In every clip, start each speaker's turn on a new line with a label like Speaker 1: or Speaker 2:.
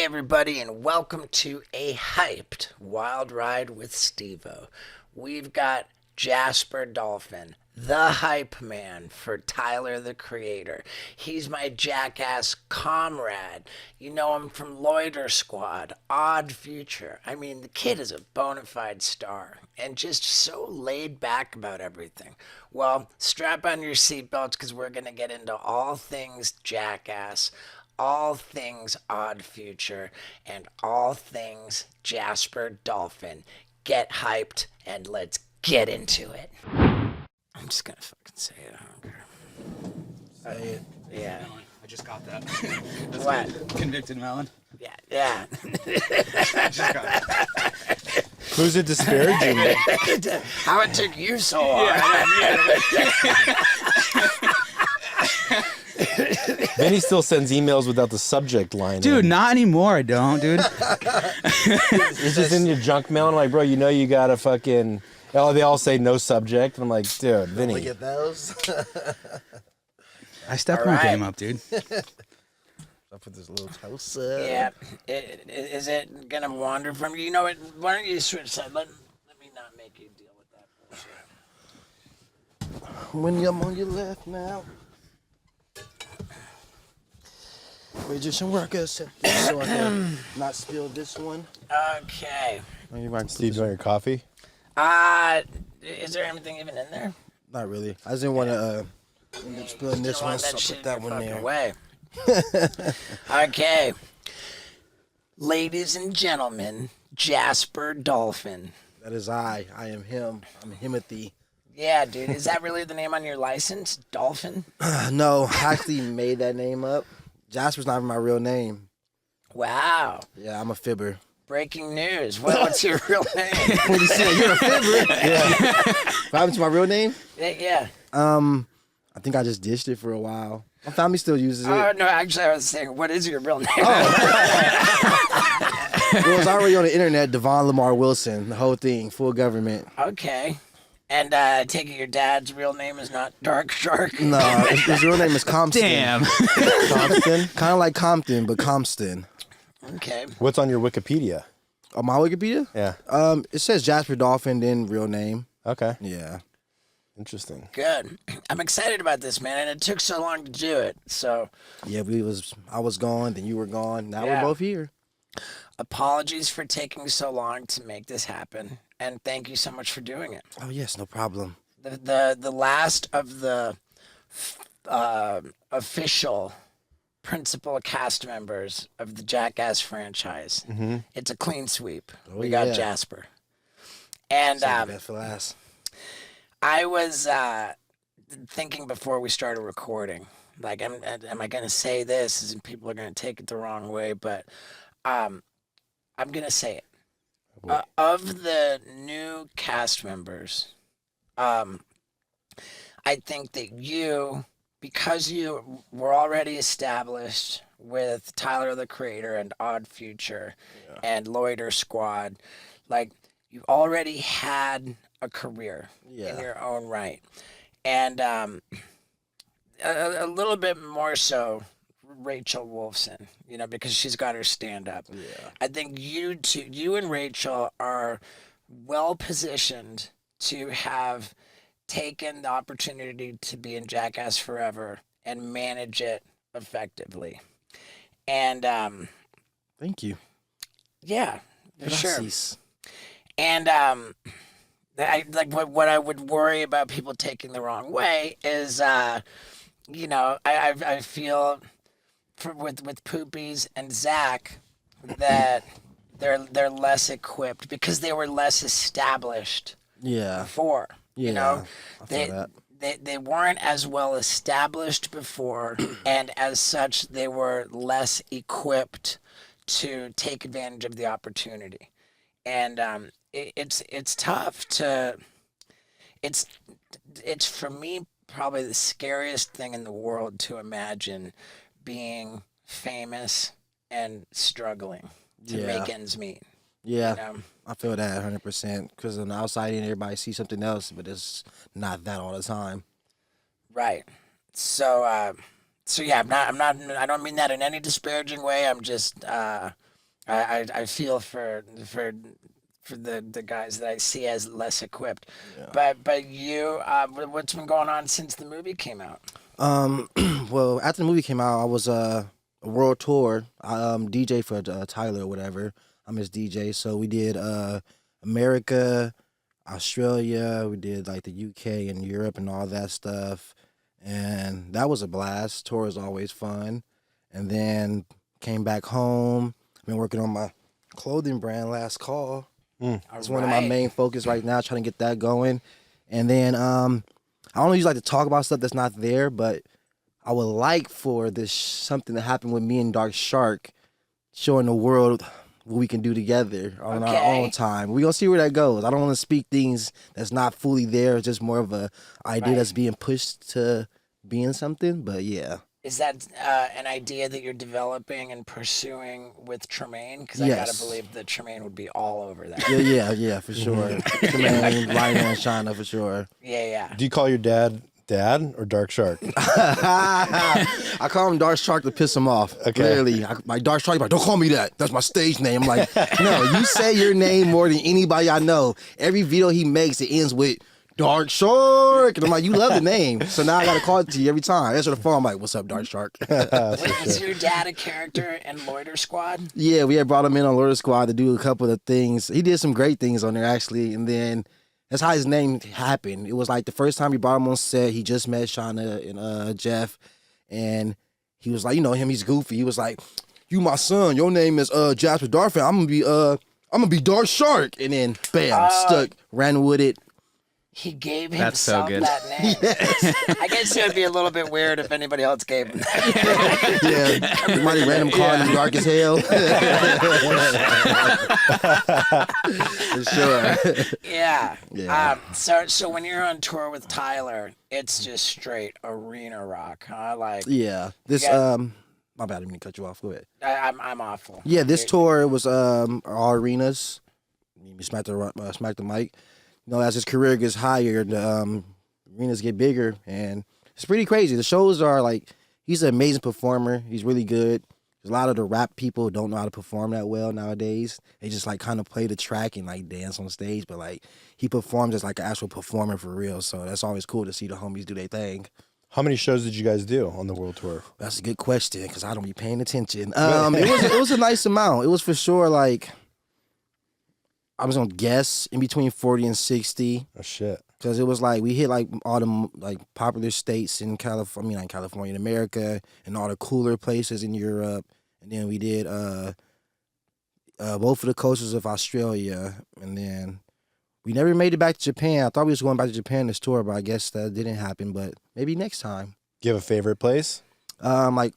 Speaker 1: Hey everybody, and welcome to a hyped wild ride with Steve-O. We've got Jasper Dolphin, the hype man for Tyler the Creator. He's my jackass comrade. You know him from Loiter Squad, Odd Future. I mean, the kid is a bona fide star and just so laid back about everything. Well, strap on your seatbelts because we're going to get into all things jackass, all things Odd Future, and all things Jasper Dolphin. Get hyped and let's get into it. I'm just gonna fucking say it. I don't care.
Speaker 2: Say it.
Speaker 1: Yeah.
Speaker 3: I just got that. That's
Speaker 1: What?
Speaker 3: good. Convicted melon.
Speaker 1: Yeah.
Speaker 3: I just got it.
Speaker 2: Who's it disparaging?
Speaker 1: How it took you so long.
Speaker 2: Vinny still sends emails without the subject line.
Speaker 3: Dude, not anymore. I don't, dude.
Speaker 2: It's just in your junk mail. And I'm like, bro, you know you gotta fucking. Oh, they all say no subject. And I'm like, dude, Vinny.
Speaker 4: Look at those.
Speaker 3: I stepped
Speaker 1: All
Speaker 3: my
Speaker 1: right.
Speaker 3: game up, dude.
Speaker 4: I put this little toast up.
Speaker 1: Yeah. Is it gonna wander from you? You know what? Why don't you switch sides? Let me not make you deal with that bullshit.
Speaker 4: When I'm on your left now. Magician worker, set this so I can not spill this one.
Speaker 1: Okay.
Speaker 4: Oh, you might
Speaker 2: Steve, you want your coffee?
Speaker 1: Is there anything even in there?
Speaker 4: Not really. I just didn't want to end up spilling this
Speaker 1: Don't
Speaker 4: one,
Speaker 1: want
Speaker 4: so I
Speaker 1: shit
Speaker 4: put that
Speaker 1: in your
Speaker 4: one
Speaker 1: fucking
Speaker 4: there.
Speaker 1: way. Okay. Ladies and gentlemen, Jasper Dolphin.
Speaker 4: That is I. I am him. I'm Himothy.
Speaker 1: Yeah, dude. Is that really the name on your license? Dolphin?
Speaker 4: No, I actually made that name up. Jasper's not even my real name.
Speaker 1: Wow.
Speaker 4: Yeah, I'm a fibber.
Speaker 1: Breaking news. What's your real name?
Speaker 4: What do you say? You're a fibber? Yeah. What happened to my real name?
Speaker 1: Yeah.
Speaker 4: I think I just ditched it for a while. My family still uses it.
Speaker 1: Oh, no, actually, I was saying, what is your real name?
Speaker 4: It was already on the internet, Devon Lamar Wilson, the whole thing, full government.
Speaker 1: Okay. And I take it your dad's real name is not Dark Shark?
Speaker 4: No, his real name is Compton.
Speaker 3: Damn.
Speaker 4: Compton? Kind of like Compton, but Compton.
Speaker 1: Okay.
Speaker 2: What's on your Wikipedia?
Speaker 4: On my Wikipedia?
Speaker 2: Yeah.
Speaker 4: It says Jasper Dolphin, then real name.
Speaker 2: Okay.
Speaker 4: Yeah.
Speaker 2: Interesting.
Speaker 1: Good. I'm excited about this, man, and it took so long to do it. So,
Speaker 4: Yeah, I was gone, then you were gone. Now
Speaker 1: Yeah.
Speaker 4: we're both here.
Speaker 1: apologies for taking so long to make this happen, and thank you so much for doing it.
Speaker 4: Oh, yes, no problem.
Speaker 1: The last of the official principal cast members of the Jackass franchise.
Speaker 2: Mm-hmm.
Speaker 1: It's a clean sweep.
Speaker 4: Oh,
Speaker 1: We got
Speaker 4: yeah.
Speaker 1: Jasper. And
Speaker 4: Save that for last.
Speaker 1: I was thinking before we started recording, like, am I going to say this? And people are going to take it the wrong way, but I'm going to say it. Of the new cast members, I think that you, because you were already established with Tyler the Creator and Odd Future and Loiter Squad, like, you already had a career in your own right. And a little bit more so Rachel Wolfson, you know, because she's got her stand-up.
Speaker 4: Yeah.
Speaker 1: I think you and Rachel are well positioned to have taken the opportunity to be in Jackass Forever and manage it effectively. And
Speaker 4: Thank you.
Speaker 1: yeah, for sure.
Speaker 4: Gracias.
Speaker 1: And I like what I would worry about people taking the wrong way is you know, I feel with Poopies and Zach that they're less equipped because they were less established
Speaker 4: Yeah.
Speaker 1: before.
Speaker 4: Yeah.
Speaker 1: You know,
Speaker 4: I feel that.
Speaker 1: they weren't as well established before, and as such, they were less equipped to take advantage of the opportunity. And it's tough to. It's for me probably the scariest thing in the world to imagine being famous and struggling to
Speaker 4: Yeah.
Speaker 1: make ends meet.
Speaker 4: Yeah.
Speaker 1: You know?
Speaker 4: I feel that 100% because on the outside end, everybody sees something else, but it's not that all the time.
Speaker 1: Right. So yeah, I don't mean that in any disparaging way. I'm just I feel for the guys that I see as less equipped. But you, what's been going on since the movie came out?
Speaker 4: Well, after the movie came out, I was a world tour. I DJ for Tyler or whatever. I'm his DJ. So we did America, Australia. We did like the UK and Europe and all that stuff, and that was a blast. Tour is always fun. And then came back home. I've been working on my clothing brand, Last Call. It's one of my main focus right now, trying to get that going. And then I don't usually like to talk about stuff that's not there, but I would like for this something to happen with me and Dark Shark, showing the world what we can do together on our own time. We're going to see where that goes. I don't want to speak things that's not fully there. It's just more of a idea that's being pushed to being something, but yeah.
Speaker 1: Is that an idea that you're developing and pursuing with Tremaine? Because I
Speaker 4: Yes.
Speaker 1: gotta believe that Tremaine would be all over that.
Speaker 4: Yeah, for sure. Tremaine, Ryan, and Shauna, for sure.
Speaker 1: Yeah.
Speaker 2: Do you call your dad or Dark Shark?
Speaker 4: I call him Dark Shark to piss him off.
Speaker 2: Okay.
Speaker 4: Clearly, my Dark Shark, like, don't call me that. That's my stage name. I'm like, no, you say your name more than anybody I know. Every video he makes, it ends with Dark Shark. And I'm like, you love the name. So now I got to call it to you every time. I answer the phone. I'm like, what's up, Dark Shark?
Speaker 1: Was your dad a character in Loiter Squad?
Speaker 4: Yeah, we had brought him in on Loader Squad to do a couple of things. He did some great things on there, actually. And then that's how his name happened. It was like the first time we brought him on set, he just met Shauna and Jeff. And he was like, you know him, he's goofy. He was like, you my son, your name is Jasper Dolphin. I'm gonna be Dark Shark. And then bam, stuck, ran with it.
Speaker 1: He gave
Speaker 3: That's so
Speaker 1: himself
Speaker 3: good.
Speaker 1: that name. I guess it would be a little bit weird if anybody else gave him that.
Speaker 4: Yeah, somebody random car in dark as hell. For sure.
Speaker 1: Yeah.
Speaker 4: Yeah.
Speaker 1: So when you're on tour with Tyler, it's just straight arena rock, huh? Like,
Speaker 4: Yeah. This
Speaker 1: Yeah.
Speaker 4: my bad, I didn't mean to cut you off. Go ahead.
Speaker 1: I'm awful.
Speaker 4: Yeah, this tour was all arenas. You smack the mic. You know, as his career gets higher, the arenas get bigger, and it's pretty crazy. The shows are like, he's an amazing performer. He's really good. A lot of the rap people don't know how to perform that well nowadays. They just like kind of play the track and like dance on stage, but like he performs as like an actual performer for real. So that's always cool to see the homies do their thing.
Speaker 2: How many shows did you guys do on the world tour?
Speaker 4: That's a good question because I don't be paying attention. It was a nice amount. It was for sure like, I was gonna guess in between 40 and 60
Speaker 2: Oh shit.
Speaker 4: because it was like we hit like all the like popular states in California, not in California, in America, and all the cooler places in Europe, and then we did both of the coasts of Australia, and then we never made it back to Japan. I thought we was going back to Japan this tour, but I guess that didn't happen. But maybe next time.
Speaker 2: Do you have a favorite place?
Speaker 4: Like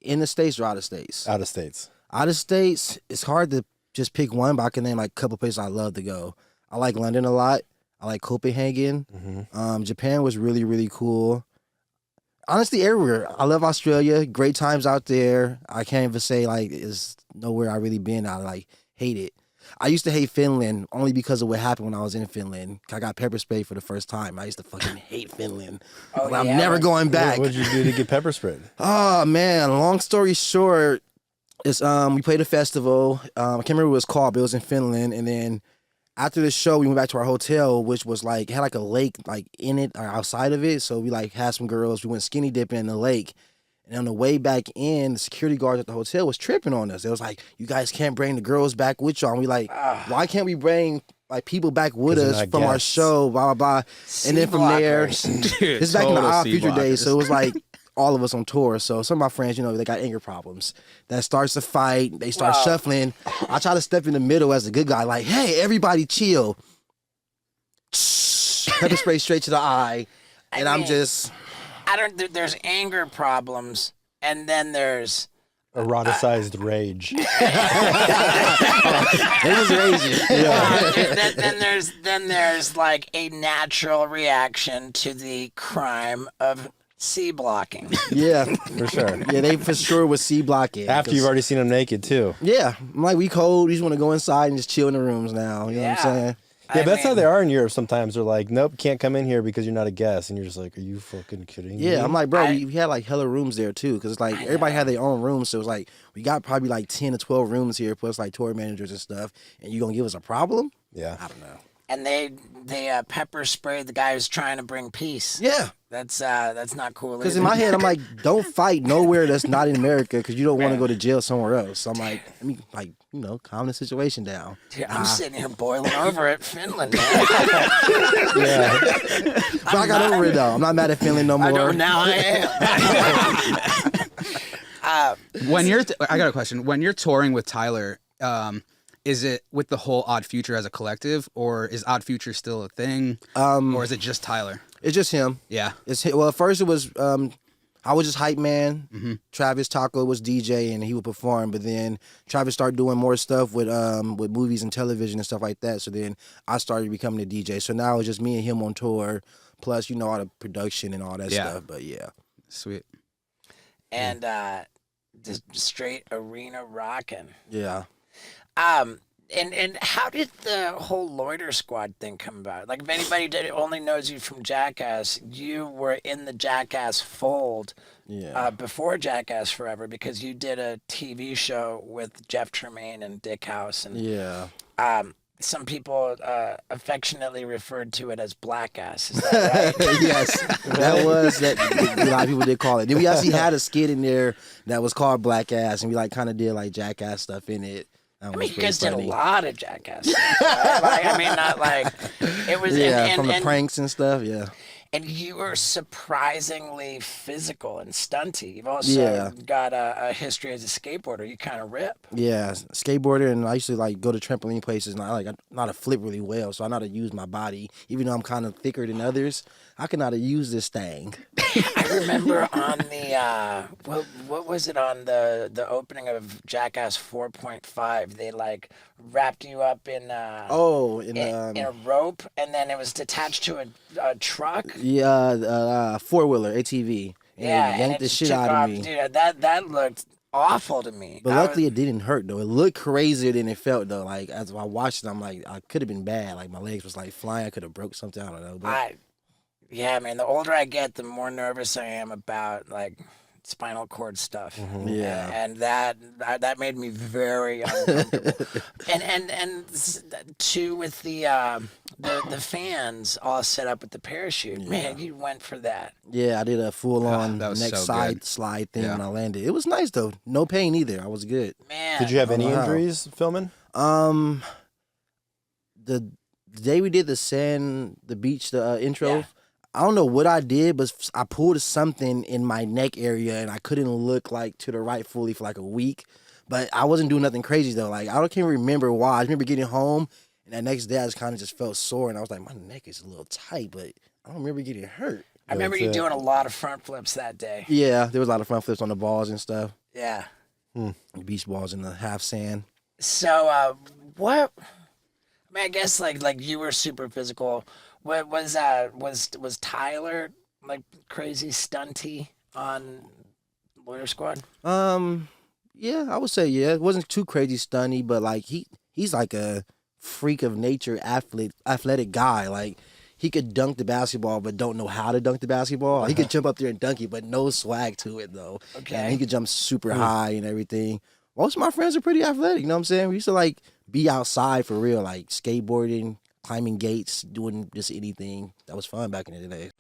Speaker 4: in the States or out of states?
Speaker 2: Out of states.
Speaker 4: Out of states, it's hard to just pick one, but I can name like a couple places I love to go. I like London a lot. I like Copenhagen. Japan was really, really cool. Honestly, everywhere. I love Australia. Great times out there. I can't even say like it's nowhere I really been. I like hate it. I used to hate Finland only because of what happened when I was in Finland. I got pepper sprayed for the first time. I used to fucking hate Finland.
Speaker 1: Oh,
Speaker 4: I'm
Speaker 1: yeah?
Speaker 4: never going back.
Speaker 2: What did you do to get pepper sprayed?
Speaker 4: Oh man, long story short, it's we played a festival. I can't remember what it was called, but it was in Finland. And then after the show, we went back to our hotel, which was like had like a lake like in it or outside of it. So we like had some girls. We went skinny dipping in the lake. And on the way back in, the security guards at the hotel was tripping on us. It was like, you guys can't bring the girls back with y'all. And we like, why can't we bring like people back with
Speaker 2: 'Cause
Speaker 4: us
Speaker 2: they're not
Speaker 4: from our
Speaker 2: guests.
Speaker 4: show, blah, blah, blah. And then from there,
Speaker 1: Blockers.
Speaker 4: it's back in the
Speaker 3: Total
Speaker 4: Odd
Speaker 3: sea
Speaker 4: Future days.
Speaker 3: blockers.
Speaker 4: So it was like all of us on tour. So some of my friends, you know, they got anger problems. That starts a fight. They start
Speaker 1: Wow.
Speaker 4: shuffling. I try to step in the middle as a good guy, like, hey, everybody chill. Pepper spray straight to the eye. And I'm
Speaker 1: mean-
Speaker 4: just...
Speaker 1: There's anger problems, and then there's
Speaker 2: Eroticized rage.
Speaker 4: It was raging.
Speaker 1: then there's like a natural reaction to the crime of C blocking.
Speaker 4: Yeah.
Speaker 2: For sure.
Speaker 4: Yeah, they for sure was C blocking.
Speaker 2: After you've already seen them naked too.
Speaker 4: Yeah. I'm like, we cold. We just want to go inside and just chill in the rooms now. You know what I'm
Speaker 1: Yeah.
Speaker 4: saying?
Speaker 2: Yeah, but that's how they are in Europe sometimes. They're like, nope, can't come in here because you're not a guest. And you're just like, are you fucking kidding me?
Speaker 4: Yeah, I'm like, bro, we had like hella rooms there too, because it's like everybody had their own rooms, so it's like we got probably like 10 to 12 rooms here, plus like tour managers and stuff, and you gonna give us a problem?
Speaker 2: Yeah.
Speaker 4: I don't know.
Speaker 1: And they pepper sprayed the guy who's trying to bring peace.
Speaker 4: Yeah,
Speaker 1: That's not cool.
Speaker 4: because
Speaker 1: either.
Speaker 4: in my head, I'm like, don't fight nowhere that's not in America, because you don't want to go to jail somewhere else. So I'm like, let me like, calm the situation down.
Speaker 1: Dude, I'm sitting here boiling over at Finland, man.
Speaker 2: Yeah.
Speaker 4: But I got over it though. I'm not mad at Finland no more.
Speaker 1: I know now I am.
Speaker 3: When you're, I got a question. When you're touring with Tyler, is it with the whole Odd Future as a collective, or is Odd Future still a thing, or is it just Tyler?
Speaker 4: It's just him.
Speaker 3: Yeah.
Speaker 4: Well, at first it was I was just hype man. Travis Taco was DJ and he would perform, but then Travis started doing more stuff with movies and television and stuff like that. So then I started becoming a DJ. So now it's just me and him on tour, plus all the production and all that stuff. But yeah,
Speaker 3: Sweet.
Speaker 1: And just straight arena rocking.
Speaker 4: yeah.
Speaker 1: And how did the whole Loiter Squad thing come about? Like, if anybody only knows you from Jackass, you were in the Jackass fold before Jackass Forever, because you did a TV show with Jeff Tremaine and Dick House. And
Speaker 4: Yeah.
Speaker 1: some people affectionately referred to it as Black Ass. Is that right?
Speaker 4: Yes, that was that. A lot of people did call it. Then we actually had a skit in there that was called Black Ass, and we like kind of did like Jackass stuff in it.
Speaker 1: I mean, you guys did a lot of Jackass stuff, right? Like, I mean, not like it was.
Speaker 4: Yeah, from the pranks and stuff. Yeah.
Speaker 1: And you were surprisingly physical and stunty. You've also got a history as a skateboarder. You kind of rip.
Speaker 4: Yeah, skateboarder, and I used to like go to trampoline places, and I know how to flip really well, so I know how to use my body. Even though I'm kind of thicker than others, I can know how to use this thing.
Speaker 1: I remember on the what was it, on the opening of Jackass 4.5? They like wrapped you up in in a rope, and then it was attached to a truck.
Speaker 4: Yeah, 4-wheeler ATV. And it yanked the shit out of me.
Speaker 1: Dude, that looked awful to me.
Speaker 4: But luckily it didn't hurt though. It looked crazier than it felt though. Like as I watched it, I'm like, I could have been bad. Like my legs was like flying. I could have broke something. I don't know. But
Speaker 1: yeah, man. The older I get, the more nervous I am about like spinal cord stuff.
Speaker 4: Yeah.
Speaker 1: And that made me very uncomfortable. and too, with the fans all set up with the parachute. Man, you went for that.
Speaker 4: Yeah, I did a full on
Speaker 3: that was
Speaker 4: neck
Speaker 3: so
Speaker 4: side
Speaker 3: good.
Speaker 4: slide thing when I landed. It was nice though. No pain either. I was good.
Speaker 1: Man.
Speaker 2: Did you have any
Speaker 4: wow.
Speaker 2: injuries filming?
Speaker 4: The day we did the beach, the intro, I don't know what I did, but I pulled something in my neck area and I couldn't look like to the right fully for like a week. But I wasn't doing nothing crazy though. Like can't remember why. I remember getting home and that next day I just kind of just felt sore and I was like, my neck is a little tight, but I don't remember getting hurt.
Speaker 1: I remember you doing a lot of front flips that day.
Speaker 4: Yeah, there was a lot of front flips on the balls and stuff.
Speaker 1: Yeah.
Speaker 4: The beach balls in the half sand.
Speaker 1: So what? I mean, I guess like you were super physical. What was Tyler like crazy stunty on Loiter Squad?
Speaker 4: Yeah, I would say it wasn't too crazy stunny, but like he's like a freak of nature athletic guy. Like he could dunk the basketball but don't know how to dunk the basketball. Like, he could jump up there and dunk it, but no swag to it though.
Speaker 1: Okay.
Speaker 4: And he could jump super high and everything. Most of my friends are pretty athletic, you know what I'm saying? We used to like be outside for real, like skateboarding, climbing gates, doing just anything. That was fun back in the day.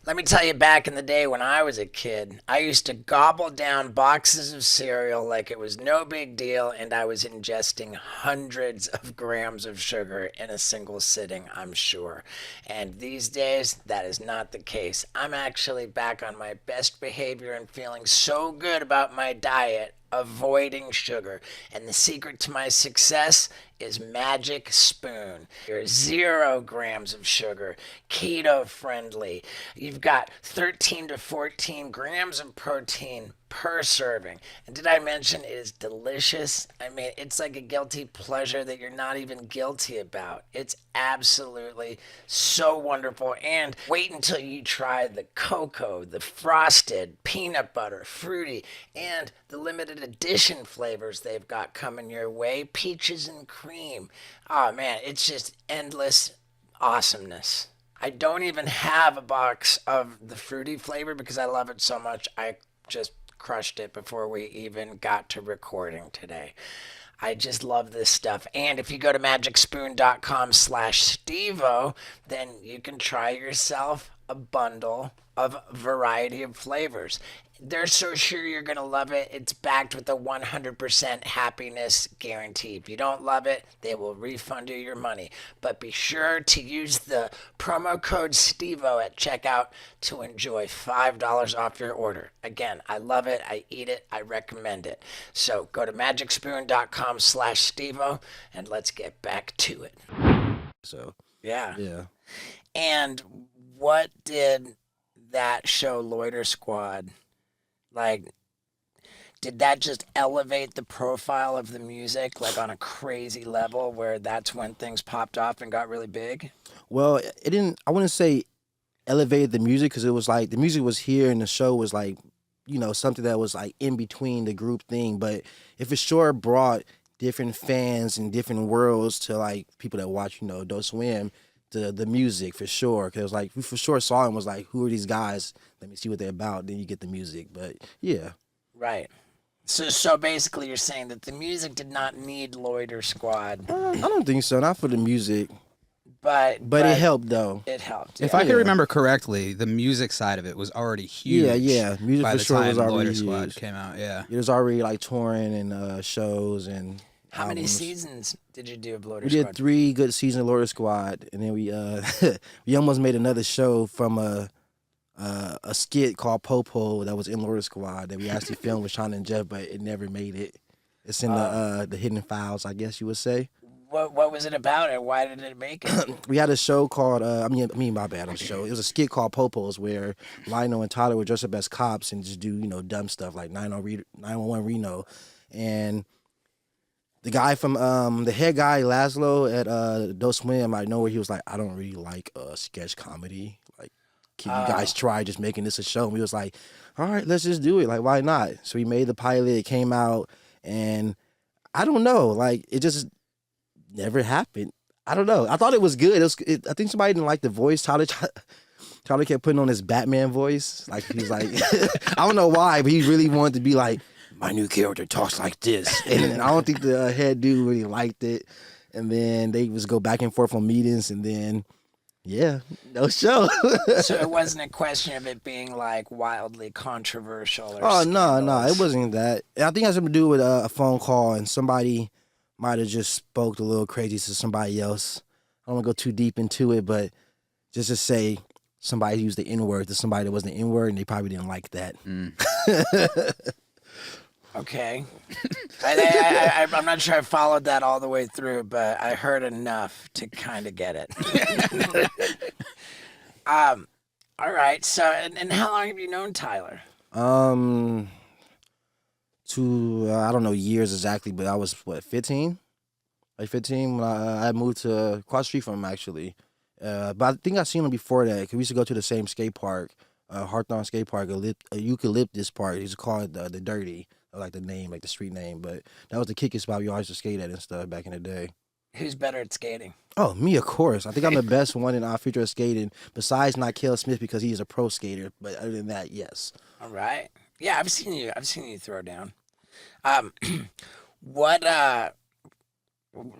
Speaker 1: Let me tell you, back in the day when I was a kid, I used to gobble down boxes of cereal like it was no big deal, and I was ingesting hundreds of grams of sugar in a single sitting, I'm sure. And these days, that is not the case. I'm actually back on my best behavior and feeling so good about my diet, avoiding sugar. And the secret to my success is Magic Spoon. You're 0 grams of sugar, keto friendly. You've got 13 to 14 grams of protein, per serving. And did I mention it is delicious? I mean, it's like a guilty pleasure that you're not even guilty about. It's absolutely so wonderful. And wait until you try the cocoa, the frosted, peanut butter, fruity, and the limited edition flavors they've got coming your way. Peaches and cream. Oh man, it's just endless awesomeness. I don't even have a box of the fruity flavor because I love it so much. I just crushed it before we even got to recording today. I just love this stuff. And if you go to magicspoon.com/Stevo, then you can try yourself a bundle of a variety of flavors. They're so sure you're going to love it. It's backed with a 100% happiness guarantee. If you don't love it, they will refund you your money. But be sure to use the promo code STEVO at checkout to enjoy $5 off your order. Again, I love it. I eat it. I recommend it. So go to magicspoon.com/Stevo and let's get back to it.
Speaker 4: So
Speaker 1: Yeah.
Speaker 4: yeah.
Speaker 1: And what did that show, Loiter Squad, like, did that just elevate the profile of the music, like, on a crazy level where that's when things popped off and got really big?
Speaker 4: Well, it didn't. I wouldn't say elevated the music because it was like the music was here and the show was like, something that was like in between the group thing. But if it sure brought different fans and different worlds to like people that watch, Adult Swim, the music for sure. Because like we for sure saw him was like, who are these guys? Let me see what they're about. Then you get the music. But yeah.
Speaker 1: Right. So basically you're saying that the music did not need Loiter Squad.
Speaker 4: I don't think so. Not for the music.
Speaker 1: But
Speaker 4: it helped though.
Speaker 1: It helped.
Speaker 3: If
Speaker 1: Yeah.
Speaker 3: I can remember correctly, the music side of it was already huge.
Speaker 4: Yeah. Music
Speaker 3: by
Speaker 4: for
Speaker 3: the
Speaker 4: sure
Speaker 3: time
Speaker 4: was already
Speaker 3: Loiter
Speaker 4: huge.
Speaker 3: Squad came out. Yeah.
Speaker 4: It was already like touring and shows and
Speaker 1: How many
Speaker 4: albums.
Speaker 1: seasons did you do of Loiter
Speaker 4: We
Speaker 1: Squad?
Speaker 4: did 3 good seasons of Loiter Squad, and then we we almost made another show from a skit called Popo that was in Loiter Squad that we actually filmed with Sean and Jeff, but it never made it. It's in the hidden files, I guess you would say.
Speaker 1: What was it about and why did it make it?
Speaker 4: We had a show called my bad on the show. It was a skit called Popos where Lionel and Tyler would dress up as cops and just do dumb stuff like 911 Reno, and the guy from the head guy Laszlo at Adult Swim, I know where he was like, I don't really like sketch comedy. Like, can you guys try just making this a show? And we was like, all right, let's just do it. Like, why not? So we made the pilot. It came out, and I don't know, like it just never happened. I don't know. I thought it was good. I think somebody didn't like the voice. Tyler kept putting on his Batman voice. Like he was like, I don't know why, but he really wanted to be like, my new character talks like this. And I don't think the head dude really liked it. And then they was go back and forth on meetings, and then no show.
Speaker 1: So it wasn't a question of it being like wildly controversial or
Speaker 4: Oh no,
Speaker 1: scandalous.
Speaker 4: it wasn't that. I think it has something to do with a phone call, and somebody might have just spoke a little crazy to somebody else. I don't want to go too deep into it, but just to say somebody used the N-word to somebody that wasn't the N-word, and they probably didn't like that.
Speaker 1: Okay. I'm not sure I followed that all the way through, but I heard enough to kind of get it. All right. So, and how long have you known Tyler?
Speaker 4: I don't know years exactly, but I was 15? Like 15 when I moved to across the street from him actually. But I think I seen him before that because we used to go to the same skate park, Hawthorne Skate Park, Eucalyptus Park. It's called the Dirty, like the name, like the street name. But that was the kicking spot we always used to skate at and stuff back in the day.
Speaker 1: Who's better at skating?
Speaker 4: Oh, me, of course. I think I'm the best one in our future of skating, besides not Kel Smith because he is a pro skater. But other than that, yes.
Speaker 1: All right. Yeah, I've seen you throw down.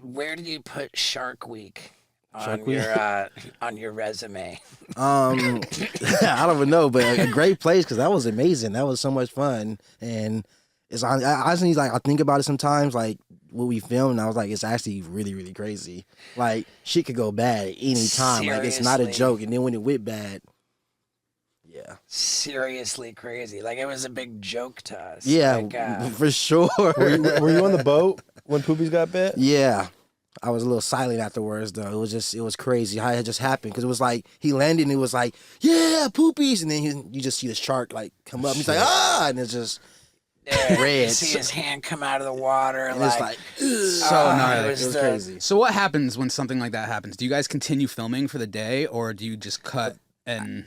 Speaker 1: Where did you put Shark Week on
Speaker 4: Shark Week?
Speaker 1: your on your resume?
Speaker 4: I don't even know, but a great place because that was amazing. That was so much fun, and it's I honestly like I think about it sometimes, like what we filmed, and I was like, it's actually really really crazy. Like shit could go bad at any time. Like it's not a
Speaker 1: Seriously.
Speaker 4: joke, and then when it went bad, yeah,
Speaker 1: Seriously crazy. Like it was a big joke to us.
Speaker 4: yeah,
Speaker 1: Like,
Speaker 4: for sure.
Speaker 2: Were you on the boat when Poopies got bit?
Speaker 4: Yeah. I was a little silent afterwards, though. It was crazy how it just happened. Because it was like, he landed and it was like, yeah, poopies. And then you just see the shark, like, come up. He's like, ah! And it's just,
Speaker 1: You see his hand come out of the water,
Speaker 4: And
Speaker 1: like,
Speaker 4: it's
Speaker 3: So gnarly.
Speaker 4: it was crazy.
Speaker 3: So what happens when something like that happens? Do you guys continue filming for the day, or do you just cut and?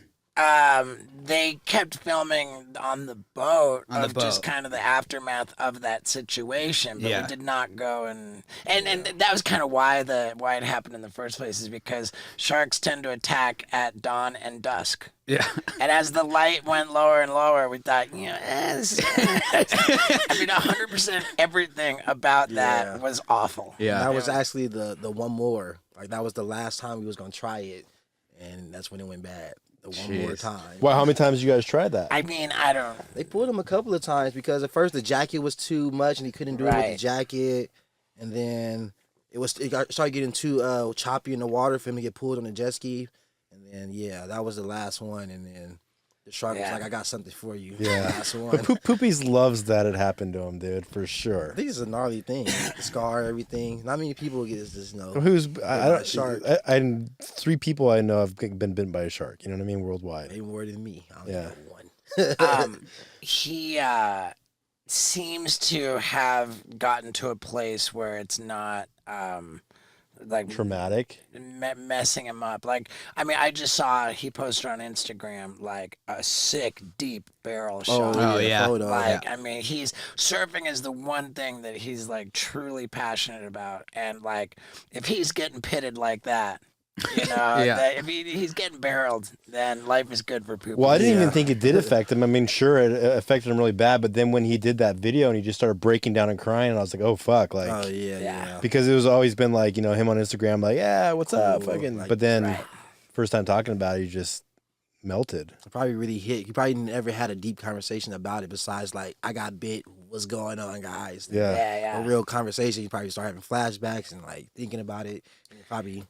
Speaker 1: They kept filming on the boat just
Speaker 3: boat.
Speaker 1: kind of the aftermath of that situation, but
Speaker 3: Yeah.
Speaker 1: we did not go and that was kind of why it happened in the first place, is because sharks tend to attack at dawn and dusk.
Speaker 3: Yeah.
Speaker 1: And as the light went lower and lower, we thought, this is I mean, 100% everything about that was awful.
Speaker 3: Yeah.
Speaker 4: That was actually the one more. Like that was the last time we was gonna try it, and that's when it went bad. The one more time.
Speaker 2: Well, how many times you guys tried that?
Speaker 1: I mean, I don't.
Speaker 4: They pulled him a couple of times because at first the jacket was too much and he couldn't do it with the jacket, and then started getting too choppy in the water for him to get pulled on the jet ski, and then that was the last one, and then the shark was like, "I got something for you."
Speaker 2: Yeah.
Speaker 4: Last one.
Speaker 2: But Poopies loves that it happened to him, dude, for sure.
Speaker 4: I think it's a gnarly thing. The scar, everything. Not many people get this.
Speaker 2: I don't
Speaker 4: shark.
Speaker 2: I 3 people I know have been bitten by a shark. You know what I mean? Worldwide.
Speaker 4: Maybe more than me. I only
Speaker 2: Yeah.
Speaker 4: know one.
Speaker 1: He seems to have gotten to a place where it's not like
Speaker 2: Traumatic.
Speaker 1: messing him up. Like, I mean, I just saw he posted on Instagram like a sick deep barrel shot.
Speaker 3: Oh, yeah.
Speaker 4: Photo.
Speaker 1: Like, I mean, surfing is the one thing that he's like truly passionate about, and like if he's getting pitted like that, if he's getting barreled, then life is good for people.
Speaker 2: Well, I didn't even think it did affect him. I mean, sure, it affected him really bad, but then when he did that video and he just started breaking down and crying, and I was like, oh, fuck. Like,
Speaker 4: Oh yeah.
Speaker 2: because it was always been like, him on Instagram, like, yeah, what's up? Fucking.
Speaker 4: like,
Speaker 2: but then first time talking about it, he just melted.
Speaker 4: It probably really hit. You probably never had a deep conversation about it besides like, I got bit. What's going on, guys?
Speaker 2: Yeah.
Speaker 4: A real conversation. You probably start having flashbacks and like thinking about it. And probably.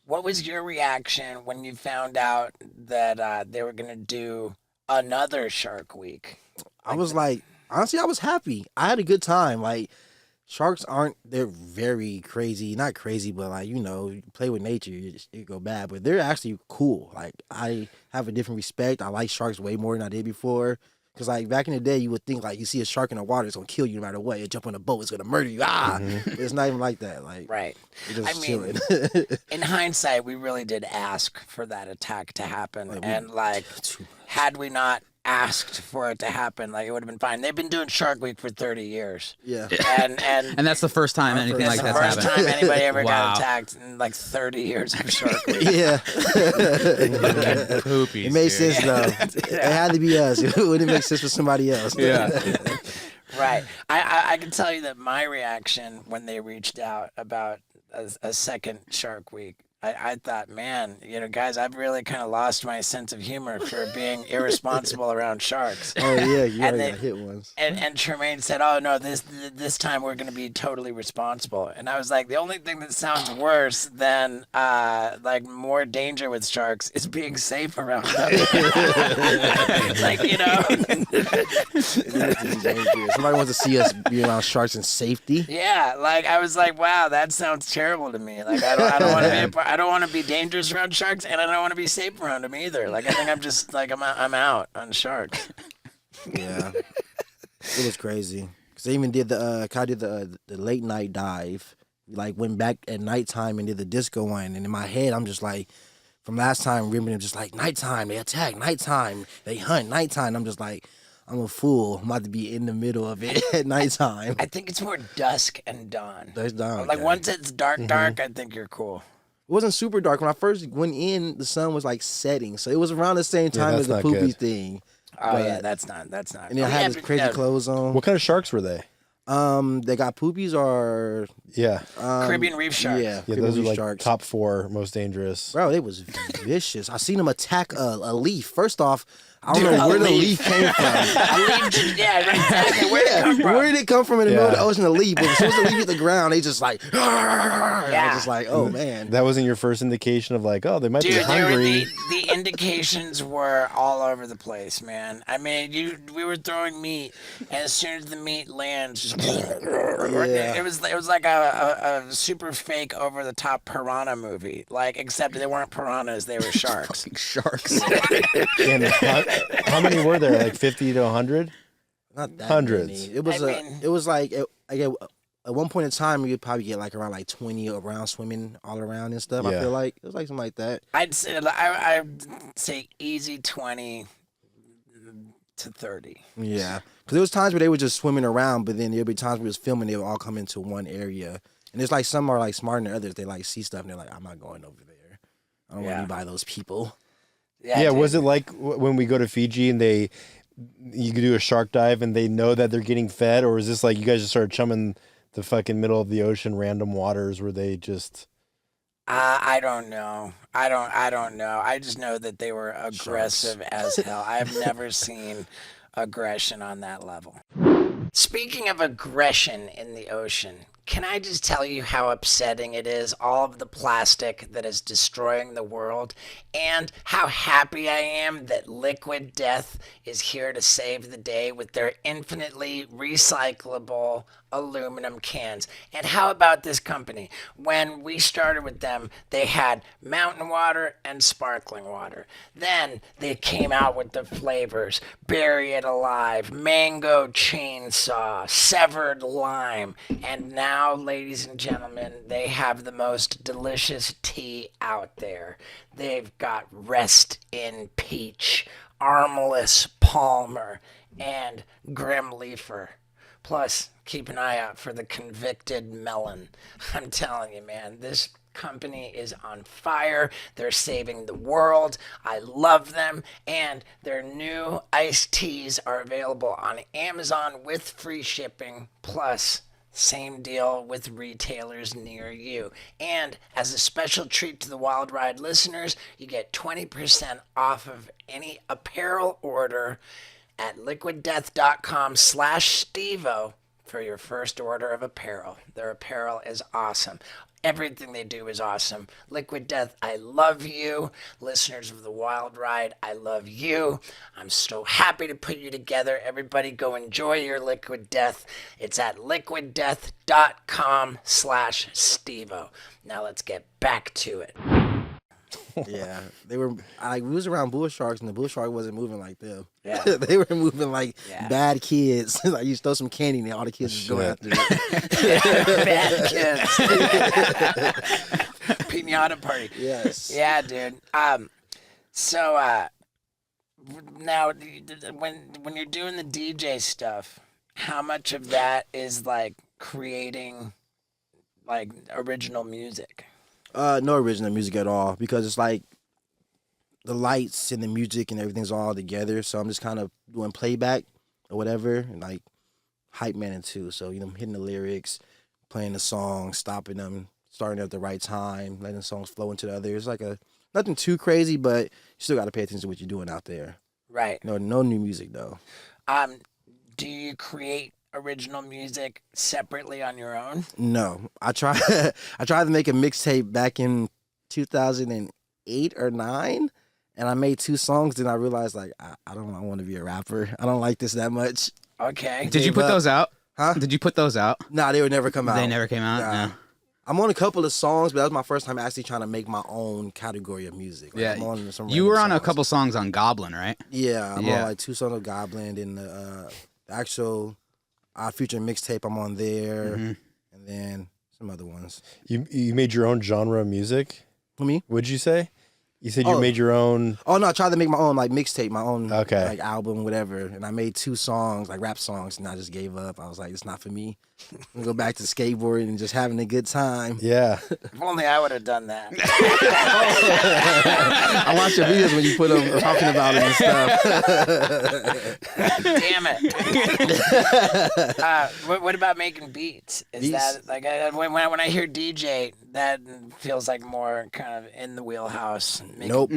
Speaker 1: What was your reaction when you found out that they were gonna do another Shark Week?
Speaker 4: I was like, honestly, I was happy. I had a good time. Like, sharks they're very crazy. Not crazy, but like, you play with nature, it go bad. But they're actually cool. Like, I have a different respect. I like sharks way more than I did before. Because, like, back in the day, you would think, like, you see a shark in the water, it's going to kill you no matter what. You jump on a boat, it's going to murder you. But it's not even like that. Like,
Speaker 1: Right.
Speaker 4: you're just chilling.
Speaker 1: In hindsight, we really did ask for that attack to happen. And, like, had we not asked for it to happen, like, it would have been fine. They've been doing Shark Week for 30 years.
Speaker 4: Yeah.
Speaker 1: And
Speaker 3: that's the first time anything
Speaker 1: it's
Speaker 3: like
Speaker 1: the
Speaker 3: that's
Speaker 1: first
Speaker 3: happened.
Speaker 1: time anybody ever
Speaker 3: Wow.
Speaker 1: got attacked in, like, 30 years of Shark Week.
Speaker 4: Yeah.
Speaker 3: Poopies,
Speaker 4: It made
Speaker 3: dude.
Speaker 4: sense, though. It had to be us. It wouldn't make sense for somebody else.
Speaker 3: Yeah.
Speaker 1: Right. I can tell you that my reaction when they reached out about a second Shark Week, I thought, man, guys, I've really kind of lost my sense of humor for being irresponsible around sharks.
Speaker 4: Oh, yeah. You already
Speaker 1: they-
Speaker 4: got hit once.
Speaker 1: And Tremaine said, oh, no, this time we're going to be totally responsible. And I was like, the only thing that sounds worse than, like, more danger with sharks is being safe around them. Like,
Speaker 4: Somebody wants to see us be around sharks in safety.
Speaker 1: Yeah, like, I was like, wow, that sounds terrible to me. Like, I don't want to be dangerous around sharks, and I don't want to be safe around them either. Like, I think I'm just, like, I'm out on sharks.
Speaker 4: Yeah. It was crazy. Because they even did the late night dive. Like, went back at nighttime and did the disco one. And in my head, I'm just like, from last time, remembering just like, nighttime, they attack, nighttime, they hunt, nighttime. I'm just like, I'm a fool. I'm about to be in the middle of it at nighttime.
Speaker 1: I think it's more dusk and dawn.
Speaker 4: That's down.
Speaker 1: Like, once it's dark, I think you're cool.
Speaker 4: It wasn't super dark. When I first went in, the sun was like setting. So it was around the same time
Speaker 2: that's
Speaker 4: as the
Speaker 2: not
Speaker 4: poopy
Speaker 2: good.
Speaker 4: thing.
Speaker 1: Oh,
Speaker 4: But-
Speaker 1: yeah, that's not.
Speaker 4: And then I had this crazy clothes on.
Speaker 2: What kind of sharks were they?
Speaker 4: They got poopies or
Speaker 2: Yeah.
Speaker 1: Caribbean reef sharks.
Speaker 4: Yeah,
Speaker 2: Yeah,
Speaker 4: Caribbean
Speaker 2: those are
Speaker 4: reef
Speaker 2: like
Speaker 4: sharks.
Speaker 2: top 4 most dangerous.
Speaker 4: Bro, they was vicious. I seen them attack a leaf. First off, I don't
Speaker 1: Dude,
Speaker 4: know
Speaker 1: a
Speaker 4: where the
Speaker 1: leaf.
Speaker 4: leaf came from.
Speaker 1: Yeah, right, exactly. Where did it come from?
Speaker 4: Where did it come from in the middle of the
Speaker 2: Yeah.
Speaker 4: ocean? A leaf. But as soon as the leaf hit the ground, they just like, I
Speaker 1: Yeah.
Speaker 4: was just like, oh man.
Speaker 2: That wasn't your first indication of like, oh, they might be
Speaker 1: Dude,
Speaker 2: hungry.
Speaker 1: the indications were all over the place, man. I mean, we were throwing meat, and as soon as the meat lands, just it was like a super fake over the top piranha movie. Like, except they weren't piranhas, they were sharks.
Speaker 3: Sharks.
Speaker 2: And how many were there? Like 50 to 100?
Speaker 4: Not that
Speaker 2: Hundreds.
Speaker 4: many. It was it was like at one point in time you'd probably get like around like 20 around swimming all around and stuff. I
Speaker 2: Yeah.
Speaker 4: feel like it was like something like that.
Speaker 1: I'd say easy 20 to 30.
Speaker 4: Yeah, because there was times where they were just swimming around, but then there'd be times where it was filming. They would all come into one area, and it's like some are like smarter than others. They like see stuff and they're like, I'm not going over there. I don't want to be by those people.
Speaker 2: Yeah,
Speaker 1: dude.
Speaker 2: was it like when we go to Fiji and you could do a shark dive and they know that they're getting fed, or is this like you guys just started chumming the fucking middle of the ocean, random waters where they just?
Speaker 1: I don't know. I don't know. I just know that they were aggressive as hell. I've never seen aggression on that level. Speaking of aggression in the ocean, can I just tell you how upsetting it is, all of the plastic that is destroying the world, and how happy I am that Liquid Death is here to save the day with their infinitely recyclable aluminum cans. And how about this company? When we started with them, they had mountain water and sparkling water. Then they came out with the flavors: Bury It Alive, Mango Chainsaw, Severed Lime, and now, ladies and gentlemen, they have the most delicious tea out there. They've got Rest in Peach, Armless Palmer, and Grim Leafer. Plus, keep an eye out for the Convicted Melon. I'm telling you, man, this company is on fire. They're saving the world. I love them. And their new iced teas are available on Amazon with free shipping. Plus, same deal with retailers near you. And as a special treat to the Wild Ride listeners, you get 20% off of any apparel order at liquiddeath.com/Stevo for your first order of apparel. Their apparel is awesome. Everything they do is awesome. Liquid Death, I love you. Listeners of the Wild Ride, I love you. I'm so happy to put you together. Everybody go enjoy your Liquid Death. It's at liquiddeath.com/Stevo. Now let's get back to it.
Speaker 4: Yeah, they were. We was around bull sharks, and the bull shark wasn't moving like them.
Speaker 1: Yeah.
Speaker 4: They were moving like bad kids. Like you throw some candy, and all the kids just go after it.
Speaker 1: Bad kids. Piñata party.
Speaker 4: Yes.
Speaker 1: Yeah, dude. So now when you're doing the DJ stuff, how much of that is like creating like original music?
Speaker 4: No original music at all, because it's like the lights and the music and everything's all together. So I'm just kind of doing playback or whatever, and like hype man it too. So hitting the lyrics, playing the song, stopping them, starting at the right time, letting the songs flow into the other. It's like nothing too crazy, but you still got to pay attention to what you're doing out there.
Speaker 1: Right.
Speaker 4: No new music though.
Speaker 1: Do you create original music separately on your own?
Speaker 4: No, I tried to make a mixtape back in 2008 or 9, and I made 2 songs. Then I realized like I don't want to be a rapper. I don't like this that much.
Speaker 1: Okay.
Speaker 3: Did you put those out?
Speaker 4: Huh?
Speaker 3: Did you put those out?
Speaker 4: Nah, they would never come out.
Speaker 3: They never came out.
Speaker 4: Nah.
Speaker 3: No.
Speaker 4: I'm on a couple of songs, but that was my first time actually trying to make my own category of music. Like,
Speaker 3: Yeah,
Speaker 4: I'm on some
Speaker 3: you were on
Speaker 4: random
Speaker 3: a
Speaker 4: songs.
Speaker 3: couple songs on Goblin, right?
Speaker 4: Yeah, I'm
Speaker 3: Yeah.
Speaker 4: on like 2 songs of Goblin, and the actual Future mixtape. I'm on there, and then some other ones.
Speaker 2: You made your own genre of music?
Speaker 4: For me?
Speaker 2: Would you say? You said you made your own.
Speaker 4: Oh no, I tried to make my own like mixtape, my own
Speaker 2: Okay.
Speaker 4: like album, whatever. And I made 2 songs, like rap songs, and I just gave up. I was like, it's not for me. I'm gonna go back to skateboarding and just having a good time.
Speaker 2: Yeah.
Speaker 1: If only I would have done that.
Speaker 4: I watched your videos when you put them talking about it and stuff.
Speaker 1: Damn it. What about making beats? Is that like when I hear DJ, that feels like more kind of in the wheelhouse?
Speaker 4: Nope.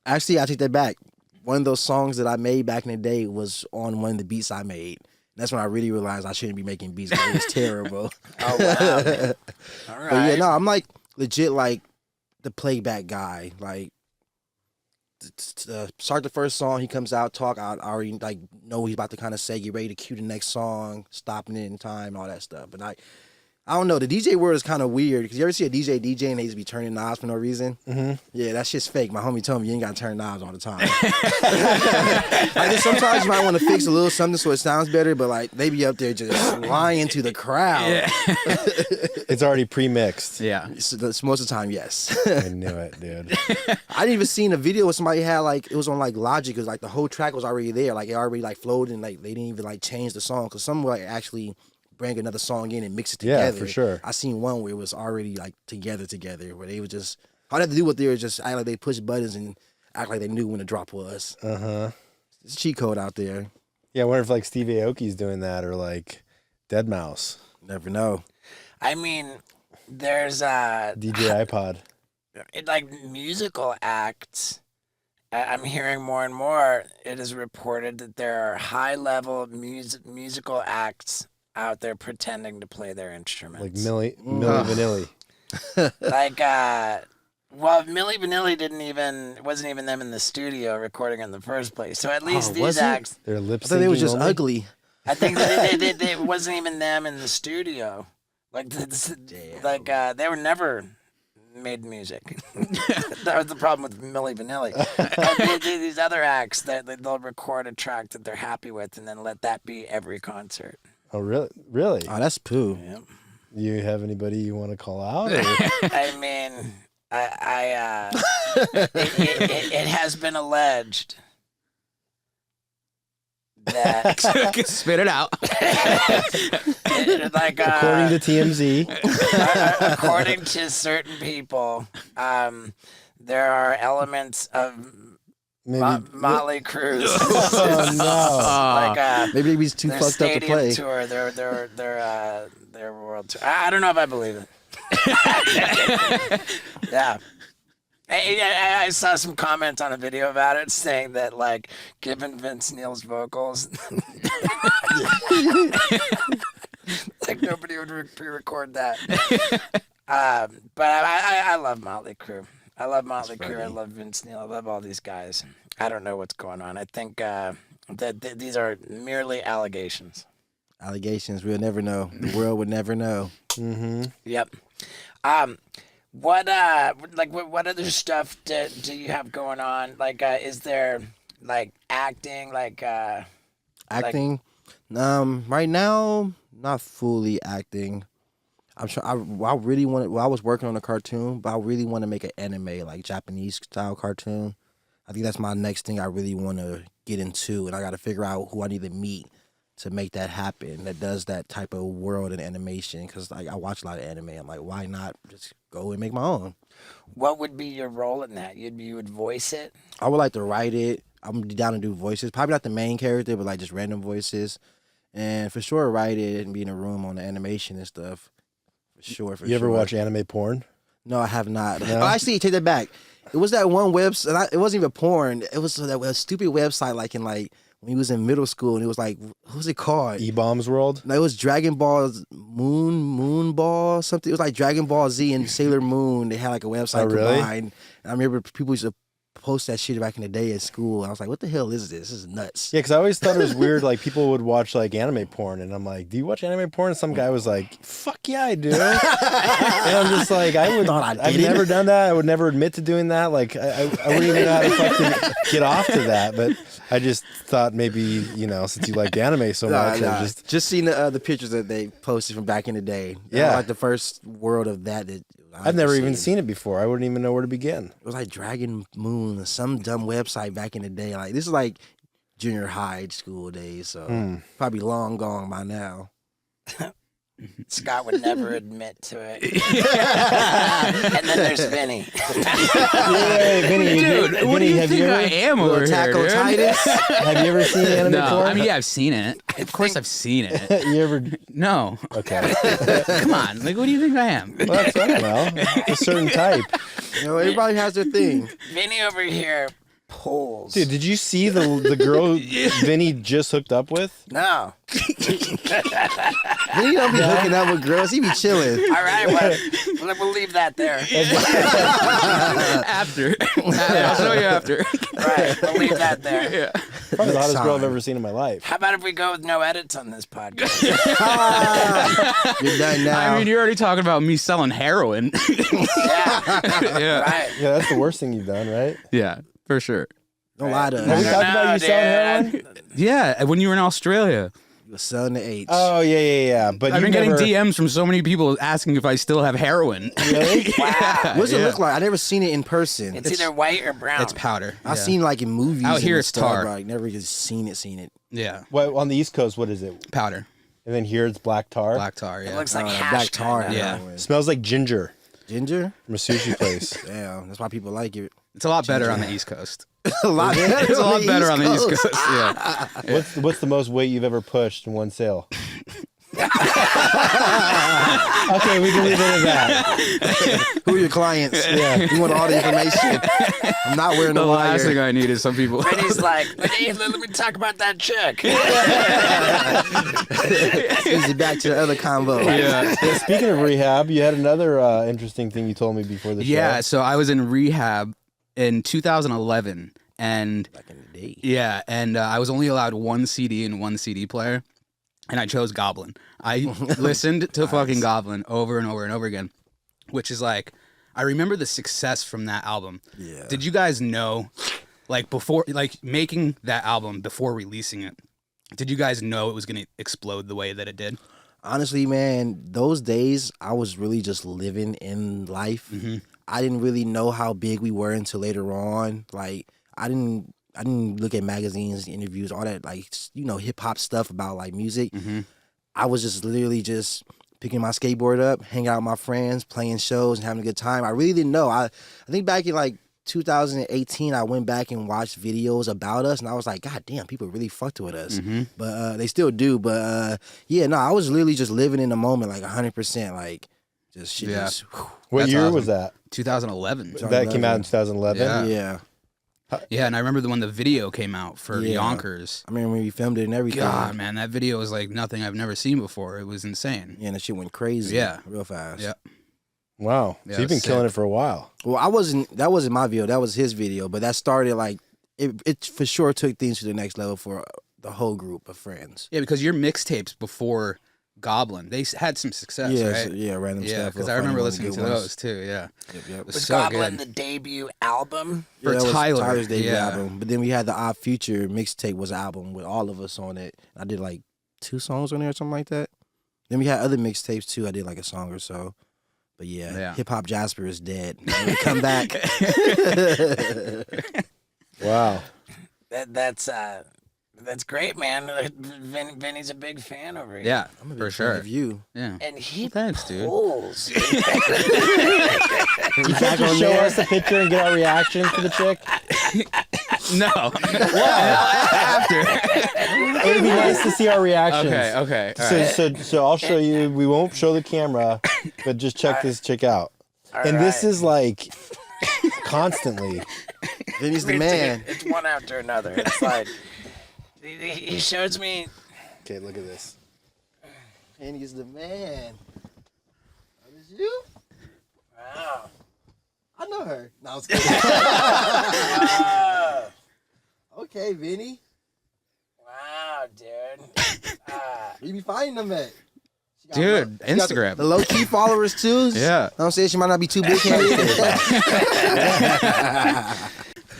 Speaker 4: Actually, I take that back. One of those songs that I made back in the day was on one of the beats I made. That's when I really realized I shouldn't be making beats. It was terrible.
Speaker 1: Oh wow. Man. All right.
Speaker 4: But yeah, no, I'm like legit like the playback guy. Like start the first song, he comes out, talk. I already like know what he's about to kind of say. Get ready to cue the next song, stopping it in time, all that stuff. But I don't know. The DJ world is kind of weird because you ever see a DJ and they just be turning knobs for no reason? Mm-hmm. Yeah, that shit's fake. My homie told me you ain't got to turn knobs all the time. Like, sometimes you might want to fix a little something so it sounds better, but like they be up there just lying to the crowd.
Speaker 3: Yeah.
Speaker 2: It's already pre-mixed.
Speaker 3: Yeah.
Speaker 4: So most of the time, yes.
Speaker 2: I knew it, dude.
Speaker 4: I didn't even seen a video where somebody had like it was on like Logic. It was like the whole track was already there. Like it already like flowed and like they didn't even like change the song because some like actually bring another song in and mix it together.
Speaker 2: Yeah, for sure.
Speaker 4: I seen one where it was already like together where they would just all they had to do with it was just act like they push buttons and act like they knew when the drop was. It's a cheat code out there.
Speaker 2: Yeah, I wonder if like Steve Aoki's doing that or like Deadmau5.
Speaker 4: Never know.
Speaker 1: I mean, there's
Speaker 2: DJ iPod.
Speaker 1: like musical acts. I'm hearing more and more. It is reported that there are high-level musical acts out there pretending to play their instruments.
Speaker 2: Like Milli Vanilli.
Speaker 1: Like, well, Milli Vanilli wasn't even them in the studio recording in the first place. So at least these
Speaker 4: was it?
Speaker 1: acts,
Speaker 2: They're lip syncing.
Speaker 4: I thought they was just
Speaker 2: only?
Speaker 4: ugly.
Speaker 1: I think that it wasn't even them in the studio. Like, they were never made music. That was the problem with Milli Vanilli. And these other acts that they'll record a track that they're happy with, and then let that be every concert.
Speaker 2: Oh, really? Really?
Speaker 4: Oh, that's poo.
Speaker 1: Yep.
Speaker 2: You have anybody you want to call out? Or?
Speaker 1: I mean, it has been alleged that
Speaker 3: Spit it out.
Speaker 1: like
Speaker 2: According to TMZ.
Speaker 1: according to certain people, there are elements of
Speaker 2: Maybe.
Speaker 1: Motley Crue's
Speaker 2: Oh, no.
Speaker 1: like
Speaker 4: Maybe he's too
Speaker 1: their
Speaker 4: fucked up to
Speaker 1: stadium
Speaker 4: play.
Speaker 1: tour, their world tour. I don't know if I believe it. Yeah. I saw some comments on a video about it saying that, like, given Vince Neil's vocals, like nobody would pre-record that. But I love Motley Crue. I love Motley Crue. I love Vince Neil. I love all these guys. I don't know what's going on. I think that these are merely allegations.
Speaker 4: Allegations. We'll never know. The world would never know.
Speaker 2: Mm-hmm.
Speaker 1: Yep. What other stuff do you have going on? Like, is there like acting,
Speaker 4: Acting. Right now, not fully acting. I'm sure. I really wanted. Well, I was working on a cartoon, but I really want to make an anime, like Japanese style cartoon. I think that's my next thing I really want to get into, and I got to figure out who I need to meet to make that happen. That does that type of world and animation, because like I watch a lot of anime. I'm like, why not just go and make my own?
Speaker 1: What would be your role in that? You would voice it?
Speaker 4: I would like to write it. I'm down to do voices. Probably not the main character, but like just random voices. And for sure, write it and be in a room on the animation and stuff. For sure.
Speaker 2: You ever watch anime porn?
Speaker 4: No, I have not.
Speaker 2: No?
Speaker 4: Oh, actually, take that back. It was that one website. It wasn't even porn. It was that stupid website like in like when he was in middle school, and it was like, what was it called?
Speaker 2: E-Bombs World?
Speaker 4: No, it was Dragon Ball Moon Ball something. It was like Dragon Ball Z and Sailor Moon. They had like a website
Speaker 2: really?
Speaker 4: combined. And I remember people used to post that shit back in the day at school. And I was like, what the hell is this? This is nuts.
Speaker 2: Yeah, because I always thought it was weird. Like people would watch like anime porn, and I'm like, "Do you watch anime porn?" And some guy was like, "Fuck yeah, I do." And I'm just like, I've never done that. I would never admit to doing that. Like I wouldn't even know how to fucking get off to that. But I just thought maybe since you liked anime so much, I
Speaker 4: just seen the pictures that they posted from back in the day.
Speaker 2: Yeah,
Speaker 4: like the first world of that.
Speaker 2: I've never even seen it before. I wouldn't even know where to begin.
Speaker 4: It was like Dragon Moon, some dumb website back in the day. Like this is like junior high school days, so probably long gone by now.
Speaker 1: Scott would never admit to it. And then there's Vinny.
Speaker 2: Yeah, Vinny,
Speaker 3: Dude, what do you think I am over here,
Speaker 4: Attack on
Speaker 3: dude?
Speaker 4: Titan.
Speaker 2: Have you ever seen anime
Speaker 3: No,
Speaker 2: porn?
Speaker 3: I mean, yeah, I've seen it. Of course I've seen it.
Speaker 2: You ever?
Speaker 3: No.
Speaker 2: Okay.
Speaker 3: Come on. Like, what do you think I am?
Speaker 2: Well, I don't know. A certain type.
Speaker 4: Everybody has their thing.
Speaker 1: Vinny over here pulls.
Speaker 2: Dude, did you see the girl Vinny just hooked up with?
Speaker 1: No.
Speaker 4: Vinny don't be hooking up with girls. He be chilling.
Speaker 1: All right, well, we'll leave that there.
Speaker 3: After. I'll show you after.
Speaker 1: Right, we'll leave that there.
Speaker 3: Yeah.
Speaker 2: Probably the hottest girl I've ever seen in my life.
Speaker 1: How about if we go with no edits on this podcast?
Speaker 4: You're done now.
Speaker 3: I mean, you're already talking about me selling heroin.
Speaker 1: Yeah.
Speaker 3: Yeah.
Speaker 1: Right.
Speaker 2: Yeah, that's the worst thing you've done, right?
Speaker 3: Yeah, for sure.
Speaker 4: Don't lie to
Speaker 2: Have we
Speaker 4: us.
Speaker 2: talked about you selling heroin?
Speaker 3: Yeah, when you were in Australia.
Speaker 4: You're selling the H.
Speaker 2: Oh, yeah. But
Speaker 3: I've
Speaker 2: you
Speaker 3: been getting
Speaker 2: never...
Speaker 3: DMs from so many people asking if I still have heroin.
Speaker 2: Really?
Speaker 1: Wow.
Speaker 4: What does it look like? I never seen it in person.
Speaker 1: It's either white or brown.
Speaker 3: It's powder.
Speaker 4: I've seen like in movies.
Speaker 3: Out here
Speaker 4: and
Speaker 3: it's
Speaker 4: stuff,
Speaker 3: tar.
Speaker 4: but I never just seen it.
Speaker 3: Yeah,
Speaker 2: What, on the East Coast, what is it?
Speaker 3: powder.
Speaker 2: And then here it's black tar.
Speaker 3: Black tar,
Speaker 1: It
Speaker 3: yeah.
Speaker 1: looks like hash
Speaker 4: black tar.
Speaker 1: kinda.
Speaker 3: Yeah.
Speaker 2: Smells like ginger
Speaker 4: Ginger.
Speaker 2: from a sushi place.
Speaker 4: Damn, that's why people like it.
Speaker 3: It's a lot better on the East Coast.
Speaker 4: a lot better.
Speaker 3: It's a lot better on the East Coast. Yeah.
Speaker 2: What's the most weight you've ever pushed in one sale? Okay, we can leave it at that.
Speaker 4: Who are your clients?
Speaker 2: Yeah.
Speaker 4: You want all the information. I'm not wearing
Speaker 3: The
Speaker 4: the wire.
Speaker 3: last thing I need is some people.
Speaker 1: Vinny's like, hey, let me talk about that chick.
Speaker 4: Easy back to the other combo.
Speaker 3: Yeah.
Speaker 2: Yeah, speaking of rehab, you had another interesting thing you told me before the show.
Speaker 3: Yeah, so I was in rehab in 2011, and
Speaker 4: Back in the day.
Speaker 3: yeah, and I was only allowed one CD and one CD player, and I chose Goblin. I listened to fucking Goblin over and over and over again, which is like, I remember the success from that album.
Speaker 4: Yeah.
Speaker 3: Did you guys know, like before, like making that album before releasing it? Did you guys know it was gonna explode the way that it did?
Speaker 4: Honestly, man, those days I was really just living in life. I didn't really know how big we were until later on. Like I didn't look at magazines, interviews, all that like hip hop stuff about like music. I was just literally just picking my skateboard up, hanging out with my friends, playing shows, and having a good time. I really didn't know. I think back in like 2018, I went back and watched videos about us, and I was like, God damn, people really fucked with us. But they still do. But yeah, no, I was literally just living in the moment, like 100%. Like, just shit.
Speaker 3: Yeah.
Speaker 4: Just,
Speaker 2: What
Speaker 3: That's
Speaker 2: year
Speaker 3: awesome.
Speaker 2: was that?
Speaker 3: 2011.
Speaker 2: That came out in 2011.
Speaker 3: Yeah.
Speaker 4: yeah.
Speaker 3: Yeah, and I remember when the video came out for
Speaker 4: Yeah.
Speaker 3: Yonkers.
Speaker 4: I mean, when we filmed it and everything.
Speaker 3: God, man, that video was like nothing I've never seen before. It was insane.
Speaker 4: Yeah, and that shit went crazy.
Speaker 3: Yeah.
Speaker 4: Real fast.
Speaker 3: Yeah.
Speaker 2: Wow.
Speaker 3: Yeah,
Speaker 2: So you've been
Speaker 3: sick.
Speaker 2: killing it for a while.
Speaker 4: Well, that wasn't my video. That was his video. But that started like, it for sure took things to the next level for the whole group of friends.
Speaker 3: Yeah, because your mixtapes before Goblin, they had some success,
Speaker 4: Yeah,
Speaker 3: right?
Speaker 4: so- yeah, random
Speaker 3: Yeah,
Speaker 4: stuff.
Speaker 3: because
Speaker 4: real
Speaker 3: I remember
Speaker 4: funny
Speaker 3: listening
Speaker 4: ones,
Speaker 3: to
Speaker 4: good ones.
Speaker 3: those too. Yeah,
Speaker 4: Yep.
Speaker 3: it was
Speaker 1: Was
Speaker 3: so
Speaker 1: Goblin
Speaker 3: good.
Speaker 1: the debut album?
Speaker 3: For
Speaker 4: that was
Speaker 3: Tyler,
Speaker 4: Tyler's debut
Speaker 3: yeah.
Speaker 4: album. But then we had the Odd Future mixtape was an album with all of us on it. I did like 2 songs on there or something like that. Then we had other mixtapes too. I did like a song or so. But yeah. Hip Hop Jasper is dead. When we come back.
Speaker 2: Wow.
Speaker 1: That's great, man. Vinny's a big fan over here.
Speaker 3: Yeah,
Speaker 4: I'm a big
Speaker 3: for
Speaker 4: fan
Speaker 3: sure.
Speaker 4: of you.
Speaker 3: Yeah,
Speaker 1: And he
Speaker 3: thanks, dude.
Speaker 1: pulls.
Speaker 2: You can't just show us the picture and get our reactions to the chick?
Speaker 3: No, after.
Speaker 2: It would be nice to see our reactions.
Speaker 3: Okay, all right.
Speaker 2: So I'll show you. We won't show the camera, but just check this chick out. And this is like constantly.
Speaker 4: Vinny's the man.
Speaker 1: It's one after another. It's like he shows me.
Speaker 2: Okay, look at this.
Speaker 4: Vinny's the man. That is you?
Speaker 1: Wow.
Speaker 4: I know her. No, I was kidding.
Speaker 1: Wow,
Speaker 4: Okay, Vinny.
Speaker 1: wow, dude.
Speaker 4: Where you be finding them at? She got
Speaker 3: Dude,
Speaker 4: she got
Speaker 3: Instagram.
Speaker 4: The low-key followers, too.
Speaker 3: Yeah.
Speaker 4: You know what I'm saying? She might not be too big-headed.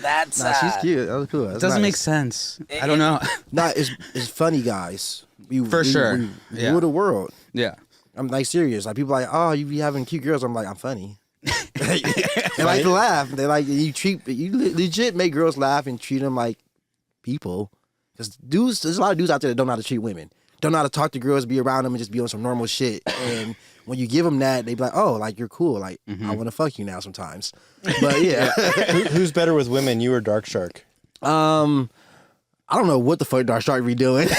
Speaker 1: That's
Speaker 4: Nah, she's cute. That was cool.
Speaker 3: It doesn't make sense. I don't know.
Speaker 4: Nah, it's funny, guys.
Speaker 3: For sure.
Speaker 4: We
Speaker 3: Yeah.
Speaker 4: rule the world.
Speaker 3: Yeah.
Speaker 4: I'm like serious. Like people like, oh, you be having cute girls. I'm like, I'm funny. They like to laugh. They like you legit make girls laugh and treat them like people. Because there's a lot of dudes out there that don't know how to treat women. Don't know how to talk to girls, be around them, and just be on some normal shit. And when you give them that, they be like, oh, like you're cool. Like I want to fuck you now sometimes. But yeah.
Speaker 2: Who's better with women, you or Dark Shark?
Speaker 4: I don't know what the fuck Dark Shark be doing.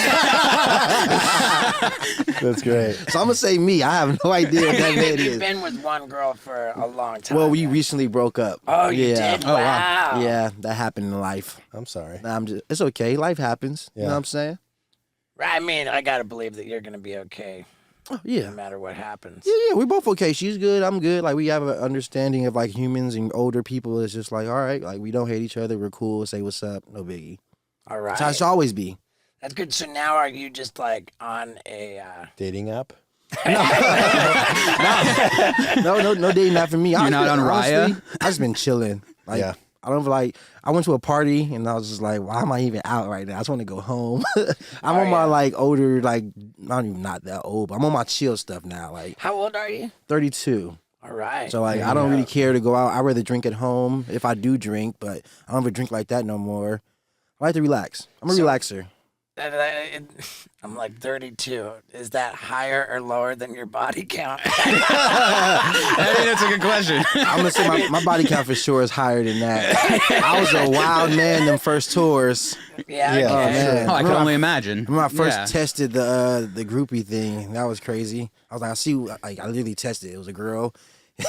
Speaker 2: That's great.
Speaker 4: So I'm gonna say me. I have no idea what that man
Speaker 1: You've
Speaker 4: is.
Speaker 1: been with one girl for a long time.
Speaker 4: Well, we
Speaker 1: then.
Speaker 4: recently broke up.
Speaker 1: Oh, you
Speaker 4: yeah.
Speaker 1: did?
Speaker 3: Oh, wow.
Speaker 1: Wow.
Speaker 4: Yeah, that happened in life.
Speaker 2: I'm sorry.
Speaker 4: Nah, it's okay. Life happens. You know
Speaker 2: Yeah.
Speaker 4: what I'm saying?
Speaker 1: I mean, I gotta believe that you're gonna be okay,
Speaker 4: Oh, yeah.
Speaker 1: no matter what happens.
Speaker 4: Yeah, we're both okay. She's good. I'm good. Like, we have an understanding of, like, humans and older people. It's just like, all right, like, we don't hate each other. We're cool. Say what's up. No biggie.
Speaker 1: All
Speaker 4: That's how it
Speaker 1: right.
Speaker 4: should always be.
Speaker 1: That's good. So now, are you just like on a?
Speaker 2: Dating app?
Speaker 4: No dating that for me.
Speaker 3: You're not on Raya?
Speaker 4: Honestly, I just been chilling. Like,
Speaker 2: Yeah.
Speaker 4: I don't like. I went to a party and I was just like, why am I even out right now? I just want to go home. I'm on my like older, like not that old, but I'm on my chill stuff now. Like
Speaker 1: How old are you?
Speaker 4: 32.
Speaker 1: All right.
Speaker 4: So like I don't really care to go out. I rather drink at home if I do drink, but I don't ever drink like that no more. I like to relax. I'm a relaxer.
Speaker 1: I'm like 32. Is that higher or lower than your body count?
Speaker 3: I mean, that's a good question.
Speaker 4: I'm gonna say my body count for sure is higher than that. I was a wild man them first tours.
Speaker 1: Yeah.
Speaker 2: Yeah.
Speaker 1: Okay.
Speaker 4: Oh man,
Speaker 3: Oh, I can
Speaker 4: Remember
Speaker 3: only imagine.
Speaker 4: When I first
Speaker 3: Yeah.
Speaker 4: tested the groupie thing, that was crazy. I was like, I see, like I literally tested it. It was a girl.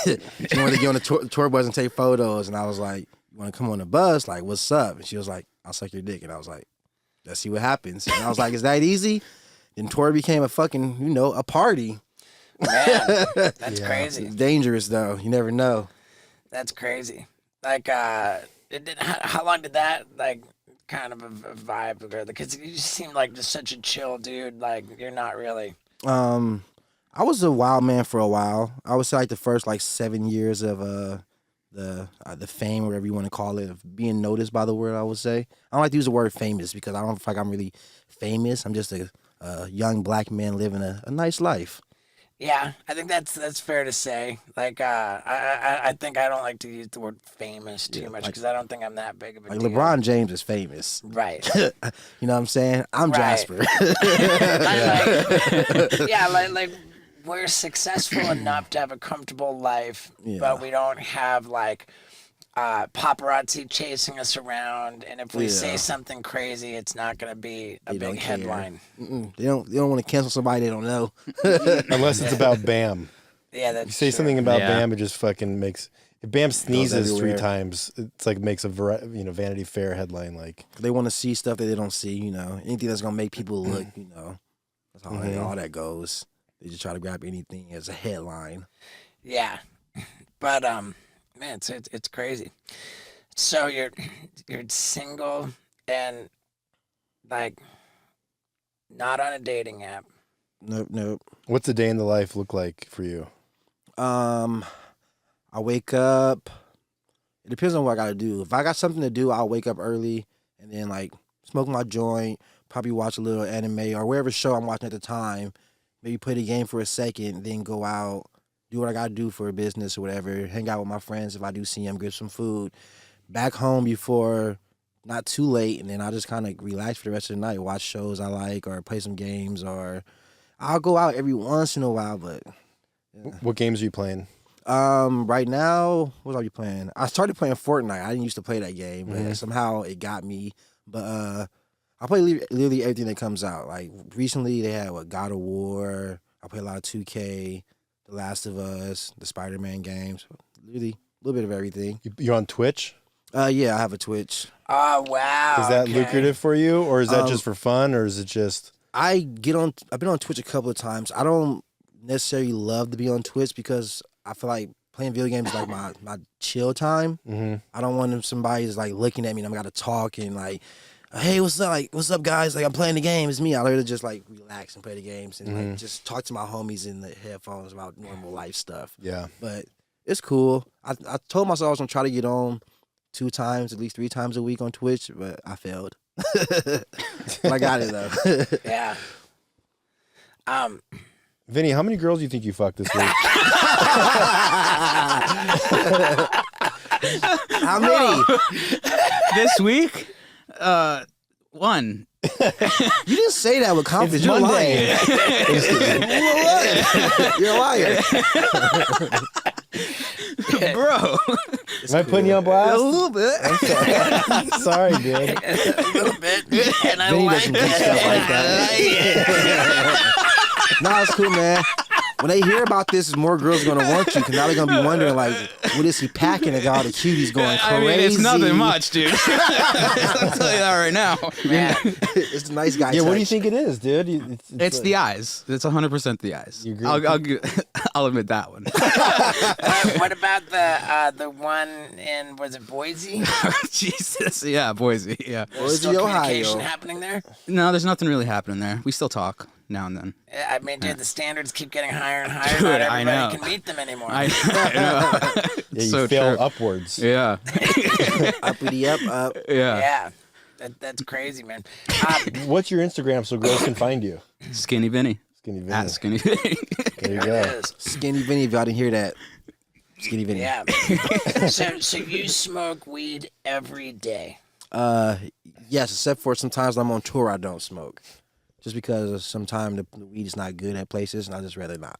Speaker 4: She wanted to get on the tour bus and take photos, and I was like, "You want to come on the bus? Like, what's up?" And she was like, "I'll suck your dick," and I was like, "Let's see what happens." And I was like, "Is that easy?" Then tour became a fucking, a party.
Speaker 1: Man, that's crazy.
Speaker 4: It's dangerous though. You never know.
Speaker 1: That's crazy. Like, how long did that like kind of a vibe go? Because you seem like just such a chill dude. Like, you're not really.
Speaker 4: I was a wild man for a while. I would say like the first like 7 years of the fame, whatever you want to call it, of being noticed by the world. I would say I don't like to use the word famous because I don't feel like I'm really famous. I'm just a young black man living a nice life.
Speaker 1: Yeah, I think that's fair to say. Like, I think I don't like to use the word famous too much because I don't think I'm that big of a
Speaker 4: Like
Speaker 1: deal.
Speaker 4: LeBron James is famous.
Speaker 1: Right.
Speaker 4: You know what I'm saying? I'm
Speaker 1: Right.
Speaker 4: Jasper.
Speaker 1: like we're successful enough to have a comfortable life, but we don't have like paparazzi chasing us around. And if we say something crazy, it's not going to be a
Speaker 4: They don't
Speaker 1: big
Speaker 4: care.
Speaker 1: headline.
Speaker 4: They don't want to cancel somebody they don't know.
Speaker 2: Unless it's about Bam.
Speaker 1: Yeah, that's
Speaker 2: You say
Speaker 1: true.
Speaker 2: something about
Speaker 3: Yeah.
Speaker 2: Bam, it just fucking makes. If Bam sneezes 3
Speaker 4: everywhere.
Speaker 2: times, it's like makes a Vanity Fair headline. Like,
Speaker 4: They want to see stuff that they don't see. Anything that's gonna make people look. That's how all that goes. They just try to grab anything as a headline.
Speaker 1: Yeah, but man, it's crazy. So you're single and like not on a dating app.
Speaker 4: Nope.
Speaker 2: what's a day in the life look like for you?
Speaker 4: I wake up. It depends on what I gotta do. If I got something to do, I'll wake up early and then like smoke my joint, probably watch a little anime or whatever show I'm watching at the time. Maybe play the game for a second, then go out, do what I gotta do for a business or whatever. Hang out with my friends if I do see them, get some food. Back home before not too late, and then I'll just kind of relax for the rest of the night, watch shows I like or play some games, or I'll go out every once in a while, but
Speaker 2: What games are you playing?
Speaker 4: right now, what are you playing? I started playing Fortnite. I didn't used to play that game, but somehow it got me. But I play literally everything that comes out. Like recently, they had God of War. I play a lot of 2K, The Last of Us, the Spider-Man games. Literally a little bit of everything.
Speaker 2: You're on Twitch.
Speaker 4: Yeah, I have a Twitch.
Speaker 1: Oh wow!
Speaker 2: Is that
Speaker 1: okay.
Speaker 2: lucrative for you, or is that just for fun, or is it just?
Speaker 4: I've been on Twitch a couple of times. I don't necessarily love to be on Twitch because I feel like playing video games is like my chill time.
Speaker 2: Mm-hmm.
Speaker 4: I don't want somebody's like looking at me and I'm gotta talk and like, hey, what's up? Like, what's up, guys? Like, I'm playing the game. It's me. I literally just like relax and play the games and like just talk to my homies in the headphones about normal life stuff.
Speaker 2: Yeah.
Speaker 4: But it's cool. I told myself I was gonna try to get on 2 times, at least 3 times a week on Twitch, but I failed. But I got it though.
Speaker 1: Yeah.
Speaker 2: Vinny, how many girls do you think you fucked this week?
Speaker 4: How many?
Speaker 3: This week, one.
Speaker 4: You didn't say that with confidence. You're
Speaker 2: Monday.
Speaker 4: lying. You're a liar.
Speaker 3: Bro.
Speaker 2: Am I putting you on blast?
Speaker 4: A little bit.
Speaker 2: Sorry, dude.
Speaker 1: A little bit, and I
Speaker 4: Vinny
Speaker 1: like
Speaker 4: doesn't do stuff like that. Nah, it's cool, man. When they hear about this, more girls are gonna want you because now they're gonna be wondering like, what is he packing? And got all the cuties going crazy.
Speaker 3: I mean, it's nothing much, dude. I'll tell you that right now.
Speaker 1: Man,
Speaker 4: It's the nice guy.
Speaker 2: Yeah, what do
Speaker 4: touch.
Speaker 2: you think it is, dude?
Speaker 3: It's the eyes. It's 100% the eyes.
Speaker 2: You agree?
Speaker 3: I'll admit that one.
Speaker 1: what about the one in, was it Boise?
Speaker 3: Jesus, yeah, Boise, yeah.
Speaker 1: There's
Speaker 4: Boise,
Speaker 1: still
Speaker 4: Ohio.
Speaker 1: communication happening there?
Speaker 3: No, there's nothing really happening there. We still talk now and then.
Speaker 1: I mean, dude, the standards keep getting higher and higher.
Speaker 3: Dude,
Speaker 1: Not
Speaker 3: I
Speaker 1: everybody
Speaker 3: know.
Speaker 1: can meet them anymore.
Speaker 3: I know.
Speaker 2: Yeah, you
Speaker 3: So
Speaker 2: fail
Speaker 3: true.
Speaker 2: upwards.
Speaker 3: Yeah,
Speaker 4: Uppity up.
Speaker 3: yeah.
Speaker 1: Yeah. That's crazy, man.
Speaker 2: What's your Instagram so girls can find you?
Speaker 3: Skinny Vinny.
Speaker 2: Skinny Vinny.
Speaker 3: At Skinny Vinny.
Speaker 2: There you
Speaker 1: There it
Speaker 2: go.
Speaker 1: is.
Speaker 4: Skinny Vinny, if y'all didn't hear that. Skinny Vinny.
Speaker 1: Yeah. so you smoke weed every day?
Speaker 4: Yes, except for sometimes I'm on tour, I don't smoke. Just because sometimes the weed is not good at places, and I just rather not.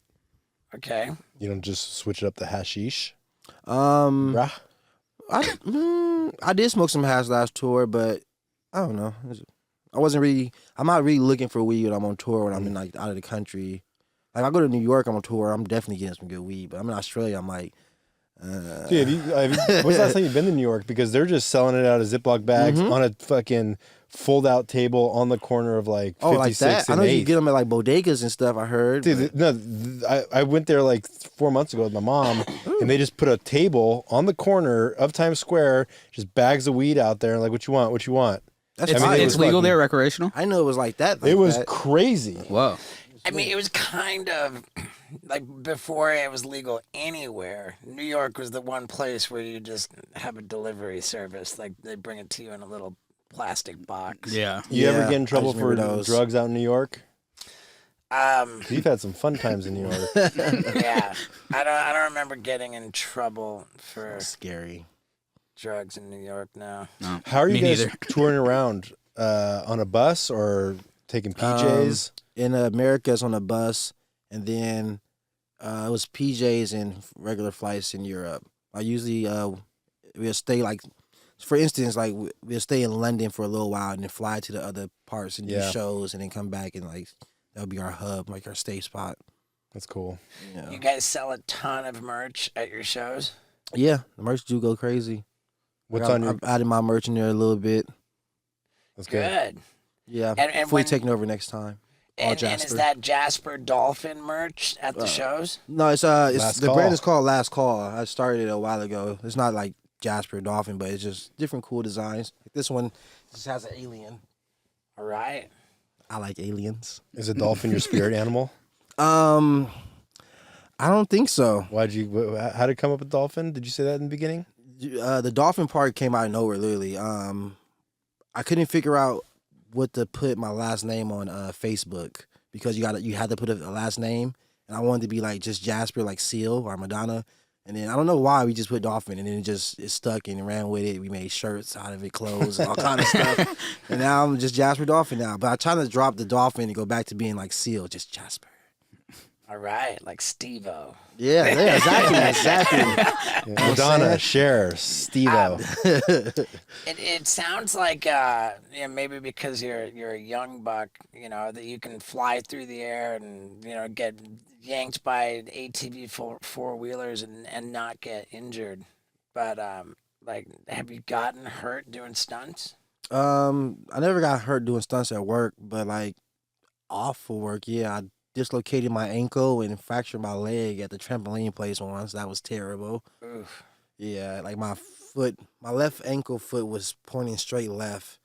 Speaker 1: Okay.
Speaker 2: You don't just switch it up to hashish?
Speaker 4: I
Speaker 2: Bruh.
Speaker 4: I did smoke some hash last tour, but I don't know. I'm not really looking for weed when I'm on tour, when I'm in like out of the country. Like I go to New York, I'm on tour, I'm definitely getting some good weed. But I'm in Australia, I'm like,
Speaker 2: Dude, when's the last time you've been to New York? Because they're just selling it out of Ziploc bags on a fucking fold-out table on the corner of like 56
Speaker 4: oh, like that. I
Speaker 2: and
Speaker 4: know
Speaker 2: 8th.
Speaker 4: you get them at like bodegas and stuff. I heard.
Speaker 2: Dude, no, I went there like 4 months ago with my mom, and they just put a table on the corner of Times Square, just bags of weed out there, and like, what you want? What you want?
Speaker 4: That's
Speaker 3: It's,
Speaker 2: I mean, it
Speaker 3: it's
Speaker 2: was
Speaker 3: legal
Speaker 2: fucking-
Speaker 3: there, recreational.
Speaker 4: I know it was like that.
Speaker 2: It was
Speaker 4: that.
Speaker 2: crazy.
Speaker 3: Whoa.
Speaker 1: I mean, it was kind of like before it was legal anywhere. New York was the one place where you just have a delivery service. Like they bring it to you in a little plastic box.
Speaker 3: Yeah.
Speaker 2: You ever
Speaker 4: Yeah,
Speaker 2: get in
Speaker 4: I
Speaker 2: trouble
Speaker 4: just
Speaker 2: for
Speaker 4: remember those.
Speaker 2: drugs out in New York?
Speaker 1: Um,
Speaker 2: You've had some fun times in New York.
Speaker 1: yeah. I don't remember getting in trouble for
Speaker 4: Scary.
Speaker 1: drugs in New York now.
Speaker 3: No,
Speaker 2: How are you
Speaker 3: me
Speaker 2: guys
Speaker 3: neither.
Speaker 2: touring around? On a bus or taking PJs?
Speaker 4: In America, it's on a bus, and then it was PJs and regular flights in Europe. I usually we'll stay like, for instance, like we'll stay in London for a little while and then fly to the other parts and do
Speaker 2: Yeah.
Speaker 4: shows and then come back and like that'll be our hub, like our stay spot.
Speaker 2: That's cool.
Speaker 4: Yeah,
Speaker 1: You guys sell a ton of merch at your shows?
Speaker 4: yeah, the merch do go crazy.
Speaker 2: What's on your?
Speaker 4: I've added my merch in there a little bit.
Speaker 2: That's good.
Speaker 1: Good.
Speaker 4: Yeah,
Speaker 1: And
Speaker 4: fully
Speaker 1: when-
Speaker 4: taking over next time. All
Speaker 1: And is
Speaker 4: Jasper.
Speaker 1: that Jasper Dolphin merch at the shows?
Speaker 4: No, it's
Speaker 2: Last
Speaker 4: the
Speaker 2: Call.
Speaker 4: brand is called Last Call. I started it a while ago. It's not like Jasper Dolphin, but it's just different cool designs. Like this one just has an alien.
Speaker 1: All right.
Speaker 4: I like aliens.
Speaker 2: Is a dolphin your spirit animal?
Speaker 4: I don't think so.
Speaker 2: Why'd you? How did it come up with dolphin? Did you say that in the beginning?
Speaker 4: The dolphin part came out of nowhere, literally. I couldn't figure out what to put my last name on Facebook because you had to put a last name, and I wanted to be like just Jasper, like Seal or Madonna. And then I don't know why we just put Dolphin, and then it stuck and ran with it. We made shirts out of it, clothes, and all kind of stuff. And now I'm just Jasper Dolphin now. But I try to drop the Dolphin and go back to being like Seal, just Jasper.
Speaker 1: All right. Like Steve-O.
Speaker 4: Yeah, exactly.
Speaker 2: Yeah. Madonna, Cher, Steve-O.
Speaker 1: It sounds like maybe because you're a young buck, that you can fly through the air and get yanked by ATV four wheelers and not get injured. But have you gotten hurt doing stunts?
Speaker 4: I never got hurt doing stunts at work, but like off for work, yeah, I dislocated my ankle and fractured my leg at the trampoline place once. That was terrible.
Speaker 1: Oof.
Speaker 4: Yeah, like my left ankle foot was pointing straight left,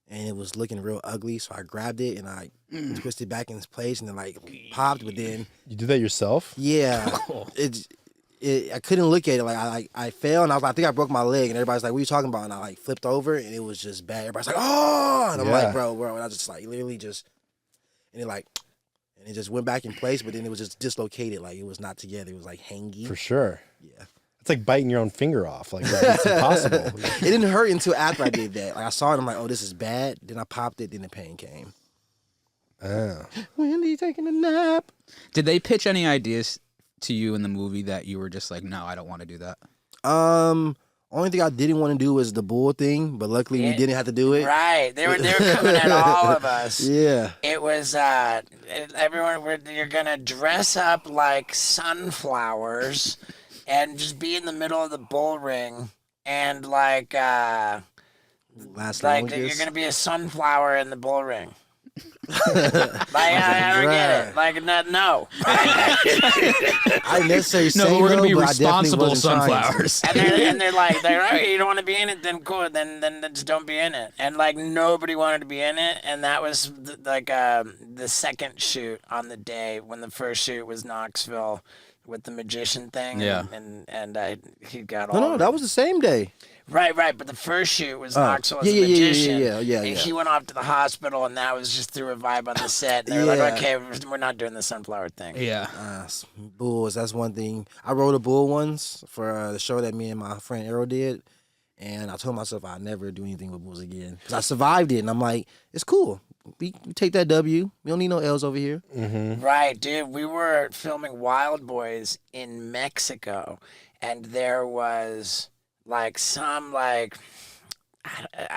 Speaker 4: and it was looking real ugly. So I grabbed it and I twisted back in its place, and then like popped. But then,
Speaker 2: You did that yourself?
Speaker 4: yeah, I couldn't look at it. Like I fell, and I think I broke my leg, and everybody's like, "What are you talking about?" And I like flipped over, and it was just bad. Everybody's like, "Oh!" And I'm
Speaker 2: Yeah.
Speaker 4: like, "Bro," and I just like literally just, and it just went back in place, but then it was just dislocated. Like it was not together. It was like hanging.
Speaker 2: For sure.
Speaker 4: Yeah.
Speaker 2: It's like biting your own finger off. Like it's impossible.
Speaker 4: It didn't hurt until after I did that. Like I saw it, I'm like, "Oh, this is bad." Then I popped it, then the pain came.
Speaker 2: Oh.
Speaker 4: Wendy taking a nap.
Speaker 3: Did they pitch any ideas to you in the movie that you were just like, no, I don't want to do that?
Speaker 4: Only thing I didn't want to do was the bull thing, but luckily we didn't have to do it.
Speaker 1: Right. They were coming at all of us.
Speaker 4: Yeah.
Speaker 1: It was everyone. You're gonna dress up like sunflowers, and just be in the middle of the bull ring, and like you're gonna be a sunflower in the bull ring. I don't get it. Like, no.
Speaker 4: I didn't necessarily say
Speaker 3: No, but we're gonna be
Speaker 4: but I definitely
Speaker 3: responsible
Speaker 4: wasn't trying to.
Speaker 3: sunflowers.
Speaker 1: And they're like, oh, you don't want to be in it, then cool, then just don't be in it. And like nobody wanted to be in it, and that was the second shoot on the day when the first shoot was Knoxville with the magician thing.
Speaker 3: Yeah.
Speaker 1: And he got all.
Speaker 4: No, that was the same day.
Speaker 1: Right, but the first shoot was Knoxville as a
Speaker 4: yeah,
Speaker 1: magician.
Speaker 4: yeah.
Speaker 1: And he went off to the hospital, and that was just through a vibe on the set. And they were like, okay, we're not doing the sunflower thing.
Speaker 3: Yeah.
Speaker 4: Bulls, that's one thing. I rode a bull once for the show that me and my friend Arrow did, and I told myself I'd never do anything with bulls again. Because I survived it, and I'm like, it's cool. We take that W. We don't need no L's over here.
Speaker 2: Mm-hmm.
Speaker 1: Right, dude. We were filming Wild Boys in Mexico, and there was like some I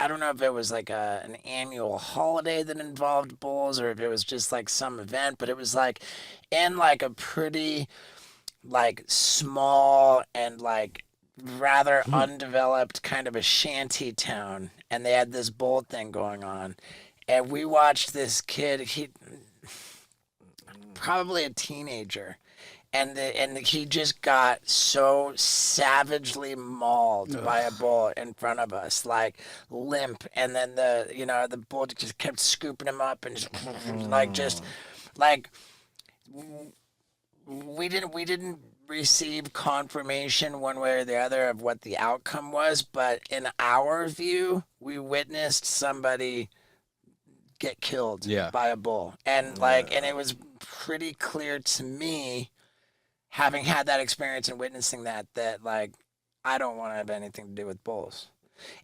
Speaker 1: don't know if it was like an annual holiday that involved bulls or if it was just like some event, but it was like in like a pretty like small and like rather undeveloped kind of a shanty town, and they had this bull thing going on, and we watched this kid. He probably a teenager. And he just got so savagely mauled by a bull in front of us, like limp. And then the bull just kept scooping him up and just we didn't receive confirmation one way or the other of what the outcome was, but in our view, we witnessed somebody get killed by a bull, and and it was pretty clear to me, having had that experience and witnessing that like I don't want to have anything to do with bulls.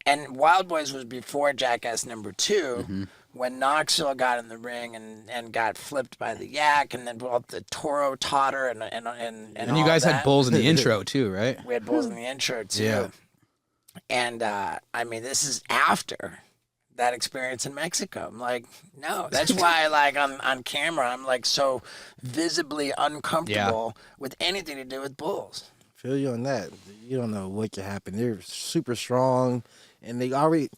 Speaker 1: And Wild Boys was before Jackass number 2, when Knoxville got in the ring and got flipped by the yak, and then the Toro Totter and
Speaker 3: you guys had bulls in the intro too, right?
Speaker 1: We had bulls in the intro too.
Speaker 3: Yeah.
Speaker 1: And I mean, this is after that experience in Mexico. I'm like, no. That's why, like, on camera, I'm like so visibly uncomfortable with anything to do with bulls.
Speaker 4: Feel you on that. You don't know what can happen. They're super strong, and they already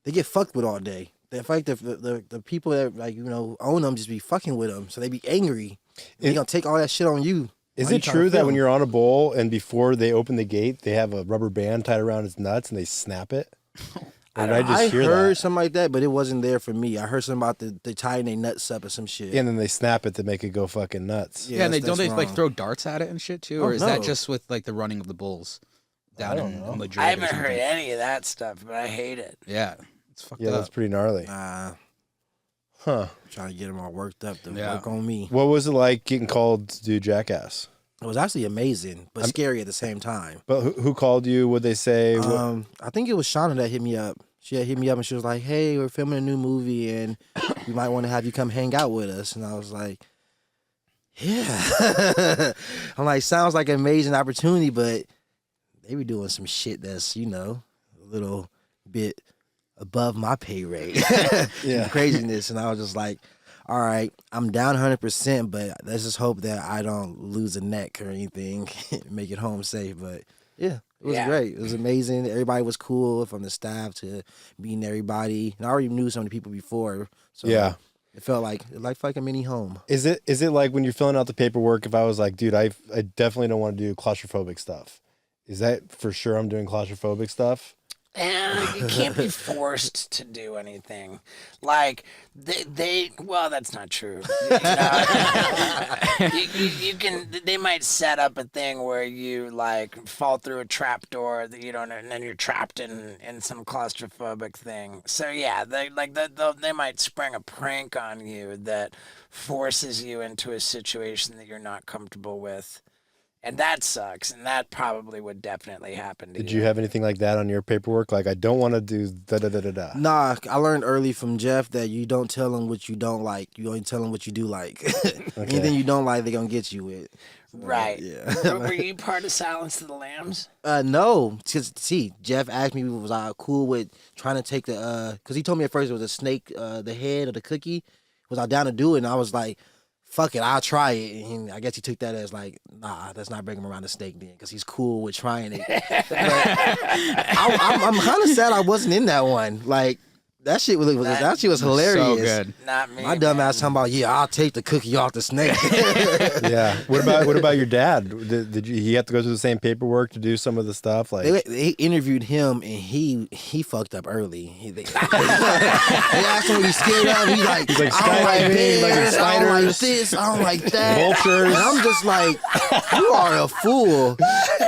Speaker 4: they get fucked with all day. They fight the people that own them just be fucking with them, so they be angry. They're gonna take all that shit on you.
Speaker 2: Is it true that when you're on a bull and before they open the gate, they have a rubber band tied around its nuts and they snap it?
Speaker 4: I heard something like that, but it wasn't there for me. I heard something about they tying their nuts up or some shit.
Speaker 2: Yeah, and then they snap it to make it go fucking nuts.
Speaker 3: Yeah, and don't they like throw darts at it and shit too, or is that just with like the running of the bulls down in Madrid?
Speaker 1: I haven't heard any of that stuff, but I hate it.
Speaker 3: Yeah, it's fucked up.
Speaker 2: Yeah, that's pretty gnarly.
Speaker 4: Huh? Trying to get them all worked up to work on me.
Speaker 2: What was it like getting called to do Jackass?
Speaker 4: It was actually amazing, but scary at the same time.
Speaker 2: But who called you? What'd they say?
Speaker 4: I think it was Shauna that hit me up. She had hit me up and she was like, hey, we're filming a new movie and we might want to have you come hang out with us. And I was like, yeah. I'm like, sounds like an amazing opportunity, but they be doing some shit that's, a little bit above my pay rate. Craziness. And I was just like, all right, I'm down 100%, but let's just hope that I don't lose a neck or anything, make it home safe. But yeah, it was great. It was amazing. Everybody was cool, from the staff to meeting everybody. And I already knew some of the people before, so it felt like a mini home.
Speaker 2: Is it like when you're filling out the paperwork? If I was like, dude, I definitely don't want to do claustrophobic stuff. Is that for sure? I'm doing claustrophobic stuff.
Speaker 1: You can't be forced to do anything. Like well, that's not true. You can. They might set up a thing where you like fall through a trap door that you don't, and then you're trapped in some claustrophobic thing. So yeah, they might spring a prank on you that forces you into a situation that you're not comfortable with. And that sucks, and that probably would definitely happen to you.
Speaker 2: Did you have anything like that on your paperwork? Like, I don't want to do da-da-da-da-da.
Speaker 4: Nah, I learned early from Jeff that you don't tell them what you don't like. You only tell them what you do like. Anything you don't like, they're going to get you with.
Speaker 1: Right.
Speaker 4: Yeah.
Speaker 1: Were you part of Silence of the Lambs?
Speaker 4: No. See, Jeff asked me, was I cool with trying to take the, because he told me at first it was a snake, the head of the cookie. Was I down to do it? And I was like, fuck it, I'll try it. And I guess he took that as like, nah, let's not bring him around the snake then, because he's cool with trying it. But I'm kind of sad I wasn't in that one. Like, that shit was hilarious.
Speaker 3: So good.
Speaker 1: Not me.
Speaker 4: My dumb ass talking about, I'll take the cookie off the snake.
Speaker 2: Yeah. What about your dad? Did he have to go through the same paperwork to do some of the stuff? Like,
Speaker 4: They interviewed him and he fucked up early. They asked him what he's scared of. He's like I don't like
Speaker 2: skydiving, like
Speaker 4: bears, I don't like
Speaker 2: spiders,
Speaker 4: this, I don't like that.
Speaker 2: vultures.
Speaker 4: And I'm just like, you are a fool.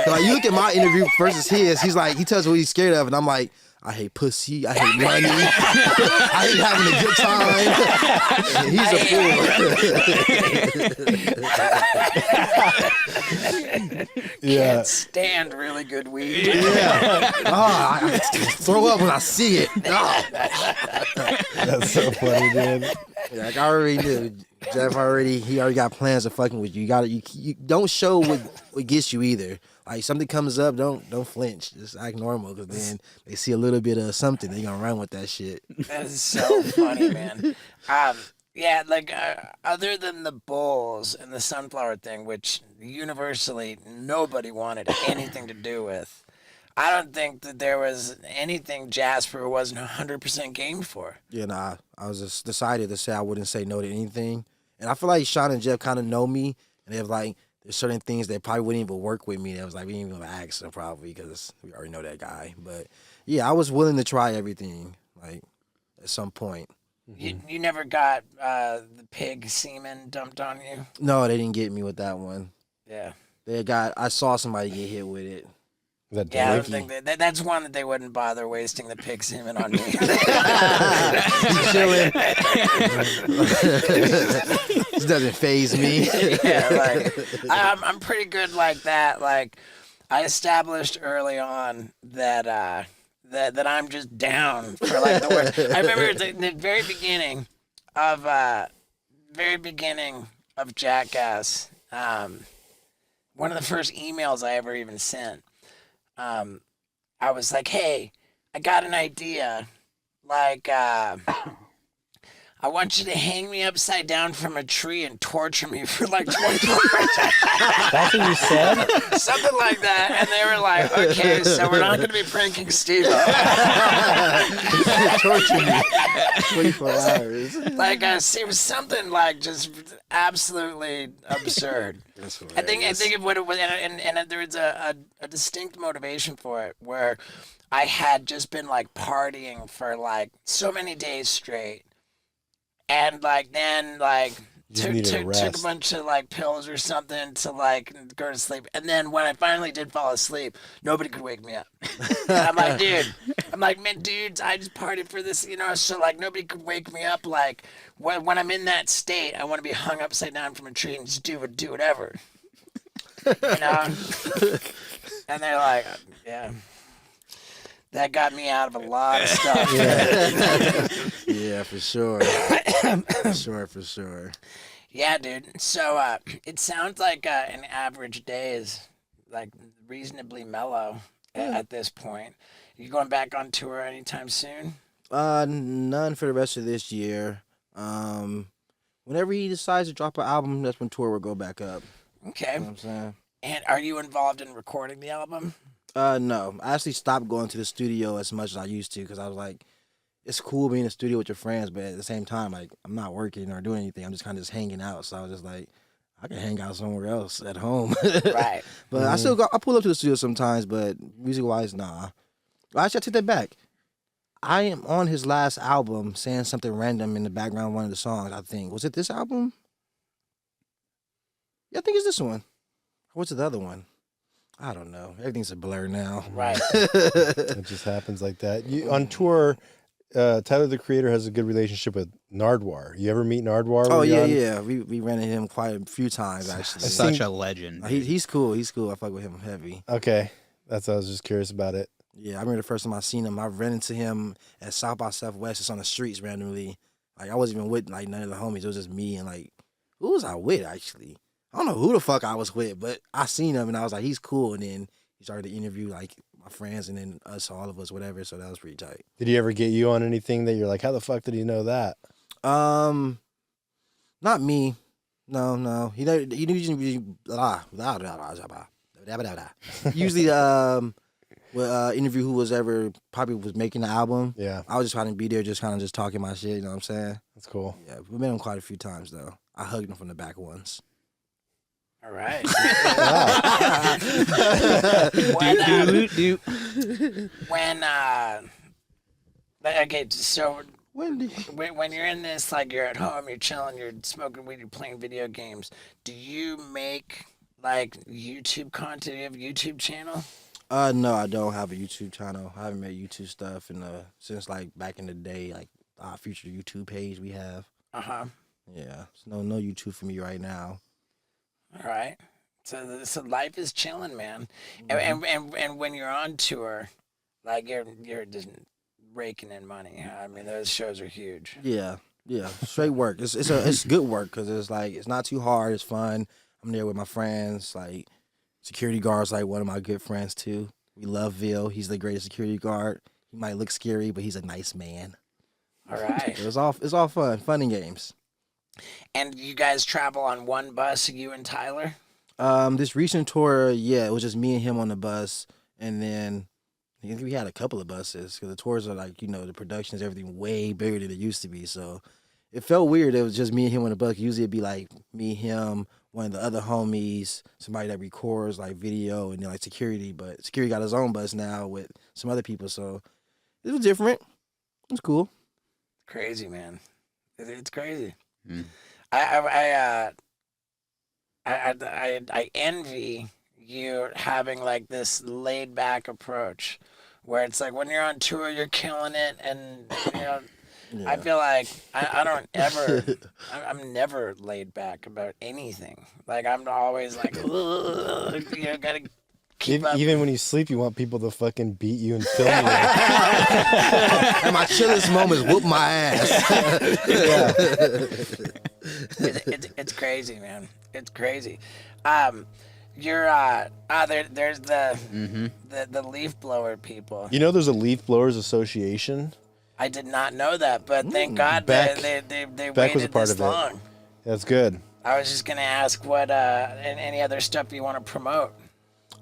Speaker 4: Like, you look at my interview versus his. He's like, he tells me what he's scared of, and I'm like, I hate pussy. I hate money. I hate having a good time. He's a fool.
Speaker 2: yeah.
Speaker 1: Can't stand really good weed.
Speaker 4: Yeah. I throw up when I see it.
Speaker 2: That's so funny, dude.
Speaker 4: Yeah, like I already knew. Jeff he already got plans of fucking with you. You don't show what gets you either. Like, something comes up, don't flinch. Just act normal, because then they see a little bit of something, they gonna run with that shit.
Speaker 1: That's so funny, man. Yeah, like other than the bulls and the sunflower thing, which universally nobody wanted anything to do with, I don't think that there was anything Jasper wasn't 100% game for.
Speaker 4: Yeah, nah, I was just decided to say I wouldn't say no to anything. And I feel like Sean and Jeff kind of know me, and they're like, there's certain things that probably wouldn't even work with me. That was like, we didn't even ask them probably, because we already know that guy. But yeah, I was willing to try everything, like, at some point.
Speaker 1: You never got the pig semen dumped on you?
Speaker 4: No, they didn't get me with that one.
Speaker 1: Yeah.
Speaker 4: I saw somebody get hit with it.
Speaker 2: Is that
Speaker 1: Yeah, I
Speaker 2: Derek?
Speaker 1: don't think that's one that they wouldn't bother wasting the pig semen on me.
Speaker 4: Chilling. This doesn't faze me.
Speaker 1: Yeah, like I'm pretty good like that. Like, I established early on that that I'm just down for like the worst. I remember the very beginning of Jackass. One of the first emails I ever even sent. I was like, hey, I got an idea. Like, I want you to hang me upside down from a tree and torture me for like 24 hours.
Speaker 2: That's what you said?
Speaker 1: Something like that. And they were like, okay, so we're not going to be pranking Steve.
Speaker 4: Torture me 24 hours.
Speaker 1: Like, it was something like just absolutely absurd. I think of what it was, and there was a distinct motivation for it, where I had just been like partying for like so many days straight, and like then like took a bunch of like pills or something to like go to sleep, and then when I finally did fall asleep, nobody could wake me up. I'm like, man, dudes, I just partied for this, so like nobody could wake me up. Like when I'm in that state, I want to be hung upside down from a tree and just do whatever. And they're like, yeah. That got me out of a lot of stuff.
Speaker 4: Yeah, for sure. For sure.
Speaker 1: Yeah, dude. So it sounds like an average day is like reasonably mellow at this point. You going back on tour anytime soon?
Speaker 4: None for the rest of this year. Whenever he decides to drop an album, that's when tour will go back up.
Speaker 1: Okay.
Speaker 4: You know what I'm saying?
Speaker 1: And are you involved in recording the album?
Speaker 4: No. I actually stopped going to the studio as much as I used to, because I was like, it's cool being in the studio with your friends, but at the same time, like, I'm not working or doing anything. I'm just kind of just hanging out. So I was just like, I can hang out somewhere else at home.
Speaker 1: Right.
Speaker 4: But I pull up to the studio sometimes, but music-wise, nah. Well, actually, I take that back. I am on his last album saying something random in the background of one of the songs, I think. Was it this album? Yeah, I think it's this one. What's the other one? I don't know. Everything's a blur now.
Speaker 1: Right.
Speaker 2: It just happens like that. You on tour, Tyler the Creator has a good relationship with Nardwar. You ever meet Nardwar?
Speaker 4: Oh yeah. We ran into him quite a few times actually.
Speaker 3: Such a legend.
Speaker 4: He's cool. He's cool. I fuck with him heavy.
Speaker 2: Okay, that's I was just curious about it.
Speaker 4: Yeah, I remember the first time I seen him. I ran into him at South by Southwest, just on the streets randomly. Like I wasn't even with like none of the homies. It was just me and like who was I with actually? I don't know who the fuck I was with, but I seen him and I was like, he's cool. And then he started to interview like my friends and then us, all of us, whatever. So that was pretty tight.
Speaker 2: Did he ever get you on anything that you're like, how the fuck did he know that?
Speaker 4: Not me. No. He usually usually will interview who was ever probably was making the album.
Speaker 2: Yeah,
Speaker 4: I was just trying to be there, just kind of just talking my shit. You know what I'm saying?
Speaker 2: that's cool.
Speaker 4: Yeah, we've been on quite a few times though. I hugged him from the back once.
Speaker 1: All right. Okay, so when you're in this, like you're at home, you're chilling, you're smoking weed, you're playing video games, do you make like YouTube content? Do you have a YouTube channel?
Speaker 4: No, I don't have a YouTube channel. I haven't made YouTube stuff since like back in the day, like our future YouTube page we have.
Speaker 1: Uh-huh.
Speaker 4: Yeah, so no YouTube for me right now.
Speaker 1: All right. So life is chilling, man. And when you're on tour, like you're just raking in money. I mean, those shows are huge.
Speaker 4: Yeah, straight work. It's good work because it's like it's not too hard. It's fun. I'm there with my friends. Like security guard's like one of my good friends too. We love Vil. He's the greatest security guard. He might look scary, but he's a nice man.
Speaker 1: All right.
Speaker 4: It's all fun and games.
Speaker 1: And you guys travel on one bus, you and Tyler?
Speaker 4: This recent tour, yeah, it was just me and him on the bus, and then I think we had a couple of buses because the tours are like, the productions, everything way bigger than it used to be. So it felt weird. It was just me and him on the bus. Usually it'd be like me, him, one of the other homies, somebody that records like video, and then like security. But security got his own bus now with some other people, so it was different. It was cool.
Speaker 1: Crazy, man. It's crazy.
Speaker 3: Mm.
Speaker 1: I envy you having like this laid back approach where it's like when you're on tour you're killing it, and
Speaker 4: Yeah.
Speaker 1: I feel like I don't ever I'm never laid back about anything. Like I'm always like gotta keep up.
Speaker 2: Even when you sleep, you want people to fucking beat you and film you.
Speaker 4: And my chillest moments whoop my ass.
Speaker 2: Yeah.
Speaker 1: It's crazy, man. It's crazy. You're there's the leaf blower people.
Speaker 2: You know, there's a Leaf Blowers Association.
Speaker 1: I did not know that, but thank God
Speaker 2: Beck-
Speaker 1: they
Speaker 2: Beck
Speaker 1: waited
Speaker 2: was a part
Speaker 1: this
Speaker 2: of it.
Speaker 1: long.
Speaker 2: That's good.
Speaker 1: I was just gonna ask what and any other stuff you want to promote.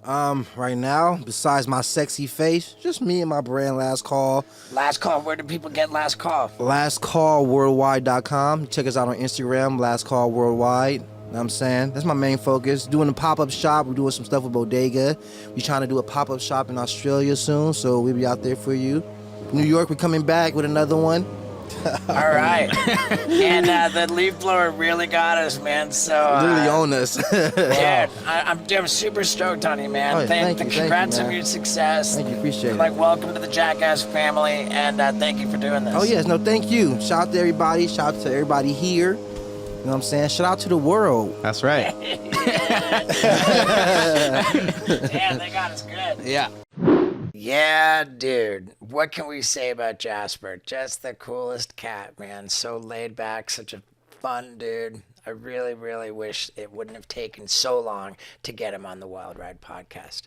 Speaker 4: Right now, besides my sexy face, just me and my brand Last Call.
Speaker 1: Last Call. Where do people get Last Call?
Speaker 4: LastCallWorldwide.com. Check us out on Instagram, Last Call Worldwide. You know what I'm saying? That's my main focus. Doing a pop-up shop. We're doing some stuff with Bodega. We're trying to do a pop-up shop in Australia soon, so we'll be out there for you. New York, we're coming back with another one.
Speaker 1: All right. And the leaf blower really got us, man. So
Speaker 4: Literally own us.
Speaker 1: dude, I'm super stoked on you, man.
Speaker 4: Oh, yeah, thank you,
Speaker 1: Congrats on
Speaker 4: man.
Speaker 1: your success.
Speaker 4: Thank you, appreciate it.
Speaker 1: Like, welcome to the Jackass family, and thank you for doing this.
Speaker 4: Oh, yes, no, thank you. Shout out to everybody. Shout out to everybody here. You know what I'm saying? Shout out to the world.
Speaker 3: That's right.
Speaker 1: Damn, they got us good.
Speaker 3: Yeah.
Speaker 1: Yeah, dude. What can we say about Jasper? Just the coolest cat, man. So laid back, such a fun dude. I really, really wish it wouldn't have taken so long to get him on the Wild Ride podcast.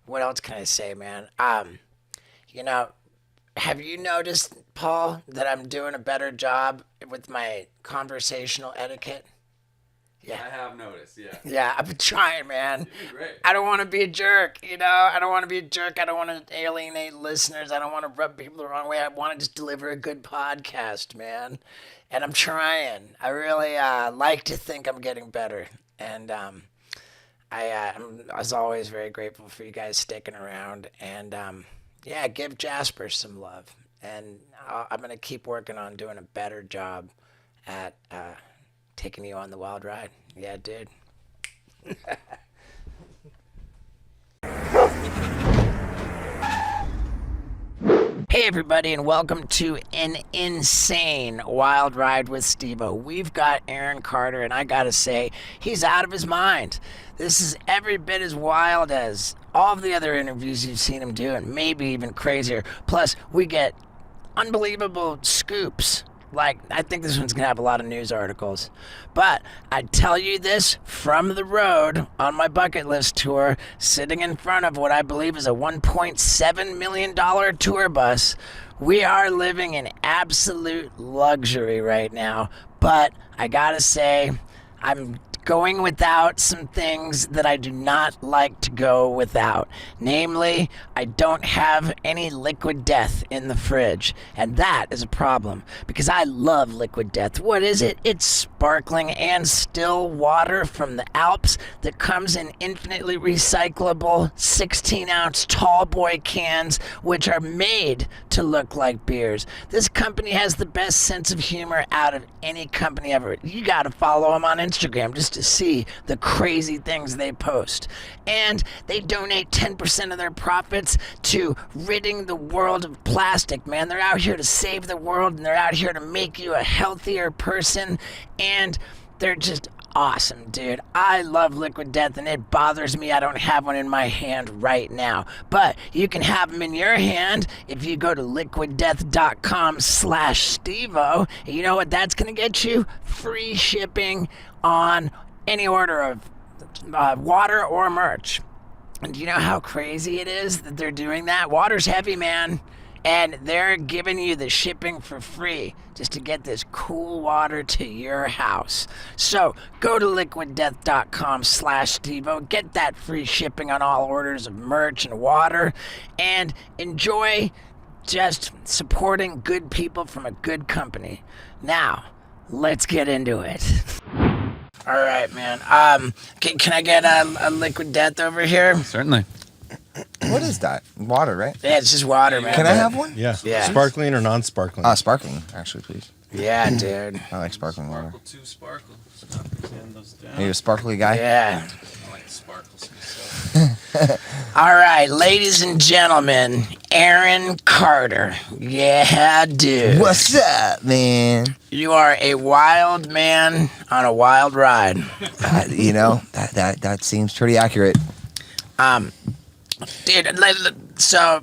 Speaker 1: What else can I say, man? Have you noticed, Paul, that I'm doing a better job with my conversational etiquette? Yeah.
Speaker 5: I have noticed, yeah.
Speaker 1: Yeah, I've been trying, man.
Speaker 5: You're great.
Speaker 1: I don't want to be a jerk, I don't want to be a jerk. I don't want to alienate listeners. I don't want to rub people the wrong way. I want to just deliver a good podcast, man. And I'm trying. I really like to think I'm getting better. And I'm, as always, very grateful for you guys sticking around. And, give Jasper some love. And I'm going to keep working on doing a better job at taking you on the wild ride. Yeah, dude. Hey Hey everybody, and welcome to an insane wild ride with Steve-O. We've got Aaron Carter, and I gotta say, he's out of his mind. This is every bit as wild as all of the other interviews you've seen him do, and maybe even crazier. Plus, we get unbelievable scoops. Like, I think this one's gonna have a lot of news articles. But I tell you this from the road on my bucket list tour, sitting in front of what I believe is a $1.7 million tour bus. We are living in absolute luxury right now. But I gotta say, I'm going without some things that I do not like to go without. Namely, I don't have any liquid death in the fridge. And that is a problem because I love liquid death. What is it? It's sparkling and still water from the Alps that comes in infinitely recyclable 16-ounce tall boy cans, which are made to look like beers. This company has the best sense of humor out of any company ever. You gotta follow them on Instagram just to see the crazy things they post. And they donate 10% of their profits to ridding the world of plastic, man. They're out here to save the world, and they're out here to make you a healthier person, and they're just awesome, dude. I love Liquid Death, and it bothers me I don't have one in my hand right now. But you can have them in your hand if you go to liquiddeath.com/Steve-O. And you know what that's going to get you? Free shipping on any order of water or merch. And do you know how crazy it is that they're doing that? Water's heavy, man. And they're giving you the shipping for free just to get this cool water to your house. So go to liquiddeath.com/Steve-O. Get that free shipping on all orders of merch and water. And enjoy just supporting good people from a good company. Now, let's get into it. All right, man. Can I get a Liquid Death over here?
Speaker 3: Certainly.
Speaker 5: What is that? Water, right?
Speaker 1: Yeah, it's just water, man.
Speaker 5: Can I have one?
Speaker 2: Yeah.
Speaker 1: Yeah.
Speaker 2: Sparkling or non-sparkling?
Speaker 5: Sparkling, actually, please.
Speaker 1: Yeah, dude.
Speaker 5: I like sparkling water.
Speaker 6: Two sparkles. Hand those down.
Speaker 5: Are you a sparkly guy?
Speaker 1: Yeah.
Speaker 6: I like sparkles myself.
Speaker 1: All right, ladies and gentlemen, Aaron Carter. Yeah, dude.
Speaker 5: What's up, man?
Speaker 1: You are a wild man on a wild ride.
Speaker 5: That seems pretty accurate.
Speaker 1: Dude, so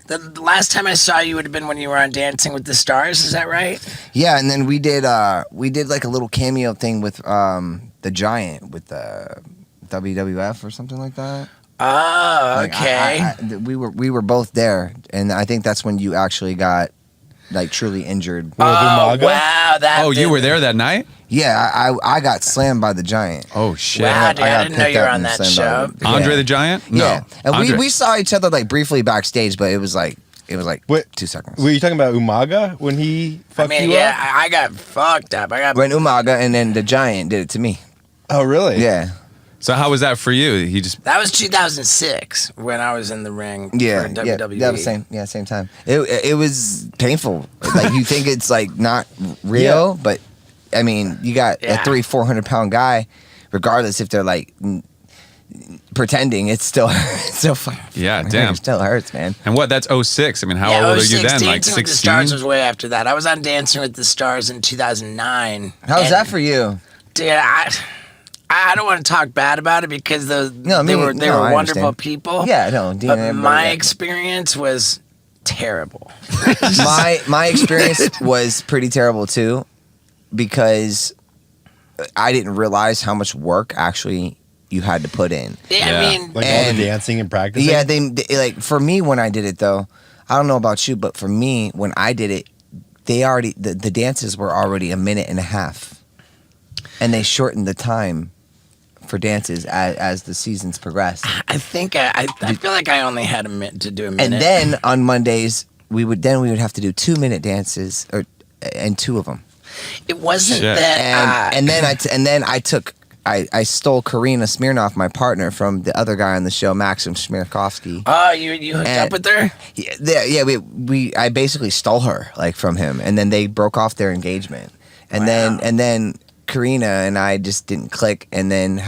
Speaker 1: the last time I saw you would have been when you were on Dancing with the Stars, is that right?
Speaker 5: Yeah, and then we did like a little cameo thing with the Giant with the WWF or something like that.
Speaker 1: Oh,
Speaker 5: Like,
Speaker 1: okay.
Speaker 5: we were both there, and I think that's when you actually got like truly injured.
Speaker 1: Oh,
Speaker 2: Umaga?
Speaker 1: wow.
Speaker 3: You were there that night?
Speaker 5: Yeah, I got slammed by the Giant.
Speaker 3: Oh, shit.
Speaker 1: Wow, dude, I
Speaker 5: got
Speaker 1: didn't know
Speaker 5: picked
Speaker 1: you were
Speaker 5: up
Speaker 1: on
Speaker 5: and
Speaker 1: that
Speaker 5: slammed
Speaker 1: show.
Speaker 5: by the-
Speaker 3: Andre
Speaker 5: yeah.
Speaker 3: the Giant? No.
Speaker 5: Yeah, and
Speaker 3: Andre.
Speaker 5: we saw each other like briefly backstage, but it was like
Speaker 2: Wait,
Speaker 5: 2 seconds.
Speaker 2: were you talking about Umaga when he
Speaker 1: I
Speaker 2: fucked
Speaker 1: mean,
Speaker 2: you
Speaker 1: yeah,
Speaker 2: up?
Speaker 1: I got fucked up.
Speaker 5: When Umaga and then the Giant did it to me.
Speaker 2: Oh, really?
Speaker 5: Yeah.
Speaker 3: So how was that for you? He just
Speaker 1: That was 2006 when I was in the ring
Speaker 5: Yeah,
Speaker 1: for
Speaker 5: yeah,
Speaker 1: WWE.
Speaker 5: that was same time. It was painful. Like you think it's like not real, but I mean, you got a 300-400 pound guy, regardless if they're like pretending, it's still fucking
Speaker 3: Yeah,
Speaker 5: hurts.
Speaker 3: damn.
Speaker 5: It still hurts, man.
Speaker 3: And what? That's 06. I mean, how
Speaker 1: Yeah,
Speaker 3: old are
Speaker 1: 06,
Speaker 3: you then? Like
Speaker 1: Dancing with the Stars
Speaker 3: 16?
Speaker 1: was way after that. I was on Dancing with the Stars in 2009.
Speaker 5: How's that for you?
Speaker 1: Dude, I don't want to talk bad about it because they were
Speaker 5: I
Speaker 1: wonderful
Speaker 5: understand.
Speaker 1: people.
Speaker 5: Yeah, no,
Speaker 1: But my experience was terrible.
Speaker 5: my experience was pretty terrible too, because I didn't realize how much work actually you had to put in.
Speaker 1: Yeah,
Speaker 3: Yeah.
Speaker 1: I mean,
Speaker 2: Like all
Speaker 5: And-
Speaker 2: the dancing and practicing?
Speaker 5: Yeah, they like for me when I did it though. I don't know about you, but for me when I did it, the dances were already a minute and a half, and they shortened the time for dances as the seasons progressed.
Speaker 1: I think I feel like I only had a minute to do a minute.
Speaker 5: And then on Mondays we would have to do 2-minute dances and 2 of them.
Speaker 1: it wasn't
Speaker 3: Shit.
Speaker 1: that.
Speaker 5: And then I stole Karina Smirnoff, my partner, from the other guy on the show, Maxim Smirkovsky.
Speaker 1: Oh, you hooked up with her?
Speaker 5: I basically stole her like from him, and then they broke off their engagement, and
Speaker 1: Wow.
Speaker 5: then Karina and I just didn't click, and then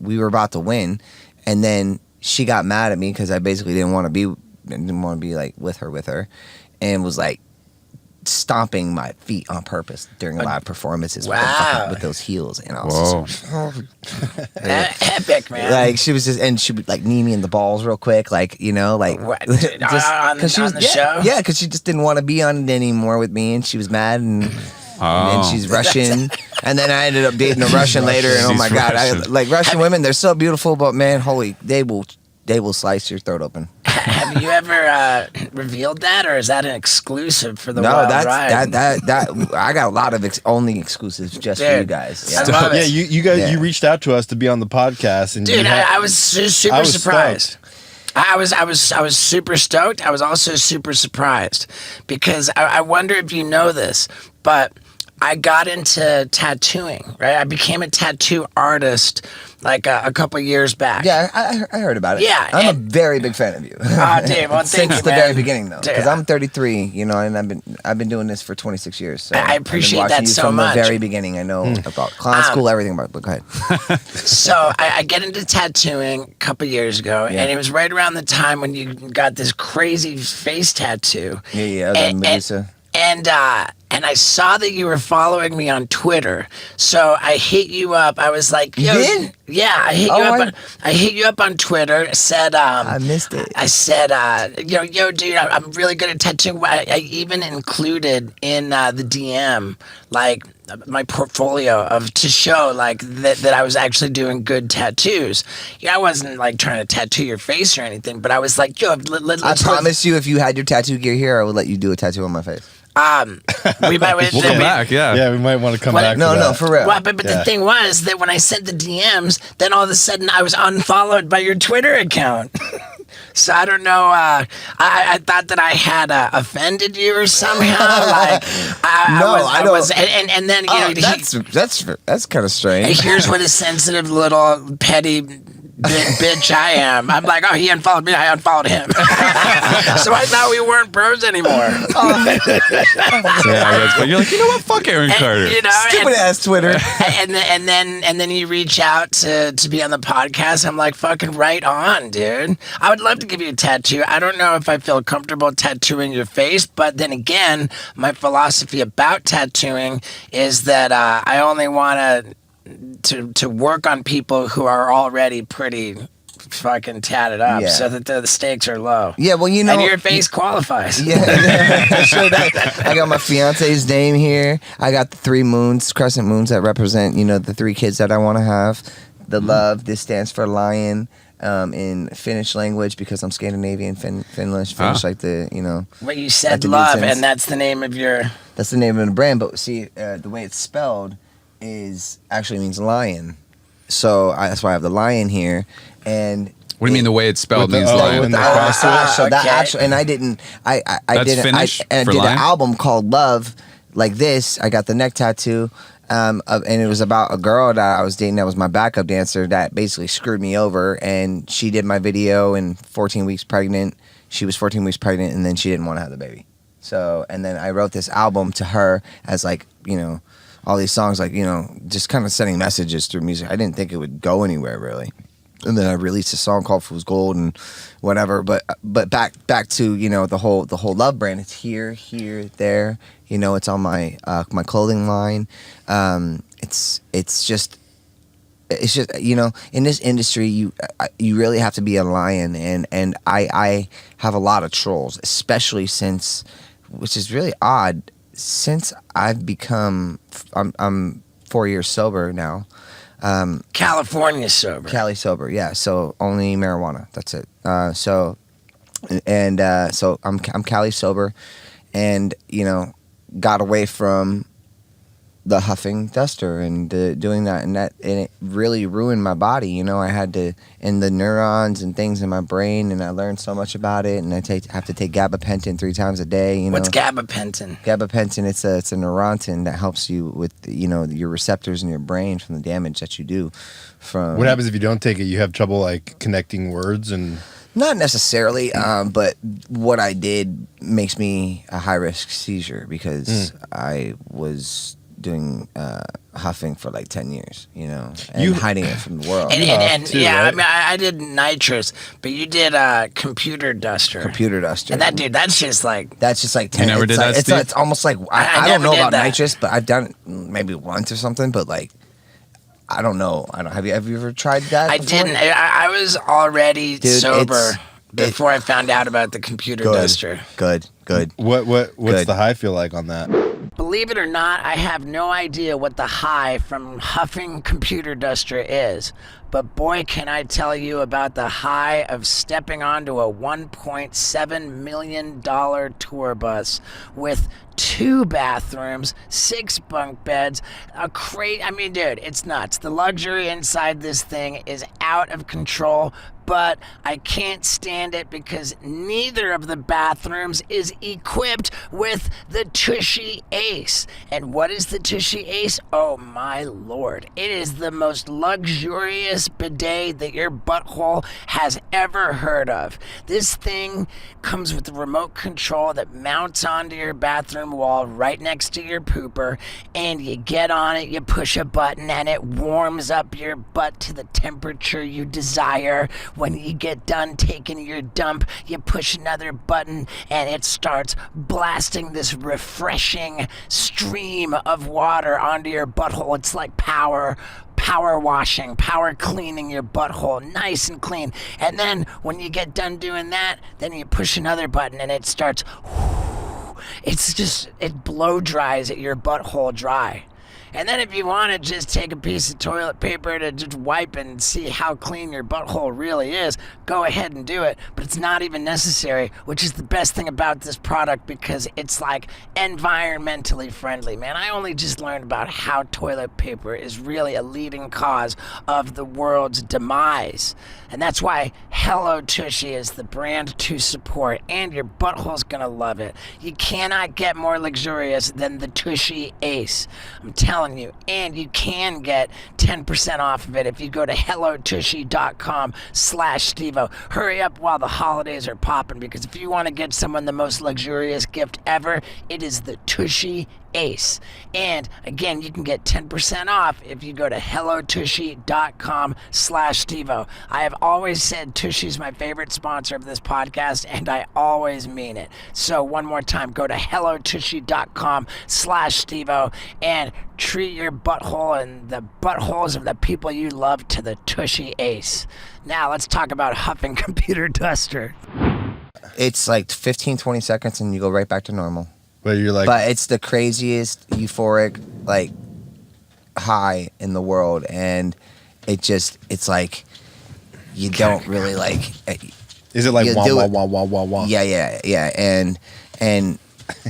Speaker 5: we were about to win, and then she got mad at me because I basically didn't want to be like with her, and was like stomping my feet on purpose during live performances
Speaker 1: Wow.
Speaker 5: with those heels, and I was
Speaker 1: Epic, man.
Speaker 5: like, she was just, and she would like knee me in the balls real quick, like, you know, like
Speaker 1: What,
Speaker 5: just
Speaker 1: on
Speaker 5: she was
Speaker 1: the show?
Speaker 5: yeah, because she just didn't want to be on it anymore with me, and she was mad, and she's Russian, and then I ended up dating a Russian later, and oh my god, like Russian women, they're so beautiful, but man, holy, they will slice your throat open.
Speaker 1: Have you ever revealed that, or is that an exclusive for the
Speaker 5: No,
Speaker 1: Wild
Speaker 5: that's
Speaker 1: Ride?
Speaker 5: that I got a lot of only exclusives just for you
Speaker 1: Dude,
Speaker 5: guys.
Speaker 1: I love it.
Speaker 2: Yeah, you guys,
Speaker 5: Yeah.
Speaker 2: you reached out to us to be on the podcast, and
Speaker 1: Dude, I was super
Speaker 2: I was
Speaker 1: surprised. I was super stoked. I was also super surprised because I wonder if you know this, but I got into tattooing. Right, I became a tattoo artist like a couple years back.
Speaker 5: Yeah, I heard about it.
Speaker 1: Yeah,
Speaker 5: I'm a
Speaker 1: and-
Speaker 5: very big fan of you.
Speaker 1: Oh, dude, well, thank
Speaker 5: Since
Speaker 1: you,
Speaker 5: the
Speaker 1: man.
Speaker 5: very beginning, though, because
Speaker 1: Dude,
Speaker 5: I'm 33, you know, and I've been doing this for 26 years. So
Speaker 1: I appreciate
Speaker 5: I've been watching
Speaker 1: that
Speaker 5: you
Speaker 1: so
Speaker 5: from
Speaker 1: much.
Speaker 5: the very beginning. I know about clown school, everything about it. But go ahead.
Speaker 1: So I get into tattooing a couple years ago, and it was right around the time when you got this crazy face tattoo.
Speaker 5: Yeah, the Medusa.
Speaker 1: And I saw that you were following me on Twitter, so I hit you up. I was like, "Yo,
Speaker 5: did?
Speaker 1: yeah, I hit you up. I hit you up on Twitter. Said,
Speaker 5: I missed it.
Speaker 1: I said, yo, dude, I'm really good at tattooing. I even included in the DM like my portfolio to show like that I was actually doing good tattoos. I wasn't like trying to tattoo your face or anything, but I was like, yo, let's
Speaker 5: I promise you, if you had your tattoo gear here, I would let you do a tattoo on my face.
Speaker 1: we might
Speaker 3: We'll come back. Yeah.
Speaker 2: yeah, we might want to come
Speaker 1: What?
Speaker 2: back.
Speaker 5: No,
Speaker 2: to
Speaker 5: no,
Speaker 2: that.
Speaker 5: for real.
Speaker 1: Well, but the thing was that when I sent the DMs, then all of a sudden I was unfollowed by your Twitter account. So I don't know. I thought that I had offended you or somehow. Like I was, and then you know,
Speaker 5: That's kind of strange.
Speaker 1: here's what a sensitive little petty bitch I am. I'm like, oh, he unfollowed me. I unfollowed him. So I thought we weren't bros anymore.
Speaker 3: Yeah, that's but you're like, you know what? Fuck Aaron Carter.
Speaker 1: You know,
Speaker 5: Stupid ass Twitter.
Speaker 1: and then you reach out to be on the podcast. I'm like, fucking right on, dude. I would love to give you a tattoo. I don't know if I feel comfortable tattooing your face, but then again, my philosophy about tattooing is that I only want to work on people who are already pretty fucking tatted up,
Speaker 5: Yeah.
Speaker 1: so that the stakes are low.
Speaker 5: Yeah, well, you know,
Speaker 1: And your face qualifies.
Speaker 5: Yeah, sure. I got my fiance's name here. I got the 3 moons, crescent moons that represent, you know, the 3 kids that I want to have. The love. This stands for lion in Finnish language because I'm Scandinavian, Finnish, like the, you know.
Speaker 1: Well, you
Speaker 5: like
Speaker 1: said
Speaker 5: the
Speaker 1: love,
Speaker 5: Newtons.
Speaker 1: and that's the name of your.
Speaker 5: That's the name of the brand. But see, the way it's spelled is actually means lion. So that's why I have the lion here. And
Speaker 3: What do you mean the way it's spelled
Speaker 2: With the
Speaker 3: means
Speaker 2: O
Speaker 3: lion?
Speaker 2: and the
Speaker 5: so that
Speaker 1: okay.
Speaker 5: actually, and I didn't. I
Speaker 3: That's
Speaker 5: did.
Speaker 3: Finnish
Speaker 5: I
Speaker 3: for
Speaker 5: did
Speaker 3: lion?
Speaker 5: an album called Love, like this. I got the neck tattoo, and it was about a girl that I was dating that was my backup dancer that basically screwed me over, and she did my video and 14 weeks pregnant. She was 14 weeks pregnant, and then she didn't want to have the baby. So, and then I wrote this album to her as like, you know, all these songs, like, you know, just kind of sending messages through music. I didn't think it would go anywhere really. And then I released a song called Fool's Gold and whatever. But back to, you know, the whole Love brand. It's here, there. You know, it's on my my clothing line. It's just, you know, in this industry, you really have to be a lion. And I have a lot of trolls, especially since, which is really odd, since I've become, I'm 4 years sober now.
Speaker 1: California sober.
Speaker 5: Cali sober, yeah. So only marijuana. That's it. So I'm Cali sober, and you know, got away from the huffing duster and doing that, and it really ruined my body. You know, I had to, and the neurons and things in my brain, and I learned so much about it. And I have to take gabapentin 3 times a day. You know,
Speaker 1: What's gabapentin?
Speaker 5: Gabapentin, it's a neurontin that helps you with, you know, your receptors in your brain from the damage that you do. From
Speaker 2: What happens if you don't take it? You have trouble like connecting words and.
Speaker 5: Not necessarily, but what I did makes me a high risk seizure because I was doing huffing for like 10 years, you know, and hiding it from the world.
Speaker 1: And
Speaker 2: too,
Speaker 1: yeah,
Speaker 2: right?
Speaker 1: I mean, I did nitrous, but you did computer duster.
Speaker 5: Computer duster.
Speaker 1: And that's just like,
Speaker 5: That's just like 10.
Speaker 3: never
Speaker 5: it's
Speaker 3: did
Speaker 5: like,
Speaker 3: that,
Speaker 5: it's,
Speaker 3: Steve?
Speaker 5: it's almost like I
Speaker 1: never
Speaker 5: don't know
Speaker 1: did
Speaker 5: about
Speaker 1: that.
Speaker 5: nitrous, but I've done it maybe once or something. But like, I don't know. Have you ever tried that?
Speaker 1: I
Speaker 5: before?
Speaker 1: didn't. I was already
Speaker 5: Dude,
Speaker 1: sober
Speaker 5: it's-
Speaker 1: before I found out about the computer duster.
Speaker 5: Good.
Speaker 2: What's
Speaker 5: Good.
Speaker 2: the high feel like on that?
Speaker 1: Believe it or not, I have no idea what the high from huffing computer duster is. But boy, can I tell you about the high of stepping onto a $1.7 million tour bus with 2 bathrooms, 6 bunk beds, a crate. I mean, dude, it's nuts. The luxury inside this thing is out of control, but I can't stand it because neither of the bathrooms is equipped with the Tushy Ace. And what is the Tushy Ace? Oh my lord. It is the most luxurious bidet that your butthole has ever heard of. This thing comes with a remote control that mounts onto your bathroom wall right next to your pooper, and you get on it, you push a button, and it warms up your butt to the temperature you desire. When you get done taking your dump, you push another button, and it starts blasting this refreshing stream of water onto your butthole. It's like power washing, power cleaning your butthole nice and clean. And then when you get done doing that, then you push another button and it starts, it blow dries your butthole dry. And then if you want to just take a piece of toilet paper to just wipe and see how clean your butthole really is, go ahead and do it. But it's not even necessary, which is the best thing about this product because it's like environmentally friendly, man. I only just learned about how toilet paper is really a leading cause of the world's demise. And that's why Hello Tushy is the brand to support, and your butthole's gonna love it. You cannot get more luxurious than the Tushy Ace. I'm telling you, and you can get 10% off of it if you go to hellotushy.com/Stevo. Hurry up while the holidays are popping, because if you want to get someone the most luxurious gift ever, it is the Tushy Ace. And again, you can get 10% off if you go to hellotushy.com/Stevo. I have always said Tushy's my favorite sponsor of this podcast, and I always mean it. So one more time, go to hellotushy.com/Stevo and treat your butthole and the buttholes of the people you love to the Tushy Ace. Now let's talk about huffing computer duster.
Speaker 5: It's like 15, 20 seconds and you go right back to normal.
Speaker 2: But you're like,
Speaker 5: But it's the craziest euphoric like high in the world, and it's like you don't really like.
Speaker 2: is it like
Speaker 5: you
Speaker 2: wah
Speaker 5: do
Speaker 2: wah
Speaker 5: it-
Speaker 2: wah wah wah wah?
Speaker 5: Yeah, and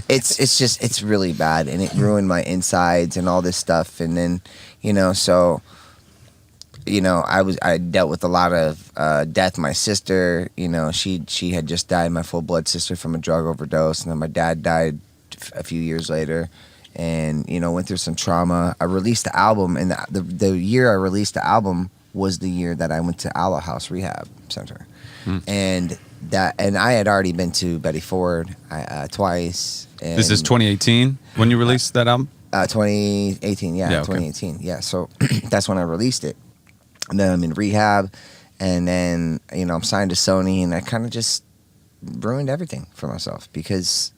Speaker 5: it's really bad, and it ruined my insides and all this stuff, and then so. I dealt with a lot of death. My sister, she had just died, my full blood sister, from a drug overdose, and then my dad died a few years later, and went through some trauma. I released the album, and the year I released the album was the year that I went to Aloe House Rehab Center, and I had already been to Betty Ford twice. And
Speaker 3: This is 2018 when you released that album?
Speaker 5: 2018,
Speaker 3: Yeah, okay.
Speaker 5: 2018, yeah. So that's when I released it. And then I'm in rehab, and then I'm signed to Sony, and I kind of just ruined everything for myself because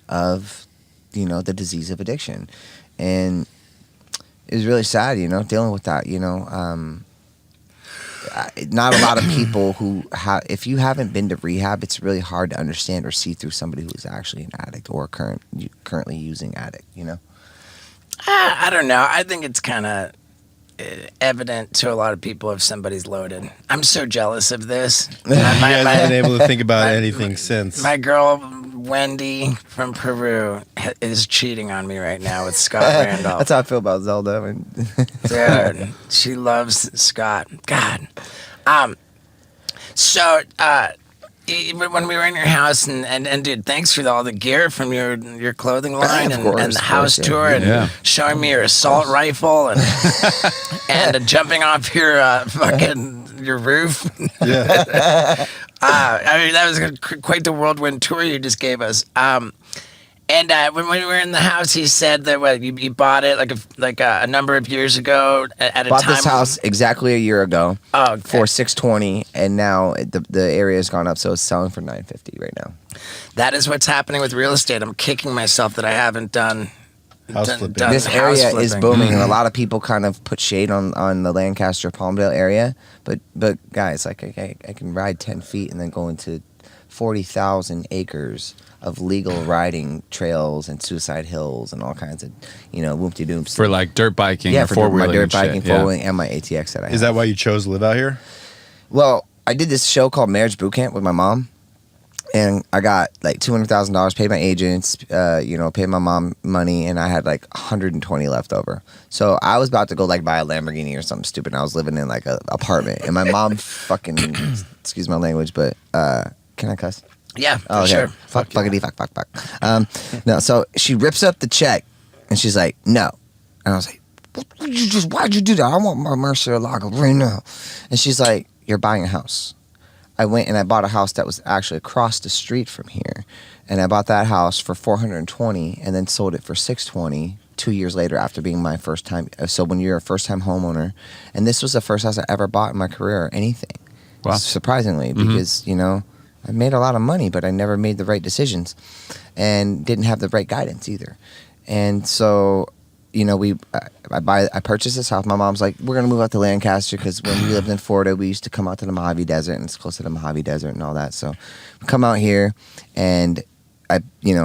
Speaker 5: of the disease of addiction, and it was really sad, dealing with that. Not a lot of people who have. If you haven't been to rehab, it's really hard to understand or see through somebody who is actually an addict or currently using addict.
Speaker 1: I don't know. I think it's kind of evident to a lot of people if somebody's loaded. I'm so jealous of this.
Speaker 2: You guys haven't been able to think about anything since.
Speaker 1: My girl Wendy from Peru is cheating on me right now with Scott Randolph.
Speaker 5: That's how I feel about Zelda.
Speaker 1: Dude, she loves Scott. God. So when we were in your house, and dude, thanks for all the gear from your clothing line
Speaker 5: Of course,
Speaker 1: and the
Speaker 5: of
Speaker 1: house
Speaker 5: course,
Speaker 1: tour, and
Speaker 3: Yeah.
Speaker 1: showing me your assault rifle and jumping off your fucking your roof.
Speaker 2: Yeah.
Speaker 1: I mean, that was quite the whirlwind tour you just gave us. And when we were in the house, he said that you bought it like a number of years ago at a
Speaker 5: Bought
Speaker 1: time.
Speaker 5: this house exactly a year ago
Speaker 1: Oh, okay.
Speaker 5: for $620, and now the area has gone up, so it's selling for $950 right now.
Speaker 1: That is what's happening with real estate. I'm kicking myself that I haven't done
Speaker 2: House flipping.
Speaker 5: This
Speaker 1: house
Speaker 5: area is
Speaker 1: flipping.
Speaker 5: booming, and a lot of people kind of put shade on the Lancaster Palmdale area. But guys, like I can ride 10 feet and then go into 40,000 acres of legal riding trails and suicide hills and all kinds of, whoopty doops.
Speaker 7: For like dirt biking
Speaker 5: Yeah,
Speaker 7: or
Speaker 5: for
Speaker 7: four-wheeling
Speaker 5: my dirt
Speaker 7: and shit.
Speaker 5: biking,
Speaker 7: Yeah.
Speaker 5: four-wheeling, and my ATX that I have.
Speaker 2: Is that why you chose to live out here?
Speaker 5: Well, I did this show called Marriage Boot Camp with my mom, and I got like $200,000, paid my agents, paid my mom money, and I had like 120 left over. So I was about to go like buy a Lamborghini or something stupid, and I was living in like an apartment, and my mom fucking, excuse my language, but can I cuss?
Speaker 1: Yeah, for
Speaker 5: Oh, okay.
Speaker 1: sure.
Speaker 5: Fuckity fuck. No, so she rips up the check, and she's like, no. And I was like, why'd you do that? I want my Murcielago right now. And she's like, you're buying a house. I went and I bought a house that was actually across the street from here. And I bought that house for $420 and then sold it for $620 2 years later after being my first time. So when you're a first time homeowner, and this was the first house I ever bought in my career or anything.
Speaker 7: Wow.
Speaker 5: Surprisingly, because, I made a lot of money, but I never made the right decisions and didn't have the right guidance either. And so, I purchased this house. My mom's like, we're going to move out to Lancaster because when we lived in Florida, we used to come out to the Mojave Desert, and it's close to the Mojave Desert and all that. So we come out here, and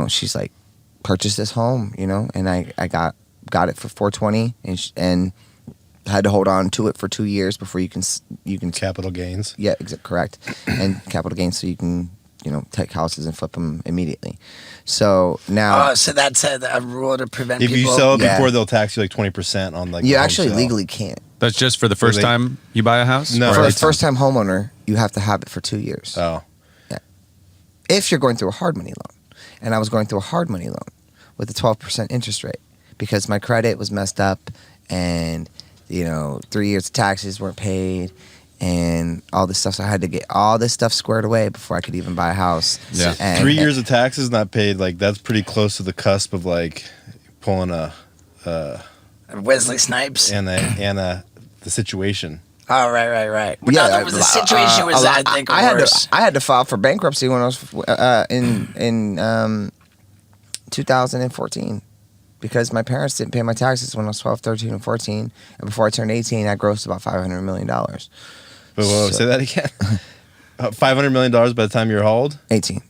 Speaker 5: she's like, purchase this home, and I got it for $420 and had to hold on to it for 2 years before you can
Speaker 2: Capital gains.
Speaker 5: yeah, correct. And capital gains, so you can, take houses and flip them immediately. So now,
Speaker 1: Oh, so that's a rule to prevent
Speaker 2: If
Speaker 1: people.
Speaker 2: you sell it
Speaker 5: Yeah.
Speaker 2: before, they'll tax you like 20% on like.
Speaker 5: you
Speaker 2: the home
Speaker 5: actually
Speaker 2: sale.
Speaker 5: legally can't.
Speaker 7: That's just for the first
Speaker 2: they-
Speaker 7: time you buy a house?
Speaker 2: No.
Speaker 7: Or
Speaker 5: For a
Speaker 7: anytime?
Speaker 5: first-time homeowner, you have to have it for 2 years.
Speaker 2: Oh,
Speaker 5: If you're going through a hard money loan. And I was going through a hard money loan with a 12% interest rate because my credit was messed up and, 3 years of taxes weren't paid and all this stuff. So I had to get all this stuff squared away before I could even buy a house.
Speaker 7: Yeah.
Speaker 5: And,
Speaker 2: 3 years of taxes not paid. Like that's pretty close to the cusp of like pulling a
Speaker 1: Wesley Snipes.
Speaker 2: the situation.
Speaker 1: Oh, right. But
Speaker 5: Yeah,
Speaker 1: no, the situation was, I think, worse.
Speaker 5: I had to file for bankruptcy when I was in 2014 because my parents didn't pay my taxes when I was 12, 13, and 14. And before I turned 18, I grossed about $500 million.
Speaker 2: But whoa, say that again. $500 million by the time you're how old?
Speaker 5: 18.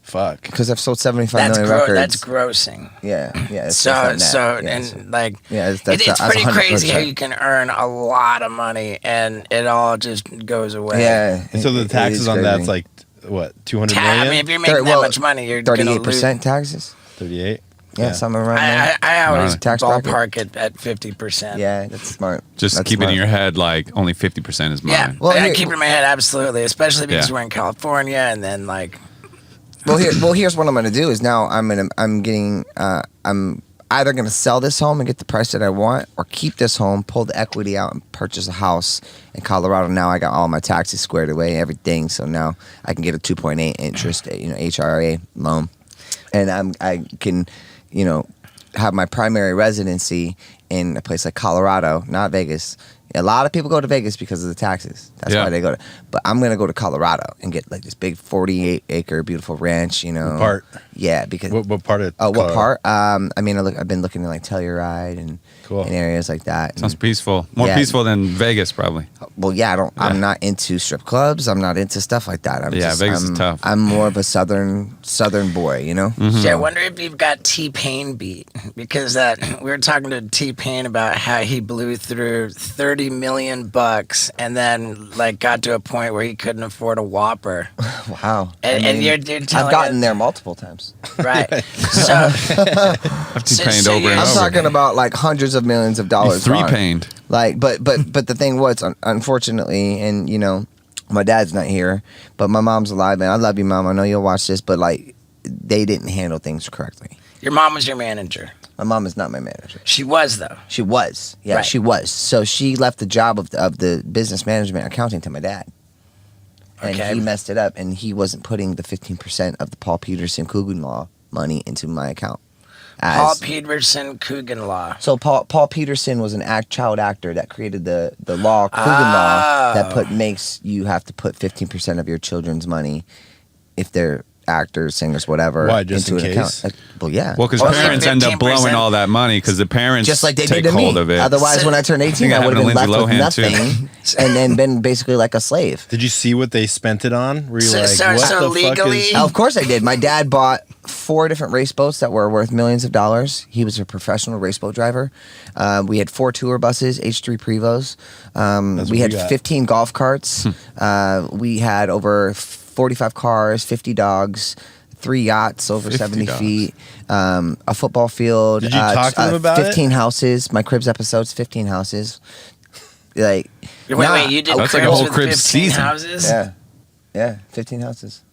Speaker 2: Fuck.
Speaker 5: Because I've sold 75 million records.
Speaker 1: That's grossing.
Speaker 5: Yeah. It's
Speaker 1: So,
Speaker 5: not net.
Speaker 1: so,
Speaker 5: Yeah,
Speaker 1: and like,
Speaker 5: yeah,
Speaker 1: it's
Speaker 5: that's
Speaker 1: pretty
Speaker 5: 100%.
Speaker 1: crazy how you can earn a lot of money and it all just goes away.
Speaker 5: Yeah.
Speaker 2: And so the
Speaker 5: it
Speaker 2: taxes
Speaker 5: is
Speaker 2: on
Speaker 5: crazy.
Speaker 2: that's like what? 200
Speaker 1: I
Speaker 2: million?
Speaker 1: mean, if you're making that much money, you're gonna lose.
Speaker 5: 38% taxes.
Speaker 2: 38.
Speaker 5: Yeah, something around there.
Speaker 1: I always
Speaker 7: Right.
Speaker 5: Tax
Speaker 1: ballpark it at 50%.
Speaker 5: Yeah, that's smart.
Speaker 7: Just
Speaker 5: That's
Speaker 7: keep it
Speaker 5: smart.
Speaker 7: in your head like only 50% is mine.
Speaker 1: Yeah,
Speaker 5: Well,
Speaker 1: I
Speaker 5: here-
Speaker 1: keep it in my head, absolutely, especially because
Speaker 7: Yeah.
Speaker 1: we're in California, and then like,
Speaker 5: Well, here's what I'm gonna do is now I'm either gonna sell this home and get the price that I want, or keep this home, pull the equity out, and purchase a house in Colorado. Now I got all my taxes squared away, everything, so now I can get a 2.8 interest, HRA loan, and I can, have my primary residency in a place like Colorado, not Vegas. A lot of people go to Vegas because of the taxes. That's
Speaker 7: Yeah.
Speaker 5: why they go to. But I'm gonna go to Colorado and get like this big 48-acre beautiful ranch.
Speaker 2: What part?
Speaker 5: Yeah, because
Speaker 2: What part of?
Speaker 5: what
Speaker 2: Colorado?
Speaker 5: part? I've been looking at like Telluride and
Speaker 2: Cool.
Speaker 5: in areas like that.
Speaker 7: Sounds
Speaker 5: And-
Speaker 7: peaceful. More
Speaker 5: Yeah.
Speaker 7: peaceful than Vegas, probably.
Speaker 5: well, yeah, I'm not into strip clubs. I'm not into stuff like that.
Speaker 7: Vegas is tough.
Speaker 5: I'm more of a southern boy.
Speaker 1: yeah, I wonder if you've got T-Pain beat because we were talking to T-Pain about how he blew through $30 million and then like got to a point where he couldn't afford a Whopper.
Speaker 5: Wow.
Speaker 1: And you're telling
Speaker 5: I've gotten
Speaker 1: us-
Speaker 5: there multiple times.
Speaker 1: right? So
Speaker 7: I've T-pained
Speaker 1: so
Speaker 7: over and
Speaker 1: you're-
Speaker 5: I'm
Speaker 7: over.
Speaker 5: talking about like hundreds of millions of dollars.
Speaker 7: You
Speaker 5: gone.
Speaker 7: three-pained.
Speaker 5: Like, but the thing was, unfortunately, and my dad's not here, but my mom's alive, and I love you, Mom. I know you'll watch this, but like, they didn't handle things correctly.
Speaker 1: your mom was your manager.
Speaker 5: My mom is not my manager.
Speaker 1: She was though.
Speaker 5: She was, yeah,
Speaker 1: Right.
Speaker 5: she was. So she left the job of the business management accounting to my dad, and
Speaker 1: Okay.
Speaker 5: he messed it up, and he wasn't putting the 15% of the Paul Peterson Coogan law money into my account.
Speaker 1: Paul Peterson Coogan Law.
Speaker 5: So Paul Peterson was an child actor that created the law, Coogan Law, that makes you have to put 15% of your children's money if they're actors, singers, whatever,
Speaker 2: Why, just
Speaker 5: into
Speaker 2: in
Speaker 5: an
Speaker 2: case?
Speaker 5: account. Well, yeah.
Speaker 7: Well, because parents end up blowing all that money because the parents
Speaker 5: Just like they
Speaker 7: take
Speaker 5: did to me.
Speaker 7: hold of it.
Speaker 5: Otherwise, when I turned 18, I
Speaker 7: that
Speaker 5: would have been
Speaker 7: happened
Speaker 5: left
Speaker 7: to
Speaker 5: with
Speaker 7: Lindsay Lohan,
Speaker 5: nothing and then been basically like a slave.
Speaker 2: Did you see what they spent it on? Were you
Speaker 1: So-
Speaker 2: like,
Speaker 1: so-
Speaker 2: what
Speaker 1: so
Speaker 2: the
Speaker 1: legally-
Speaker 2: fuck is...
Speaker 5: Of course I did. My dad bought 4 different race boats that were worth millions of dollars. He was a professional race boat driver. We had 4 tour buses, H3 Prevos.
Speaker 2: what
Speaker 5: We had
Speaker 2: we got.
Speaker 5: 15 golf carts. We had over 45 cars, 50 dogs, 3 yachts over
Speaker 7: 50
Speaker 5: 70
Speaker 7: dogs.
Speaker 5: feet, a football field.
Speaker 2: Did you talk to them about
Speaker 5: 15 houses. My Cribs episodes, 15 houses. Like,
Speaker 1: Wait, you did
Speaker 7: That's like a
Speaker 1: Cribs
Speaker 7: whole
Speaker 1: with
Speaker 7: Cribs
Speaker 1: 15
Speaker 7: season.
Speaker 1: houses?
Speaker 5: yeah, 15 houses.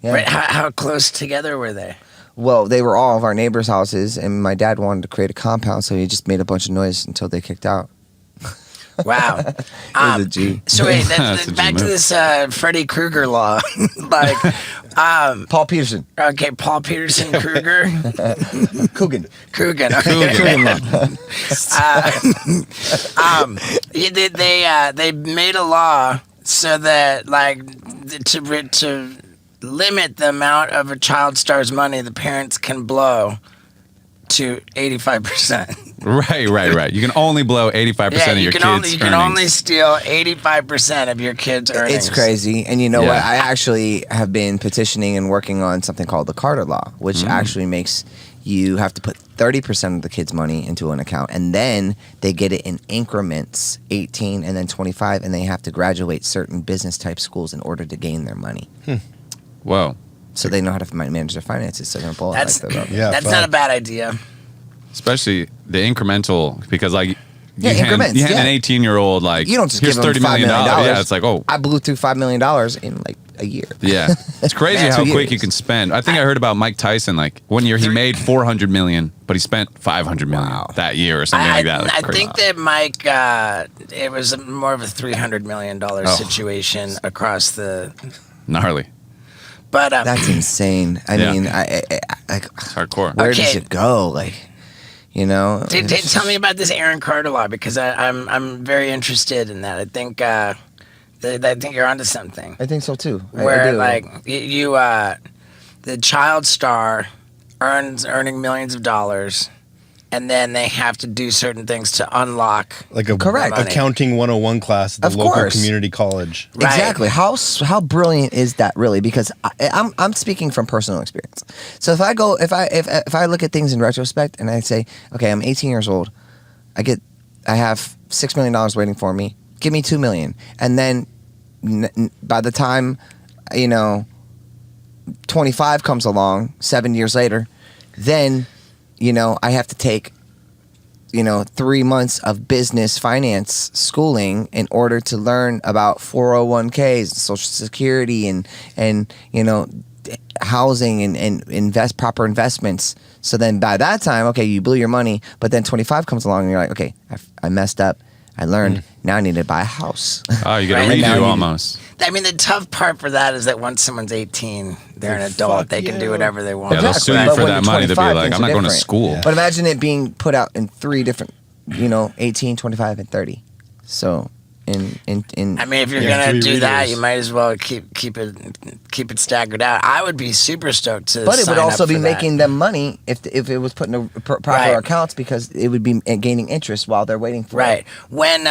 Speaker 5: Yeah.
Speaker 1: Wait, how close together were they?
Speaker 5: Well, they were all of our neighbors' houses, and my dad wanted to create a compound, so he just made a bunch of noise until they kicked out.
Speaker 1: Wow.
Speaker 5: was a G.
Speaker 1: So wait,
Speaker 7: That's a G
Speaker 1: back to
Speaker 7: move.
Speaker 1: this Freddy Krueger law. Like,
Speaker 5: Paul Peterson.
Speaker 1: okay, Paul Peterson Kruger.
Speaker 5: Coogan.
Speaker 1: Coogan. Okay.
Speaker 5: Coogan law.
Speaker 1: They made a law so that like to limit the amount of a child star's money the parents can blow to 85%.
Speaker 7: Right. You can only blow 85% of your kids'
Speaker 1: you can only steal 85% of your kids' earnings.
Speaker 5: It's crazy. And you know
Speaker 7: Yeah.
Speaker 5: what? I actually have been petitioning and working on something called the Carter Law, which actually makes you have to put 30% of the kids' money into an account, and then they get it in increments, 18 and then 25, and they have to graduate certain business-type schools in order to gain their money.
Speaker 7: Whoa.
Speaker 5: So they know how to manage their finances, so they're going to pull it
Speaker 1: That's
Speaker 5: like they're
Speaker 2: Yeah,
Speaker 1: that's
Speaker 2: fuck.
Speaker 1: not a bad idea.
Speaker 7: Especially the incremental, because like
Speaker 5: Yeah,
Speaker 7: you hand
Speaker 5: increments,
Speaker 7: an
Speaker 5: yeah.
Speaker 7: 18-year-old like
Speaker 5: You don't just
Speaker 7: here's
Speaker 5: give them
Speaker 7: $30
Speaker 5: $5
Speaker 7: million.
Speaker 5: million.
Speaker 7: Yeah, it's like, oh,
Speaker 5: I blew through $5 million in like a year.
Speaker 7: yeah. It's crazy
Speaker 5: Man,
Speaker 7: how
Speaker 5: 2
Speaker 7: quick you
Speaker 5: years.
Speaker 7: can spend. I think I heard about Mike Tyson. Like one year he made $400 million, but he spent $500 million that year or something like that. Like,
Speaker 1: I
Speaker 7: crazy.
Speaker 1: think that Mike, it was more of a $300 million situation across the.
Speaker 7: Gnarly.
Speaker 1: But
Speaker 5: That's insane. I
Speaker 7: Yeah.
Speaker 5: mean, I
Speaker 7: It's hardcore.
Speaker 5: where does
Speaker 1: Okay.
Speaker 5: it go? Like, you know?
Speaker 1: tell me about this Aaron Carter law because I'm very interested in that. I think you're onto something.
Speaker 5: I think so too. I
Speaker 1: Where
Speaker 5: do.
Speaker 1: like you the child star earning millions of dollars, and then they have to do certain things to unlock.
Speaker 2: Like a
Speaker 5: Correct.
Speaker 2: accounting 101 class at the
Speaker 5: Of
Speaker 2: local
Speaker 5: course.
Speaker 2: community college.
Speaker 1: Right.
Speaker 5: Exactly. How brilliant is that really? Because I'm speaking from personal experience. So if I look at things in retrospect and I say, okay, I'm 18 years old, I have $6 million waiting for me. Give me $2 million, and then by the time 25 comes along, 7 years later, then I have to take 3 months of business finance schooling in order to learn about 401ks, Social Security, and housing and proper investments. So then by that time, okay, you blew your money, but then 25 comes along and you're like, okay, I messed up. I learned. Now I need to buy a house.
Speaker 7: Oh, you got
Speaker 1: Right.
Speaker 7: to
Speaker 1: Now
Speaker 7: redo
Speaker 1: you-
Speaker 7: almost.
Speaker 1: I mean, the tough part for that is that once someone's 18, they're an adult.
Speaker 2: fuck
Speaker 1: They can do
Speaker 2: you.
Speaker 1: whatever they want.
Speaker 7: Yeah, they'll sue you
Speaker 5: But
Speaker 7: for
Speaker 5: when
Speaker 7: that
Speaker 5: you're
Speaker 7: money to be
Speaker 5: 25,
Speaker 7: like,
Speaker 5: things
Speaker 7: I'm
Speaker 5: are
Speaker 7: not going to
Speaker 5: different.
Speaker 7: school.
Speaker 5: But imagine it being put out in 3 different, 18, 25, and 30. So in
Speaker 1: I mean, if you're
Speaker 2: Yeah,
Speaker 1: gonna
Speaker 2: 3
Speaker 1: do that,
Speaker 2: readers.
Speaker 1: you might as well keep it staggered out. I would be super stoked to.
Speaker 5: but it would
Speaker 1: sign
Speaker 5: also
Speaker 1: up
Speaker 5: be
Speaker 1: for that.
Speaker 5: making them money if it was put in a proper
Speaker 1: Right.
Speaker 5: accounts, because it would be gaining interest while they're waiting for
Speaker 1: Right.
Speaker 5: it.
Speaker 1: When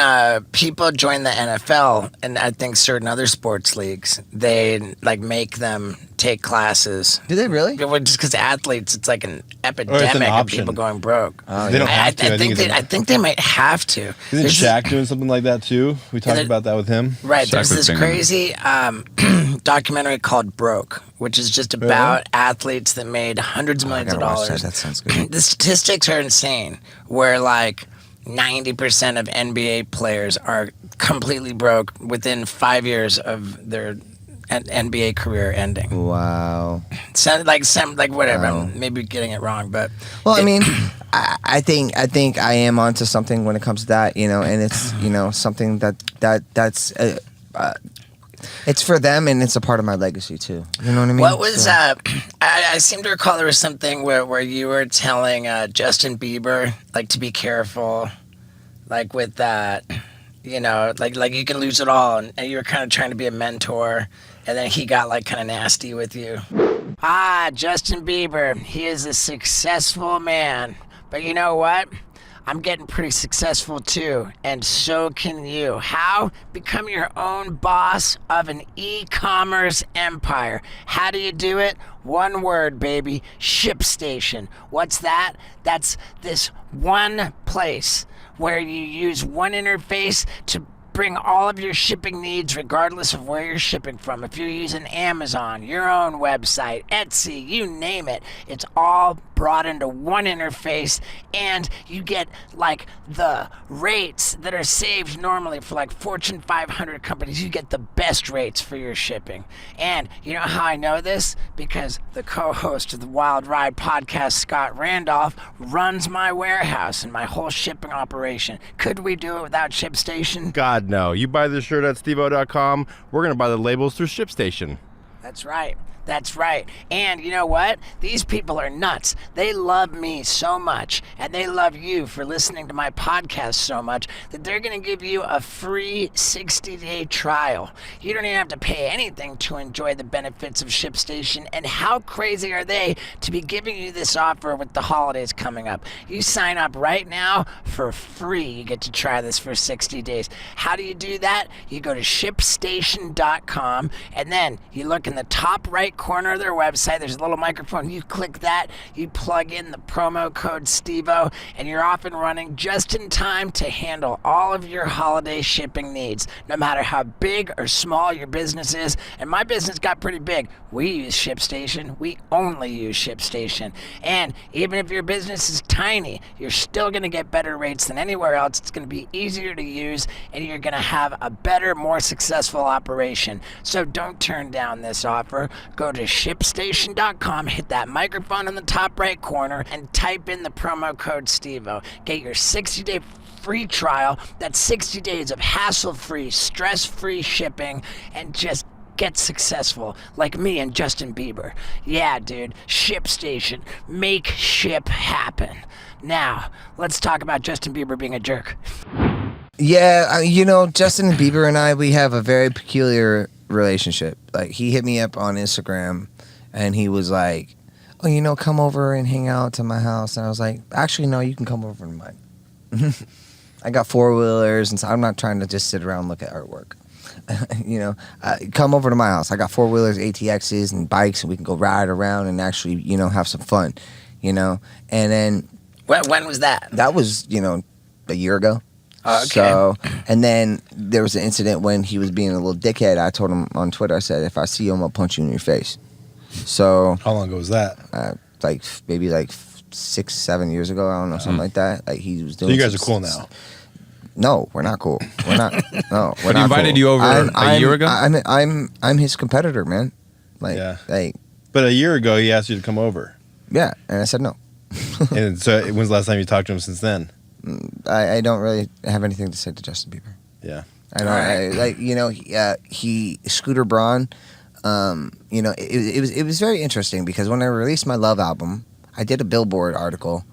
Speaker 1: people join the NFL and I think certain other sports leagues, they like make them take classes.
Speaker 5: Do they really?
Speaker 1: Well, just because athletes, it's like an epidemic of
Speaker 2: option.
Speaker 1: people going broke.
Speaker 2: They don't have to. I think
Speaker 1: I think they might have to.
Speaker 2: Isn't
Speaker 1: There's-
Speaker 2: Shaq doing something like that too? We talked
Speaker 1: there-
Speaker 2: about that with him.
Speaker 1: Right,
Speaker 7: Shaq
Speaker 1: there's
Speaker 7: was
Speaker 1: this
Speaker 7: big on it.
Speaker 1: crazy documentary called Broke, which is just about athletes that made hundreds of millions of
Speaker 5: gotta watch
Speaker 1: dollars.
Speaker 5: that. That sounds good.
Speaker 1: The statistics are insane, where like 90% of NBA players are completely broke within 5 years of their NBA career ending.
Speaker 5: Wow.
Speaker 1: Sounded like whatever. I'm maybe getting it wrong, but
Speaker 5: Well, I mean, I think I am onto something when it comes to that, and it's something that's It's for them, and it's a part of my legacy too. You know what I mean?
Speaker 1: What was
Speaker 5: So-
Speaker 1: I seem to recall there was something where you were telling Justin Bieber like to be careful, like with that, you know, like you can lose it all, and you were kind of trying to be a mentor, and then he got like kind of nasty with you. Justin Bieber, he is a successful man, but you know what? I'm getting pretty successful too, and so can you. How? Become your own boss of an e-commerce empire. How do you do it? One word, baby. ShipStation. What's that? That's this one place where you use one interface to bring all of your shipping needs regardless of where you're shipping from. If you're using Amazon, your own website, Etsy, you name it, it's all brought into one interface, and you get like the rates that are saved normally for like Fortune 500 companies. You get the best rates for your shipping. And you know how I know this? Because the co-host of the Wild Ride podcast, Scott Randolph, runs my warehouse and my whole shipping operation. Could we do it without ShipStation?
Speaker 2: God, no. You buy this shirt at stevo.com. We're going to buy the labels through ShipStation.
Speaker 1: That's right. That's right. And you know what? These people are nuts. They love me so much, and they love you for listening to my podcast so much, that they're going to give you a free 60-day trial. You don't even have to pay anything to enjoy the benefits of ShipStation. And how crazy are they to be giving you this offer with the holidays coming up? You sign up right now for free. You get to try this for 60 days. How do you do that? You go to ShipStation.com, and then you look in the top right corner of their website. There's a little microphone. You click that, you plug in the promo code STEVO, and you're off and running just in time to handle all of your holiday shipping needs, no matter how big or small your business is. And my business got pretty big. We use ShipStation. We only use ShipStation. And even if your business is tiny, you're still going to get better rates than anywhere else. It's going to be easier to use, and you're going to have a better, more successful operation. So don't turn down this offer. Go to ShipStation.com, hit that microphone in the top right corner, and type in the promo code STEVO. Get your 60-day free trial. That's 60 days of hassle-free, stress-free shipping, and just get successful like me and Justin Bieber. Yeah, dude, ShipStation. Make ship happen. Now, let's talk about Justin Bieber being a jerk.
Speaker 5: Yeah, you know, Justin Bieber and I, we have a very peculiar relationship. Like, he hit me up on Instagram, and he was like, oh, you know, come over and hang out to my house. And I was like, actually, no, you can come over to mine. I got four-wheelers, and so I'm not trying to just sit around and look at artwork. You know, come over to my house. I got four-wheelers, ATXs, and bikes, and we can go ride around and actually, you know, have some fun, you know. And then...
Speaker 1: When was that?
Speaker 5: That was, you know, a year ago.
Speaker 1: Okay.
Speaker 5: So, and then there was an incident when he was being a little dickhead. I told him on Twitter, I said, if I see you, I'm going to punch you in your face. So...
Speaker 2: How long ago was that?
Speaker 5: Like, maybe like 6-7 years ago. I don't know, something like that. Like, he was doing...
Speaker 2: So you guys are cool now?
Speaker 5: No, we're not cool. We're not. No, we're
Speaker 7: But he
Speaker 5: not
Speaker 7: invited
Speaker 5: cool.
Speaker 7: you over a year ago?
Speaker 5: I'm his competitor, man. Like,
Speaker 2: Yeah.
Speaker 5: like,
Speaker 2: But a year ago, he asked you to come over.
Speaker 5: yeah. And I said no.
Speaker 2: And so when's the last time you talked to him since then?
Speaker 5: I don't really have anything to say to Justin Bieber.
Speaker 2: Yeah.
Speaker 5: I don't like, you know, he Scooter Braun, you know, it was very interesting because when I released my Love album, I did a Billboard article,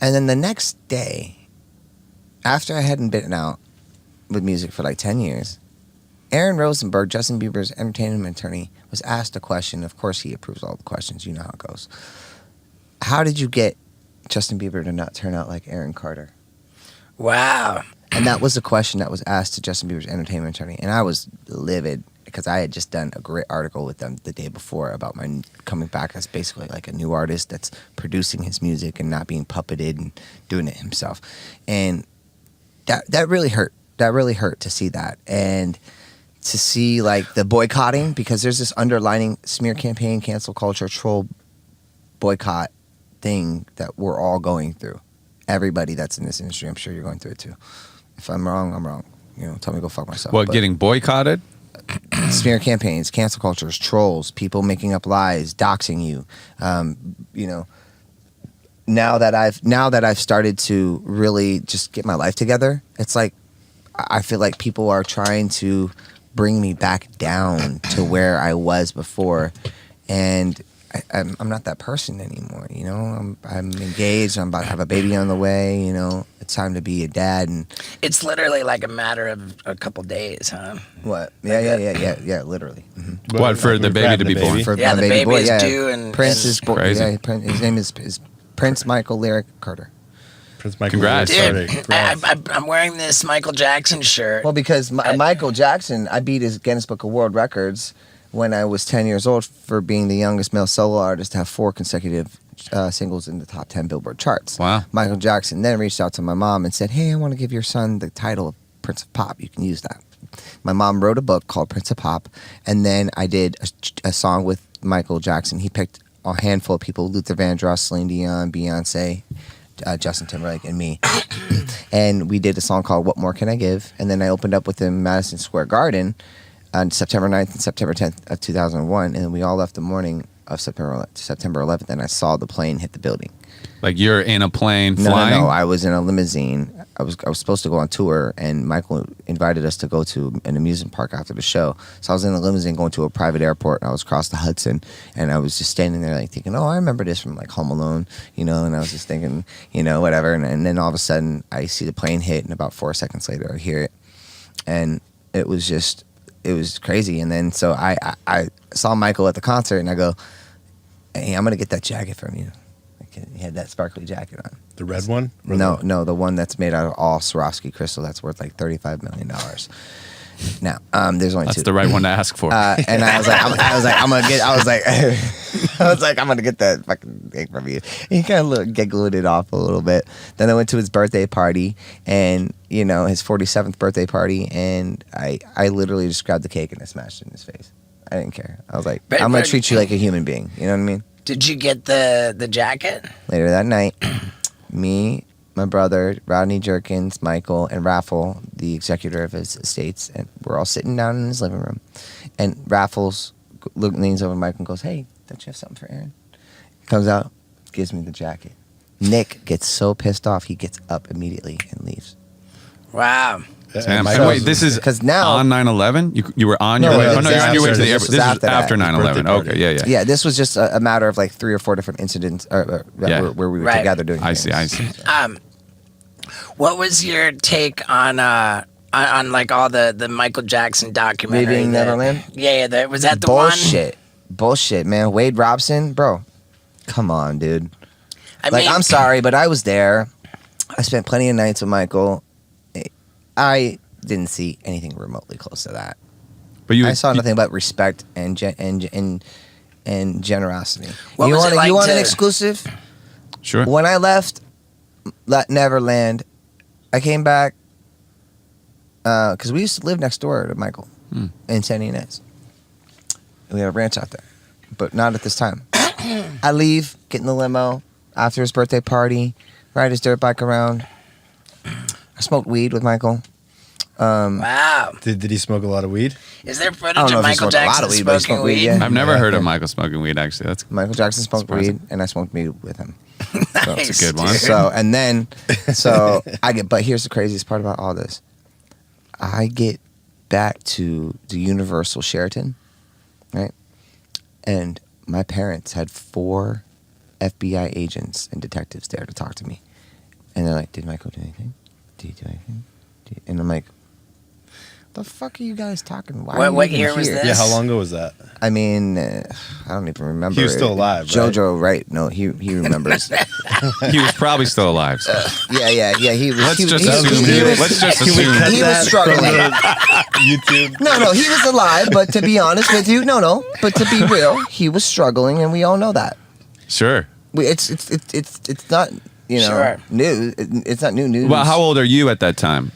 Speaker 5: and then the next day, after I hadn't been out with music for like 10 years, Aaron Rosenberg, Justin Bieber's entertainment attorney, was asked a question. Of course, he approves all the questions. You know how it goes. How did you get Justin Bieber to not turn out like Aaron Carter?
Speaker 1: Wow.
Speaker 5: And that was the question that was asked to Justin Bieber's entertainment attorney. And I was livid because I had just done a great article with them the day before about my coming back as basically like a new artist that's producing his music and not being puppeted and doing it himself. And that really hurt. That really hurt to see that. And to see like the boycotting, because there's this underlining smear campaign, cancel culture, troll boycott thing that we're all going through. Everybody that's in this industry, I'm sure you're going through it too. If I'm wrong, I'm wrong. You know, tell me to go fuck myself.
Speaker 7: What,
Speaker 5: But
Speaker 7: getting boycotted?
Speaker 5: smear campaigns, cancel cultures, trolls, people making up lies, doxing you. You know, now that I've started to really just get my life together, it's like I feel like people are trying to bring me back down to where I was before, and I'm not that person anymore. You know, I'm engaged. I'm about to have a baby on the way. You know, it's time to be a dad. And
Speaker 1: It's literally like a matter of a couple days, huh?
Speaker 5: what? Yeah. Literally. Mm-hmm.
Speaker 7: What, for the baby to be born?
Speaker 5: For
Speaker 1: Yeah,
Speaker 5: my
Speaker 1: the
Speaker 5: baby
Speaker 1: baby
Speaker 5: boy,
Speaker 1: is
Speaker 5: yeah.
Speaker 1: due and-
Speaker 5: Prince
Speaker 1: and-
Speaker 5: is born.
Speaker 7: Crazy.
Speaker 5: Yeah, his name is Prince Michael Lyric Carter.
Speaker 2: Prince Michael.
Speaker 7: Congrats.
Speaker 1: Dude, I'm wearing this Michael Jackson shirt.
Speaker 5: Well, because Michael Jackson, I beat his Guinness Book of World Records when I was 10 years old for being the youngest male solo artist to have 4 consecutive singles in the top 10 Billboard charts.
Speaker 7: Wow.
Speaker 5: Michael Jackson then reached out to my mom and said, "Hey, I want to give your son the title of Prince of Pop. You can use that." My mom wrote a book called Prince of Pop, and then I did a song with Michael Jackson. He picked a handful of people: Luther Vandross, Celine Dion, Beyonce, Justin Timberlake, and me. And we did a song called What More Can I Give? And then I opened up with him in Madison Square Garden on September 9th and September 10th of 2001. And we all left the morning of September 11th, and I saw the plane hit the building.
Speaker 7: Like you're in a plane
Speaker 5: No,
Speaker 7: flying?
Speaker 5: no, I was in a limousine. I was supposed to go on tour, and Michael invited us to go to an amusement park after the show. So I was in a limousine going to a private airport, and I was across the Hudson, and I was just standing there like thinking, oh, I remember this from like Home Alone, you know, and I was just thinking, you know, whatever. And then all of a sudden I see the plane hit, and about 4 seconds later I hear it. And it was crazy. And then so I saw Michael at the concert, and I go, hey, I'm going to get that jacket from you. He had that sparkly jacket on.
Speaker 2: The red one? Or
Speaker 5: No, the one that's made out of all Swarovski crystal that's worth like $35 million. Now, there's only
Speaker 7: That's
Speaker 5: 2.
Speaker 7: the right one to ask for.
Speaker 5: And I was like, I'm gonna get that fucking thing from you. He kind of giggled it off a little bit. Then I went to his birthday party, and you know, his 47th birthday party, and I literally just grabbed the cake and I smashed it in his face. I didn't care. I was like,
Speaker 1: But-
Speaker 5: I'm gonna
Speaker 1: but-
Speaker 5: treat you like a human being. You know what I mean?
Speaker 1: Did you get the jacket?
Speaker 5: Later that night, me, my brother, Rodney Jerkins, Michael, and Raffle, the executor of his estates, and we're all sitting down in his living room. And Raffles leans over to Michael and goes, "Hey, don't you have something for Aaron?" Comes out, gives me the jacket. Nick gets so pissed off, he gets up immediately and leaves.
Speaker 1: Wow.
Speaker 7: Damn.
Speaker 2: Michael-
Speaker 7: Wait, this is
Speaker 5: 'Cause now-
Speaker 7: on 9/11? You were on your
Speaker 5: No,
Speaker 7: way?
Speaker 5: wait,
Speaker 7: Oh, no, you're on your way to the
Speaker 5: this
Speaker 7: airport.
Speaker 5: was
Speaker 7: This is
Speaker 5: after that.
Speaker 7: after 9/11.
Speaker 2: Birthday
Speaker 7: Okay, yeah.
Speaker 5: Yeah, this was just a matter of like 3 or 4 different incidents
Speaker 7: Yeah.
Speaker 5: where we were
Speaker 1: Right.
Speaker 5: together doing
Speaker 7: I
Speaker 5: things.
Speaker 7: see.
Speaker 1: What was your take on like all the Michael Jackson documentary?
Speaker 5: Leaving
Speaker 1: that-
Speaker 5: Neverland?
Speaker 1: Yeah, was that the
Speaker 5: Bullshit, man. Wade Robson, bro. Come on, dude.
Speaker 1: one? I
Speaker 5: Like,
Speaker 1: mean,
Speaker 5: I'm sorry, but I was there. I spent plenty of nights with Michael. I didn't see anything remotely close to that.
Speaker 7: But you
Speaker 5: I saw nothing but respect and generosity.
Speaker 1: What
Speaker 5: you
Speaker 1: was
Speaker 5: want
Speaker 1: it like
Speaker 5: you want an
Speaker 1: to-
Speaker 5: exclusive?
Speaker 7: Sure.
Speaker 5: When I left Neverland, I came back because we used to live next door to Michael in San Ynez. We have a ranch out there, but not at this time. I leave, get in the limo after his birthday party, ride his dirt bike around. I smoked weed with Michael.
Speaker 1: wow.
Speaker 2: Did he smoke a lot of weed?
Speaker 1: Is there
Speaker 5: I
Speaker 1: footage
Speaker 5: don't know
Speaker 1: of
Speaker 5: if he
Speaker 1: Michael
Speaker 5: smoked a lot
Speaker 1: Jackson
Speaker 5: of weed, but he
Speaker 1: smoking
Speaker 5: smoked weed,
Speaker 1: weed?
Speaker 5: yeah.
Speaker 7: I've never heard of
Speaker 5: yeah.
Speaker 7: Michael smoking weed, actually. That's
Speaker 5: Michael Jackson smoked
Speaker 7: Surprising.
Speaker 5: weed, and I smoked weed with him.
Speaker 1: Nice,
Speaker 7: a good one.
Speaker 1: dude.
Speaker 5: So but here's the craziest part about all this. I get back to the Universal Sheraton, right? And my parents had 4 FBI agents and detectives there to talk to me. And they're like, "Did Michael do anything? Did he do anything?" And I'm like, the fuck are you guys talking? Why are you
Speaker 1: What
Speaker 5: even
Speaker 1: year was
Speaker 5: here?
Speaker 1: this?
Speaker 2: Yeah, how long ago was that?
Speaker 5: I mean, I don't even remember.
Speaker 2: He was still alive, right?
Speaker 5: Jojo, right? No, he remembers.
Speaker 7: he was probably still alive. So.
Speaker 5: yeah. He was.
Speaker 7: Let's
Speaker 5: he,
Speaker 7: just
Speaker 5: he,
Speaker 7: assume.
Speaker 5: he was,
Speaker 7: Let's just assume.
Speaker 5: he was struggling.
Speaker 2: YouTube.
Speaker 5: No, he was alive. But to be honest with you, no. But to be real, he was struggling, and we all know that.
Speaker 7: Sure.
Speaker 5: It's not
Speaker 1: Sure.
Speaker 5: new. It's not new news.
Speaker 7: Well, how old are you at that time?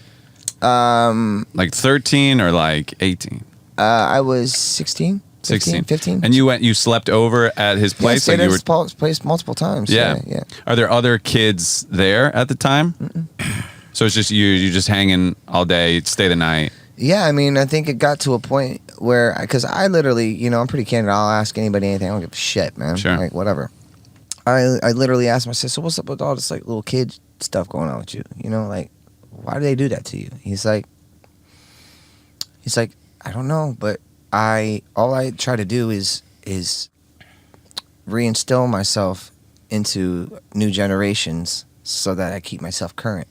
Speaker 7: Like 13 or like 18?
Speaker 5: I was 16.
Speaker 7: 16.
Speaker 5: 15.
Speaker 7: And you slept over at his
Speaker 5: Yeah, I
Speaker 7: place?
Speaker 5: stayed
Speaker 7: Like
Speaker 5: at
Speaker 7: you were,
Speaker 5: his place multiple times.
Speaker 7: yeah.
Speaker 5: Yeah.
Speaker 7: Are there other kids there at the time? So it's just you just hanging all day, stay the night.
Speaker 5: Yeah, I mean, I think it got to a point where, because I literally, I'm pretty candid. I'll ask anybody anything. I don't give a shit, man.
Speaker 7: Sure.
Speaker 5: Like, whatever. I literally asked my sister, what's up with all this, like, little kid stuff going on with you? Like, why do they do that to you? He's like, I don't know, but all I try to do is reinstill myself into new generations so that I keep myself current.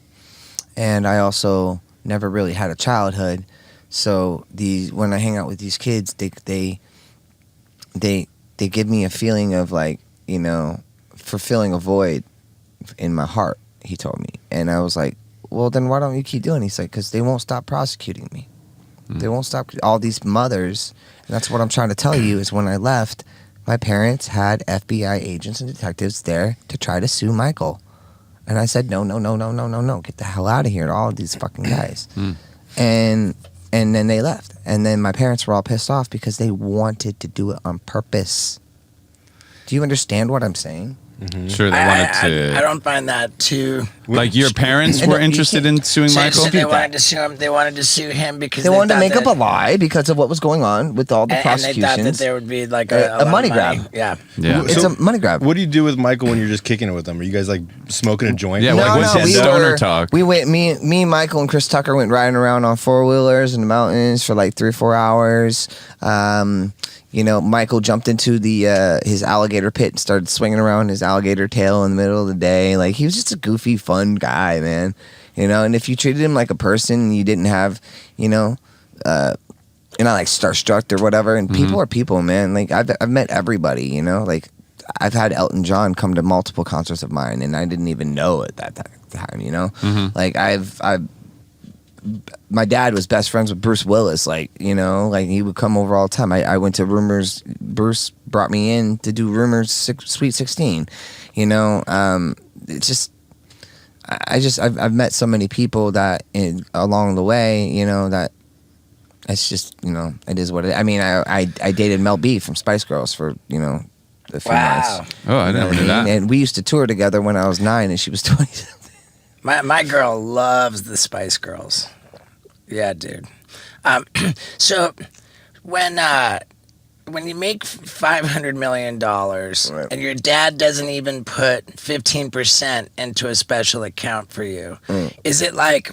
Speaker 5: And I also never really had a childhood, so when I hang out with these kids, they give me a feeling of like, you know, fulfilling a void in my heart, he told me. And I was like, well, then why don't you keep doing it? He's like, because they won't stop prosecuting me. They won't stop. All these mothers, and that's what I'm trying to tell you, is when I left, my parents had FBI agents and detectives there to try to sue Michael. And I said, no, get the hell out of here to all of these fucking guys. And then they left. And then my parents were all pissed off because they wanted to do it on purpose. Do you understand what I'm saying?
Speaker 7: Sure, they wanted to.
Speaker 1: I don't find that too.
Speaker 7: Like your parents were interested in suing Michael.
Speaker 1: So they wanted to sue him. They wanted to sue him because
Speaker 5: They wanted to make
Speaker 1: thought
Speaker 5: up a lie because of what was going on with all the
Speaker 1: and they thought that
Speaker 5: prosecutions.
Speaker 1: there would be like a lot
Speaker 5: money
Speaker 1: of
Speaker 5: grab.
Speaker 1: Yeah.
Speaker 7: Yeah.
Speaker 5: It's a money grab.
Speaker 2: What do you do with Michael when you're just kicking it with him? Are you guys like smoking a joint?
Speaker 7: Yeah, like, what's his stoner talk?
Speaker 5: We went. Me, Michael, and Chris Tucker went riding around on 4-wheelers in the mountains for like 3 or 4 hours. You know, Michael jumped into his alligator pit and started swinging around his alligator tail in the middle of the day. Like, he was just a goofy, fun guy, man. You know, and if you treated him like a person and you didn't have, you know, you're not like starstruck or whatever. And people are people, man. Like, I've met everybody, you know. Like, I've had Elton John come to multiple concerts of mine, and I didn't even know at that time, you know. Like, my dad was best friends with Bruce Willis, like, you know, like he would come over all the time. I went to Rumors. Bruce brought me in to do Rumors Sweet 16, you know. It's just, I've met so many people that along the way, you know, that it's just, you know, it is what it is. I mean, I dated Mel B from Spice Girls for, you know, a few months.
Speaker 7: Oh, I never knew that.
Speaker 5: And we used to tour together when I was 9 and she was 20.
Speaker 1: My girl loves the Spice Girls. Yeah, dude. So when you make $500 million and your dad doesn't even put 15% into a special account for you, is it like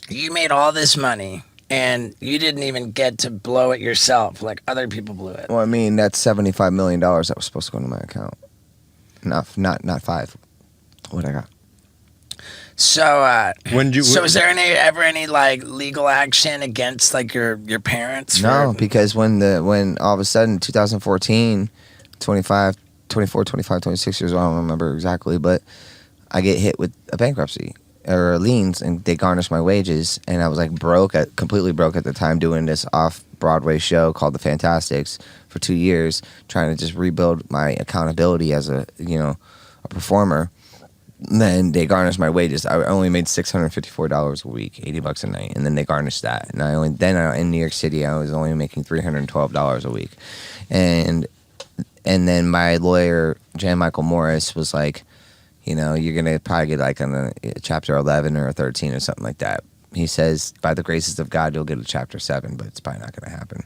Speaker 1: you made all this money and you didn't even get to blow it yourself, like other people blew it?
Speaker 5: Well, I mean, that's $75 million that was supposed to go into my account. Not 5. What I got.
Speaker 1: So,
Speaker 2: So
Speaker 1: is there ever any like legal action against like your parents?
Speaker 5: No, because when all of a sudden 2014, 24, 25, 26 years old, I don't remember exactly, but I get hit with a bankruptcy or liens, and they garnish my wages, and I was like completely broke at the time, doing this off-Broadway show called The Fantastics for 2 years, trying to just rebuild my accountability as a performer. And then they garnished my wages. I only made $654 a week, $80 a night, and then they garnished that. And in New York City, I was only making $312 a week, and then my lawyer Jan Michael Morris was like, you know, you're gonna probably get like on a chapter 11 or a 13 or something like that. He says, by the graces of God, you'll get a chapter 7, but it's probably not gonna happen.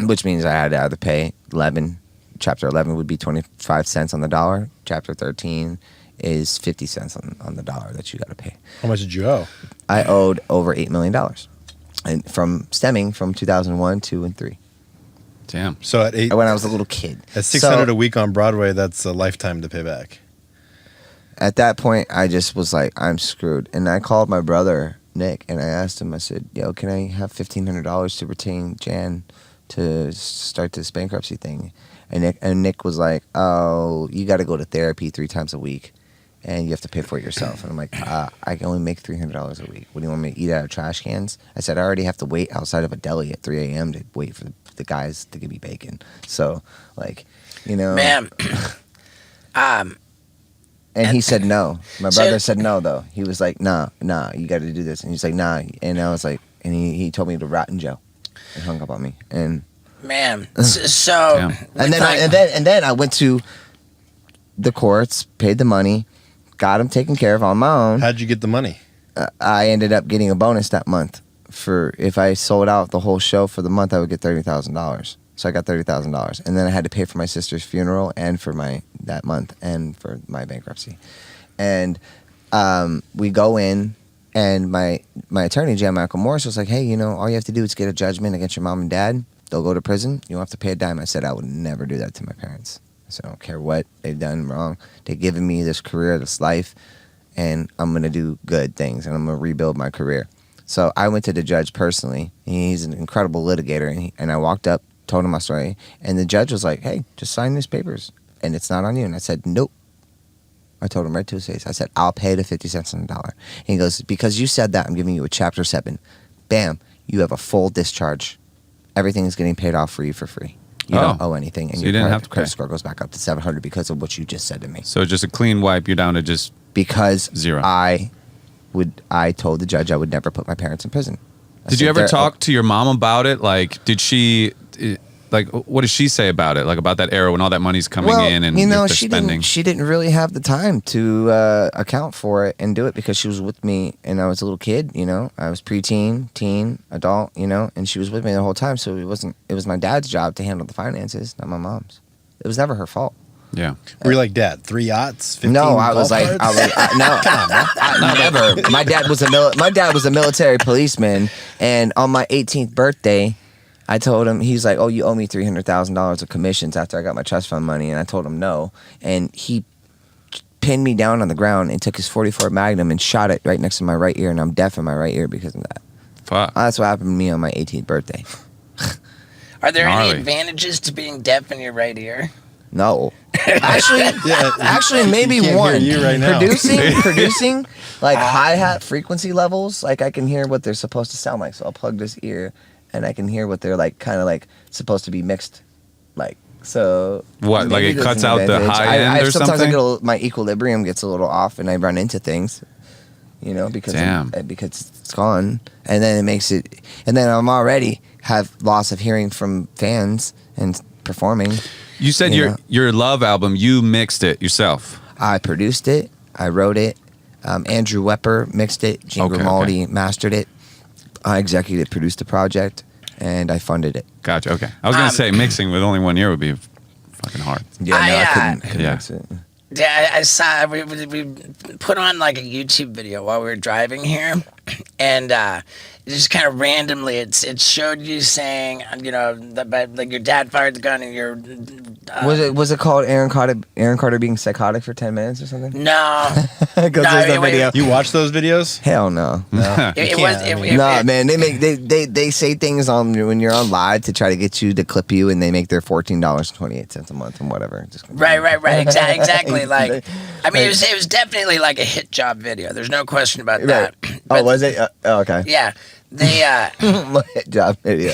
Speaker 5: Which means I had to either pay 11. Chapter 11 would be 25 cents on the dollar. Chapter 13 is 50 cents on the dollar that you got to pay.
Speaker 2: How much did you owe?
Speaker 5: I owed over $8 million, and stemming from 2001, 2, and 3.
Speaker 7: Damn.
Speaker 2: So at
Speaker 5: when I was a little kid.
Speaker 2: At $600 a week on Broadway, that's a lifetime to pay back.
Speaker 5: At that point, I just was like, I'm screwed. And I called my brother, Nick, and I asked him, I said, yo, can I have $1,500 to retain Jan to start this bankruptcy thing? And Nick was like, oh, you got to go to therapy 3 times a week, and you have to pay for it yourself. And I'm like, I can only make $300 a week. What do you want me to eat out of trash cans? I said, I already have to wait outside of a deli at 3 a.m. to wait for the guys to give me bacon. So, like, you know.
Speaker 1: Man.
Speaker 5: And he said no. My brother said no, though. He was like, nah, you got to do this. And he's like, nah. And I was like, and he told me to rot in jail and hung up on me. And
Speaker 1: man, so
Speaker 5: and then I went to the courts, paid the money, got him taken care of on my own.
Speaker 2: How'd you get the money?
Speaker 5: I ended up getting a bonus that month. For if I sold out the whole show for the month, I would get $30,000. So I got $30,000, and then I had to pay for my sister's funeral and for that month and for my bankruptcy. And we go in, And my attorney, Jan Michael Morris, was like, hey, you know, all you have to do is get a judgment against your mom and dad. They'll go to prison. You don't have to pay a dime. I said I would never do that to my parents. I said I don't care what they've done wrong. They've given me this career, this life, and I'm going to do good things, and I'm going to rebuild my career. So I went to the judge personally. He's an incredible litigator, and I walked up, told him my story, and the judge was like, hey, just sign these papers, and it's not on you. And I said, nope. I told him right to his face. I said, I'll pay the 50 cents on the dollar. And he goes, because you said that, I'm giving you a Chapter 7. Bam, you have a full discharge. Everything is getting paid off for you for free. You don't owe anything. And
Speaker 7: So you didn't have to
Speaker 5: credit
Speaker 7: pay.
Speaker 5: score goes back up to 700 because of what you just said to me.
Speaker 7: So just a clean wipe. You're down to just
Speaker 5: Because
Speaker 7: 0.
Speaker 5: I told the judge I would never put my parents in prison.
Speaker 7: Did you ever talk to your mom about it? Like, did she, like, what does she say about it? Like, about that era when all that money's coming in and
Speaker 5: you know,
Speaker 7: they're spending?
Speaker 5: she didn't really have the time to account for it and do it because she was with me and I was a little kid, you know. I was preteen, teen, adult, you know, and she was with me the whole time. So it was my dad's job to handle the finances, not my mom's. It was never her fault.
Speaker 7: Yeah.
Speaker 2: Were you like, Dad, 3 yachts? 15
Speaker 5: No, I was
Speaker 2: golf
Speaker 5: like,
Speaker 2: carts?
Speaker 5: never. My dad was a military policeman, and on my 18th birthday, I told him, he's like, oh, you owe me $300,000 of commissions after I got my trust fund money, and I told him no, and he pinned me down on the ground and took his .44 Magnum and shot it right next to my right ear, and I'm deaf in my right ear because of that.
Speaker 7: Fuck.
Speaker 5: That's what happened to me on my 18th birthday.
Speaker 1: Are there
Speaker 7: Gnarly.
Speaker 1: any advantages to being deaf in your right ear?
Speaker 5: No. Actually, maybe
Speaker 2: can't
Speaker 5: one.
Speaker 2: hear you right now.
Speaker 5: Producing, like hi-hat frequency levels, like I can hear what they're supposed to sound like. So I'll plug this ear, and I can hear what they're like, kind of like supposed to be mixed, like so.
Speaker 7: What, like
Speaker 5: maybe
Speaker 7: it
Speaker 5: there's
Speaker 7: cuts
Speaker 5: an
Speaker 7: out the
Speaker 5: advantage.
Speaker 7: high end or
Speaker 5: sometimes
Speaker 7: something?
Speaker 5: my equilibrium gets a little off, and I run into things, you know, because it's gone, and then it makes it, and then I'm already have loss of hearing from fans and performing.
Speaker 7: You said your Love album, you mixed it yourself.
Speaker 5: I produced it. I wrote it. Andrew Wepper mixed it. Gene Grimaldi mastered it. I executive produced the project, and I funded it.
Speaker 7: Gotcha. Okay. I was going to say mixing with only one ear would be fucking hard.
Speaker 5: Yeah, I couldn't
Speaker 7: Yeah.
Speaker 5: mix it.
Speaker 1: Yeah, I saw we put on like a YouTube video while we were driving here, and just kind of randomly it showed you saying, you know, that like your dad fired the gun and your
Speaker 5: Was it called Aaron Carter being psychotic for 10 minutes or something?
Speaker 1: no.
Speaker 5: Because
Speaker 1: No,
Speaker 5: there's no
Speaker 1: wait,
Speaker 5: video.
Speaker 2: You watch those videos?
Speaker 5: Hell no.
Speaker 1: It
Speaker 2: You
Speaker 1: was
Speaker 2: can't,
Speaker 1: it,
Speaker 5: Nah,
Speaker 1: it-
Speaker 5: man, they say things on when you're on live to try to get you to clip you, and they make their $14.28 a month and whatever. Just
Speaker 1: Right. Exactly. Like, I mean, it was definitely like a hit job video. There's no question about that.
Speaker 5: Right.
Speaker 1: But,
Speaker 5: Oh, was it? Okay.
Speaker 1: Yeah. They
Speaker 5: Job video.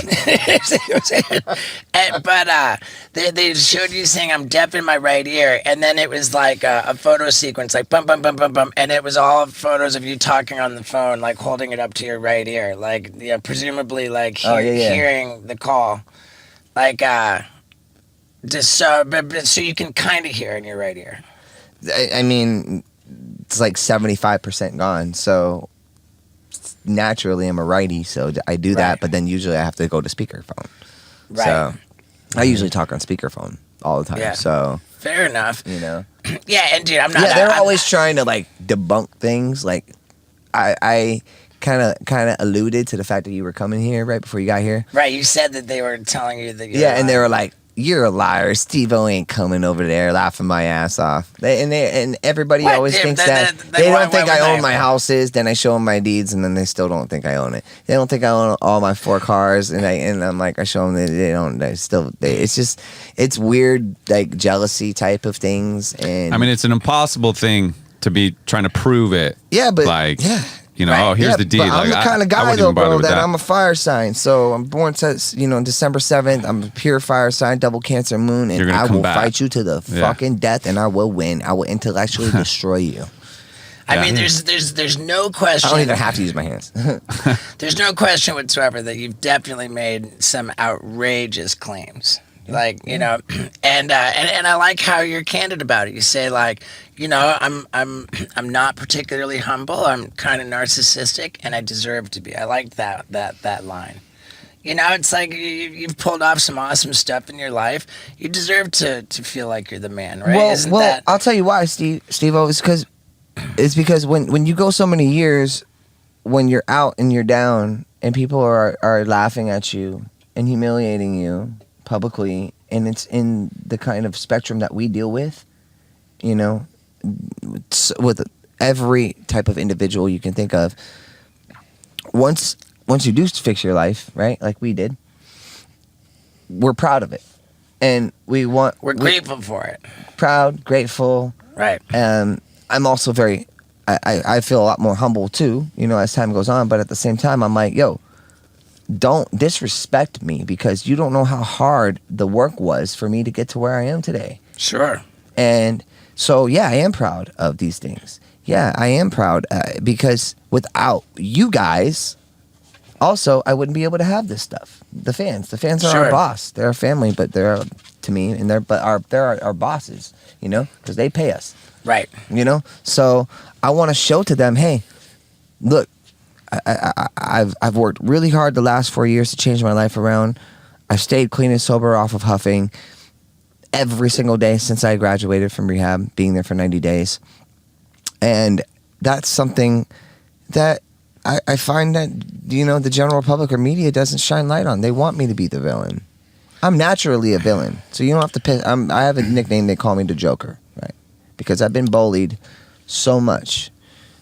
Speaker 1: they showed you saying I'm deaf in my right ear, and then it was like a photo sequence, like bum bum bum bum bum, and it was all photos of you talking on the phone, like holding it up to your right ear, like presumably like hearing the call, like just so you can kind of hear in your right ear.
Speaker 5: I mean, it's like 75% gone. So naturally, I'm a righty, so I do that.
Speaker 1: Right.
Speaker 5: But then usually I have to go to speakerphone.
Speaker 1: Right.
Speaker 5: So I usually talk on speakerphone all the time.
Speaker 1: Yeah.
Speaker 5: So
Speaker 1: Fair enough.
Speaker 5: you know.
Speaker 1: Yeah, and dude, I'm not.
Speaker 5: Yeah, they're
Speaker 1: I'm-
Speaker 5: always trying to like debunk things. Like I kind of alluded to the fact that you were coming here right before you got here.
Speaker 1: Right, you said that they were telling you that. You're
Speaker 5: Yeah, and they
Speaker 1: lying.
Speaker 5: were like, "You're a liar. Steve-O ain't coming over there laughing my ass off." And everybody
Speaker 1: What?
Speaker 5: always
Speaker 1: Yeah,
Speaker 5: thinks
Speaker 1: then
Speaker 5: that they
Speaker 1: why
Speaker 5: don't think
Speaker 1: would
Speaker 5: I
Speaker 1: they?
Speaker 5: own my houses. Then I show them my deeds, and then they still don't think I own it. They don't think I own all my 4 cars, and I'm like, I show them that they don't. It's weird, like jealousy type of things. And
Speaker 7: I mean, it's an impossible thing to be trying to prove it.
Speaker 5: yeah, but
Speaker 7: Like,
Speaker 5: yeah.
Speaker 7: you know,
Speaker 1: Right.
Speaker 7: oh, here's
Speaker 5: Yeah,
Speaker 7: the deed.
Speaker 5: But I'm
Speaker 7: Like,
Speaker 5: the kind
Speaker 7: I
Speaker 5: of guy,
Speaker 7: wouldn't
Speaker 5: though,
Speaker 7: even bother
Speaker 5: bro,
Speaker 7: with
Speaker 5: that I'm a fire sign. So I'm born, December 7th. I'm a pure fire sign, double Cancer moon,
Speaker 7: You're
Speaker 5: and
Speaker 7: gonna
Speaker 5: I will
Speaker 7: combat.
Speaker 5: fight you to the
Speaker 7: Yeah.
Speaker 5: fucking death, and I will win. I will intellectually destroy you.
Speaker 1: I mean, there's no question.
Speaker 5: I don't even have to use my hands.
Speaker 1: There's no question whatsoever that you've definitely made some outrageous claims. Like, you know, and I like how you're candid about it. You say like, you know, I'm not particularly humble. I'm kind of narcissistic, and I deserve to be. I like that line. You know, it's like you've pulled off some awesome stuff in your life. You deserve to feel like you're the man, right? Isn't
Speaker 5: well,
Speaker 1: that?
Speaker 5: I'll tell you why, Steve-O. It's because when you go so many years when you're out and you're down and people are laughing at you and humiliating you publicly, and it's in the kind of spectrum that we deal with, you know, with every type of individual you can think of. Once you do fix your life, right, like we did, we're proud of it, and we're
Speaker 1: grateful for it.
Speaker 5: Proud, grateful,
Speaker 1: Right.
Speaker 5: I'm also very, I feel a lot more humble too, you know, as time goes on. But at the same time, I'm like, yo, don't disrespect me, because you don't know how hard the work was for me to get to where I am today.
Speaker 1: Sure.
Speaker 5: And so, yeah, I am proud of these things. Yeah, I am proud because without you guys, also, I wouldn't be able to have this stuff. The fans are
Speaker 1: Sure.
Speaker 5: our boss. They're our family, but they're to me, and they're our bosses, you know, because they pay us.
Speaker 1: Right.
Speaker 5: You know, so I want to show to them, hey, look, I've worked really hard the last 4 years to change my life around. I've stayed clean and sober off of huffing every single day since I graduated from rehab, being there for 90 days. And that's something that I find that, you know, the general public or media doesn't shine light on. They want me to be the villain. I'm naturally a villain, so you don't have to piss. I have a nickname. They call me the Joker, right? Because I've been bullied so much,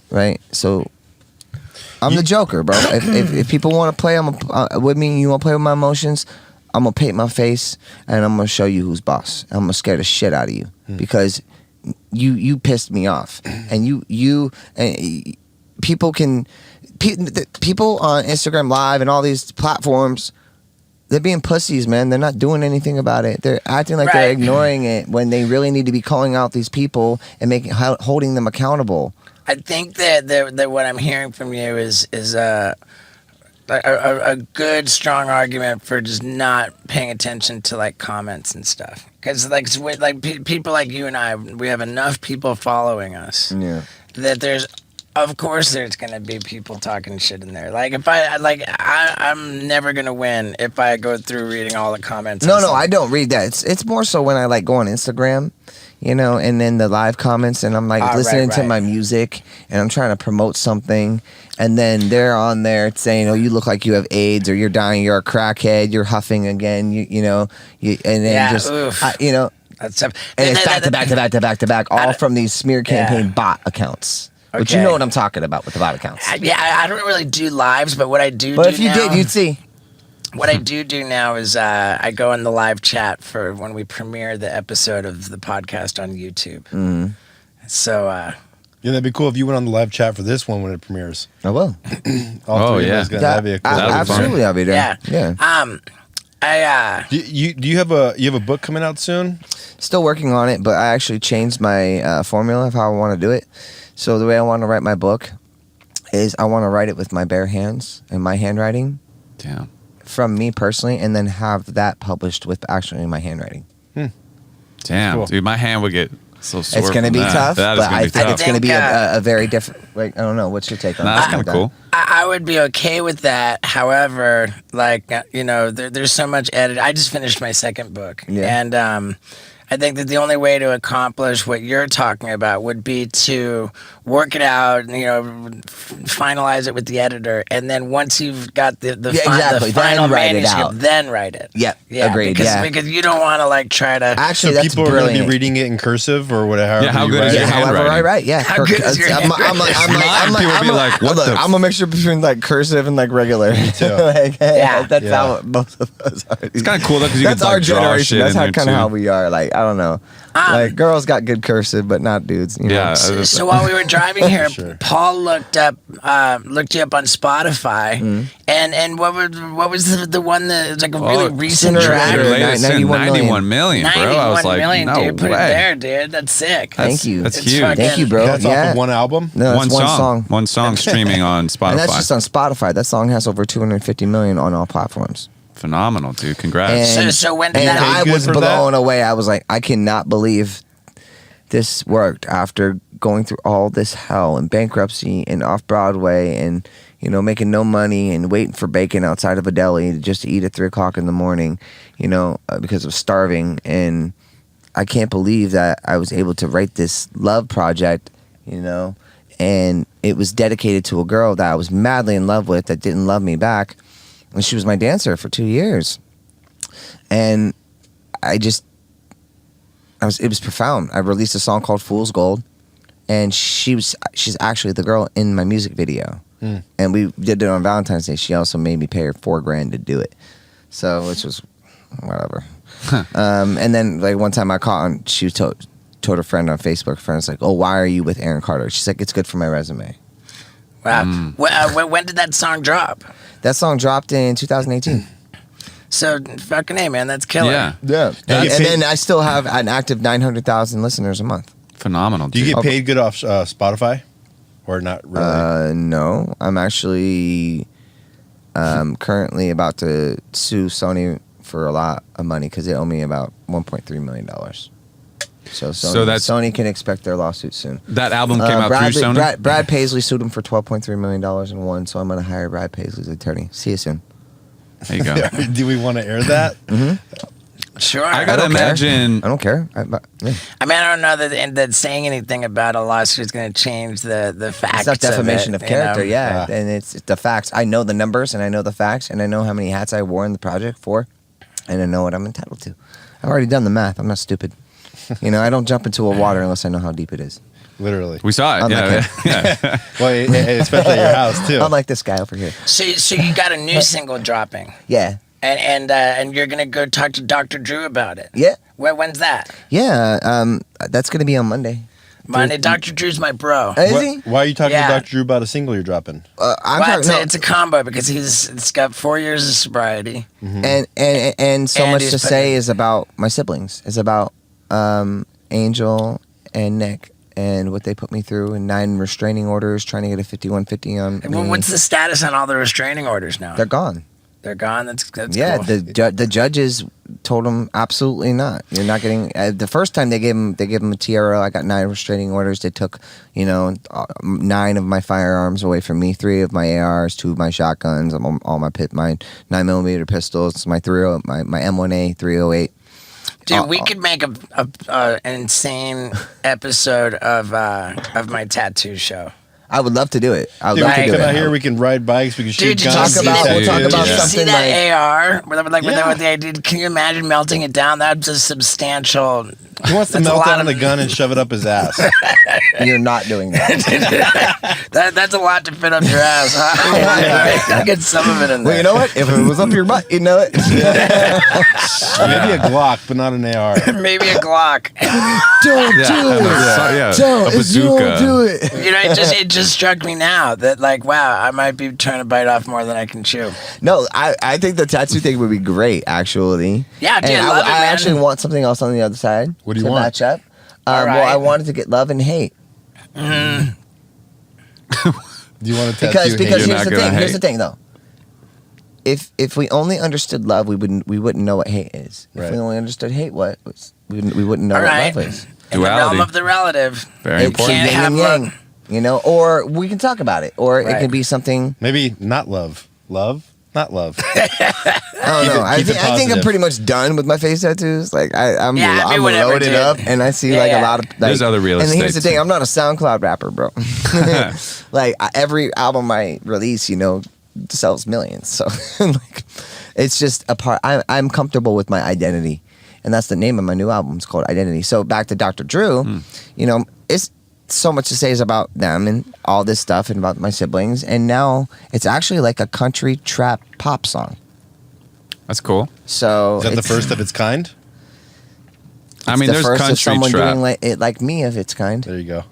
Speaker 5: right? So I'm the Joker, bro. If people want to play with me, you want to play with my emotions, I'm gonna paint my face and I'm gonna show you who's boss. I'm gonna scare the shit out of you because you pissed me off, and people on Instagram Live and all these platforms. They're being pussies, man. They're not doing anything about it. They're acting like they're ignoring it when they really need to be calling out these people and holding them accountable.
Speaker 1: I think that what I'm hearing from you is a good, strong argument for just not paying attention to like comments and stuff. Because people like you and I, we have enough people following us that of course there's gonna be people talking shit in there. Like if I'm never gonna win if I go through reading all the comments.
Speaker 5: No, I don't read that. It's more so when I like go on Instagram, you know, and then the live comments, and I'm like listening to my music, and I'm trying to promote something, and then they're on there saying, "Oh, you look like you have AIDS, or you're dying, you're a crackhead, you're huffing again," you know, and then you know,
Speaker 1: that's tough.
Speaker 5: And it's back to back, all from these smear campaign bot accounts. But you know what I'm talking about with the bot accounts.
Speaker 1: Yeah, I don't really do lives, but what I do.
Speaker 5: But if you did, you'd see.
Speaker 1: What I do now is I go in the live chat for when we premiere the episode of the podcast on YouTube.
Speaker 5: Mm-hmm.
Speaker 1: So.
Speaker 2: Yeah, that'd be cool if you went on the live chat for this one when it premieres.
Speaker 5: I will.
Speaker 2: That'd be cool.
Speaker 5: Absolutely, I'll be there.
Speaker 1: Yeah.
Speaker 2: Do you have a book coming out soon?
Speaker 5: Still working on it, but I actually changed my formula of how I want to do it. So the way I want to write my book is I want to write it with my bare hands and my handwriting.
Speaker 7: Damn.
Speaker 5: From me personally, and then have that published with actually my handwriting.
Speaker 7: Damn, cool. Dude, my hand would get so sore.
Speaker 5: It's going to be tough, but I think it's going to be a very different. Like, I don't know. What's your take on that?
Speaker 7: That's kind of cool.
Speaker 1: I would be okay with that. However, like you know, there's so much edit. I just finished my second book, and I think that the only way to accomplish what you're talking about would be to work it out, you know, finalize it with the editor, and then once you've got the final manuscript, then write it.
Speaker 5: Yeah, agreed.
Speaker 1: Because you don't want to like try to.
Speaker 5: Actually,
Speaker 2: so
Speaker 5: that's
Speaker 2: people
Speaker 5: brilliant.
Speaker 2: are going to be reading it in cursive or whatever.
Speaker 7: Yeah, how good is your handwriting?
Speaker 5: However I write. Yeah,
Speaker 1: how good is your handwriting?
Speaker 5: I'm a mixture between like cursive and like regular. That's how both of us are.
Speaker 7: It's kind of cool though because you
Speaker 5: that's
Speaker 7: can
Speaker 5: our
Speaker 7: like draw
Speaker 5: generation.
Speaker 7: shit
Speaker 5: That's
Speaker 7: in
Speaker 5: how
Speaker 7: there
Speaker 5: kind of
Speaker 7: too.
Speaker 5: how we are. Like I don't know. Like girls got good cursive, but not dudes. You know?
Speaker 7: Yeah.
Speaker 1: So while we were driving here, Paul looked you up on Spotify, and what was the one that was like a really recent track?
Speaker 7: 91 million, bro. I was like,
Speaker 1: 91 million,
Speaker 7: no
Speaker 1: dude. Put
Speaker 7: way.
Speaker 1: it there, dude. That's sick.
Speaker 5: Thank you.
Speaker 7: That's
Speaker 1: It's
Speaker 7: huge.
Speaker 1: fucking-
Speaker 5: Thank you, bro.
Speaker 2: That's off of one album?
Speaker 5: No, that's one song.
Speaker 7: One song streaming on Spotify.
Speaker 5: And that's just on Spotify. That song has over 250 million on all platforms.
Speaker 7: Phenomenal, dude. Congrats.
Speaker 5: And,
Speaker 1: So when did
Speaker 5: and
Speaker 1: that
Speaker 5: I
Speaker 2: good
Speaker 5: was
Speaker 2: for
Speaker 5: blown away. I was like, I cannot believe this worked after going through all this hell and bankruptcy and off Broadway and, you know, making no money and waiting for bacon outside of a deli just to eat at 3 o'clock in the morning, you know, because of starving. And I can't believe that I was able to write this love project, you know, and it was dedicated to a girl that I was madly in love with that didn't love me back, and she was my dancer for 2 years, and it was profound. I released a song called Fool's Gold, and she's actually the girl in my music video, and we did it on Valentine's Day. She also made me pay her $4,000 to do it, so which was whatever. And then like one time I caught on, she told her friend on Facebook, friend's like, oh, why are you with Aaron Carter? She's like, it's good for my resume.
Speaker 1: Wow. When did that song drop?
Speaker 5: That song dropped in 2018.
Speaker 1: So fucking hey, man, that's killer.
Speaker 7: Yeah.
Speaker 5: Yeah. And then I still have an active 900,000 listeners a month.
Speaker 7: Phenomenal.
Speaker 2: Do you
Speaker 7: dude.
Speaker 2: get paid good off Spotify, or not really?
Speaker 5: No, I'm actually currently about to sue Sony for a lot of money because they owe me about $1.3 million. So Sony can expect their lawsuit soon.
Speaker 7: That album came out through Sony?
Speaker 5: Brad Paisley sued him for $12.3 million and won, so I'm going to hire Brad Paisley's attorney. See you soon.
Speaker 7: There you go.
Speaker 2: Do we want to air that?
Speaker 1: Sure.
Speaker 7: I gotta imagine.
Speaker 5: I don't care.
Speaker 1: I mean, I don't know that saying anything about a lawsuit is going to change the facts.
Speaker 5: It's not defamation of character,
Speaker 1: you know?
Speaker 5: yeah. And it's the facts. I know the numbers, and I know the facts, and I know how many hats I wore in the project for, and I know what I'm entitled to. I've already done the math. I'm not stupid. I don't jump into a water unless I know how deep it is.
Speaker 2: Literally.
Speaker 7: We saw it.
Speaker 5: Unlike
Speaker 7: Yeah.
Speaker 2: Well, especially at your house too.
Speaker 5: Unlike this guy over here.
Speaker 1: So you got a new single dropping,
Speaker 5: Yeah.
Speaker 1: and you're gonna go talk to Dr. Drew about it.
Speaker 5: Yeah.
Speaker 1: When's that?
Speaker 5: Yeah. That's going to be on Monday.
Speaker 1: Monday. Dr. Drew's my bro.
Speaker 5: Is he?
Speaker 2: Why are you talking
Speaker 1: Yeah.
Speaker 2: to Dr. Drew about a single you're dropping?
Speaker 5: I'm
Speaker 1: Well,
Speaker 5: talking,
Speaker 1: it's a combo because it's got 4 years of sobriety.
Speaker 5: and so
Speaker 1: And
Speaker 5: much
Speaker 1: he's
Speaker 5: to
Speaker 1: putting-
Speaker 5: say is about my siblings. It's about Angel and Nick and what they put me through, and 9 restraining orders, trying to get a 5150 on me.
Speaker 1: Well, what's the status on all the restraining orders now?
Speaker 5: They're gone.
Speaker 1: They're gone. That's
Speaker 5: Yeah,
Speaker 1: cool.
Speaker 5: the judges told him absolutely not. You're not getting. The first time they gave him a TRO. I got 9 restraining orders. They took 9 of my firearms away from me. 3 of my ARs, 2 of my shotguns, all my 9mm pistols, my my M1A 308.
Speaker 1: Dude, we could make an insane episode of my tattoo show.
Speaker 5: I would love to do it. I would
Speaker 2: Dude,
Speaker 5: love to do
Speaker 2: come
Speaker 5: it.
Speaker 2: out here. We can ride bikes. We can shoot
Speaker 1: Dude, did you
Speaker 2: guns.
Speaker 1: see
Speaker 5: Talk about-
Speaker 1: that?
Speaker 5: we'll talk
Speaker 1: Did
Speaker 5: about
Speaker 1: you see
Speaker 5: something
Speaker 1: that AR? With
Speaker 5: Yeah.
Speaker 1: the idea, can you imagine melting it down? That's a substantial.
Speaker 2: He wants to
Speaker 1: That's a
Speaker 2: melt
Speaker 1: lot
Speaker 2: down
Speaker 1: of-
Speaker 2: the gun and shove it up his ass.
Speaker 5: You're not doing that.
Speaker 1: That's a lot to fit up your ass. Huh? I'll get some of it in there.
Speaker 5: Well, you know what? If it was up your butt, you know it.
Speaker 2: Maybe a Glock, but not an AR.
Speaker 1: Maybe a Glock.
Speaker 5: Don't
Speaker 7: Yeah.
Speaker 5: do it.
Speaker 7: Yeah.
Speaker 5: Don't.
Speaker 7: A
Speaker 5: If you don't
Speaker 7: bazooka.
Speaker 5: do it.
Speaker 1: It just struck me now that wow, I might be trying to bite off more than I can chew.
Speaker 5: No, I think the tattoo thing would be great, actually.
Speaker 1: Yeah, dude,
Speaker 5: And
Speaker 1: I love it,
Speaker 5: I
Speaker 1: man.
Speaker 5: actually want something else on the other side.
Speaker 2: What do you
Speaker 5: to
Speaker 2: want?
Speaker 5: match up.
Speaker 1: All
Speaker 5: Well, I
Speaker 1: right.
Speaker 5: wanted to get love and hate.
Speaker 2: Do you want to tattoo?
Speaker 5: Because
Speaker 2: hate?
Speaker 7: You're
Speaker 5: here's
Speaker 7: not
Speaker 5: the
Speaker 7: gonna
Speaker 5: thing. Here's
Speaker 7: hate.
Speaker 5: the thing, though. If we only understood love, we wouldn't know what hate is. If
Speaker 2: Right.
Speaker 5: we only understood hate, we wouldn't know
Speaker 1: All
Speaker 5: what
Speaker 1: right.
Speaker 5: love is.
Speaker 1: In the realm
Speaker 7: Duality.
Speaker 1: of the relative.
Speaker 7: Very
Speaker 5: It
Speaker 7: important.
Speaker 1: can't
Speaker 5: yin
Speaker 1: have
Speaker 5: and yang,
Speaker 1: love.
Speaker 5: or we can talk about it, or it
Speaker 1: Right.
Speaker 5: can be something.
Speaker 2: Maybe not love. Love, not love.
Speaker 5: I don't know. I
Speaker 2: keep it
Speaker 5: think I'm
Speaker 2: positive.
Speaker 5: pretty much done with my face tattoos. Like I'm
Speaker 1: Yeah, I mean, whatever,
Speaker 5: loaded
Speaker 1: dude.
Speaker 5: up, and I see
Speaker 1: Yeah,
Speaker 5: like
Speaker 1: yeah.
Speaker 5: a lot of. Like,
Speaker 7: There's other real
Speaker 5: And here's
Speaker 7: estate,
Speaker 5: the thing:
Speaker 7: too.
Speaker 5: I'm not a SoundCloud rapper, bro. Like every album I release, sells millions. So like, it's just a part. I'm comfortable with my identity, and that's the name of my new album. It's called Identity. So back to Dr. Drew, it's so much to say is about them and all this stuff and about my siblings, and now it's actually like a country trap pop song.
Speaker 7: That's cool.
Speaker 5: So
Speaker 2: Is that the
Speaker 5: it's
Speaker 2: first of its kind?
Speaker 7: I mean,
Speaker 5: the
Speaker 7: there's
Speaker 5: first of
Speaker 7: country
Speaker 5: someone
Speaker 7: trap.
Speaker 5: doing like me of its kind.
Speaker 2: There you go.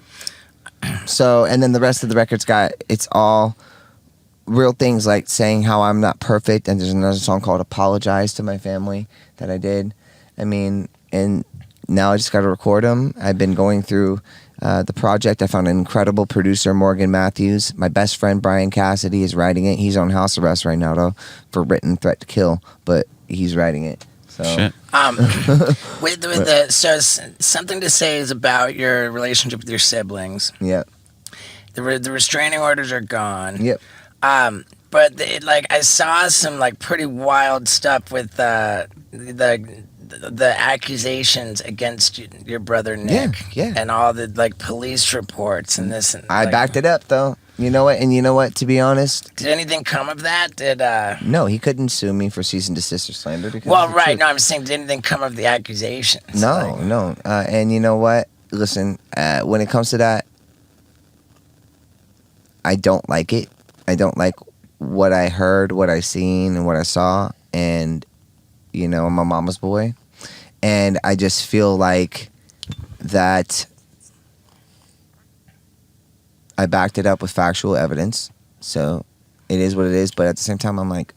Speaker 5: So, and then the rest of the record's it's all real things like saying how I'm not perfect. And there's another song called Apologize to My Family that I did. I mean, and now I just got to record them. I've been going through the project. I found an incredible producer, Morgan Matthews. My best friend, Brian Cassidy, is writing it. He's on house arrest right now, though, for written threat to kill, but he's writing it. So,
Speaker 7: Shit.
Speaker 1: So something to say is about your relationship with your siblings.
Speaker 5: yeah.
Speaker 1: The restraining orders are gone.
Speaker 5: Yep.
Speaker 1: But I saw some pretty wild stuff with the the accusations against your brother Nick,
Speaker 5: Yeah.
Speaker 1: and all the like police reports and this, and
Speaker 5: I
Speaker 1: like,
Speaker 5: backed it up though. You know what? And you know what? To be honest,
Speaker 1: Did anything come of that?
Speaker 5: no, he couldn't sue me for cease and desist or slander. Because
Speaker 1: Well,
Speaker 5: of the
Speaker 1: right.
Speaker 5: truth.
Speaker 1: No, I'm saying, did anything come of the accusations?
Speaker 5: No,
Speaker 1: Like,
Speaker 5: no. And you know what? Listen, when it comes to that, I don't like it. I don't like what I heard, what I seen, and what I saw. And, you know, I'm a mama's boy. And I just feel like that I backed it up with factual evidence. So it is what it is. But at the same time, I'm like,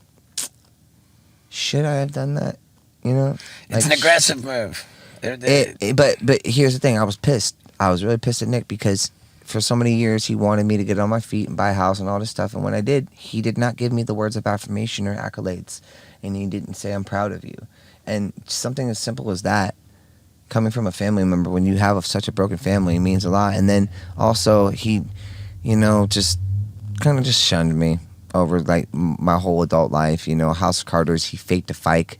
Speaker 5: should I have done that? You know?
Speaker 1: It's an
Speaker 5: Like,
Speaker 1: aggressive move.
Speaker 5: But here's the thing. I was pissed. I was really pissed at Nick because for so many years he wanted me to get on my feet and buy a house and all this stuff. And when I did, he did not give me the words of affirmation or accolades. And he didn't say, I'm proud of you. And something as simple as that, coming from a family member, when you have such a broken family, it means a lot. And then also he, you know, just kind of just shunned me over like my whole adult life. You know, House of Carters, he faked a fight,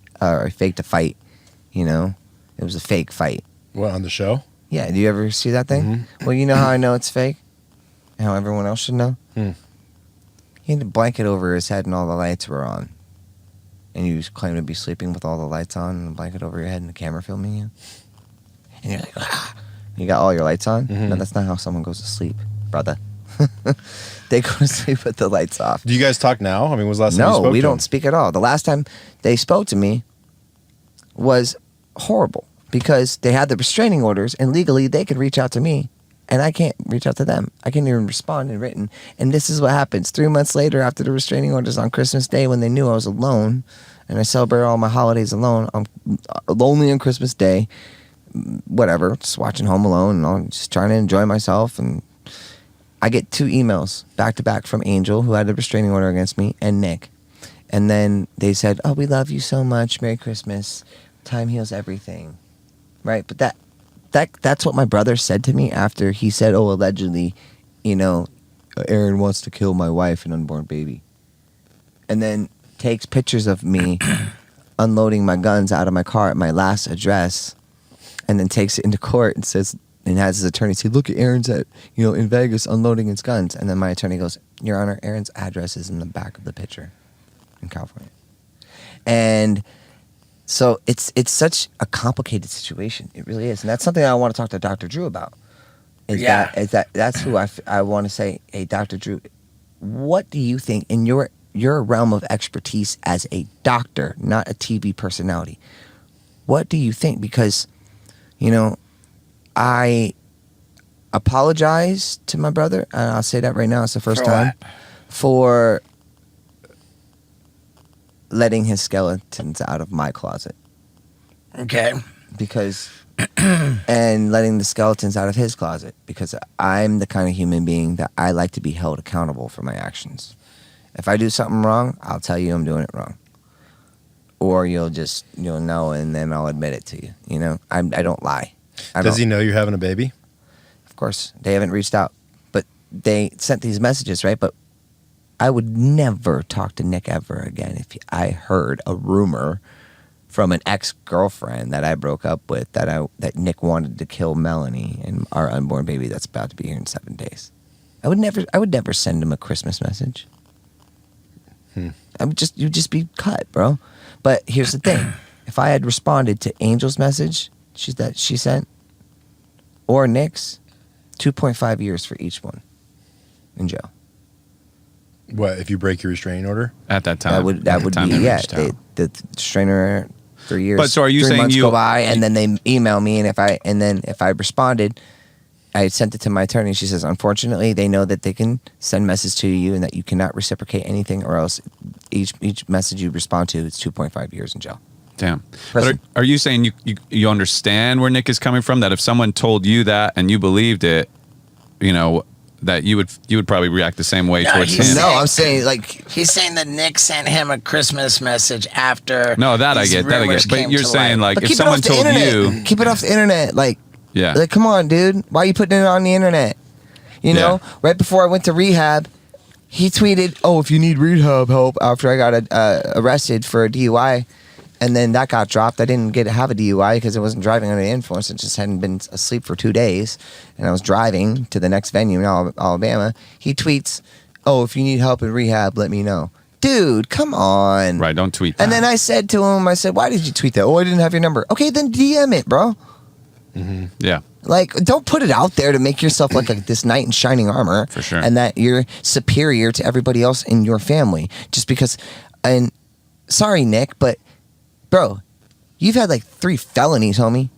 Speaker 5: you know. It was a fake fight.
Speaker 2: What, on the show?
Speaker 5: Yeah, do you ever see that thing? Well, you know how I know it's fake? And how everyone else should know? He had a blanket over his head and all the lights were on. And you claim to be sleeping with all the lights on and a blanket over your head and the camera filming you. And you're like, ah. You got all your lights on? No, that's not how someone goes to sleep, brother. They go to sleep with the lights off.
Speaker 2: Do you guys talk now? I mean, when was the last time you spoke
Speaker 5: No, we
Speaker 2: to
Speaker 5: don't
Speaker 2: him?
Speaker 5: speak at all. The last time they spoke to me was horrible because they had the restraining orders and legally they could reach out to me and I can't reach out to them. I can't even respond in written. And this is what happens. 3 months later, after the restraining orders on Christmas Day, when they knew I was alone and I celebrate all my holidays alone, I'm lonely on Christmas Day, whatever, just watching Home Alone and I'm just trying to enjoy myself. And I get 2 emails back to back from Angel, who had a restraining order against me, and Nick. And then they said, oh, we love you so much. Merry Christmas. Time heals everything. Right? But that's what my brother said to me after he said, oh, allegedly, you know, Aaron wants to kill my wife and unborn baby. And then takes pictures of me unloading my guns out of my car at my last address and then takes it into court and says, and has his attorney say, look at Aaron's in Vegas unloading his guns. And then my attorney goes, Your Honor, Aaron's address is in the back of the picture in California. And so it's such a complicated situation. It really is. And that's something I want to talk to Dr. Drew about. That's who I want to say, hey, Dr. Drew, what do you think in your realm of expertise as a doctor, not a TV personality? What do you think? Because, you know, I apologize to my brother, and I'll say that right now. It's the first time for letting his skeletons out of my closet.
Speaker 1: Okay.
Speaker 5: Because, and letting the skeletons out of his closet. Because I'm the kind of human being that I like to be held accountable for my actions. If I do something wrong, I'll tell you I'm doing it wrong. Or you'll know, and then I'll admit it to you. You know, I don't lie.
Speaker 2: Does he know you're having a baby?
Speaker 5: Of course, they haven't reached out, but they sent these messages, right? But I would never talk to Nick ever again if I heard a rumor from an ex-girlfriend that I broke up with that Nick wanted to kill Melanie and our unborn baby that's about to be here in 7 days. I would never send him a Christmas message. You'd just be cut, bro. But here's the thing: if I had responded to Angel's message she sent, or Nick's, 2.5 years for each one in jail.
Speaker 2: What, if you break your restraining order?
Speaker 7: At that time.
Speaker 5: That would be the strainer 3 years.
Speaker 7: But so are you
Speaker 5: 3
Speaker 7: saying
Speaker 5: months go by and then they email me and if I responded, I sent it to my attorney. She says, unfortunately, they know that they can send message to you and that you cannot reciprocate anything, or else each message you respond to, it's 2.5 years in jail.
Speaker 7: Damn. But are you saying you understand where Nick is coming from? That if someone told you that and you believed it, you know, that you would probably react the same way towards him?
Speaker 5: No, I'm saying like
Speaker 1: He's saying that Nick sent him a Christmas message after.
Speaker 7: No, that I get. But you're saying like if someone told you,
Speaker 5: keep it off the internet, like.
Speaker 7: Yeah.
Speaker 5: Like, come on, dude. Why are you putting it on the internet? You know, right before I went to rehab, he tweeted, oh, if you need rehab help after I got arrested for a DUI, And then that got dropped. I didn't have a DUI because I wasn't driving under the influence. I just hadn't been asleep for 2 days. And I was driving to the next venue in Alabama. He tweets, "Oh, if you need help in rehab, let me know." Dude, come on.
Speaker 7: Right, don't tweet that.
Speaker 5: And then I said to him, "Why did you tweet that?" "Oh, I didn't have your number." Okay, then DM it, bro.
Speaker 7: Yeah.
Speaker 5: Like, don't put it out there to make yourself look like this knight in shining armor.
Speaker 7: For sure.
Speaker 5: And that you're superior to everybody else in your family. Just because, and sorry, Nick, but bro, you've had like 3 felonies, homie.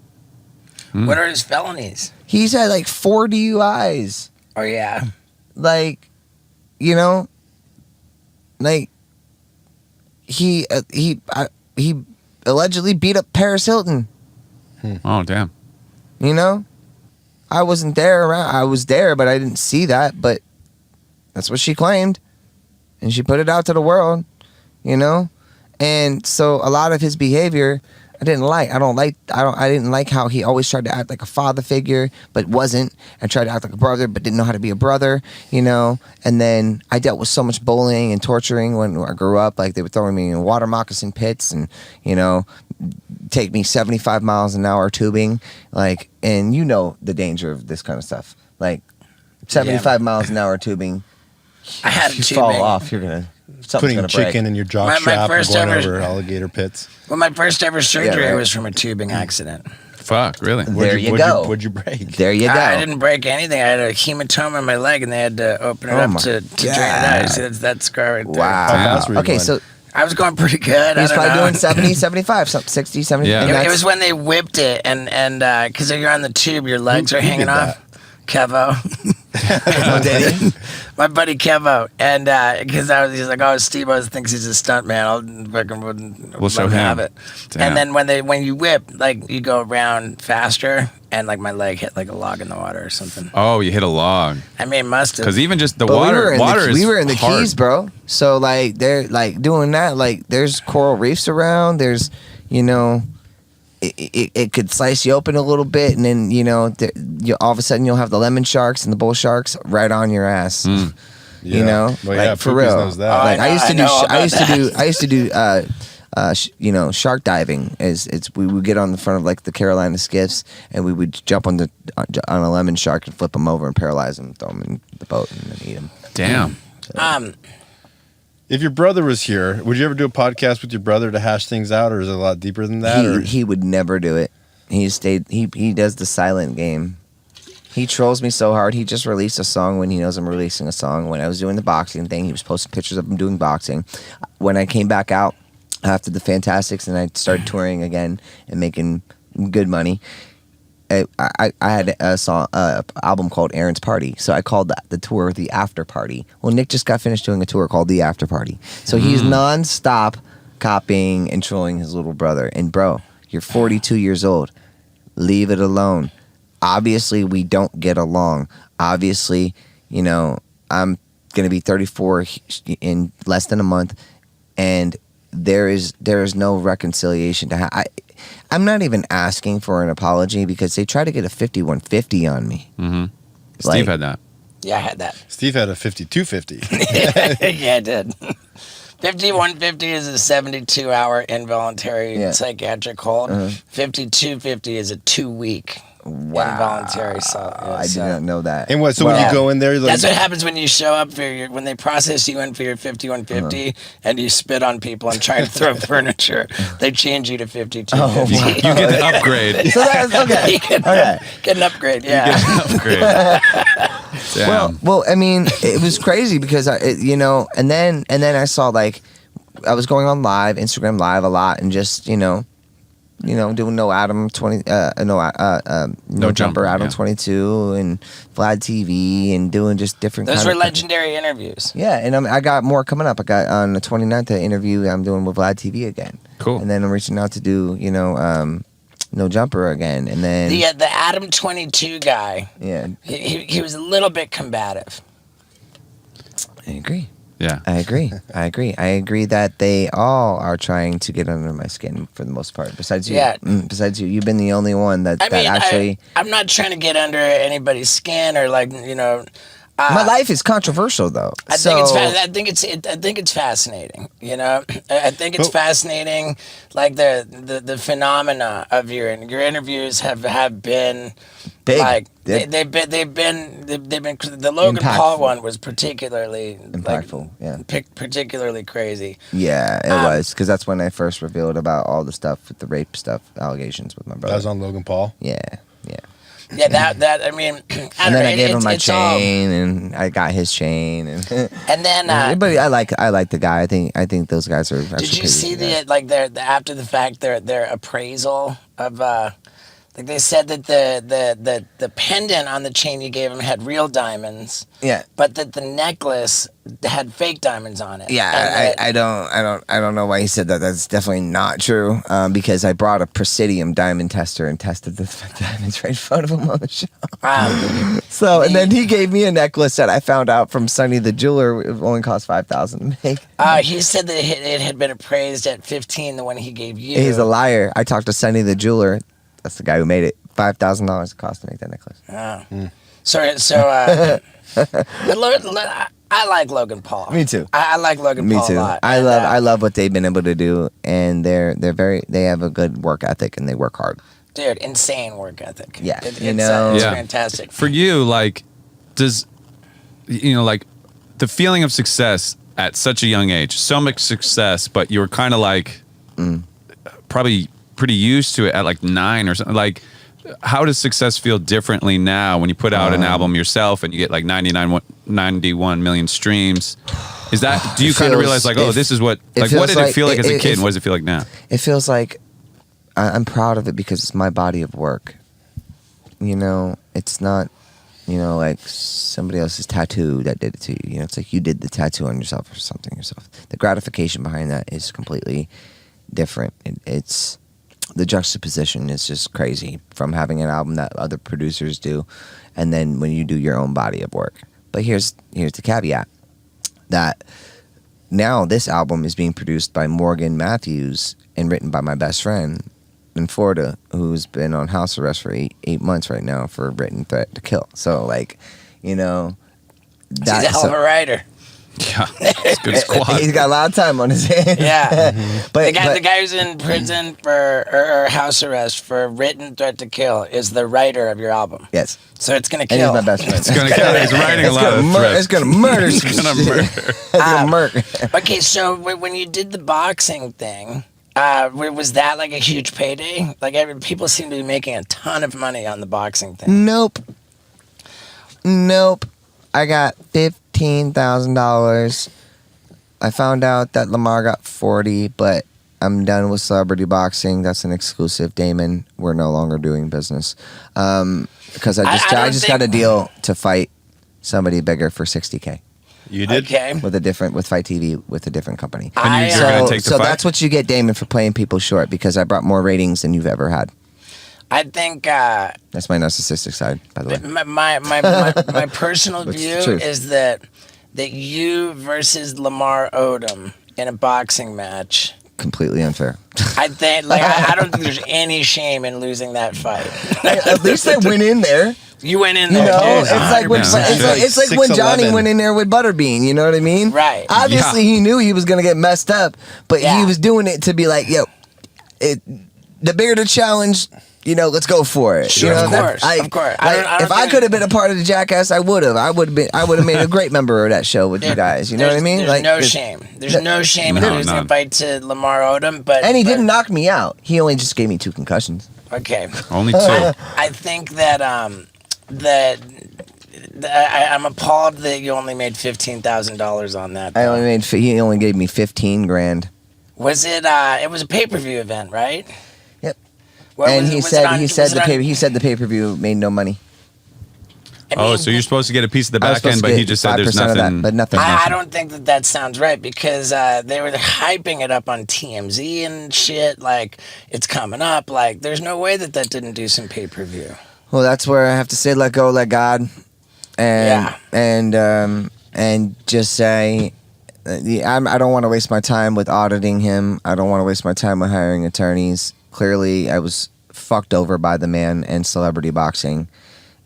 Speaker 1: What are his felonies?
Speaker 5: He's had like 4 DUIs.
Speaker 1: Oh yeah.
Speaker 5: Like, you know, like he allegedly beat up Paris Hilton.
Speaker 7: Oh, damn.
Speaker 5: You know, I wasn't there around. I was there, but I didn't see that. But that's what she claimed, and she put it out to the world. You know, and so a lot of his behavior, I didn't like. I didn't like how he always tried to act like a father figure, but wasn't. And tried to act like a brother, but didn't know how to be a brother. You know. And then I dealt with so much bullying and torturing when I grew up. Like, they were throwing me in water moccasin pits, and you know, take me 75 miles an hour tubing. Like, and you know the danger of this kind of stuff. Like, 75 miles an hour tubing.
Speaker 1: I had
Speaker 5: you
Speaker 1: tubing.
Speaker 5: fall off. You're gonna. Something's
Speaker 2: Putting
Speaker 5: gonna
Speaker 2: chicken
Speaker 5: break.
Speaker 2: in your jock
Speaker 1: My
Speaker 2: strap and
Speaker 1: first
Speaker 2: going
Speaker 1: ever-
Speaker 2: over alligator pits.
Speaker 1: Well, my first ever surgery
Speaker 5: right.
Speaker 1: was from a tubing accident.
Speaker 7: Fuck, really?
Speaker 5: There you go.
Speaker 2: What'd you break?
Speaker 5: There you go.
Speaker 1: I didn't break anything. I had a hematoma in my leg, and they had to open it
Speaker 5: Oh
Speaker 1: up
Speaker 5: my
Speaker 1: to drain it
Speaker 5: God.
Speaker 1: out. See, that's that scar right there.
Speaker 5: Wow.
Speaker 2: How fast were you
Speaker 5: Okay,
Speaker 2: going?
Speaker 5: so
Speaker 1: I was going pretty good.
Speaker 5: he was
Speaker 1: I don't
Speaker 5: probably
Speaker 1: know.
Speaker 5: doing 70, 75, 60, 70.
Speaker 7: Yeah.
Speaker 5: and
Speaker 1: It
Speaker 5: that's-
Speaker 1: was when they whipped it, and because you're on the tube, your legs are
Speaker 2: who
Speaker 1: hanging
Speaker 2: did
Speaker 1: off. Kevo,
Speaker 5: Oh, did he?
Speaker 1: my buddy Kevo, and because he's like, "Oh, Steve thinks he's a stunt man. I'll fucking wouldn't
Speaker 7: We'll show
Speaker 1: let him
Speaker 7: him.
Speaker 1: have it."
Speaker 7: Damn.
Speaker 1: And then when you whip, like you go around faster, and like my leg hit like a log in the water or something.
Speaker 7: Oh, you hit a log.
Speaker 1: I mean, it must have.
Speaker 7: Because even just the
Speaker 5: But
Speaker 7: water is
Speaker 5: we were in the
Speaker 7: hard.
Speaker 5: Keys, bro. So like they're like doing that. Like there's coral reefs around. There's, you know, it could slice you open a little bit, and then you know, all of a sudden you'll have the lemon sharks and the bull sharks right on your ass.
Speaker 7: Mm.
Speaker 5: You know,
Speaker 2: Well,
Speaker 5: like
Speaker 2: yeah,
Speaker 5: for
Speaker 2: Poopies
Speaker 5: real.
Speaker 2: knows that.
Speaker 5: Like I used to do,
Speaker 1: I
Speaker 5: I used to do, you know, shark diving. We would get on the front of like the Carolina skiffs, and we would jump on a lemon shark and flip them over and paralyze them, throw them in the boat, and then eat them.
Speaker 7: Damn.
Speaker 2: If your brother was here, would you ever do a podcast with your brother to hash things out, or is it a lot deeper than that? or?
Speaker 5: He would never do it. He does the silent game. He trolls me so hard. He just released a song when he knows I'm releasing a song. When I was doing the boxing thing, he was posting pictures of him doing boxing. When I came back out after the Fantastics and I started touring again and making good money, I had a song, album called Aaron's Party. So I called the tour The After Party. Well, Nick just got finished doing a tour called The After Party. So he's nonstop copying and trolling his little brother. And bro, you're 42 years old. Leave it alone. Obviously, we don't get along. Obviously, you know, I'm going to be 34 in less than a month. And there is no reconciliation to I'm not even asking for an apology because they try to get a 5150 on me.
Speaker 7: Mm-hmm. Steve
Speaker 5: Like-
Speaker 7: had that.
Speaker 1: Yeah, I had that.
Speaker 2: Steve had a 5250.
Speaker 1: Yeah, I did. 5150 is a 72-hour involuntary
Speaker 5: Yeah.
Speaker 1: psychiatric hold.
Speaker 5: Uh-huh.
Speaker 1: 5250 is a 2-week involuntary.
Speaker 5: I did not know that.
Speaker 2: And what? So when
Speaker 1: Well,
Speaker 2: you go in there, like,
Speaker 1: That's what happens when you show up when they process you in for your 5150 and you spit on people and try to throw furniture. They change you to 5250.
Speaker 7: You get the upgrade.
Speaker 5: So that's okay.
Speaker 1: You get,
Speaker 5: Okay.
Speaker 1: get an upgrade, yeah.
Speaker 7: Upgrade. Damn.
Speaker 5: Well, I mean, it was crazy because you know, and then I saw like I was going on live, Instagram Live a lot, and just you know, doing no Adam 20, no jumper Adam
Speaker 7: yeah.
Speaker 5: 22 and Vlad TV and doing just different.
Speaker 1: Those
Speaker 5: kind
Speaker 1: were
Speaker 5: of
Speaker 1: legendary interviews.
Speaker 5: Yeah, and I got more coming up. I got on the 29th an interview I'm doing with Vlad TV again.
Speaker 7: Cool.
Speaker 5: And then I'm reaching out to do no jumper again, and then
Speaker 1: The Adam 22 guy,
Speaker 5: yeah,
Speaker 1: he was a little bit combative.
Speaker 5: I agree.
Speaker 7: Yeah.
Speaker 5: I agree. I agree that they all are trying to get under my skin for the most part. Besides you,
Speaker 1: Yeah.
Speaker 5: Besides you, you've been the only one that
Speaker 1: I mean,
Speaker 5: actually.
Speaker 1: I'm not trying to get under anybody's skin or like,
Speaker 5: My life is controversial though.
Speaker 1: I think it's fascinating. You know, I think it's fascinating. Like the phenomena of your interviews have been
Speaker 5: Big.
Speaker 1: like
Speaker 5: They've
Speaker 1: they've been the Logan Paul
Speaker 5: Impactful.
Speaker 1: one was particularly
Speaker 5: Impactful, yeah.
Speaker 1: particularly crazy.
Speaker 5: Yeah, it was because that's when I first revealed about all the stuff with the rape stuff allegations with my brother.
Speaker 2: That was on Logan Paul.
Speaker 5: Yeah.
Speaker 1: Yeah, that I mean,
Speaker 5: And then I gave him my chain, and I got his chain, and
Speaker 1: And then
Speaker 5: but I like the guy. I think those guys are.
Speaker 1: did you see their after the fact their appraisal of like they said that the pendant on the chain you gave him had real diamonds,
Speaker 5: Yeah.
Speaker 1: but that the necklace had fake diamonds on it.
Speaker 5: Yeah,
Speaker 1: And
Speaker 5: I don't know why he said that. That's definitely not true. Because I brought a Presidium diamond tester and tested the diamonds right in front of him on the show. So, and then he gave me a necklace that I found out from Sonny the jeweler. It only cost $5,000 to make.
Speaker 1: He said that it had been appraised at 15. The one he gave you.
Speaker 5: He's a liar. I talked to Sonny the jeweler. That's the guy who made it. $5,000 it cost to make that necklace.
Speaker 1: Oh. But I like Logan Paul.
Speaker 5: Me too.
Speaker 1: I like Logan
Speaker 5: Me
Speaker 1: Paul
Speaker 5: too.
Speaker 1: a lot.
Speaker 5: I
Speaker 1: And,
Speaker 5: love what they've been able to do, and they have a good work ethic and they work hard.
Speaker 1: dude, insane work ethic.
Speaker 5: Yeah,
Speaker 1: It's
Speaker 7: Yeah.
Speaker 1: fantastic.
Speaker 7: For you, like, does like the feeling of success at such a young age, so much success, but you were kind of like probably pretty used to it at like 9 or something. Like, how does success feel differently now when you put out an album yourself and you get like 91 million streams? Is that, do you kind of realize like, oh, this is what, like, what did it feel like as a kid and what does it feel like now?
Speaker 5: It feels like I'm proud of it because it's my body of work. You know, it's not, like somebody else's tattoo that did it to you. You know, it's like you did the tattoo on yourself or something yourself. The gratification behind that is completely different. It's the juxtaposition is just crazy from having an album that other producers do, and then when you do your own body of work. But here's the caveat that now this album is being produced by Morgan Matthews and written by my best friend in Florida, who's been on house arrest for eight months right now for written threat to kill. So like,
Speaker 1: He's a hell of a writer.
Speaker 7: Yeah, it's a good squad.
Speaker 5: He's got a lot of time on his hands.
Speaker 1: Yeah.
Speaker 5: But
Speaker 1: The guy who's in prison or house arrest for written threat to kill is the writer of your album.
Speaker 5: yes,
Speaker 1: So it's gonna
Speaker 5: and
Speaker 1: kill.
Speaker 5: he's my best friend.
Speaker 7: It's gonna kill. He's writing a lot of threats.
Speaker 5: It's gonna murder.
Speaker 7: It's gonna murder.
Speaker 5: It's gonna murder.
Speaker 1: Okay, so when you did the boxing thing, was that like a huge payday? Like people seem to be making a ton of money on the boxing thing.
Speaker 5: Nope. I got $15,000. I found out that Lamar got 40, but I'm done with celebrity boxing. That's an exclusive, Damon. We're no longer doing business because I just got a deal to fight somebody bigger for $60K
Speaker 2: You did?
Speaker 1: Okay.
Speaker 5: with Fight TV with a different company.
Speaker 7: And you're gonna take the
Speaker 5: So
Speaker 7: fight?
Speaker 5: that's what you get, Damon, for playing people short because I brought more ratings than you've ever had.
Speaker 1: I think
Speaker 5: That's my narcissistic side, by the way.
Speaker 1: my personal
Speaker 5: But it's the
Speaker 1: view
Speaker 5: truth.
Speaker 1: is that you versus Lamar Odom in a boxing match.
Speaker 5: Completely unfair.
Speaker 1: I think I don't think there's any shame in losing that fight.
Speaker 5: At least I went in there.
Speaker 1: You went in
Speaker 5: You
Speaker 1: there,
Speaker 5: know,
Speaker 1: dude.
Speaker 5: it's like when Johnny
Speaker 2: 6'11".
Speaker 5: went in there with Butterbean. You know what I mean?
Speaker 1: Right.
Speaker 5: Obviously, he knew he was gonna get messed up, but
Speaker 1: Yeah.
Speaker 5: he was doing it to be like, "Yo, the bigger the challenge, let's go for it."
Speaker 1: Sure,
Speaker 5: You know,
Speaker 1: of course, of course.
Speaker 5: If I could have been a part of the Jackass, I would have. I would have made a great member of that show with you guys. You know what I mean?
Speaker 1: There's no shame. There's no shame in losing a
Speaker 7: none.
Speaker 1: fight to Lamar Odom, but
Speaker 5: And he didn't knock me out. He only just gave me 2 concussions.
Speaker 1: Okay.
Speaker 7: Only 2.
Speaker 1: I think that I'm appalled that you only made $15,000 on that.
Speaker 5: He only gave me 15 grand.
Speaker 1: Was it? It was a pay-per-view event, right?
Speaker 5: Yep.
Speaker 1: What
Speaker 5: And
Speaker 1: was-
Speaker 5: he
Speaker 1: was it
Speaker 5: said
Speaker 1: on-
Speaker 5: he
Speaker 1: was
Speaker 5: said
Speaker 1: it
Speaker 5: the
Speaker 1: on-
Speaker 5: pay he said the pay-per-view made no money.
Speaker 7: Oh, so you're supposed to get a piece of the
Speaker 5: I was
Speaker 7: back
Speaker 5: supposed
Speaker 7: end,
Speaker 5: to
Speaker 7: but he
Speaker 5: get
Speaker 7: just said there's
Speaker 5: 5% of that,
Speaker 7: nothing.
Speaker 5: but nothing.
Speaker 1: I don't think that sounds right because they were hyping it up on TMZ and shit. Like it's coming up. Like there's no way that didn't do some pay-per-view.
Speaker 5: Well, that's where I have to say let go, let God, and just say I don't want to waste my time with auditing him. I don't want to waste my time with hiring attorneys. Clearly, I was fucked over by the man and celebrity boxing,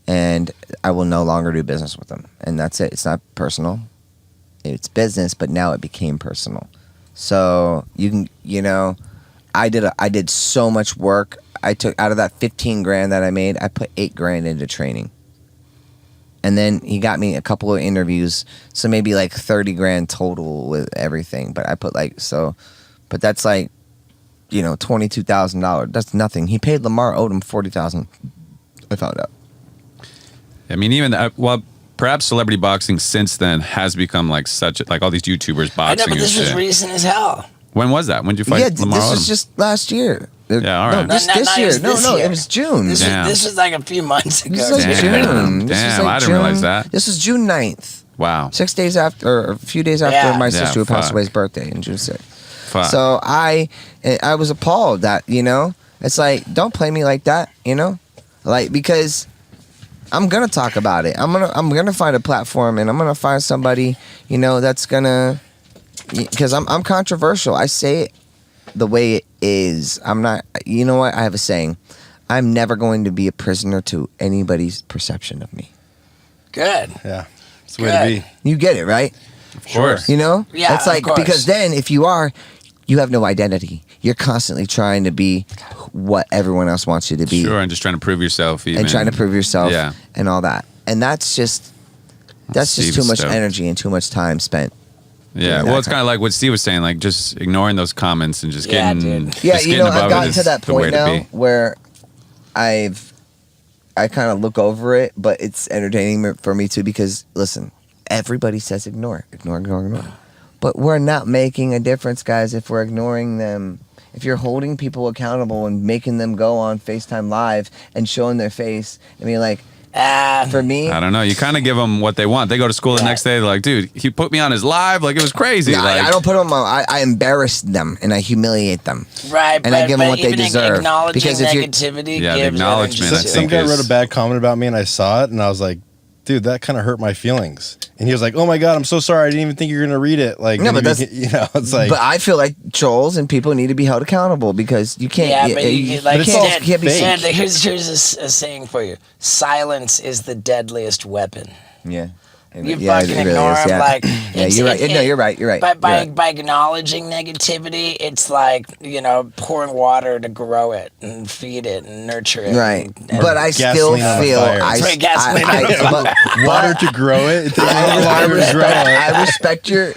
Speaker 5: and I will no longer do business with them. And that's it. It's not personal. It's business, but now it became personal. So you can, I did so much work. I took out of that 15 grand that I made, I put 8 grand into training. And then he got me a couple of interviews, so maybe like 30 grand total with everything. But I put but that's like, $22,000. That's nothing. He paid Lamar Odom $40,000. I found out.
Speaker 7: I mean, even perhaps celebrity boxing since then has become like all these YouTubers
Speaker 1: I
Speaker 7: boxing.
Speaker 1: know, but this
Speaker 7: and
Speaker 1: was
Speaker 7: shit.
Speaker 1: recent as hell.
Speaker 7: When was that? When did you fight Lamar
Speaker 5: this
Speaker 7: Odom?
Speaker 5: was just last year.
Speaker 7: Yeah, all right.
Speaker 5: No, this
Speaker 1: Not
Speaker 5: year.
Speaker 1: just this
Speaker 5: No,
Speaker 1: year.
Speaker 5: it was June.
Speaker 1: This was like a few months ago.
Speaker 5: This was like
Speaker 7: Damn.
Speaker 5: June. This was
Speaker 7: Damn,
Speaker 5: like
Speaker 7: I didn't realize that.
Speaker 5: This was June 9th.
Speaker 7: Wow.
Speaker 5: 6 days after, or a few days after
Speaker 1: Yeah.
Speaker 5: my
Speaker 7: Yeah,
Speaker 5: sister who passed
Speaker 7: fuck.
Speaker 5: away's birthday in June 6th.
Speaker 7: Fuck.
Speaker 5: So I was appalled that, it's like, don't play me like that, like, because I'm gonna talk about it. I'm gonna find a platform, and I'm gonna find somebody, that's gonna, because I'm controversial. I say it the way it is. I'm not. You know what? I have a saying. I'm never going to be a prisoner to anybody's perception of me.
Speaker 1: Good.
Speaker 2: Yeah, it's the way to be.
Speaker 5: You get it, right?
Speaker 7: Of course.
Speaker 1: Yeah,
Speaker 5: It's like,
Speaker 1: of course.
Speaker 5: because then if you are, you have no identity. You're constantly trying to be what everyone else wants you to be.
Speaker 7: Sure, and just trying to prove yourself. Even.
Speaker 5: And trying to prove yourself
Speaker 7: Yeah.
Speaker 5: and all that. And that's just too much
Speaker 7: stoked.
Speaker 5: energy and too much time spent.
Speaker 7: Yeah,
Speaker 5: doing
Speaker 7: well,
Speaker 5: that
Speaker 7: it's kind of like what Steve was saying, like just ignoring those comments and just
Speaker 1: Yeah,
Speaker 7: getting,
Speaker 1: dude.
Speaker 5: Yeah,
Speaker 7: just getting above
Speaker 5: I've
Speaker 7: it
Speaker 5: gotten
Speaker 7: is
Speaker 5: to that
Speaker 7: the way
Speaker 5: point
Speaker 7: to
Speaker 5: now
Speaker 7: be.
Speaker 5: where I kind of look over it, but it's entertaining for me too because, listen, everybody says ignore. But we're not making a difference, guys, if we're ignoring them. If you're holding people accountable and making them go on FaceTime Live and showing their face, I mean, like, for me,
Speaker 7: I don't know. You kind of give them what they want. They go to school the next day. They're like, dude, he put me on his live. Like, it was crazy.
Speaker 5: no,
Speaker 7: like,
Speaker 5: I don't put them on. I embarrass them and I humiliate them.
Speaker 1: Right,
Speaker 5: And I give them what they
Speaker 1: even
Speaker 5: deserve.
Speaker 1: Acknowledging
Speaker 5: Because if you're-
Speaker 1: negativity
Speaker 7: Yeah, the
Speaker 1: gives
Speaker 7: acknowledgement,
Speaker 1: energy
Speaker 7: I
Speaker 1: to
Speaker 2: Some
Speaker 7: think
Speaker 1: it.
Speaker 2: guy
Speaker 7: is-
Speaker 2: wrote a bad comment about me, and I saw it, and I was like, dude, that kind of hurt my feelings. And he was like, oh my God, I'm so sorry. I didn't even think you were going to read it. Like,
Speaker 5: No,
Speaker 2: and
Speaker 5: but
Speaker 2: it's like,
Speaker 5: But I feel like trolls and people need to be held accountable because you can't.
Speaker 1: Yeah, but you
Speaker 2: but it's all
Speaker 5: can't be
Speaker 2: fake.
Speaker 1: Dad, here's a saying for you: silence is the deadliest weapon.
Speaker 5: Yeah.
Speaker 1: You
Speaker 5: Yeah,
Speaker 1: fucking
Speaker 5: it really
Speaker 1: ignore
Speaker 5: is,
Speaker 1: them,
Speaker 5: yeah.
Speaker 1: like
Speaker 5: Yeah, you're right. No, you're right. You're right.
Speaker 1: By
Speaker 5: You're right.
Speaker 1: by acknowledging negativity, it's like pouring water to grow it and feed it and nurture it.
Speaker 5: Right,
Speaker 1: and
Speaker 5: but I still
Speaker 2: gasoline on a
Speaker 5: feel
Speaker 2: fire.
Speaker 1: That's right, gasoline on a fire.
Speaker 2: water to grow it. It takes a little water to grow it.
Speaker 5: I respect your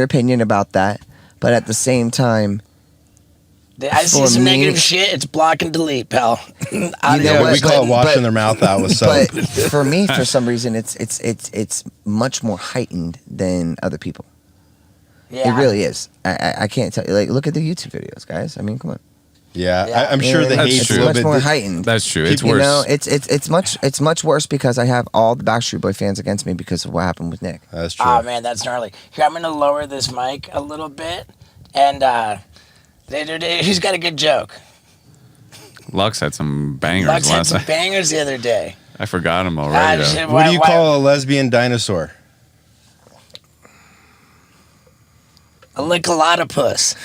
Speaker 5: opinion about that, but at the same time,
Speaker 1: I see
Speaker 5: For
Speaker 1: some
Speaker 5: me-
Speaker 1: negative shit. It's block and delete, pal.
Speaker 5: You know
Speaker 2: Yeah,
Speaker 5: what?
Speaker 2: we call it washing their mouth out with soap.
Speaker 5: but for me, for some reason, it's much more heightened than other people.
Speaker 1: Yeah.
Speaker 5: It really is. I can't tell you. Like, look at the YouTube videos, guys. I mean, come on.
Speaker 2: Yeah, I'm sure the
Speaker 7: That's
Speaker 2: hate's
Speaker 7: true.
Speaker 2: a little
Speaker 5: It's much more
Speaker 2: bit.
Speaker 5: heightened.
Speaker 7: That's true. It's
Speaker 5: You
Speaker 7: worse.
Speaker 5: know, it's much worse because I have all the Backstreet Boy fans against me because of what happened with Nick.
Speaker 2: That's true.
Speaker 1: Oh man, that's gnarly. Here, I'm gonna lower this mic a little bit, and who's got a good joke?
Speaker 7: Lux had some bangers
Speaker 1: Lux had
Speaker 7: last
Speaker 1: some
Speaker 7: night.
Speaker 1: bangers the other day.
Speaker 7: I forgot him already. though.
Speaker 2: What do you call a lesbian dinosaur?
Speaker 1: a lickalotopus?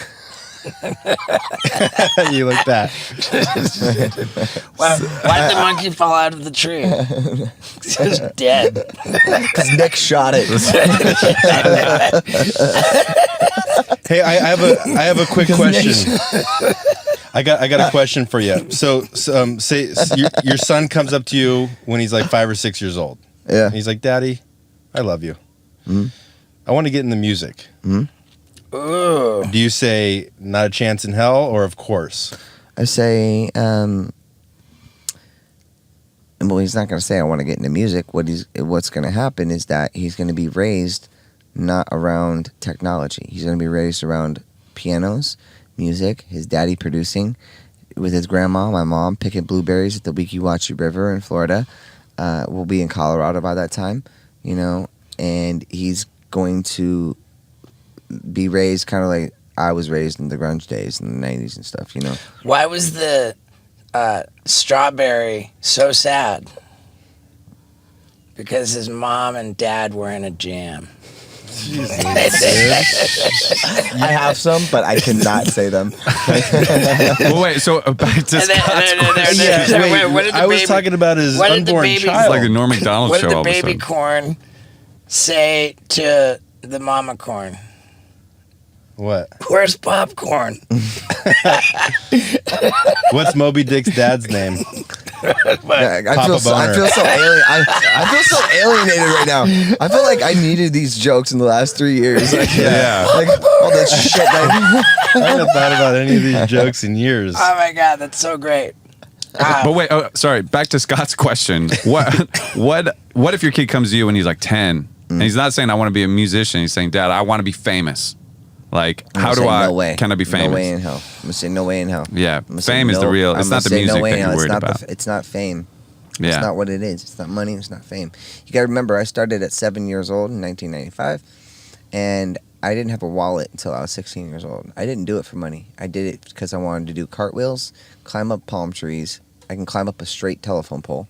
Speaker 2: You like that?
Speaker 1: Why did the monkey fall out of the tree? He's dead.
Speaker 5: Because Nick shot it.
Speaker 2: Hey, I have a quick question. I got a question for you. So say your son comes up to you when he's like 5 or 6 years old.
Speaker 5: Yeah.
Speaker 2: And he's like, "Daddy, I love you. I want to get in the music."
Speaker 1: Ooh.
Speaker 2: Do you say "not a chance in hell" or "of course"?
Speaker 5: I say, well, he's not going to say I want to get into music. What's going to happen is that he's going to be raised not around technology. He's going to be raised around pianos, music, his daddy producing with his grandma, my mom picking blueberries at the Weeki River in Florida. We'll be in Colorado by that time, and he's going to be raised kind of like I was raised in the grunge days in the 90s and stuff,
Speaker 1: Why was the strawberry so sad? Because his mom and dad were in a jam.
Speaker 5: I have some, but I cannot say them.
Speaker 7: Well, wait. So back to Scott's question.
Speaker 2: I was talking about his
Speaker 1: what did the
Speaker 2: unborn
Speaker 1: baby-
Speaker 7: It's
Speaker 2: child.
Speaker 7: like the Norm Macdonald
Speaker 1: What
Speaker 7: show.
Speaker 1: did
Speaker 7: all
Speaker 1: the
Speaker 7: of a
Speaker 1: baby
Speaker 7: sudden.
Speaker 1: corn say to the mama corn?
Speaker 2: What?
Speaker 1: Where's popcorn?
Speaker 2: What's Moby Dick's dad's name?
Speaker 5: I
Speaker 2: Papa Boner.
Speaker 5: feel so alien. I feel so alienated right now. I feel like I needed these jokes in the last 3 years. Like,
Speaker 7: Yeah.
Speaker 5: like all this shit. Like,
Speaker 2: I haven't thought about any of these jokes in years.
Speaker 1: Oh my god, that's so great.
Speaker 7: But wait, sorry. Back to Scott's question. What if your kid comes to you when he's like 10, and he's not saying I want to be a musician. He's saying, Dad, I want to be famous. Like, how do I?
Speaker 5: No way.
Speaker 7: Can I be famous?
Speaker 5: No way in hell. I'm gonna say no way in hell.
Speaker 7: Yeah,
Speaker 5: I'm gonna say
Speaker 7: fame is the real. It's
Speaker 5: I'm
Speaker 7: not the
Speaker 5: gonna say
Speaker 7: music
Speaker 5: way
Speaker 7: that
Speaker 5: in
Speaker 7: you're
Speaker 5: hell.
Speaker 7: worried
Speaker 5: It's not
Speaker 7: about.
Speaker 5: it's not fame.
Speaker 7: Yeah.
Speaker 5: It's not what it is. It's not money. It's not fame. You got to remember, I started at 7 years old in 1995, and I didn't have a wallet until I was 16 years old. I didn't do it for money. I did it because I wanted to do cartwheels, climb up palm trees. I can climb up a straight telephone pole.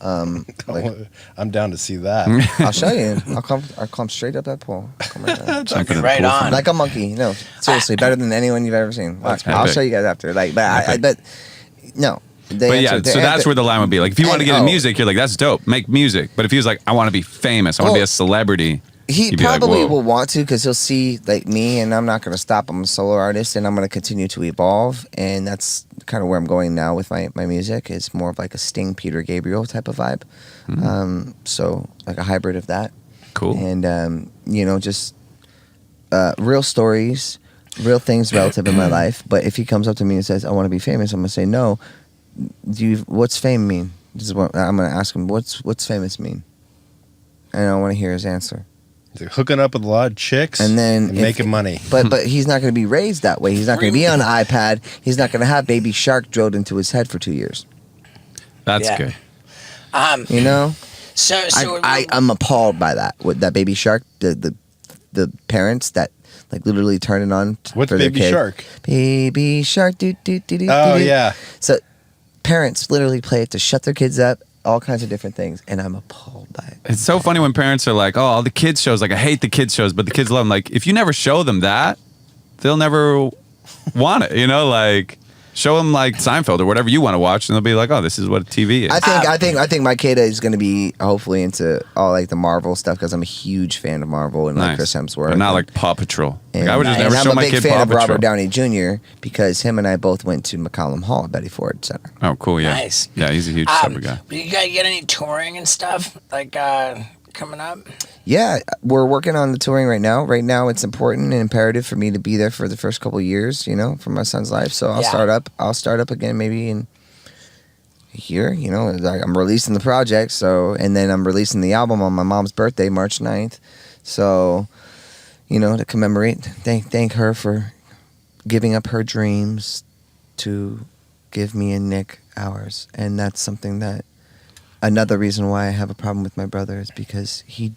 Speaker 5: Like,
Speaker 2: I'm down to see that.
Speaker 5: I'll show you. I'll climb straight up that pole. I'll come right down.
Speaker 7: Jumping in
Speaker 1: Right
Speaker 7: the pool.
Speaker 1: on.
Speaker 5: Like a monkey. No, seriously, better than anyone you've ever seen. Watch. I'll
Speaker 7: epic.
Speaker 5: show you guys after. Like, but no.
Speaker 7: But yeah, so that's where the line would be. Like, if you want to get into music, you're like, that's dope. Make music. But if he was like, I want to be famous, I want to be a celebrity.
Speaker 5: He
Speaker 7: you'd be like,
Speaker 5: probably
Speaker 7: whoa.
Speaker 5: will want to because he'll see like me, and I'm not going to stop. I'm a solo artist, and I'm going to continue to evolve, and that's kind of where I'm going now with my music. It's more of like a Sting, Peter Gabriel type of vibe. So like a hybrid of that.
Speaker 7: Cool.
Speaker 5: And just real stories, real things relative in my life. But if he comes up to me and says, "I want to be famous," I'm going to say, "No. What's fame mean?" This is what I'm going to ask him. What's famous mean? And I want to hear his answer.
Speaker 2: Hooking up with a lot of chicks
Speaker 5: And then
Speaker 2: making money.
Speaker 5: But he's not going to be raised that way. He's not going to be on an iPad. He's not going to have Baby Shark drilled into his head for 2 years.
Speaker 7: That's
Speaker 1: Yeah.
Speaker 7: good.
Speaker 5: You know,
Speaker 1: So
Speaker 5: I'm appalled by that. With that Baby Shark, the parents that like literally turn it on
Speaker 2: What's
Speaker 5: for their
Speaker 2: Baby
Speaker 5: kid.
Speaker 2: Shark?
Speaker 5: Baby Shark. Do, do, do, do,
Speaker 2: Oh,
Speaker 5: do, do.
Speaker 2: yeah.
Speaker 5: So parents literally play it to shut their kids up. All kinds of different things, and I'm appalled by it.
Speaker 7: It's so funny when parents are like, "Oh, all the kids shows." Like, I hate the kids shows, but the kids love them. Like, if you never show them that, they'll never want it. You know, like show them like Seinfeld or whatever you want to watch, and they'll be like, "Oh, this is what TV is."
Speaker 5: I think my kid is going to be hopefully into all like the Marvel stuff because I'm a huge fan of Marvel and like
Speaker 7: Nice.
Speaker 5: Chris Hemsworth.
Speaker 7: But not
Speaker 5: and-
Speaker 7: like Paw Patrol. Like,
Speaker 5: and,
Speaker 7: I would just
Speaker 5: and
Speaker 7: never
Speaker 5: I'm
Speaker 7: show
Speaker 5: a
Speaker 7: my
Speaker 5: big
Speaker 7: kid
Speaker 5: fan
Speaker 7: Paw
Speaker 5: of
Speaker 7: Patrol.
Speaker 5: Robert Downey Jr. because him and I both went to McCallum Hall at Betty Ford Center.
Speaker 7: Oh, cool. Yeah.
Speaker 1: Nice.
Speaker 7: Yeah, he's a huge Supper guy.
Speaker 1: But you guys get any touring and stuff like coming up?
Speaker 5: Yeah, we're working on the touring right now. Right now, it's important and imperative for me to be there for the first couple of years, for my son's life. So I'll
Speaker 1: Yeah.
Speaker 5: start up again maybe in a year. Like I'm releasing the project, and then I'm releasing the album on my mom's birthday, March 9th. So, to commemorate, thank her for giving up her dreams to give me and Nick ours, and that's something that. Another reason why I have a problem with my brother is because he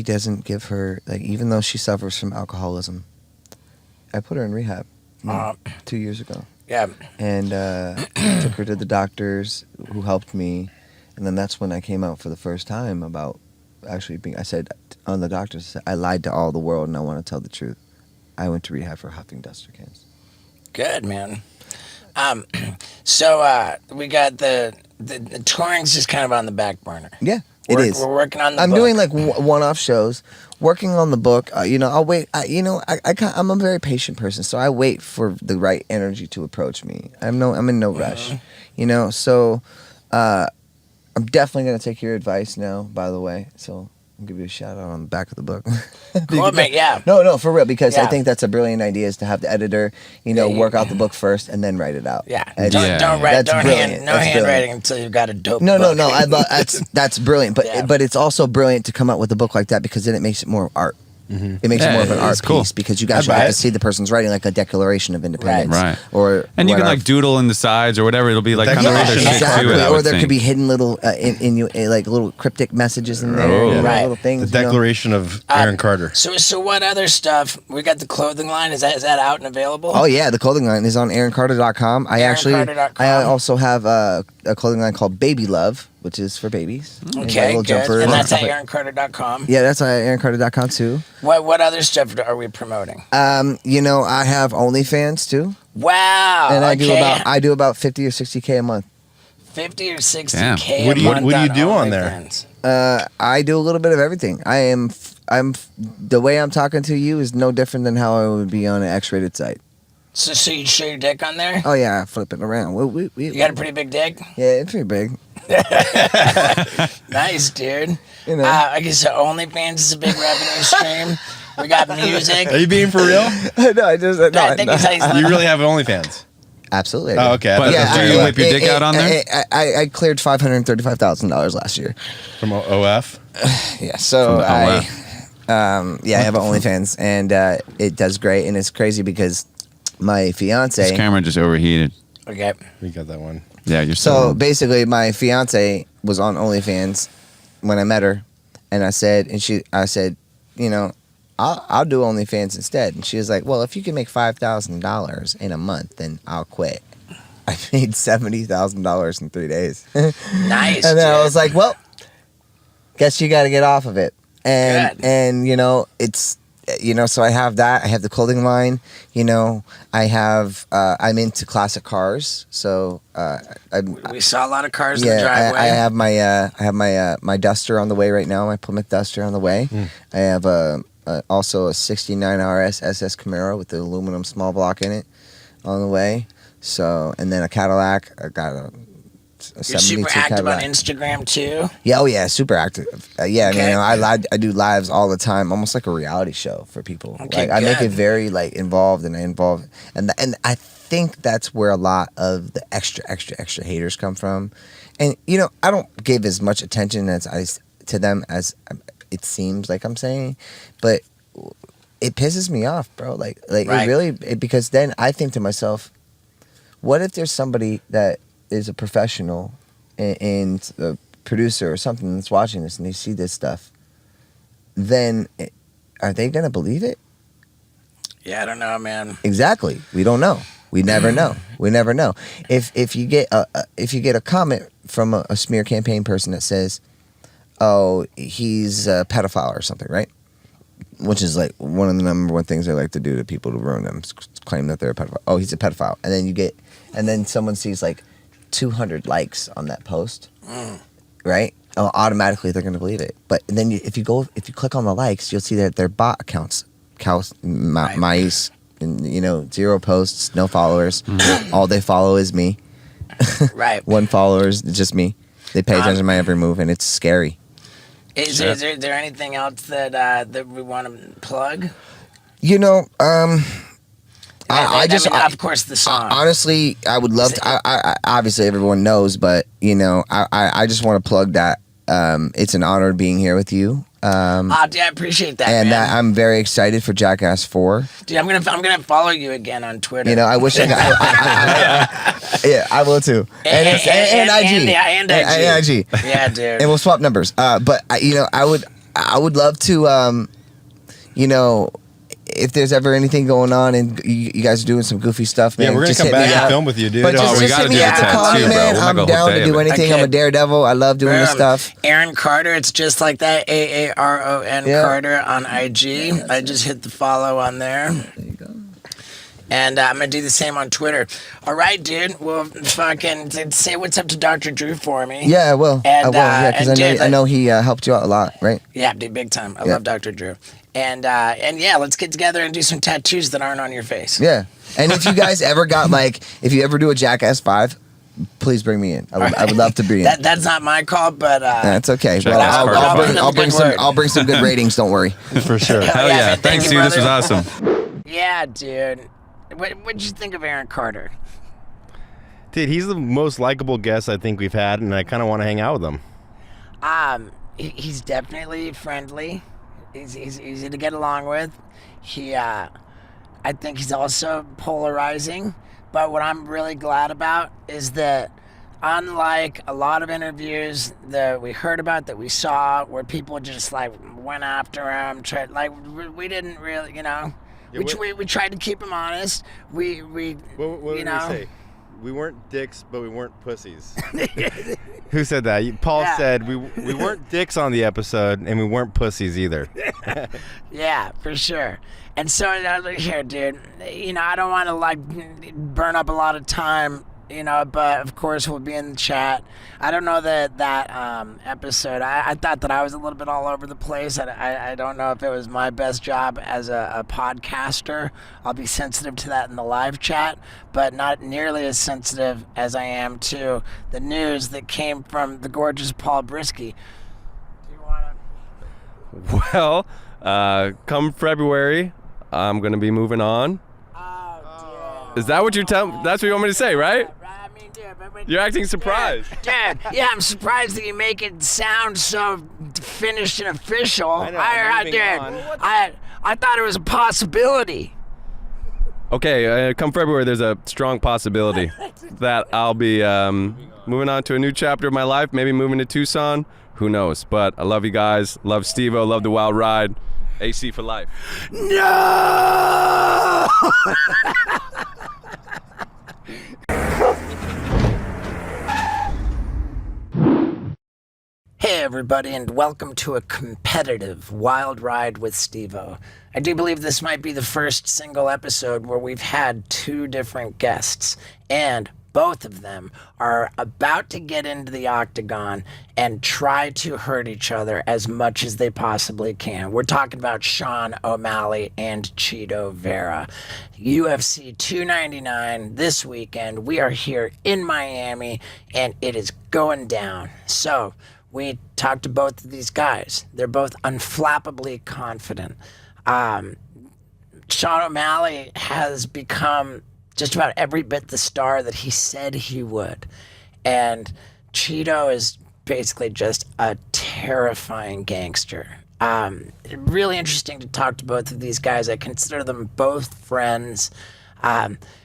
Speaker 5: doesn't give her, like, even though she suffers from alcoholism. I put her in rehab 2 years ago.
Speaker 1: Yeah.
Speaker 5: And took her to the doctors who helped me. And then that's when I came out for the first time about actually I said on the doctors, I lied to all the world and I want to tell the truth. I went to rehab for huffing duster cans.
Speaker 1: Good, man. So we got the touring's just kind of on the back burner.
Speaker 5: Yeah, it is.
Speaker 1: We're working on the
Speaker 5: I'm
Speaker 1: book.
Speaker 5: doing like one-off shows, working on the book. I'll wait. I'm a very patient person, so I wait for the right energy to approach me. I'm in no rush. So I'm definitely gonna take your advice now. By the way, so I'll give you a shout out on the back of the book.
Speaker 1: Cool, man, yeah.
Speaker 5: No, for real, because I
Speaker 1: Yeah.
Speaker 5: think that's a brilliant idea is to have the editor, work out the book first and then write it out.
Speaker 1: Yeah.
Speaker 5: And
Speaker 1: Don't write.
Speaker 5: that's
Speaker 1: Don't
Speaker 5: brilliant.
Speaker 1: no
Speaker 5: That's
Speaker 1: handwriting
Speaker 5: brilliant.
Speaker 1: until you've got a dope.
Speaker 5: No,
Speaker 1: book.
Speaker 5: I love that's brilliant. But
Speaker 1: Yeah.
Speaker 5: but it's also brilliant to come up with a book like that because then it makes it more art. It makes it
Speaker 7: Yeah,
Speaker 5: more of an art
Speaker 7: it's cool.
Speaker 5: piece because you guys
Speaker 2: I buy
Speaker 5: have to
Speaker 2: it.
Speaker 5: see the person's writing like a Declaration of Independence,
Speaker 7: Right.
Speaker 5: Or
Speaker 7: And you can
Speaker 5: whatever.
Speaker 7: like doodle in the sides or whatever. It'll be like kind of
Speaker 2: Yeah,
Speaker 7: other shit
Speaker 5: exactly.
Speaker 7: to it. I
Speaker 5: Or
Speaker 7: would
Speaker 5: there
Speaker 7: think.
Speaker 5: could be hidden little like little cryptic messages in there,
Speaker 7: Oh.
Speaker 1: Right.
Speaker 5: little things.
Speaker 2: The Declaration of Aaron Carter.
Speaker 1: So what other stuff? We got the clothing line. Is that out and available?
Speaker 5: Oh yeah, the clothing line is on AaronCarter.com. I
Speaker 1: AaronCarter.com.
Speaker 5: also have a clothing line called Baby Love, which is for babies. And
Speaker 1: Okay,
Speaker 5: little
Speaker 1: good.
Speaker 5: jumpers
Speaker 1: And that's
Speaker 5: stuff
Speaker 1: at
Speaker 5: like-
Speaker 1: AaronCarter.com.
Speaker 5: Yeah, that's on AaronCarter.com too.
Speaker 1: What other stuff are we promoting?
Speaker 5: You know, I have OnlyFans too,
Speaker 1: Wow.
Speaker 5: and
Speaker 1: okay.
Speaker 5: I do about 50 or 60K a month.
Speaker 1: 50 or 60K
Speaker 7: Damn.
Speaker 1: a
Speaker 2: What do you-
Speaker 1: month
Speaker 2: what do you
Speaker 1: on
Speaker 2: do on there?
Speaker 1: OnlyFans.
Speaker 5: I do a little bit of everything. I'm the way I'm talking to you is no different than how I would be on an X-rated site.
Speaker 1: So you show your dick on there?
Speaker 5: Oh yeah, I flip it around.
Speaker 1: You got a pretty big dick?
Speaker 5: Yeah, it's pretty big.
Speaker 1: Nice, dude.
Speaker 5: You know.
Speaker 1: I guess OnlyFans is a big revenue stream. We got music.
Speaker 2: Are you being for real?
Speaker 5: No, I just no,
Speaker 1: I think it's how he's
Speaker 2: You really have OnlyFans?
Speaker 5: absolutely.
Speaker 2: Oh, okay.
Speaker 7: But
Speaker 5: Yeah,
Speaker 7: do you whip your dick out on there?
Speaker 5: I cleared $535,000 last year.
Speaker 2: From OF?
Speaker 5: Yeah, so
Speaker 7: From the
Speaker 5: I
Speaker 7: OF.
Speaker 5: I have an OnlyFans, and it does great, and it's crazy because my
Speaker 7: This
Speaker 5: fiance.
Speaker 7: camera just overheated.
Speaker 1: Okay.
Speaker 2: We got that one.
Speaker 7: Yeah, you're
Speaker 5: So basically, my fiance was on OnlyFans when I met her, and I said, you know, I'll do OnlyFans instead. And she was like, well, if you can make $5,000 in a month, then I'll quit. I made $70,000 in 3 days.
Speaker 1: Nice.
Speaker 5: And then I
Speaker 1: dude.
Speaker 5: was like, well, guess you got to get off of it.
Speaker 1: Good.
Speaker 5: And you know, it's, you know, so I have that. I have the clothing line. You know, I have. I'm into classic cars. So
Speaker 1: We saw a lot of cars in the
Speaker 5: yeah,
Speaker 1: driveway.
Speaker 5: I have my Duster on the way right now. My Plymouth Duster on the way. I have also a '69 RS SS Camaro with the aluminum small block in it on the way. So, and then a Cadillac. I got a
Speaker 1: You're
Speaker 5: 72
Speaker 1: super active
Speaker 5: Cadillac.
Speaker 1: on Instagram too.
Speaker 5: Yeah, oh yeah, super active. Yeah,
Speaker 1: Okay.
Speaker 5: I mean, I do lives all the time, almost like a reality show for people.
Speaker 1: Okay,
Speaker 5: like I make
Speaker 1: good.
Speaker 5: it very like involved, and and I think that's where a lot of the extra haters come from. And you know, I don't give as much attention to them as it seems like I'm saying, but it pisses me off, bro. Like
Speaker 1: Right.
Speaker 5: it really because then I think to myself, what if there's somebody that is a professional and a producer or something that's watching this and they see this stuff, then are they going to believe it?
Speaker 1: Yeah, I don't know, man.
Speaker 5: Exactly. We don't know. We never know. We never know. If you get a comment from a smear campaign person that says, "Oh, he's a pedophile" or something, right? Which is like one of the number one things they like to do to people to ruin them, claim that they're a pedophile. Oh, he's a pedophile, and then someone sees like 200 likes on that post, right? Oh, automatically they're gonna believe it. But then if you click on the likes, you'll see that they're bot accounts, mice, and you know, 0 posts, no followers. All they follow is me.
Speaker 1: Right.
Speaker 5: 1 follower is just me. They pay attention to my every move, and it's scary.
Speaker 1: Is there anything else that we want to plug?
Speaker 5: You know,
Speaker 1: I mean, of course, the song.
Speaker 5: Honestly, I would love to. I obviously everyone knows, but you know, I just want to plug that. It's an honor being here with you.
Speaker 1: Dude, I appreciate that,
Speaker 5: And
Speaker 1: man.
Speaker 5: I'm very excited for Jackass 4.
Speaker 1: Dude, I'm gonna follow you again on Twitter.
Speaker 5: You know, I wish I got. Yeah, I will too. And IG.
Speaker 1: And IG.
Speaker 5: And IG.
Speaker 1: Yeah, dude.
Speaker 5: And we'll swap numbers. But you know, I would love to. You know, if there's ever anything going on and you guys are doing some goofy stuff, man.
Speaker 2: Yeah, we're going
Speaker 5: just
Speaker 2: to come
Speaker 5: hit me
Speaker 2: back and
Speaker 5: up.
Speaker 2: film with you, dude.
Speaker 5: But
Speaker 7: Oh,
Speaker 5: just,
Speaker 7: we
Speaker 5: just
Speaker 7: gotta
Speaker 5: hit me
Speaker 7: do
Speaker 5: up
Speaker 7: the
Speaker 5: to call
Speaker 7: tattoo,
Speaker 5: me,
Speaker 7: bro.
Speaker 5: man.
Speaker 7: We'll
Speaker 5: I'm
Speaker 7: make a
Speaker 5: down
Speaker 7: whole
Speaker 5: to
Speaker 7: day
Speaker 5: do
Speaker 7: of it.
Speaker 5: anything.
Speaker 1: Okay.
Speaker 5: I'm a daredevil. I love doing this
Speaker 1: Boom.
Speaker 5: stuff.
Speaker 1: Aaron Carter, it's just like that. AARON
Speaker 5: Yeah.
Speaker 1: Carter on IG. I just hit the follow on there.
Speaker 5: There you go.
Speaker 1: And I'm gonna do the same on Twitter. All right, dude. Well, fucking say what's up to Dr. Drew for me.
Speaker 5: Yeah, I will.
Speaker 1: And,
Speaker 5: I will. Yeah, because
Speaker 1: and dude,
Speaker 5: I know he helped you out a lot, right?
Speaker 1: Yeah, dude, big time. I
Speaker 5: Yeah.
Speaker 1: love Dr. Drew. And yeah, let's get together and do some tattoos that aren't on your face.
Speaker 5: Yeah. And if you guys ever got if you ever do a Jackass 5, please bring me in. I would love to be in.
Speaker 1: That's not my call, but
Speaker 5: That's okay.
Speaker 7: Check
Speaker 5: Well,
Speaker 7: out
Speaker 5: I'll,
Speaker 7: Sparkle
Speaker 5: I'll bring,
Speaker 7: Fun.
Speaker 5: I'll bring
Speaker 1: Good
Speaker 5: some.
Speaker 1: word.
Speaker 5: I'll bring some good ratings. Don't worry.
Speaker 2: For sure.
Speaker 7: Hell
Speaker 1: yeah,
Speaker 7: yeah.
Speaker 1: man. Thank
Speaker 7: Thanks,
Speaker 1: you,
Speaker 7: dude. This was
Speaker 1: brother.
Speaker 7: awesome.
Speaker 1: yeah, dude. What'd you think of Aaron Carter?
Speaker 2: Dude, he's the most likable guest I think we've had, and I kind of want to hang out with him.
Speaker 1: He's definitely friendly. He's easy to get along with. I think he's also polarizing. But what I'm really glad about is that, unlike a lot of interviews that we heard about, that we saw, where people just like went after him, we didn't really, you know, we tried to keep him honest. We
Speaker 2: What
Speaker 1: you know,
Speaker 2: we weren't dicks, but we weren't pussies. Who said that? Paul said we weren't dicks on the episode, and we weren't pussies either.
Speaker 1: Yeah, for sure. And so here, dude, I don't want to like burn up a lot of time, but of course we'll be in the chat. I don't know that episode. I thought that I was a little bit all over the place. I don't know if it was my best job as a podcaster. I'll be sensitive to that in the live chat, but not nearly as sensitive as I am to the news that came from the gorgeous Paul Brisky. Do you want to?
Speaker 8: Well, come February, I'm going to be moving on.
Speaker 1: Oh,
Speaker 8: Is that what you're telling? That's what you want me to say, right?
Speaker 1: I mean, dude,
Speaker 8: You're acting surprised.
Speaker 1: Dude, yeah, I'm surprised that you make it sound so finished and official.
Speaker 2: I know, moving on.
Speaker 1: I thought it was a possibility.
Speaker 8: Okay, come February, there's a strong possibility that I'll be moving on to a new chapter of my life, maybe moving to Tucson. Who knows? But I love you guys. Love Steve-O. Love the wild ride. AC for life.
Speaker 1: No! Hey everybody, and welcome to a competitive wild ride with Steve-O. I do believe this might be the first single episode where we've had two different guests, and both of them are about to get into the octagon and try to hurt each other as much as they possibly can. We're talking about Sean O'Malley and Cheeto Vera. UFC 299 this weekend. We are here in Miami, and it is going down. So we talked to both of these guys. They're both unflappably confident. Sean O'Malley has become just about every bit the star that he said he would. And Cheeto is basically just a terrifying gangster. Really interesting to talk to both of these guys. I consider them both friends.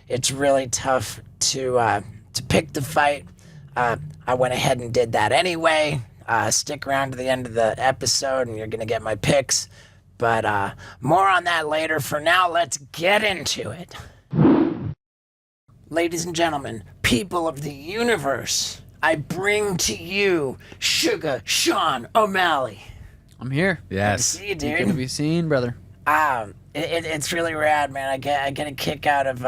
Speaker 1: It's really tough to pick the fight. I went ahead and did that anyway. Stick around to the end of the episode and you're going to get my picks. But more on that later. For now, let's get into it. Ladies and gentlemen, people of the universe, I bring to you Sugar Sean O'Malley.
Speaker 9: I'm here.
Speaker 2: Yes.
Speaker 1: See you, dude.
Speaker 9: Good to be seen, brother.
Speaker 1: It's really rad, man. I get a kick out of,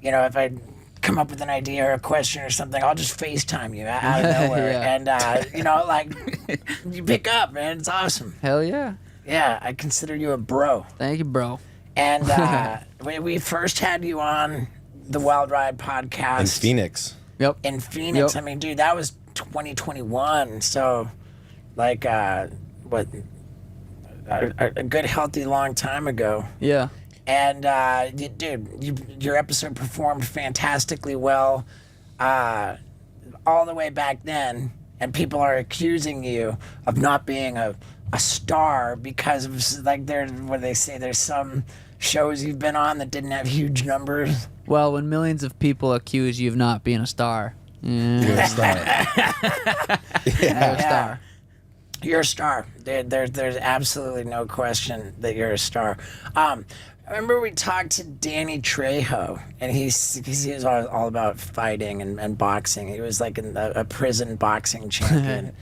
Speaker 1: if I come up with an idea or a question or something, I'll just FaceTime you out of nowhere.
Speaker 9: Yeah.
Speaker 1: And, you pick up, man. It's awesome.
Speaker 9: Hell yeah.
Speaker 1: Yeah, I consider you a bro.
Speaker 9: Thank you, bro.
Speaker 1: And we first had you on the Wild Ride podcast.
Speaker 2: In Phoenix.
Speaker 9: Yep.
Speaker 1: In Phoenix.
Speaker 9: Yep.
Speaker 1: I mean, dude, that was 2021. So, a good, healthy, long time ago.
Speaker 9: Yeah.
Speaker 1: And, your episode performed fantastically well all the way back then. And people are accusing you of not being a star because of, there's some shows you've been on that didn't have huge numbers.
Speaker 9: Well, when millions of people accuse you of not being a star,
Speaker 2: You're a star.
Speaker 9: you're a star.
Speaker 1: You're a star. There's absolutely no question that you're a star. I remember we talked to Danny Trejo, and he's all about fighting and boxing. He was like a prison boxing champion.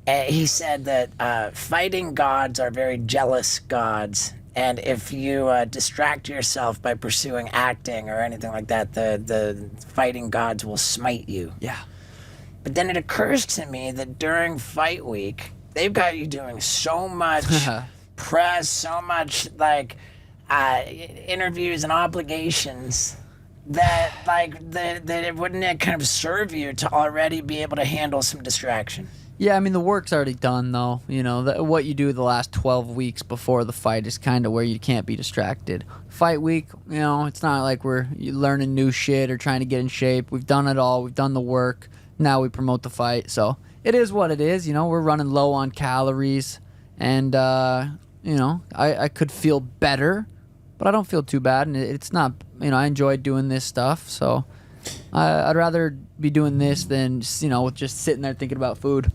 Speaker 1: And he said that fighting gods are very jealous gods. And if you distract yourself by pursuing acting or anything like that, the fighting gods will smite you.
Speaker 9: Yeah.
Speaker 1: But then it occurs to me that during fight week, they've got you doing so much press, so much interviews and obligations that wouldn't it kind of serve you to already be able to handle some distraction?
Speaker 9: Yeah, I mean, the work's already done, though. What you do the last 12 weeks before the fight is kind of where you can't be distracted. Fight week, it's not like we're learning new shit or trying to get in shape. We've done it all. We've done the work. Now we promote the fight. So it is what it is. We're running low on calories. And, I could feel better, but I don't feel too bad. And it's not, I enjoy doing this stuff. So I'd rather be doing this than, just sitting there thinking about food.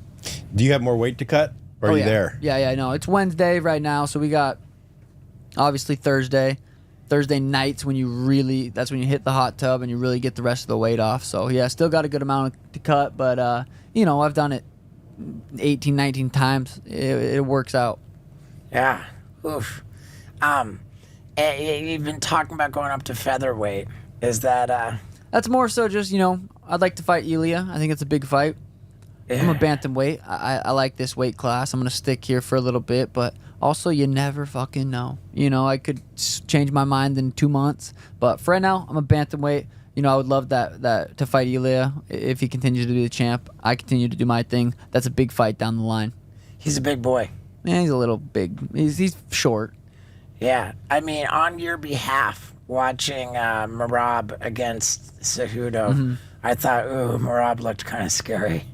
Speaker 2: Do you have more weight to cut? Or are you
Speaker 9: yeah.
Speaker 2: there?
Speaker 9: Yeah, no. It's Wednesday right now, so we got obviously Thursday, Thursday nights when that's when you hit the hot tub and you really get the rest of the weight off. So yeah, still got a good amount to cut, but I've done it 18, 19 times. It works out.
Speaker 1: Yeah. Oof. You've been talking about going up to featherweight. Is that
Speaker 9: That's more so just, I'd like to fight Elia. I think it's a big fight. I'm a bantamweight. I like this weight class. I'm going to stick here for a little bit, but also you never fucking know. I could change my mind in 2 months, but for right now, I'm a bantamweight. I would love that to fight Elia if he continues to be the champ. I continue to do my thing. That's a big fight down the line.
Speaker 1: he's a big boy?
Speaker 9: Yeah, he's a little big. He's short.
Speaker 1: Yeah. I mean, on your behalf, watching Merab against Cejudo, I thought, ooh, Merab looked kind of scary.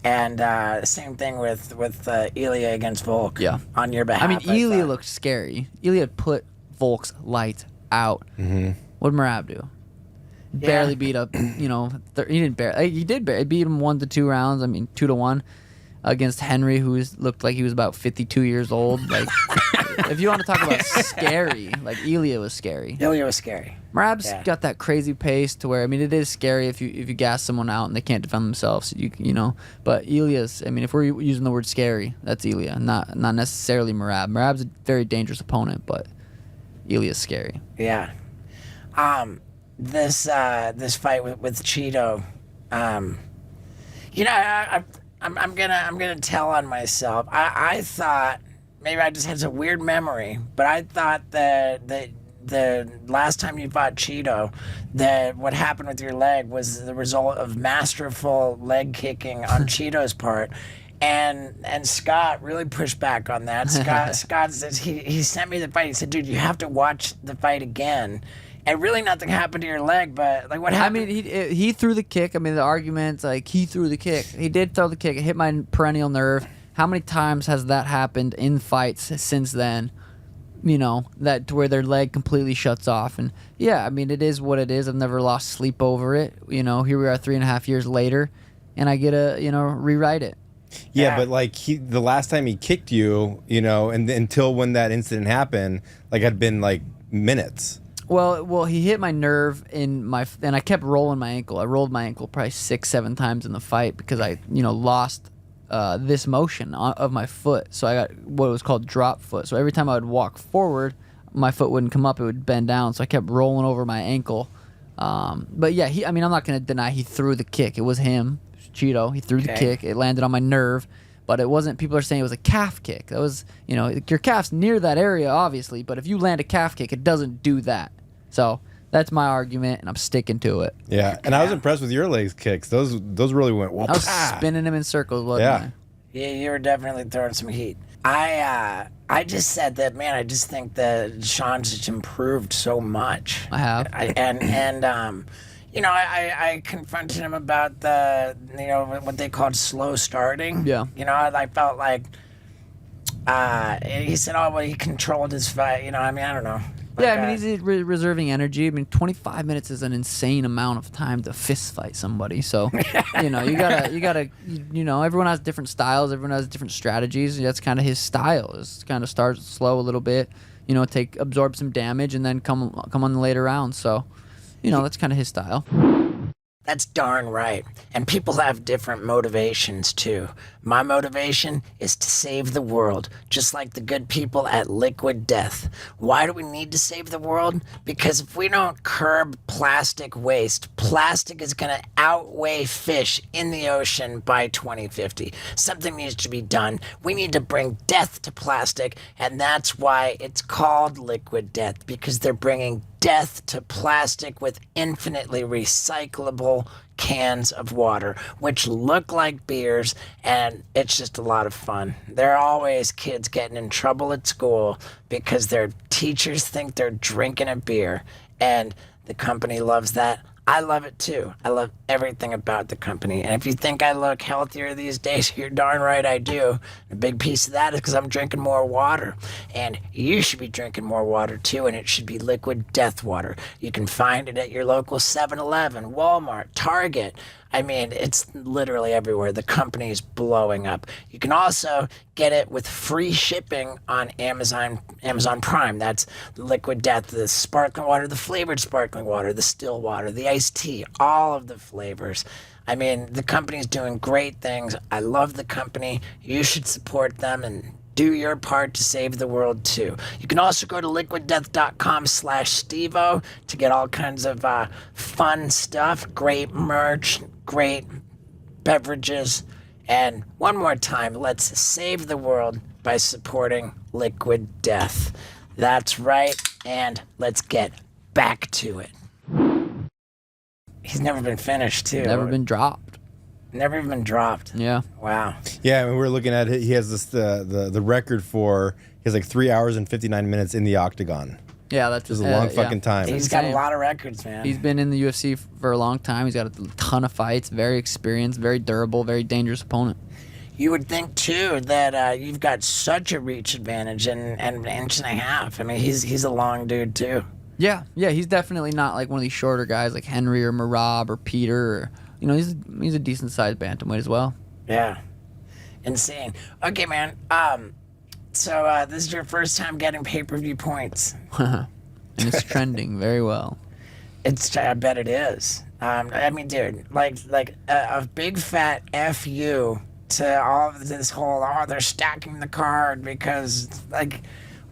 Speaker 1: And same thing with Elia against Volk.
Speaker 9: Yeah.
Speaker 1: On your behalf.
Speaker 9: I mean, Elia
Speaker 1: thought.
Speaker 9: looked scary. Elia put Volk's lights out. What did Merab do? Barely beat up. He didn't barely. He did barely beat him 1 to 2 rounds. I mean, 2 to 1 against Henry, who looked like he was about 52 years old. Like, if you want to talk about scary, like Elia was scary.
Speaker 1: Elia was scary.
Speaker 9: Merab's got that crazy pace to where, I mean, it is scary if you gas someone out and they can't defend themselves. But Elia's, I mean, if we're using the word scary, that's Elia, not necessarily Merab. Merab's a very dangerous opponent, but Elia's scary.
Speaker 1: Yeah. This fight with Cheeto, I'm gonna tell on myself. I thought maybe I just had some weird memory, but I thought that the last time you fought Cheeto, that what happened with your leg was the result of masterful leg kicking on Cheeto's part. And Scott really pushed back on that. Scott says he sent me the fight. He said, dude, you have to watch the fight again. And really nothing happened to your leg, but like what happened?
Speaker 9: I mean, he threw the kick. I mean, the argument's like he threw the kick. He did throw the kick. It hit my perennial nerve. How many times has that happened in fights since then? That to where their leg completely shuts off. And yeah, I mean, it is what it is. I've never lost sleep over it. Here we are 3.5 years later, and I get to rewrite it.
Speaker 2: Yeah, but like the last time he kicked you, and until when that incident happened, like had been like minutes.
Speaker 9: Well, he hit my nerve and I kept rolling my ankle. I rolled my ankle probably 6-7 times in the fight because I, lost this motion of my foot. So I got what was called drop foot. So every time I would walk forward, my foot wouldn't come up; it would bend down. So I kept rolling over my ankle. But yeah, I'm not going to deny he threw the kick. It was him, Cheeto. He threw the kick. It landed on my nerve. But it wasn't, people are saying it was a calf kick. That was, your calf's near that area, obviously, but if you land a calf kick, it doesn't do that. So that's my argument, and I'm sticking to it.
Speaker 2: Yeah, and I was impressed with your leg kicks. Those really went well.
Speaker 9: I was spinning him in circles, wasn't I?
Speaker 1: Yeah, you were definitely throwing some heat. I just said that, man, I just think that Sean's just improved so much.
Speaker 9: I have.
Speaker 1: I confronted him about the, what they called slow starting.
Speaker 9: Yeah.
Speaker 1: I felt like, he said, oh, well, he controlled his fight. I don't know.
Speaker 9: Yeah, I mean, he's reserving energy. I mean, 25 minutes is an insane amount of time to fist fight somebody. So, you gotta, everyone has different styles. Everyone has different strategies. That's kind of his style. Is kind of start slow a little bit, absorb some damage, and then come on the later rounds. So, that's kind of his style.
Speaker 1: That's darn right. And people have different motivations, too. My motivation is to save the world, just like the good people at Liquid Death. Why do we need to save the world? Because if we don't curb plastic waste, plastic is going to outweigh fish in the ocean by 2050. Something needs to be done. We need to bring death to plastic, and that's why it's called Liquid Death, because they're bringing death to plastic with infinitely recyclable cans of water, which look like beers, and it's just a lot of fun. There are always kids getting in trouble at school because their teachers think they're drinking a beer, and the company loves that. I love it too. I love everything about the company. And if you think I look healthier these days, you're darn right I do. A big piece of that is because I'm drinking more water. And you should be drinking more water too, and it should be Liquid Death water. You can find it at your local 7-Eleven, Walmart, Target. I mean, it's literally everywhere. The company's blowing up. You can also get it with free shipping on Amazon Prime. That's Liquid Death, the sparkling water, the flavored sparkling water, the still water, the iced tea, all of the flavors. I mean, the company's doing great things. I love the company. You should support them and do your part to save the world too. You can also go to liquiddeath.com/Stevo to get all kinds of fun stuff, great merch, great beverages. And one more time, let's save the world by supporting Liquid Death. That's right, and let's get back to it. He's never been finished too.
Speaker 9: Never been dropped.
Speaker 1: Never even been dropped.
Speaker 9: Yeah.
Speaker 1: Wow.
Speaker 2: Yeah, I mean, we're looking at it. He has this the record for he has like 3 hours and 59 minutes in the octagon.
Speaker 9: Yeah, that's
Speaker 2: Just a long fucking time.
Speaker 1: He's got a
Speaker 9: insane.
Speaker 1: lot of records, man.
Speaker 9: He's been in the UFC for a long time. He's got a ton of fights. Very experienced, very durable, very dangerous opponent.
Speaker 1: You would think too that you've got such a reach advantage and an inch and a half. I mean, he's a long dude too.
Speaker 9: Yeah, he's definitely not like one of these shorter guys like Henry or Marab or Peter. Or, he's a decent sized bantamweight as well.
Speaker 1: Yeah, insane. Okay, man. So this is your first time getting pay-per-view points.
Speaker 9: And it's trending very well.
Speaker 1: I bet it is. I mean, dude, like a big fat F you to all of this whole, they're stacking the card because, like,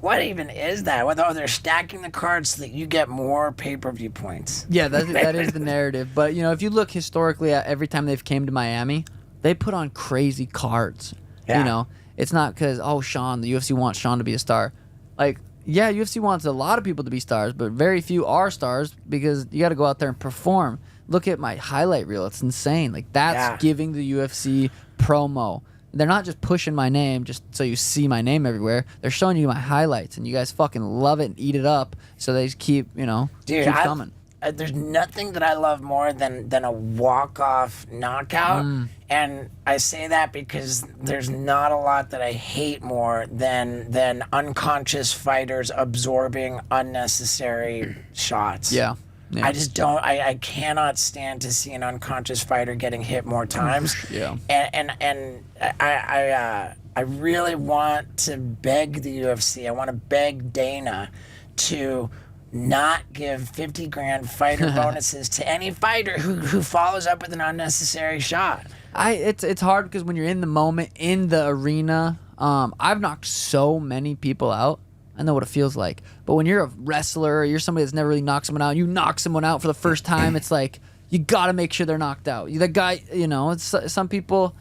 Speaker 1: what even is that? They're stacking the cards so that you get more pay-per-view points.
Speaker 9: Yeah, that is the narrative. But, if you look historically at every time they've came to Miami, they put on crazy cards.
Speaker 1: Yeah.
Speaker 9: It's not because, Sean, the UFC wants Sean to be a star. Like, yeah, UFC wants a lot of people to be stars, but very few are stars because you got to go out there and perform. Look at my highlight reel. It's insane. Like, that's giving the UFC promo. They're not just pushing my name just so you see my name everywhere. They're showing you my highlights, and you guys fucking love it and eat it up. So they just keep,
Speaker 1: Dude,
Speaker 9: keep coming.
Speaker 1: There's nothing that I love more than a walk-off knockout. And I say that because there's not a lot that I hate more than unconscious fighters absorbing unnecessary shots.
Speaker 9: Yeah.
Speaker 1: I just don't. I cannot stand to see an unconscious fighter getting hit more times.
Speaker 9: Yeah.
Speaker 1: And I really want to beg the UFC. I want to beg Dana to not give 50 grand fighter bonuses to any fighter who follows up with an unnecessary shot.
Speaker 9: It's hard because when you're in the moment in the arena, I've knocked so many people out. I know what it feels like. But when you're a wrestler or you're somebody that's never really knocked someone out, you knock someone out for the first time, it's like you got to make sure they're knocked out. The guy, it's some people,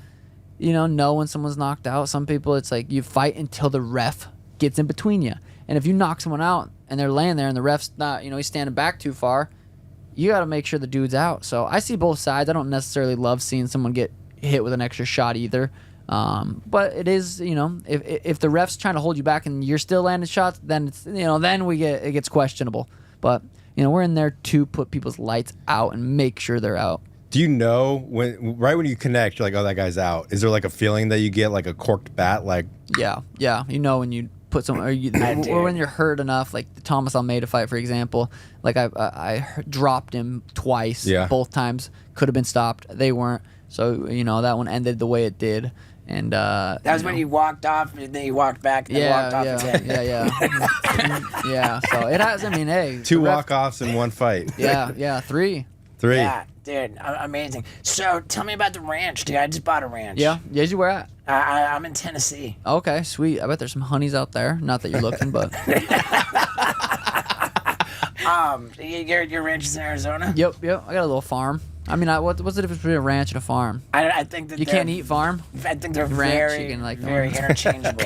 Speaker 9: know when someone's knocked out. Some people, it's like you fight until the ref gets in between you. And if you knock someone out and they're laying there and the ref's not, he's standing back too far, you got to make sure the dude's out. So I see both sides. I don't necessarily love seeing someone get hit with an extra shot either. But it is, if the ref's trying to hold you back and you're still landing shots, then it's, then it gets questionable. But, we're in there to put people's lights out and make sure they're out.
Speaker 2: Do you know right when you connect, you're like, oh, that guy's out? Is there like a feeling that you get like a corked bat? Like,
Speaker 9: yeah. When you put someone, or when you're hurt enough, like the Thomas Almeida fight, for example, like I dropped him twice.
Speaker 2: Yeah.
Speaker 9: Both times could have been stopped. They weren't. So, that one ended the way it did. And
Speaker 1: that was when you walked off, and then you walked back, and then walked off again.
Speaker 9: Yeah. So it has. I mean, hey,
Speaker 2: two walk-offs in one fight.
Speaker 9: Yeah, three.
Speaker 1: Yeah, dude, amazing. So tell me about the ranch, dude. I just bought a ranch.
Speaker 9: Yeah, you were at?
Speaker 1: I'm in Tennessee.
Speaker 9: Okay, sweet. I bet there's some honeys out there. Not that you're looking, but.
Speaker 1: Your ranch is in Arizona?
Speaker 9: Yep. I got a little farm. I mean, what's the difference between a ranch and a farm?
Speaker 1: I think that
Speaker 9: you can't eat farm.
Speaker 1: I think they're
Speaker 9: ranch,
Speaker 1: very,
Speaker 9: you can, like,
Speaker 1: very interchangeable.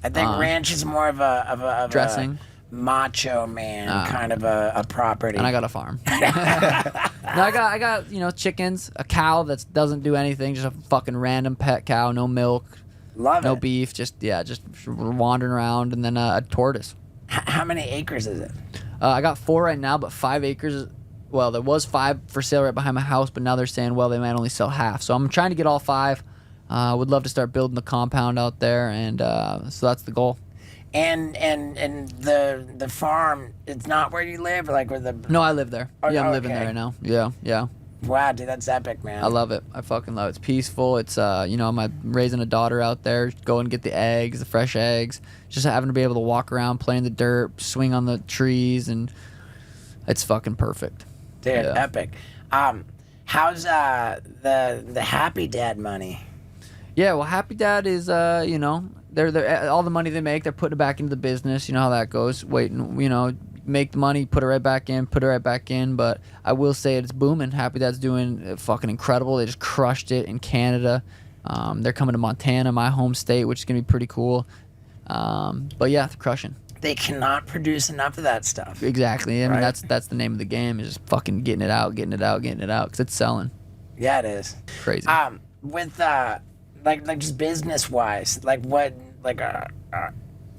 Speaker 1: I think ranch is more of a
Speaker 9: dressing,
Speaker 1: macho man kind of a property.
Speaker 9: And I got a farm. No, I got chickens, a cow that doesn't do anything, just a fucking random pet cow, no milk, no beef, just wandering around, and then a tortoise.
Speaker 1: How many acres is it?
Speaker 9: I got 4 right now, but 5 acres. Well, there was 5 for sale right behind my house, but now they're saying, they might only sell half. So I'm trying to get all 5. Would love to start building the compound out there, and so that's the goal.
Speaker 1: And the farm, it's not where you live, like where the.
Speaker 9: No, I live there. I'm living there right now. Yeah.
Speaker 1: Wow, dude, that's epic, man.
Speaker 9: I love it. I fucking love it. It's peaceful. It's I'm raising a daughter out there, go and get the eggs, the fresh eggs. Just having to be able to walk around, play in the dirt, swing on the trees, and it's fucking perfect.
Speaker 1: Dude,
Speaker 9: Yeah.
Speaker 1: epic. How's the Happy Dad money?
Speaker 9: Yeah, well, Happy Dad is they're all the money they make, they're putting it back into the business. You know how that goes. Waiting, make the money, put it right back in. But I will say it's booming. Happy Dad's doing fucking incredible. They just crushed it in Canada. They're coming to Montana, my home state, which is gonna be pretty cool. But yeah, they're crushing.
Speaker 1: They cannot produce enough of that stuff.
Speaker 9: Exactly. I mean,
Speaker 1: Right.
Speaker 9: that's the name of the game, is just fucking getting it out, because it's selling.
Speaker 1: Yeah, it is.
Speaker 9: Crazy.
Speaker 1: With like just business wise,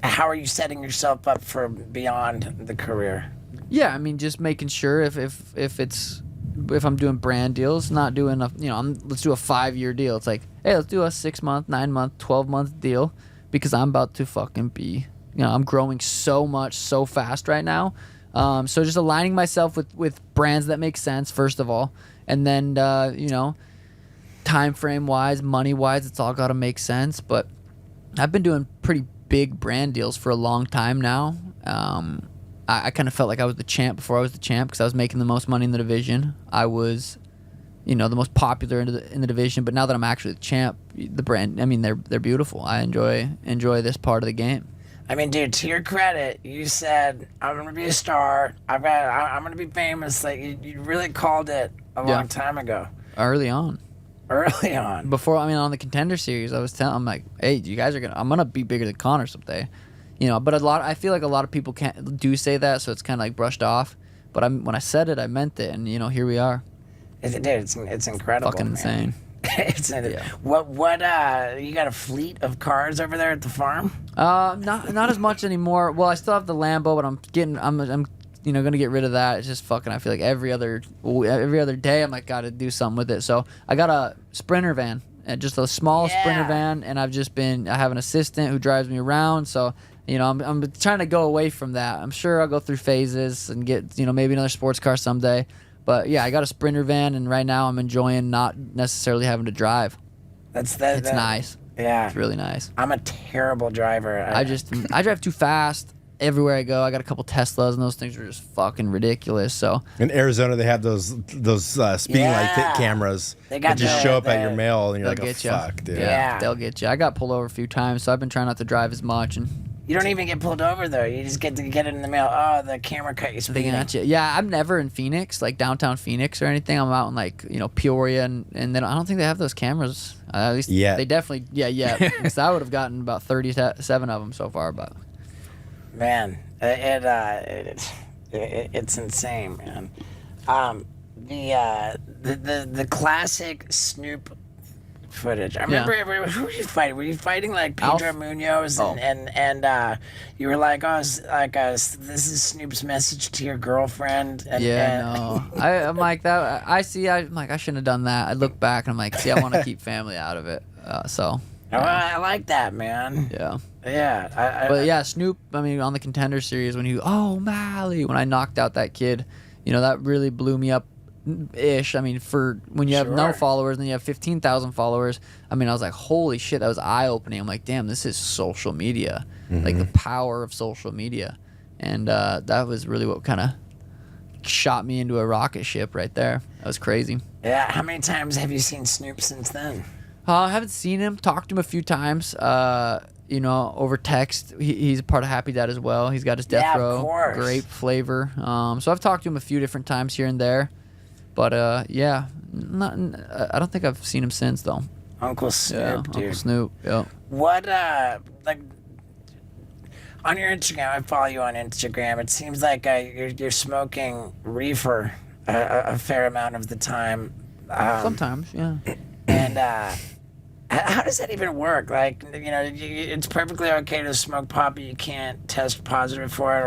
Speaker 1: how are you setting yourself up for beyond the career?
Speaker 9: Yeah, I mean, just making sure if I'm doing brand deals, not doing let's do a 5-year deal. It's like, hey, let's do a 6-month, 9-month, 12-month deal, because I'm about to fucking be, I'm growing so much, so fast right now. So just aligning myself with brands that make sense, first of all, and then time frame wise, money wise, it's all got to make sense. But I've been doing pretty big brand deals for a long time now. I kind of felt like I was the champ before I was the champ, because I was making the most money in the division. I was, the most popular in the division. But now that I'm actually the champ, the brand, I mean, they're beautiful. I enjoy this part of the game.
Speaker 1: I mean, dude, to your credit, you said, I'm going to be a star. I'm going to be famous. Like, you really called it a long time ago.
Speaker 9: Early on. Before, on the Contender Series, I was telling, I'm like, hey, you guys I'm going to be bigger than Connor someday. But I feel like a lot of people do say that, so it's kind of like brushed off. But when I said it, I meant it, and here we are.
Speaker 1: Dude, it's incredible.
Speaker 9: Fucking insane.
Speaker 1: What you got a fleet of cars over there at the farm?
Speaker 9: Not as much anymore. Well, I still have the Lambo, but I'm gonna get rid of that. It's just fucking, I feel like every other day I'm like, gotta do something with it. So I got a Sprinter van, just a small Sprinter van, and I have an assistant who drives me around. So I'm trying to go away from that. I'm sure I'll go through phases and get maybe another sports car someday. But yeah, I got a Sprinter van, and right now I'm enjoying not necessarily having to drive.
Speaker 1: It's
Speaker 9: nice.
Speaker 1: Yeah,
Speaker 9: it's really nice.
Speaker 1: I'm a terrible driver.
Speaker 9: I drive too fast everywhere I go. I got a couple Teslas, and those things are just fucking ridiculous. So
Speaker 2: in Arizona, they have those speeding light cameras that just show up at your mail, and you're like, oh, fuck, dude.
Speaker 9: Yeah, they'll get you. I got pulled over a few times, so I've been trying not to drive as much. And
Speaker 1: you don't even get pulled over though. You just get it in the mail. Oh, the camera cut you speeding.
Speaker 9: They got you. Yeah, I'm never in Phoenix, like downtown Phoenix or anything. I'm out in like Peoria, and then I don't think they have those cameras. At least they definitely because I would have gotten about 37 of them so far. But
Speaker 1: man, it's insane, man. The classic Snoop footage. I remember who were you fighting? Were you fighting like Pedro Munoz and you were like, this is Snoop's message to your girlfriend?
Speaker 9: No. I'm like that. I'm like, I shouldn't have done that. I look back and I'm like, see, I want to keep family out of it.
Speaker 1: I like that, man.
Speaker 9: Yeah.
Speaker 1: Yeah.
Speaker 9: But yeah, Snoop, on the Contender Series, when Mally, when I knocked out that kid, that really blew me up ish. For when you have no followers and then you have 15,000 followers, I was like, holy shit, that was eye opening. I'm like, damn, this is social media, like the power of social media. And that was really what kind of shot me into a rocket ship right there. That was crazy.
Speaker 1: Yeah. How many times have you seen Snoop since then?
Speaker 9: I haven't seen him. Talked to him a few times. Over text. He's a part of Happy Dad as well. He's got his Death Row grape flavor. So I've talked to him a few different times here and there. But I don't think I've seen him since though.
Speaker 1: Uncle Snoop, dude.
Speaker 9: Uncle Snoop. Yeah.
Speaker 1: What on your Instagram? I follow you on Instagram. It seems like you're smoking reefer a fair amount of the time.
Speaker 9: Sometimes, yeah.
Speaker 1: And how does that even work? Like, it's perfectly okay to smoke pot, but you can't test positive for it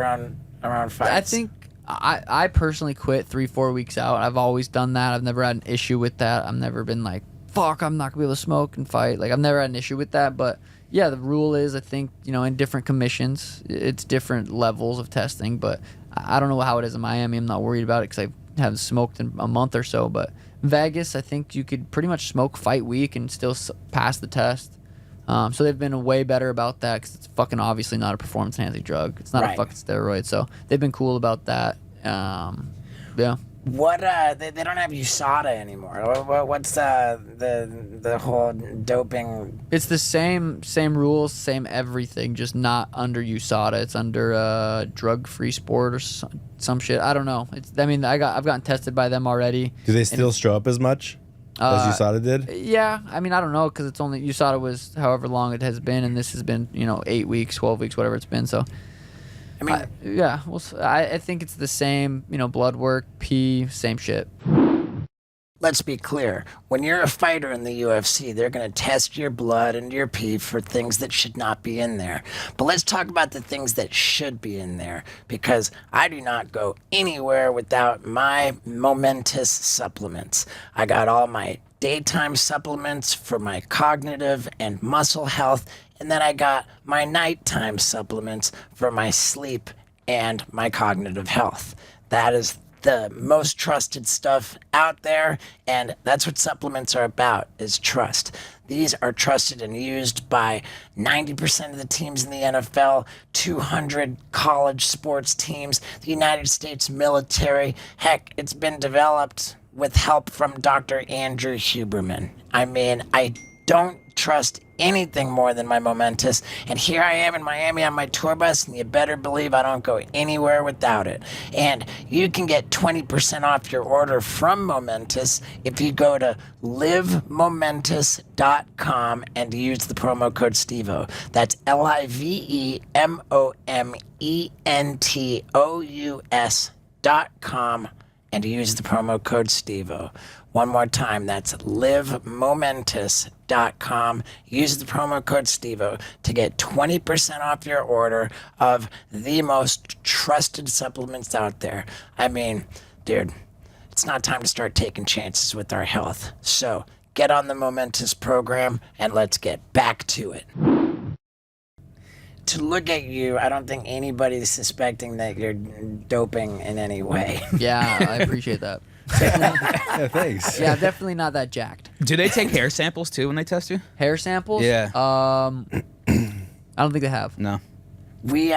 Speaker 1: around fights.
Speaker 9: I think I personally quit 3-4 weeks out. I've always done that. I've never had an issue with that. I've never been like, fuck, I'm not gonna be able to smoke and fight. Like, I've never had an issue with that. But yeah, the rule is, I think, in different commissions, it's different levels of testing. But I don't know how it is in Miami. I'm not worried about it because I haven't smoked in a month or so. But Vegas, I think you could pretty much smoke fight week and still pass the test. So they've been way better about that because it's fucking obviously not a performance-enhancing drug. It's not a fucking steroid. So they've been cool about that. Yeah.
Speaker 1: What they don't have USADA anymore. What's the whole doping?
Speaker 9: It's the same rules, same everything, just not under USADA. It's under drug-free sport or some shit. I don't know. I've gotten tested by them already.
Speaker 2: Do they still show up as much as USADA did?
Speaker 9: Yeah, I don't know because it's only USADA was however long it has been, and this has been 8 weeks, 12 weeks, whatever it's been. So. I think it's the same, blood work, pee, same shit.
Speaker 1: Let's be clear. When you're a fighter in the UFC, they're going to test your blood and your pee for things that should not be in there. But let's talk about the things that should be in there, because I do not go anywhere without my momentous supplements. I got all my daytime supplements for my cognitive and muscle health, and then I got my nighttime supplements for my sleep and my cognitive health. That is the most trusted stuff out there, and that's what supplements are about, is trust. These are trusted and used by 90% of the teams in the NFL, 200 college sports teams, the United States military. Heck, it's been developed with help from Dr. Andrew Huberman. I don't trust anything more than my Momentous, and here I am in Miami on my tour bus, and you better believe I don't go anywhere without it. And you can get 20% off your order from Momentous if you go to livemomentous.com and use the promo code STEVO. That's livemomentous.com and use the promo code STEVO. One more time, that's livemomentous.com. Use the promo code STEVO to get 20% off your order of the most trusted supplements out there. Dude, it's not time to start taking chances with our health. So get on the Momentous program and let's get back to it. To look at you, I don't think anybody's suspecting that you're doping in any way.
Speaker 9: Yeah, I appreciate that.
Speaker 2: Yeah, thanks.
Speaker 9: Yeah, definitely not that jacked.
Speaker 3: Do they take hair samples too when they test you?
Speaker 9: Hair samples?
Speaker 3: Yeah.
Speaker 9: I don't think they have.
Speaker 3: No.
Speaker 1: We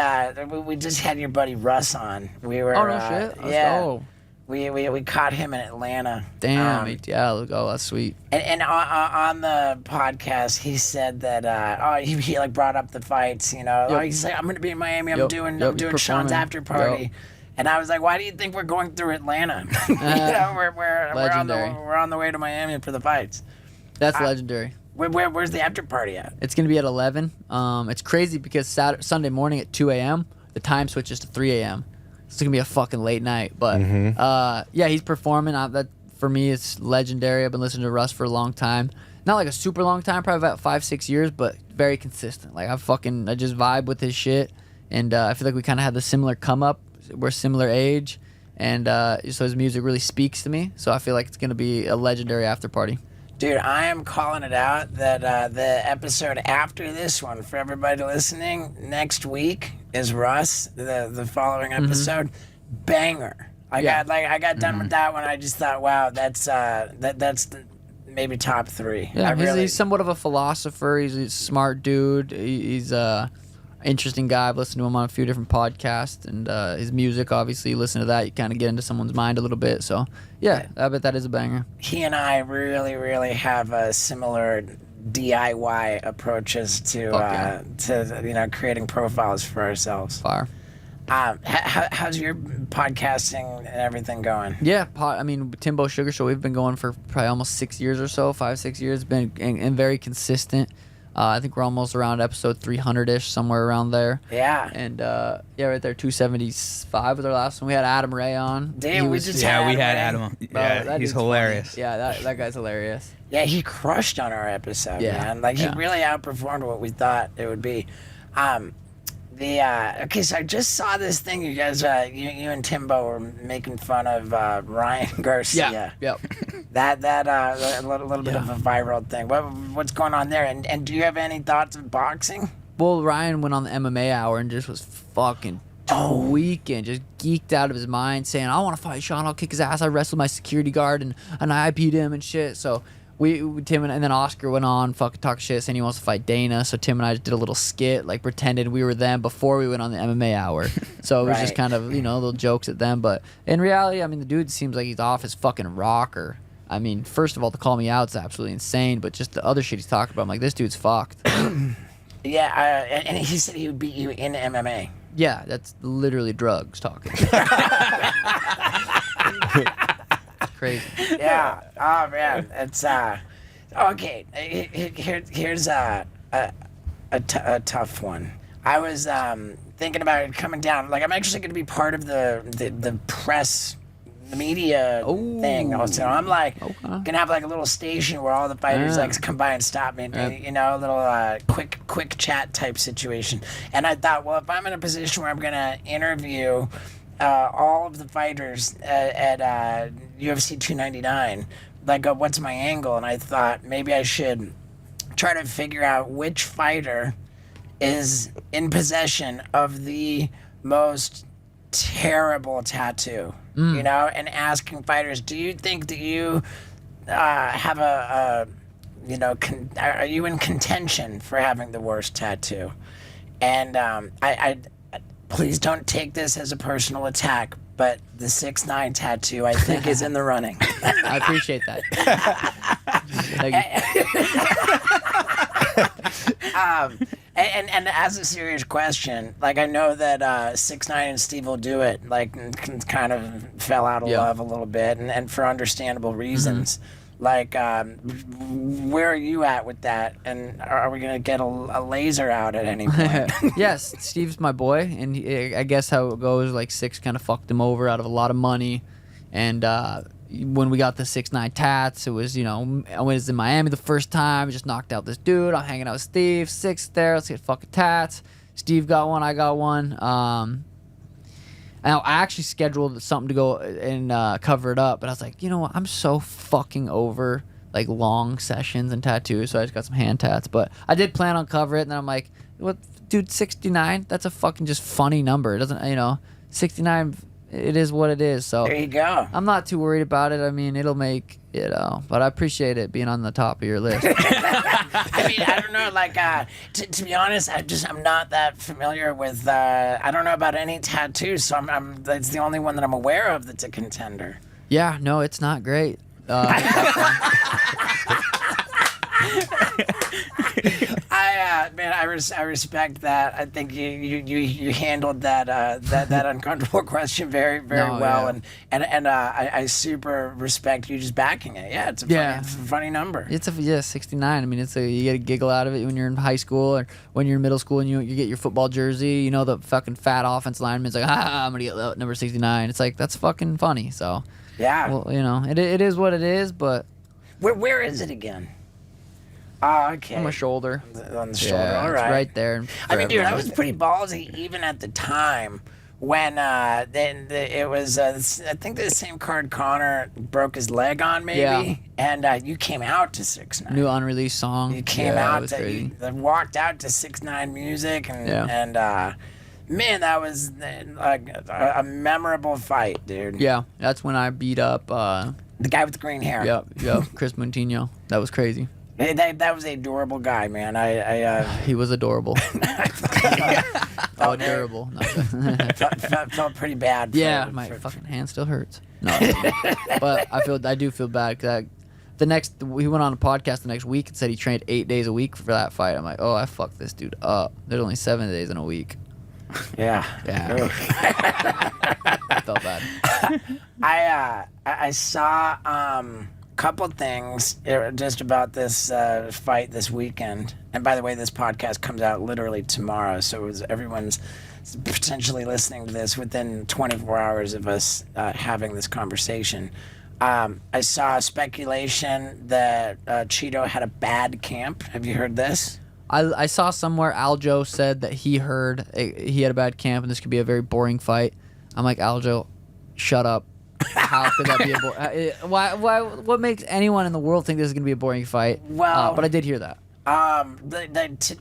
Speaker 1: just had your buddy Russ on. We were.
Speaker 9: Oh, no shit? Let's
Speaker 1: yeah.
Speaker 9: go.
Speaker 1: We caught him in Atlanta.
Speaker 9: Damn, yeah, that's sweet.
Speaker 1: And on the podcast, he said that he like brought up the fights. He's like, I'm gonna be in Miami. I'm doing Sean's after party.
Speaker 9: Yep.
Speaker 1: And I was like, why do you think we're going through Atlanta? We're on the way to Miami for the fights.
Speaker 9: That's legendary.
Speaker 1: Where's the after party at?
Speaker 9: It's gonna be at 11. It's crazy because Sunday morning at 2 a.m. the time switches to 3 a.m. It's gonna be a fucking late night, but yeah, he's performing. That for me, it's legendary. I've been listening to Russ for a long time, not like a super long time, probably about 5-6 years, but very consistent. Like I just vibe with his shit, and I feel like we kind of had the similar come up. We're similar age, and so his music really speaks to me. So I feel like it's gonna be a legendary after party.
Speaker 1: Dude, I am calling it out that the episode after this one, for everybody listening, next week is Russ. The following episode, banger. I got done with that one. I just thought, wow, that's maybe top 3.
Speaker 9: Yeah, he's somewhat of a philosopher. He's a smart dude. He's interesting guy. I've listened to him on a few different podcasts, and his music, obviously, you listen to that, you kind of get into someone's mind a little bit. So, yeah, I bet that is a banger.
Speaker 1: He and I really, really have a similar DIY approaches to creating profiles for ourselves.
Speaker 9: Fire.
Speaker 1: How's your podcasting and everything going?
Speaker 9: Yeah, Timbo Sugar Show, we've been going for probably almost 6 years or so, 5-6 years. Been and very consistent. I think we're almost around episode 300-ish, somewhere around there.
Speaker 1: Yeah.
Speaker 9: And, right there, 275 was our last one. We had Adam Ray on.
Speaker 1: Damn, we had
Speaker 3: Adam on. Yeah, he's hilarious.
Speaker 9: Funny. Yeah, that guy's hilarious.
Speaker 1: Yeah, he crushed on our episode, man. Like, he really outperformed what we thought it would be. Okay, so I just saw this thing. You guys, you and Timbo were making fun of Ryan Garcia.
Speaker 9: Yeah. Yep.
Speaker 1: That a little bit of a viral thing. What's going on there? And do you have any thoughts of boxing?
Speaker 9: Well, Ryan went on the MMA Hour and just was fucking tweaking, just geeked out of his mind, saying, "I want to fight Sean. I'll kick his ass. I wrestled my security guard and I IP'd him and shit." So Tim and then Oscar went on fucking talk shit, saying he wants to fight Dana. So Tim and I just did a little skit, like pretended we were them before we went on the MMA hour. So it was just kind of little jokes at them. But in reality, I mean, the dude seems like he's off his fucking rocker. I mean, first of all, to call me out is absolutely insane. But just the other shit he's talking about, I'm like, this dude's fucked.
Speaker 1: Yeah, and he said he would beat you in MMA.
Speaker 9: Yeah, that's literally drugs talking. Crazy.
Speaker 1: Yeah. Oh man, it's okay. Here's a tough one. I was thinking about it coming down. Like, I'm actually going to be part of the press, the media thing. Also, I'm like gonna have like a little station where all the fighters like come by and stop me, a little quick chat type situation. And I thought, well, if I'm in a position where I'm gonna interview all of the fighters at UFC 299, like, what's my angle? And I thought maybe I should try to figure out which fighter is in possession of the most terrible tattoo, and asking fighters, do you think that you have are you in contention for having the worst tattoo? And I please don't take this as a personal attack, but the 6'9" tattoo, I think, is in the running.
Speaker 9: I appreciate that.
Speaker 1: And as a serious question, like, I know that 6'9" and Steve will do it, like, kind of fell out of love a little bit, and for understandable reasons. Like, where are you at with that? And are we gonna get a laser out at any point?
Speaker 9: Yes, Steve's my boy, and I guess how it goes, like, 6 kind of fucked him over out of a lot of money, and when we got the 6'9" tats, it was, I was in Miami the first time, just knocked out this dude. I'm hanging out with Steve, 6 there, let's get fucking tats. Steve got one, I got one. And I actually scheduled something to go and cover it up, but I was like, you know what, I'm so fucking over like long sessions and tattoos, so I just got some hand tats. But I did plan on covering it, and then I'm like, what, dude, 69? That's a fucking just funny number. It doesn't, 69. It is what it is. So
Speaker 1: there you go.
Speaker 9: I'm not too worried about it. I mean, it'll make, but I appreciate it being on the top of your list.
Speaker 1: I mean, I don't know, like, to be honest, I'm not that familiar with, I don't know about any tattoos, so that's the only one that I'm aware of that's a contender.
Speaker 9: Yeah, no, it's not great.
Speaker 1: I respect that. I think you handled that uncomfortable question very well, and I super respect you just backing it. Yeah, it's a funny number.
Speaker 9: It's 69. I mean, you get a giggle out of it when you're in high school or when you're in middle school and you get your football jersey. The fucking fat offense lineman's like, I'm gonna get number 69. It's like, that's fucking funny. So
Speaker 1: yeah,
Speaker 9: well, it is what it is. But
Speaker 1: where is it again? Oh, okay.
Speaker 9: On my shoulder.
Speaker 1: On the shoulder, all right.
Speaker 9: It's right there.
Speaker 1: I mean, dude, I was pretty ballsy even at the time when it was, I think the same card Connor broke his leg on, maybe, and you came out to 6'9".
Speaker 9: New unreleased song.
Speaker 1: You came out, you walked out to 6'9" music, and man, that was a memorable fight, dude.
Speaker 9: Yeah, that's when I beat up
Speaker 1: the guy with the green hair.
Speaker 9: Yep, Chris Montino. That was crazy.
Speaker 1: That was an adorable guy, man.
Speaker 9: He was adorable. Adorable.
Speaker 1: Felt pretty bad.
Speaker 9: My fucking hand still hurts. No, but I do feel bad because he went on a podcast the next week and said he trained 8 days a week for that fight. I'm like, oh, I fucked this dude up. There's only 7 days in a week.
Speaker 1: Yeah.
Speaker 9: I felt bad.
Speaker 1: I saw couple things just about this fight this weekend. And by the way, this podcast comes out literally tomorrow, so everyone's potentially listening to this within 24 hours of us having this conversation. I saw speculation that Cheeto had a bad camp. Have you heard this?
Speaker 9: I saw somewhere Aljo said that he heard he had a bad camp and this could be a very boring fight. I'm like, Aljo, shut up. How could that be a boring? Why? What makes anyone in the world think this is gonna be a boring fight?
Speaker 1: Well,
Speaker 9: but I did hear that.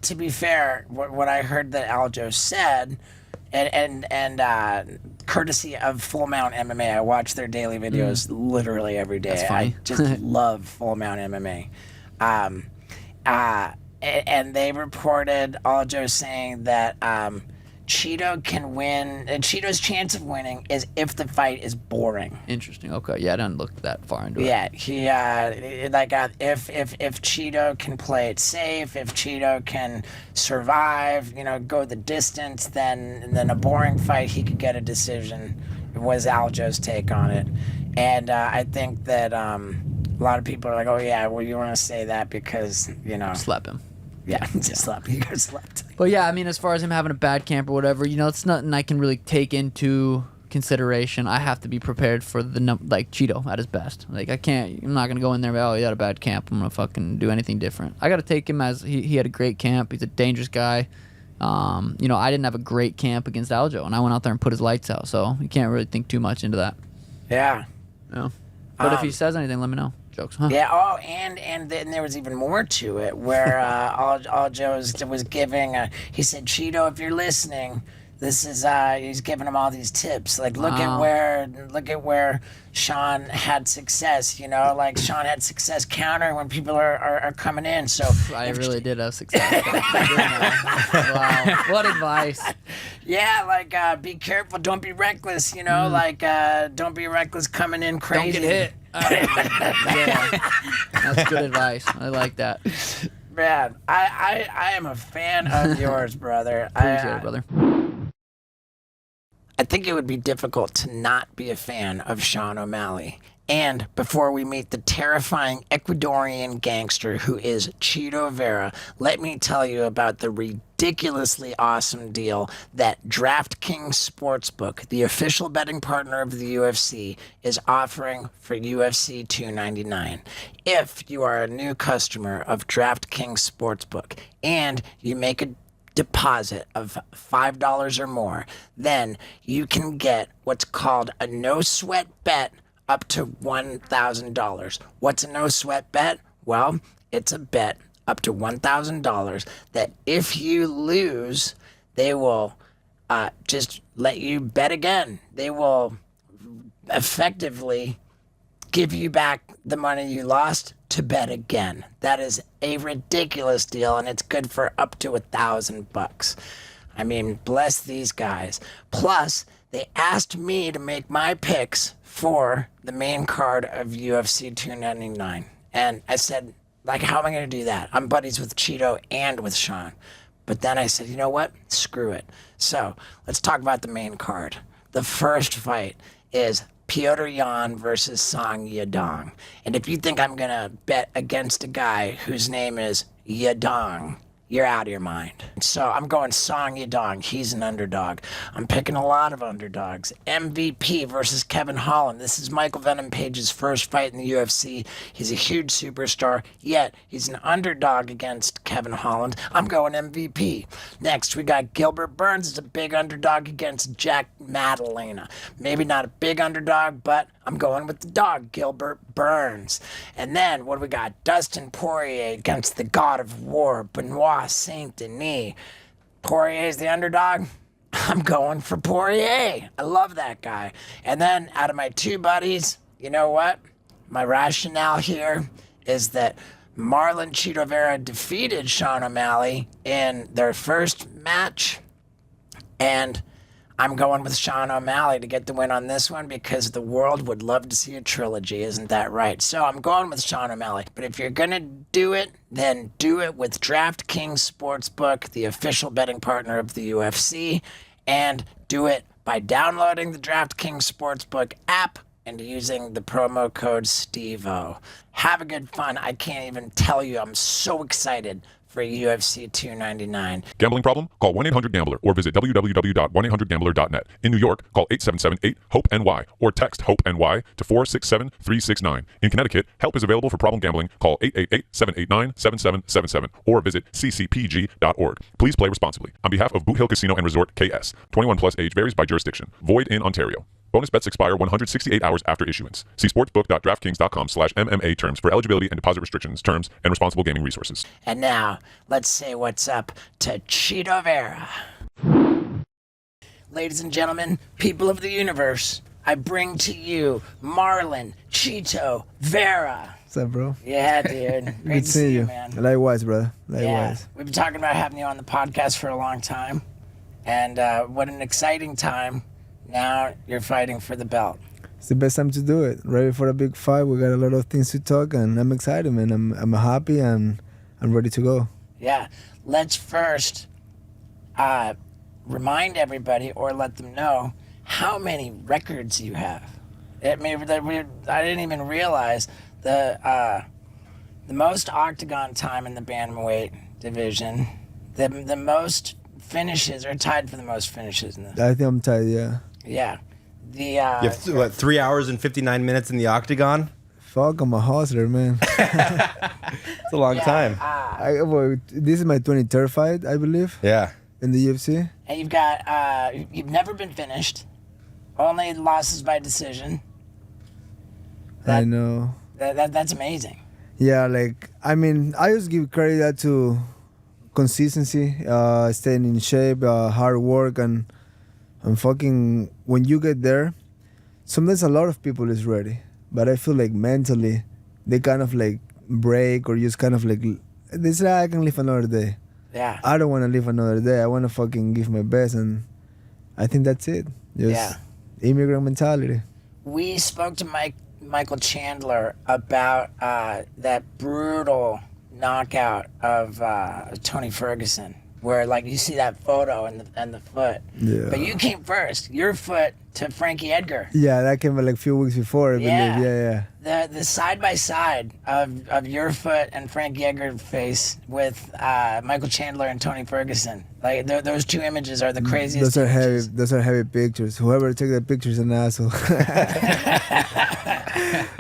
Speaker 1: To be fair, what I heard that Aljo said and courtesy of Full Mount MMA, I watch their daily videos literally every day.
Speaker 9: That's funny.
Speaker 1: I just love Full Mount MMA. And they reported Aljo saying that Cheeto can win. Cheeto's chance of winning is if the fight is boring.
Speaker 9: Interesting. Okay. Yeah, I didn't look that far into it.
Speaker 1: Yeah, he if Cheeto can play it safe, if Cheeto can survive, go the distance, then a boring fight he could get a decision. Was Aljo's take on it, and I think that a lot of people are like, oh yeah, well you want to say that because
Speaker 9: Slap him.
Speaker 1: Yeah, just slap. He got slapped.
Speaker 9: But yeah, I mean, as far as him having a bad camp or whatever, it's nothing I can really take into consideration. I have to be prepared for Cheeto at his best. Like I'm not gonna go in there and be, oh, he had a bad camp, I'm gonna fucking do anything different. I gotta take him as he had a great camp. He's a dangerous guy. I didn't have a great camp against Aljo, and I went out there and put his lights out. So you can't really think too much into that.
Speaker 1: Yeah.
Speaker 9: Yeah. But if he says anything, let me know. Jokes. Huh?
Speaker 1: Yeah. Oh, and then there was even more to it, where Aljo was giving. He said, "Cheeto, if you're listening, this is." He's giving him all these tips. Like, look at where Sean had success. Like Sean had success countering when people are coming in. So
Speaker 9: I really did have success. Wow. What advice?
Speaker 1: Yeah, like be careful, don't be reckless. Like don't be reckless coming in crazy.
Speaker 9: Don't get hit. Yeah, that's good advice. I like that.
Speaker 1: Man, I am a fan of yours, brother.
Speaker 9: Appreciate it, brother.
Speaker 1: I think it would be difficult to not be a fan of Sean O'Malley. And before we meet the terrifying Ecuadorian gangster who is Cheeto Vera, let me tell you about the ridiculously awesome deal that DraftKings Sportsbook, the official betting partner of the UFC, is offering for UFC 299. If you are a new customer of DraftKings Sportsbook and you make a deposit of $5 or more, then you can get what's called a no-sweat bet up to $1,000. What's a no-sweat bet? Well, it's a bet up to $1,000 that if you lose, they will just let you bet again. They will effectively give you back the money you lost to bet again. That is a ridiculous deal, and it's good for up to $1,000. I mean, bless these guys. Plus, they asked me to make my picks for the main card of UFC 299. And I said, how am I going to do that? I'm buddies with Cheeto and with Sean. But then I said, you know what? Screw it. So let's talk about the main card. The first fight is Petr Yan versus Song Yadong. And if you think I'm going to bet against a guy whose name is Yadong, you're out of your mind. So I'm going Song Yadong. He's an underdog. I'm picking a lot of underdogs. MVP versus Kevin Holland. This is Michael Venom Page's first fight in the UFC. He's a huge superstar, yet he's an underdog against Kevin Holland. I'm going MVP. Next, we got Gilbert Burns as a big underdog against Jack Maddalena. Maybe not a big underdog, but I'm going with the dog, Gilbert Burns. And then, what do we got? Dustin Poirier against the God of War, Benoit Saint Denis. Poirier's the underdog. I'm going for Poirier. I love that guy. And then, out of my two buddies, you know what? My rationale here is that Marlon Cheeto Vera defeated Sean O'Malley in their first match, and I'm going with Sean O'Malley to get the win on this one because the world would love to see a trilogy, isn't that right? So I'm going with Sean O'Malley. But if you're going to do it, then do it with DraftKings Sportsbook, the official betting partner of the UFC, and do it by downloading the DraftKings Sportsbook app and using the promo code STEVO. Have a good fun. I can't even tell you. I'm so excited for UFC 299.
Speaker 10: Gambling problem? Call 1-800-GAMBLER or visit www.1800gambler.net. In New York, call 877-8-HOPE-NY or text HOPE-NY to 467-369. In Connecticut, help is available for problem gambling. Call 888-789-7777 or visit ccpg.org. Please play responsibly. On behalf of Boot Hill Casino and Resort, KS. 21 plus age varies by jurisdiction. Void in Ontario. Bonus bets expire 168 hours after issuance. See sportsbook.draftkings.com/MMA terms for eligibility and deposit restrictions, terms, and responsible gaming resources.
Speaker 1: And now, let's say what's up to Cheeto Vera. ladies and gentlemen, people of the universe, I bring to you Marlon, Cheeto, Vera.
Speaker 11: What's up, bro?
Speaker 1: Yeah, dude. Great to see you, man.
Speaker 11: Likewise, brother.
Speaker 1: Yeah,
Speaker 11: Likewise.
Speaker 1: we've been talking about having you on the podcast for a long time, and what an exciting time. Now you're fighting for the belt.
Speaker 11: It's the best time to do it. Ready for a big fight. We got a lot of things to talk, and I'm excited, man. I'm happy, and I'm ready to go.
Speaker 1: Yeah. Let's first remind everybody or let them know how many records you have. I didn't even realize the most octagon time in the bantamweight division, the most finishes, or tied for the most finishes in the.
Speaker 11: I think I'm tired, yeah.
Speaker 1: Yeah. The
Speaker 2: You have 3 hours and 59 minutes in the octagon?
Speaker 11: Fuck, I'm a hustler, man.
Speaker 2: It's a long time.
Speaker 11: This is my 23rd fight, I believe,
Speaker 2: Yeah.
Speaker 11: in the UFC.
Speaker 1: And you've got you've never been finished. Only losses by decision.
Speaker 11: I know.
Speaker 1: That's amazing.
Speaker 11: Yeah, like, I mean, I just give credit to consistency, staying in shape, hard work, and fucking, when you get there, sometimes a lot of people is ready. But I feel like mentally, they kind of like break or just kind of like, they say, I can live another day.
Speaker 1: Yeah.
Speaker 11: I don't want to live another day. I want to fucking give my best, and I think that's it. Just immigrant mentality.
Speaker 1: We spoke to Michael Chandler about that brutal knockout of Tony Ferguson, where like you see that photo and the foot.
Speaker 11: Yeah.
Speaker 1: But you came first. Your foot to Frankie Edgar.
Speaker 11: Yeah, that came like a few weeks before, I
Speaker 1: Yeah.
Speaker 11: believe. Yeah.
Speaker 1: The side by side of your foot and Frankie Edgar's face with Michael Chandler and Tony Ferguson. Like those two images are the craziest.
Speaker 11: Those are
Speaker 1: images.
Speaker 11: heavy. Those are heavy pictures. Whoever took that picture is an asshole.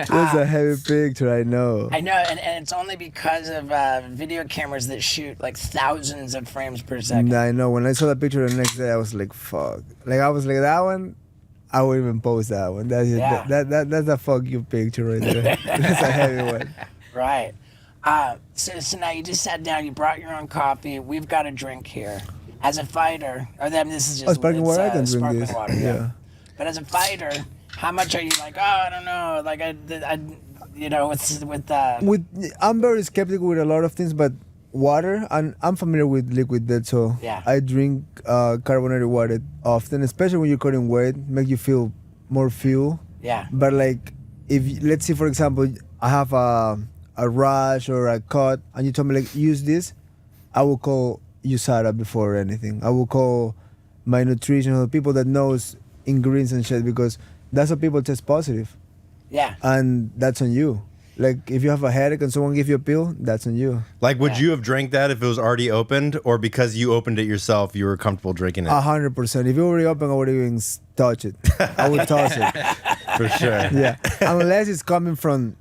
Speaker 11: That's a heavy picture. I know.
Speaker 1: I know, and it's only because of video cameras that shoot like thousands of frames per second.
Speaker 11: I know. When I saw that picture the next day, I was like, "Fuck!" Like I was like, "That one, I wouldn't even post that one. That's that's a fuck you picture right there. That's a heavy one."
Speaker 1: Right. So now you just sat down. You brought your own coffee. We've got a drink here. As a fighter, or then this is just
Speaker 11: Sparkling water. I can drink
Speaker 1: sparkling
Speaker 11: this.
Speaker 1: water. Yeah. But as a fighter, how much are you like? Oh, I don't know. Like I you know,
Speaker 11: I'm very skeptical with a lot of things, but water, and I'm familiar with liquid death, so
Speaker 1: Yeah.
Speaker 11: I drink carbonated water often, especially when you're cutting weight, make you feel more fuel.
Speaker 1: Yeah.
Speaker 11: But like, if let's say for example, I have a rash or a cut, and you told me like use this, I will call USADA before anything. I will call my nutritional people that knows ingredients and shit, because that's how people test positive,
Speaker 1: Yeah.
Speaker 11: and that's on you. Like if you have a headache and someone give you a pill, that's on you.
Speaker 2: Like, would you have drank that if it was already opened, or because you opened it yourself, you were comfortable drinking it?
Speaker 11: 100%. If it already open, I would even touch it. I would toss it.
Speaker 2: For sure.
Speaker 11: Yeah. Unless it's coming from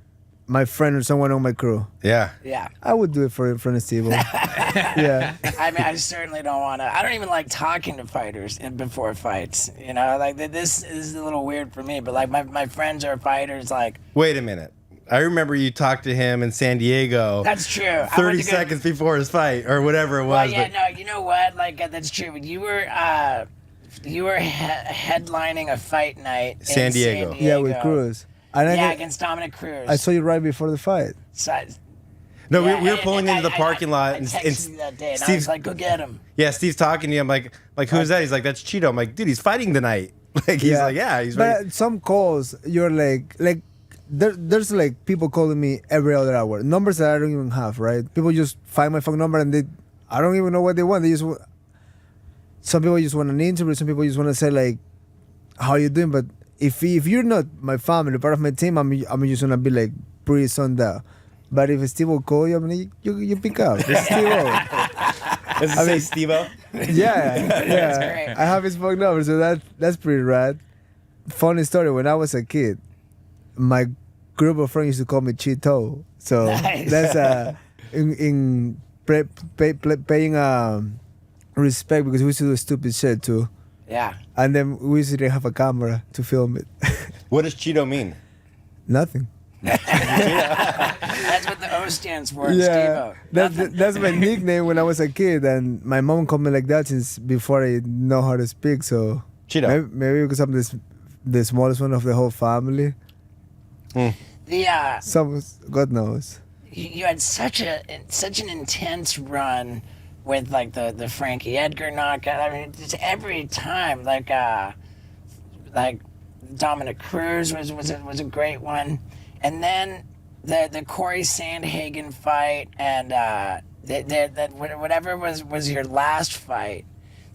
Speaker 11: my friend or someone on my crew.
Speaker 2: Yeah.
Speaker 1: Yeah.
Speaker 11: I would do it for Steve. Yeah.
Speaker 1: I mean, I certainly don't want to. I don't even like talking to fighters before fights. You know, like this is a little weird for me. But like my friends are fighters. Like,
Speaker 2: Wait a minute. I remember you talked to him in San Diego.
Speaker 1: that's true. I went
Speaker 2: 30
Speaker 1: to go-
Speaker 2: seconds before his fight, or whatever it was.
Speaker 1: Well, yeah,
Speaker 2: but
Speaker 1: no, you know what? Like that's true. You were headlining a fight night in
Speaker 2: San Diego.
Speaker 11: Yeah, with Cruz. And
Speaker 1: Yeah, against Dominic Cruz.
Speaker 11: I saw you right before the fight.
Speaker 2: No,
Speaker 1: Yeah,
Speaker 2: we were pulling
Speaker 1: and
Speaker 2: into the parking lot, and
Speaker 1: texted you that day, and I was
Speaker 2: Steve's
Speaker 1: like, "Go get him."
Speaker 2: Yeah, Steve's talking to you. I'm like, who's that? He's like, that's Cheeto. I'm like, dude, he's fighting tonight. Like, he's like, yeah, he's
Speaker 11: But
Speaker 2: ready.
Speaker 11: some calls, you're like there's like people calling me every other hour. Numbers that I don't even have, right? People just find my phone number and I don't even know what they want. Some people just want an interview. Some people just want to say like, how you doing? But if you're not my family, part of my team, I'm just gonna be like pretty suned out. But if Steve will call you, I mean, you pick up. It's Steve-O.
Speaker 2: Does it say Steve-O?
Speaker 11: Yeah.
Speaker 1: That's great.
Speaker 11: I have his phone number, so that's pretty rad. Funny story, when I was a kid, my group of friends used to call me Cheeto. So
Speaker 1: Nice.
Speaker 11: that's in paying respect, because we used to do stupid shit too.
Speaker 1: Yeah.
Speaker 11: And then we used to have a camera to film it.
Speaker 2: What does Cheeto mean?
Speaker 11: Nothing.
Speaker 1: That's what the O stands for. in
Speaker 11: Yeah,
Speaker 1: Steve-O.
Speaker 11: that's my nickname when I was a kid, and my mom called me like that since before I know how to speak. So
Speaker 2: Cheeto.
Speaker 11: Maybe because I'm the smallest one of the whole family. God knows.
Speaker 1: You had such an intense run with like the Frankie Edgar knockout. I mean, just every time like Dominic Cruz was a great one, and then the Corey Sandhagen fight and that whatever was your last fight.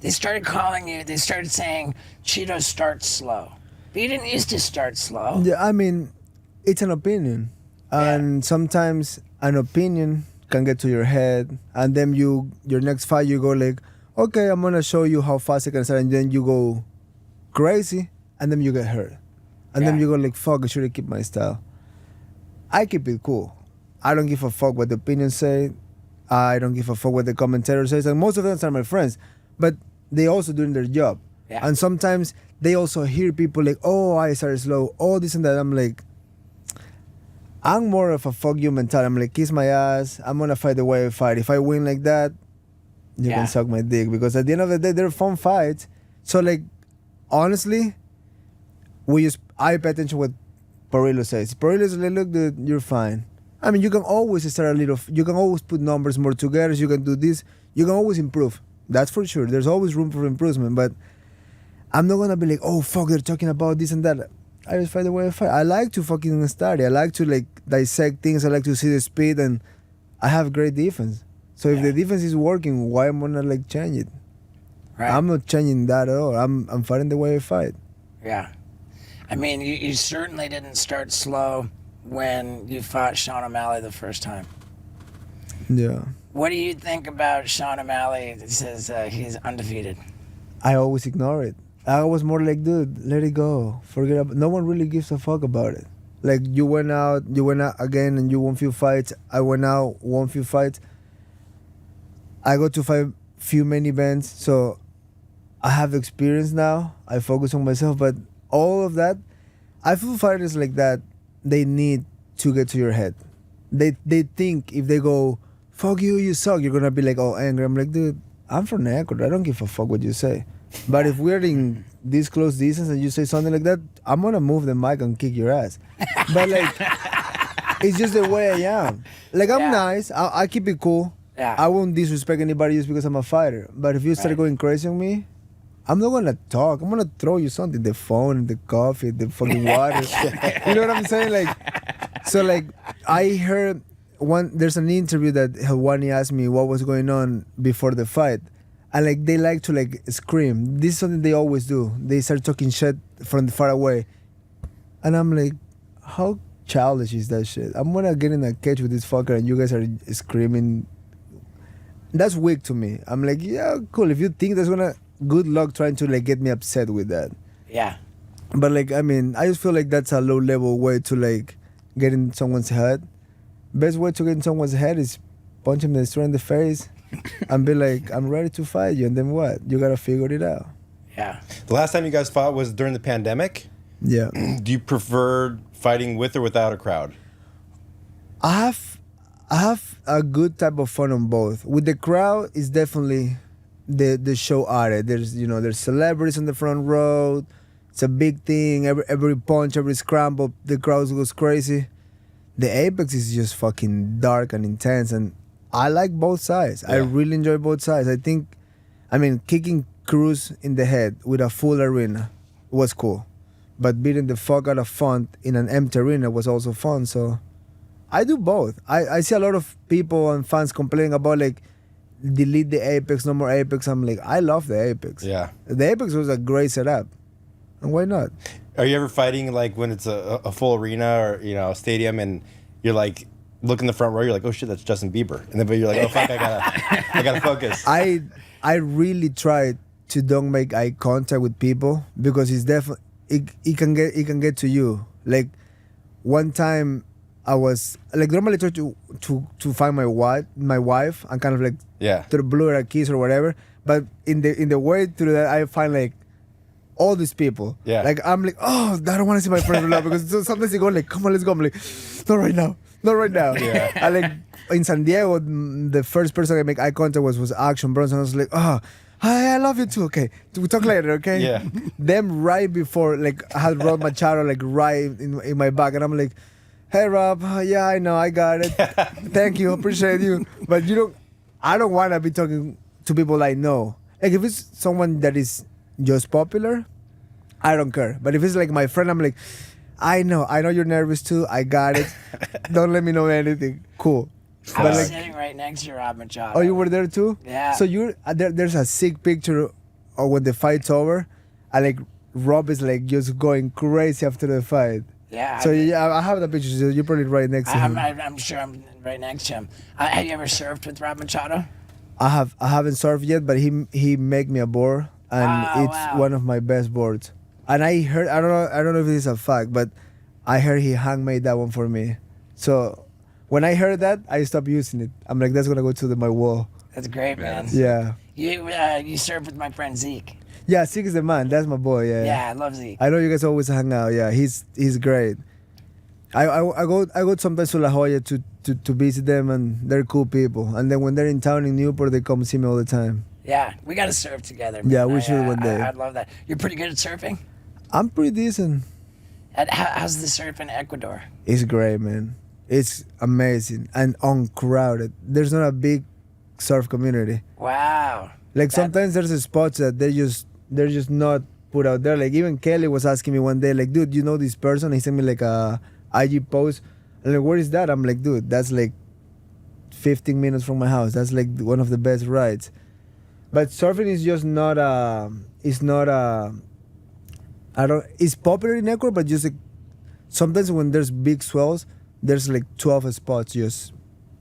Speaker 1: They started calling you. They started saying Cheeto starts slow, but you didn't used to start slow.
Speaker 11: Yeah, I mean, it's an opinion, and sometimes an opinion can get to your head, and then your next fight you go like, okay, I'm gonna show you how fast I can start, and then you go crazy, and then you get hurt, and then you go like, fuck, I should have kept my style. I keep it cool. I don't give a fuck what the opinions say. I don't give a fuck what the commentator says, and most of them are my friends, but they also doing their job.
Speaker 1: Yeah.
Speaker 11: And sometimes they also hear people like, oh, I started slow, oh, this and that. I'm like, I'm more of a fuck you mentality. I'm like, kiss my ass. I'm gonna fight the way I fight. If I win like that, you can suck my dick. Because at the end of the day, they're fun fights. So like, honestly, I pay attention to what Perillo says. Perillo's like, look, dude, you're fine. I mean, you can always start you can always put numbers more together. You can do this. You can always improve. That's for sure. There's always room for improvement. But I'm not gonna be like, oh fuck, they're talking about this and that. I just fight the way I fight. I like to fucking study. I like to like dissect things. I like to see the speed, and I have great defense. So if the defense is working, why am I gonna like change it?
Speaker 1: Right.
Speaker 11: I'm not changing that at all. I'm fighting the way I fight.
Speaker 1: Yeah. I mean, you certainly didn't start slow when you fought Sean O'Malley the first time.
Speaker 11: Yeah.
Speaker 1: What do you think about Sean O'Malley that says he's undefeated?
Speaker 11: I always ignore it. I was more like, dude, let it go. Forget about. No one really gives a fuck about it. Like you went out again, and you won few fights. I went out, won few fights. I got to fight few main events, so I have experience now. I focus on myself, but all of that, I feel fighters like that, they need to get to your head. They think if they go, fuck you, you suck, you're gonna be like, oh, angry. I'm like, dude, I'm from Ecuador. I don't give a fuck what you say. But if we're in this close distance and you say something like that, I'm gonna move the mic and kick your ass. But like, it's just the way I am. Like, I'm nice. I keep it cool.
Speaker 1: Yeah.
Speaker 11: I won't disrespect anybody just because I'm a fighter. But if you start going crazy on me, I'm not gonna talk. I'm gonna throw you something. The phone, the coffee, the fucking water. You know what I'm saying? Like, so like, I heard there's an interview that Helwani asked me what was going on before the fight. And like, they like to like scream. This is something they always do. They start talking shit from far away. And I'm like, how childish is that shit? I'm gonna get in a cage with this fucker and you guys are screaming. That's weak to me. I'm like, yeah, cool. If you think that's gonna, good luck trying to like get me upset with that.
Speaker 1: Yeah.
Speaker 11: But like, I mean, I just feel like that's a low level way to like get in someone's head. Best way to get in someone's head is punch him straight in the face and be like, I'm ready to fight you. And then what? You gotta figure it out.
Speaker 1: Yeah.
Speaker 2: The last time you guys fought was during the pandemic.
Speaker 11: Yeah.
Speaker 2: Do you prefer fighting with or without a crowd?
Speaker 11: I have a good type of fun on both. With the crowd, it's definitely the show added. There's celebrities on the front row. It's a big thing. Every punch, every scramble, the crowd goes crazy. The Apex is just fucking dark and intense, and I like both sides. I really enjoy both sides. Kicking Cruz in the head with a full arena was cool, but beating the fuck out of Font in an empty arena was also fun. So I do both. I see a lot of people and fans complaining about like, delete the Apex, no more Apex. I'm like, I love the Apex.
Speaker 2: Yeah.
Speaker 11: The Apex was a great setup. And why not?
Speaker 2: Are you ever fighting like when it's a full arena or a stadium and you're like look in the front row, you're like, oh shit, that's Justin Bieber, and then but you're like, oh fuck, I gotta focus.
Speaker 11: I really try to don't make eye contact with people because it's definitely it can get to you. Like one time I was like normally try to find my wife and kind of like to blow her a kiss or whatever, but in the way through that I find like all these people. Yeah. Like I'm like, oh, I don't want to see my friend because sometimes they go like, come on, let's go. I'm like, not right now. Yeah. I like in San Diego, the first person I make eye contact was Action Bronson. I was like, oh, Hi, I love you too. Okay, we talk later. Okay.
Speaker 2: Yeah.
Speaker 11: Them right before, like, I had Rob Machado like right in my back, and I'm like, "Hey, Rob. Yeah, I know, I got it. Thank you, appreciate you." But I don't want to be talking to people I know. Like, if it's someone that is just popular, I don't care. But if it's like my friend, I'm like, I know you're nervous too. I got it. Don't let me know anything. Cool.
Speaker 1: I
Speaker 11: But
Speaker 1: was
Speaker 11: like,
Speaker 1: sitting right next to Rob Machado.
Speaker 11: oh, you were there too?
Speaker 1: Yeah.
Speaker 11: So you're there's a sick picture of when the fight's over, and like Rob is like just going crazy after the fight.
Speaker 1: Yeah.
Speaker 11: So yeah, I have the picture. So you're probably right next to him.
Speaker 1: I'm sure I'm right next to him. Have you ever surfed with Rob Machado?
Speaker 11: I haven't surfed yet, but he make me a board, and it's
Speaker 1: wow.
Speaker 11: one of my best boards. And I heard, I don't know if this is a fact, but I heard he handmade that one for me. So when I heard that, I stopped using it. I'm like, that's gonna go to my wall.
Speaker 1: That's great, man.
Speaker 11: Yeah.
Speaker 1: You surfed with my friend Zeke.
Speaker 11: Yeah, Zeke is the man. That's my boy. Yeah.
Speaker 1: Yeah, I love Zeke.
Speaker 11: I know you guys always hang out. Yeah, he's great. I go sometimes to La Jolla to visit them, and they're cool people. And then when they're in town in Newport, they come see me all the time.
Speaker 1: Yeah, we got to surf together. Man.
Speaker 11: Yeah, we should one day.
Speaker 1: I'd love that. You're pretty good at surfing.
Speaker 11: I'm pretty decent.
Speaker 1: And how's the surf in Ecuador?
Speaker 11: It's great, man. It's amazing and uncrowded. There's not a big surf community.
Speaker 1: Wow.
Speaker 11: Like sometimes there's spots that they're just not put out there. Like even Kelly was asking me one day, like, dude, you know this person? He sent me like a IG post. I'm like, where is that? I'm like, dude, that's like 15 minutes from my house. That's like one of the best rides. But surfing is just not it's popular in Ecuador, but just like sometimes when there's big swells, there's like 12 spots, just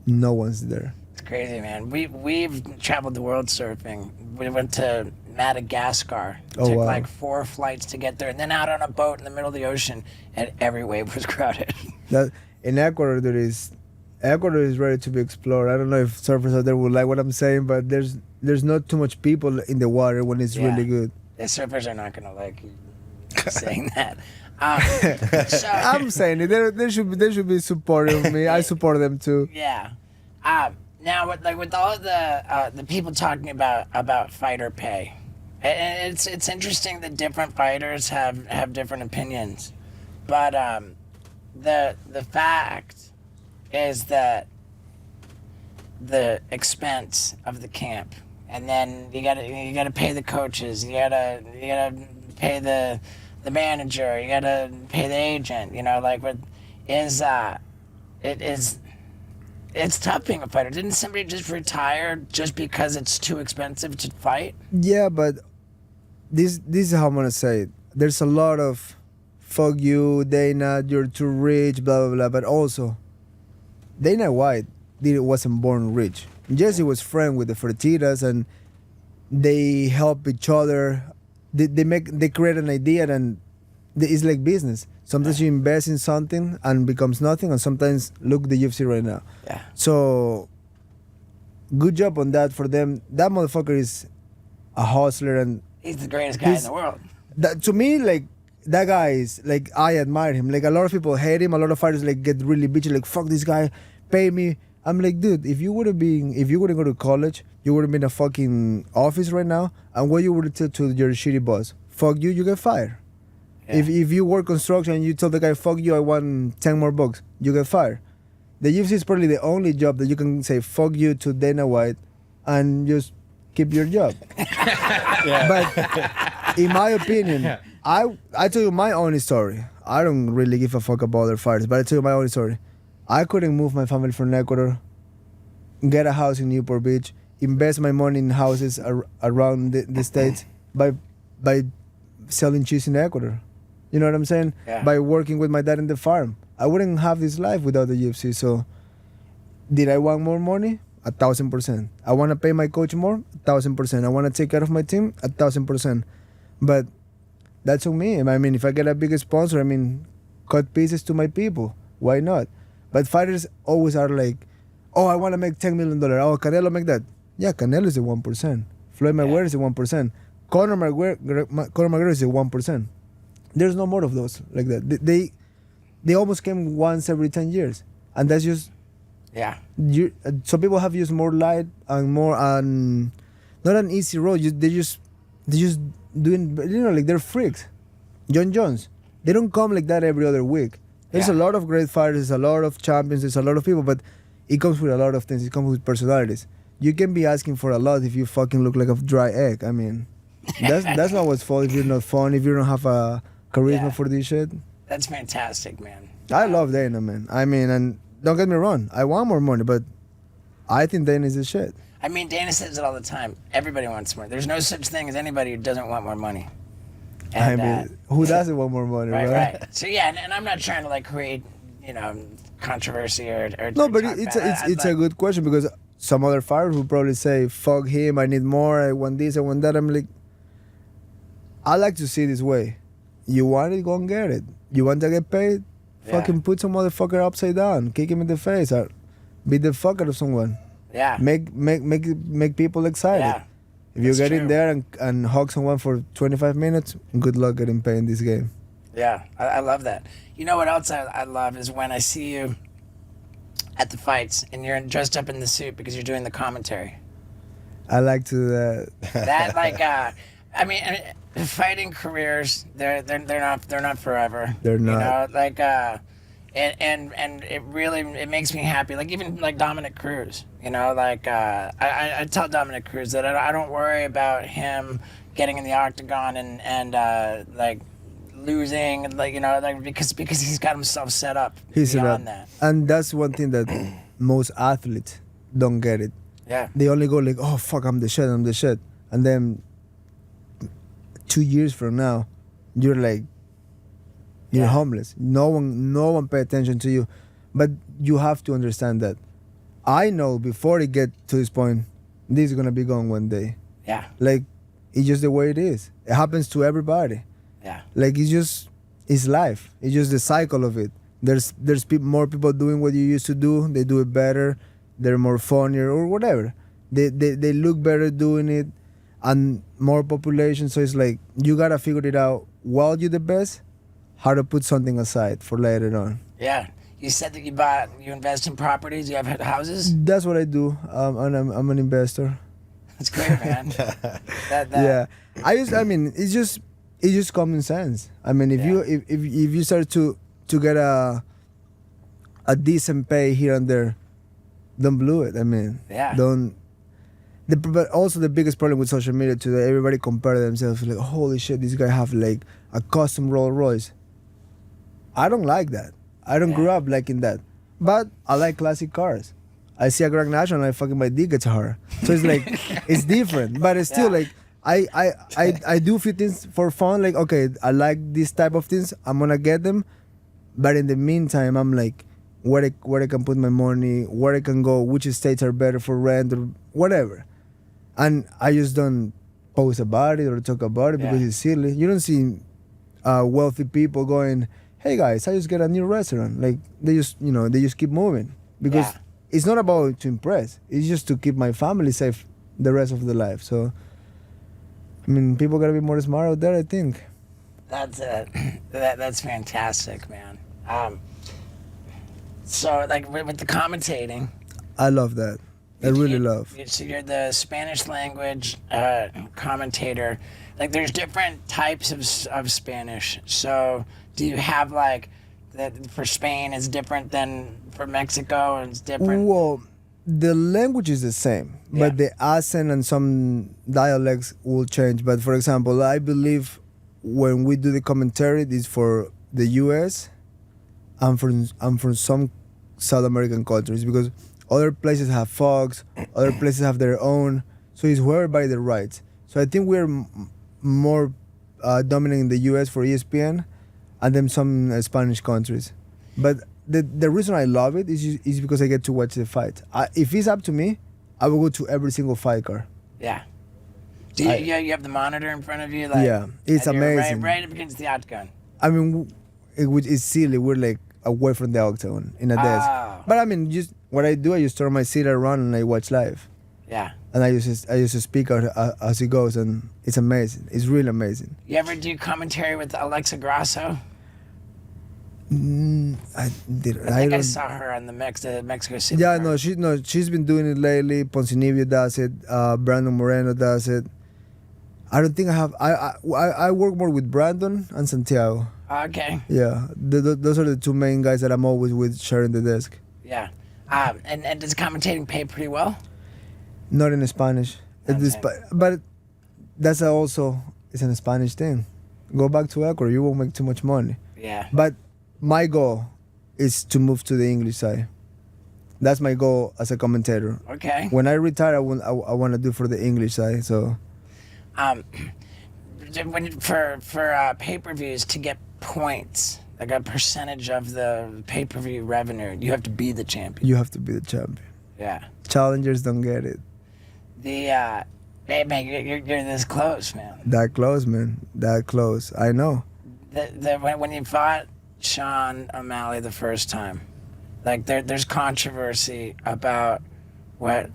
Speaker 11: no one's there.
Speaker 1: It's crazy, man. We've traveled the world surfing. We went to Madagascar.
Speaker 11: Oh,
Speaker 1: Took
Speaker 11: wow.
Speaker 1: like 4 flights to get there, and then out on a boat in the middle of the ocean, and every wave was crowded.
Speaker 11: That in Ecuador Ecuador is ready to be explored. I don't know if surfers out there will like what I'm saying, but there's not too much people in the water when it's really good.
Speaker 1: The surfers are not gonna like you saying that. So,
Speaker 11: I'm saying it. They should be supporting me. I support them too.
Speaker 1: yeah. Now with all the people talking about fighter pay, and it's interesting that different fighters have different opinions, but the fact is that the expense of the camp, and then you gotta pay the coaches, you gotta pay the manager, you gotta pay the agent. You know, like it's tough being a fighter. Didn't somebody just retire just because it's too expensive to fight?
Speaker 11: Yeah, but this is how I'm gonna say it. There's a lot of fuck you, Dana, you're too rich, blah blah blah. But also, Dana White wasn't born rich. Jesse was friend with the Fertitas, and they help each other. They create an idea, and it's like business. Sometimes you invest in something and becomes nothing, and sometimes look the UFC right now.
Speaker 1: Yeah.
Speaker 11: So good job on that for them. That motherfucker is a hustler, and
Speaker 1: He's the greatest guy in the world.
Speaker 11: to me, like, that guy is like, I admire him. Like, a lot of people hate him. A lot of fighters like get really bitchy, like, fuck this guy, pay me. I'm like, dude, if you wouldn't go to college, you would have been in a fucking office right now, and what you would tell to your shitty boss? Fuck you get fired.
Speaker 1: Yeah.
Speaker 11: If you work construction and you tell the guy, fuck you, I want 10 more bucks, you get fired. The UFC is probably the only job that you can say fuck you to Dana White and just keep your job. But in my opinion, I tell you my own story. I don't really give a fuck about other fighters, but I tell you my own story. I couldn't move my family from Ecuador, get a house in Newport Beach, invest my money in houses around the states by selling cheese in Ecuador. You know what I'm saying?
Speaker 1: Yeah.
Speaker 11: By working with my dad in the farm. I wouldn't have this life without the UFC. So did I want more money? 1,000%. I want to pay my coach more? 1,000%. I want to take care of my team? 1,000%. But that's on me. I mean, if I get a bigger sponsor, cut pieces to my people. Why not? But fighters always are like, oh, I want to make $10 million. Oh, Canelo make that. Yeah, Canelo is the 1%. Floyd Mayweather is the 1%. Conor McGregor is the 1%. There's no more of those like that. They almost came once every 10 years. And that's just...
Speaker 1: Yeah.
Speaker 11: So people have used more light and more... not an easy road. They just doing, like they're freaks. John Jones, they don't come like that every other week. There's a lot of great fighters, there's a lot of champions, there's a lot of people, but it comes with a lot of things. It comes with personalities. You can be asking for a lot if you fucking look like a dry egg. I mean, that's not what's fault if you're not fun, if you don't have a charisma for this shit.
Speaker 1: That's fantastic, man.
Speaker 11: I love Dana, man. I mean, and don't get me wrong, I want more money, but I think Dana is the shit.
Speaker 1: I mean, Dana says it all the time. Everybody wants more. There's no such thing as anybody who doesn't want more money. And,
Speaker 11: I mean, who doesn't want more money, right?
Speaker 1: Right. So yeah, and I'm not trying to like create, controversy or
Speaker 11: No,
Speaker 1: or
Speaker 11: but
Speaker 1: talk
Speaker 11: it's
Speaker 1: bad.
Speaker 11: a good question because some other fighters will probably say, "Fuck him! I need more. I want this. I want that." I'm like, I like to see it this way. You want it, go and get it. You want to get paid? Fucking put some motherfucker upside down, kick him in the face, or beat the fuck out of someone.
Speaker 1: Yeah.
Speaker 11: Make people excited.
Speaker 1: Yeah.
Speaker 11: If you
Speaker 1: That's
Speaker 11: get in
Speaker 1: true.
Speaker 11: there and hug someone for 25 minutes, good luck getting paid in this game.
Speaker 1: Yeah, I love that. You know what else I love is when I see you at the fights and you're dressed up in the suit because you're doing the commentary.
Speaker 11: I like to.
Speaker 1: That I mean, fighting careers they're not forever.
Speaker 11: They're not.
Speaker 1: You know, and it really makes me happy. Like even like Dominic Cruz. I tell Dominic Cruz that I don't worry about him getting in the octagon and like losing, because he's got himself set up beyond that.
Speaker 11: And that's one thing that most athletes don't get it.
Speaker 1: Yeah.
Speaker 11: They only go like, "Oh fuck, I'm the shit," and then 2 years from now, you're like, you're homeless. No one pay attention to you, but you have to understand that. I know before it get to this point, this is gonna be gone one day.
Speaker 1: Yeah.
Speaker 11: Like, it's just the way it is. It happens to everybody.
Speaker 1: Yeah.
Speaker 11: Like it's life. It's just the cycle of it. There's more people doing what you used to do. They do it better. They're more funnier or whatever. They look better doing it, and more population. So it's like you gotta figure it out while you're the best, how to put something aside for later on.
Speaker 1: Yeah. You said that you invest in properties. You have houses.
Speaker 11: That's what I do. And I'm an investor.
Speaker 1: That's great, man.
Speaker 11: Yeah. I mean, it's just common sense. I mean, if you start to get a decent pay here and there, don't blow it. I mean, don't. But also the biggest problem with social media today, everybody compare themselves like, holy shit, this guy have like a custom Rolls Royce. I don't like that. I don't grow up liking that. But I like classic cars. I see a Grand National and I fucking my dick guitar. So it's like, it's different. But it's still like, I do few things for fun. Like, okay, I like this type of things. I'm going to get them. But in the meantime, I'm like, where I can put my money, where I can go, which states are better for rent or whatever. And I just don't post about it or talk about it because it's silly. You don't see wealthy people going, hey guys, I just get a new restaurant. Like they just keep moving because it's not about to impress. It's just to keep my family safe the rest of the life. So, I mean, people gotta be more smart out there, I think.
Speaker 1: That's fantastic, man. So like with the commentating,
Speaker 11: I love that. I really love.
Speaker 1: So you're the Spanish language commentator. Like there's different types of Spanish. So do you have like that for Spain is different than for Mexico and it's different?
Speaker 11: Well, the language is the same, but the accent and some dialects will change. But for example, I believe when we do the commentary, this is for the U.S. I'm from some South American countries because other places have fogs, other places have their own. So it's whoever by the rights. So I think we're more dominant in the U.S. for ESPN, and then some Spanish countries. But the reason I love it is because I get to watch the fight. If it's up to me, I will go to every single fight card.
Speaker 1: Yeah. Do you have the monitor in front of you? Like,
Speaker 11: yeah, it's
Speaker 1: and you're
Speaker 11: amazing.
Speaker 1: Right up against the octagon.
Speaker 11: I mean, it's silly. We're like away from the octagon in a desk. But I mean, just what I do, I just turn my seat around and I watch live.
Speaker 1: Yeah.
Speaker 11: And I used to speak out as it goes, and it's amazing. It's really amazing.
Speaker 1: You ever do commentary with Alexa Grasso?
Speaker 11: I did.
Speaker 1: I think I
Speaker 11: don't.
Speaker 1: saw her on the Mexico City.
Speaker 11: Yeah,
Speaker 1: card.
Speaker 11: she's been doing it lately. Poncinibio does it. Brandon Moreno does it. I don't think I have. I work more with Brandon and Santiago.
Speaker 1: Okay.
Speaker 11: Yeah, those are the two main guys that I'm always with sharing the desk.
Speaker 1: Yeah. And does commentating pay pretty well?
Speaker 11: Not in Spanish.
Speaker 1: Okay.
Speaker 11: But that's also it's a Spanish thing. Go back to Ecuador, you won't make too much money.
Speaker 1: Yeah.
Speaker 11: But my goal is to move to the English side. That's my goal as a commentator.
Speaker 1: Okay.
Speaker 11: When I retire, I want to do for the English side. So
Speaker 1: For pay-per-views to get points, like a percentage of the pay-per-view revenue, you have to be the champion.
Speaker 11: you have to be the champion.
Speaker 1: Yeah.
Speaker 11: Challengers don't get it.
Speaker 1: Man, you're this close, man.
Speaker 11: That close, man. That close. I know.
Speaker 1: When you fought Sean O'Malley the first time, like there's controversy about what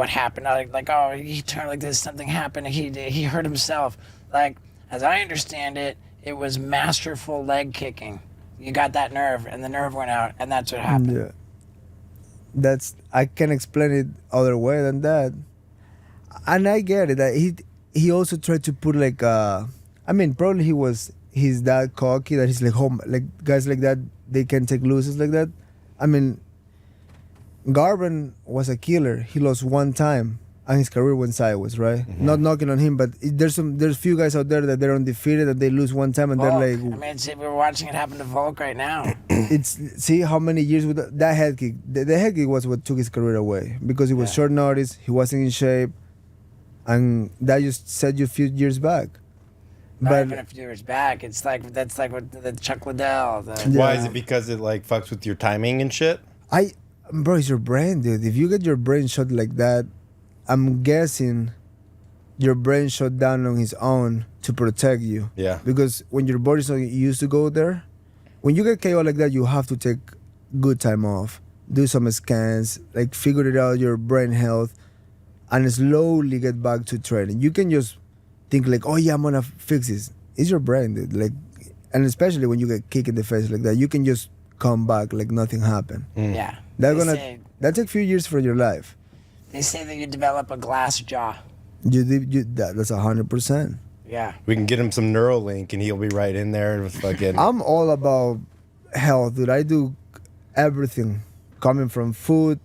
Speaker 1: happened. Like oh, he turned like this, something happened. He hurt himself. Like as I understand it, it was masterful leg kicking. You got that nerve, and the nerve went out, and that's what happened.
Speaker 11: Yeah. I can't explain it other way than that. And I get it. He also tried to put like probably he's that cocky that he's like like guys like that they can take losses like that. I mean, Garvin was a killer. He lost one time and his career went sideways, right?
Speaker 2: Mm-hmm.
Speaker 11: Not knocking on him, but there's few guys out there that they're undefeated that they lose one time and
Speaker 1: Volk.
Speaker 11: they're like,
Speaker 1: We're watching it happen to Volk right now.
Speaker 11: see how many years with that head kick. The head kick was what took his career away because it was short notice. He wasn't in shape, and that just set you a few years back.
Speaker 1: Not even a few years back. That's like what the Chuck Liddell.
Speaker 2: Why is it? Because it like fucks with your timing and shit?
Speaker 11: Bro, it's your brain, dude. If you get your brain shut like that, I'm guessing your brain shut down on its own to protect you.
Speaker 2: Yeah.
Speaker 11: Because when your body's not used to go there, when you get KO like that, you have to take good time off, do some scans, like figure it out, your brain health, and slowly get back to training. You can just think like, oh yeah, I'm gonna fix this. It's your brain, dude. Like, and especially when you get kicked in the face like that, you can just come back like nothing happened.
Speaker 1: Yeah.
Speaker 11: That take a few years for your life.
Speaker 1: They say that you develop a glass jaw.
Speaker 11: That's 100%.
Speaker 1: Yeah.
Speaker 2: We can get him some Neuralink and he'll be right in there with fucking.
Speaker 11: I'm all about health, dude. I do everything, coming from food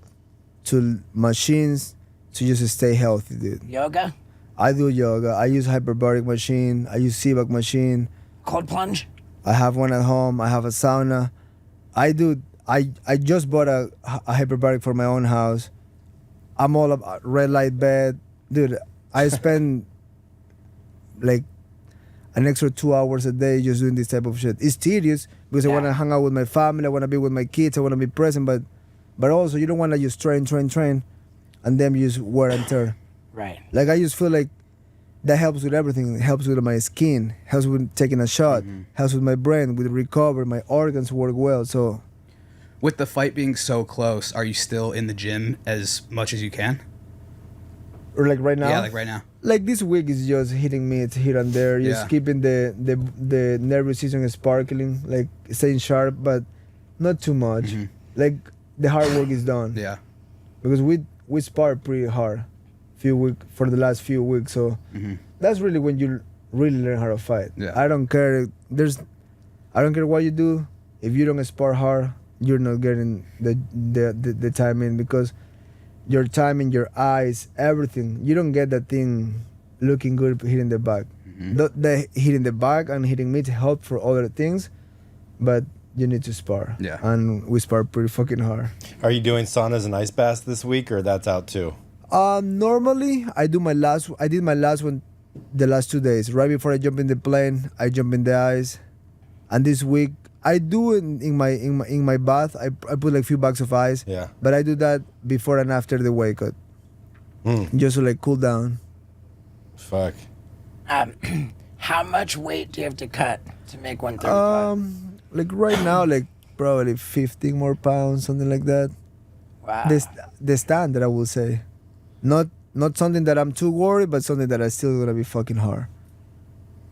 Speaker 11: to machines to just stay healthy, dude.
Speaker 1: Yoga?
Speaker 11: I do yoga. I use hyperbaric machine. I use CBAC machine.
Speaker 1: Cold plunge?
Speaker 11: I have one at home. I have a sauna. I just bought a hyperbaric for my own house. I'm all about red light bed. Dude, I spend like an extra 2 hours a day just doing this type of shit. It's tedious because I want to hang out with my family. I want to be with my kids. I want to be present. But also you don't want to just train, and then you just wear and tear.
Speaker 1: Right.
Speaker 11: Like I just feel like that helps with everything. It helps with my skin, helps with taking a shot, helps with my brain, with recovery, my organs work well. So
Speaker 3: with the fight being so close, are you still in the gym as much as you can?
Speaker 11: Or like right now?
Speaker 3: Yeah, like right now.
Speaker 11: Like this week is just hitting me here and there, just keeping the nervous system sparkling, like staying sharp, but not too much. Like the hard work is done.
Speaker 3: Yeah.
Speaker 11: Because we spar pretty hard for the last few weeks, so that's really when you really learn how to fight.
Speaker 3: Yeah.
Speaker 11: I don't care what you do. If you don't spar hard, you're not getting the time in, because your timing, your eyes, everything, you don't get that thing looking good hitting the back. The hitting the back and hitting mid help for other things, but you need to spar.
Speaker 3: Yeah.
Speaker 11: And we spar pretty fucking hard.
Speaker 2: Are you doing saunas and ice baths this week, or that's out too?
Speaker 11: Normally I did my last one the last 2 days. Right before I jump in the plane, I jump in the ice. And this week I do it in my bath. I put like a few bags of ice.
Speaker 2: Yeah.
Speaker 11: But I do that before and after the weight cut. Just to like cool down.
Speaker 2: Fuck.
Speaker 1: How much weight do you have to cut to make 135?
Speaker 11: Like right now, like probably 15 more pounds, something like that.
Speaker 1: Wow.
Speaker 11: The standard, I will say. Not something that I'm too worried, but something that I still gonna be fucking hard.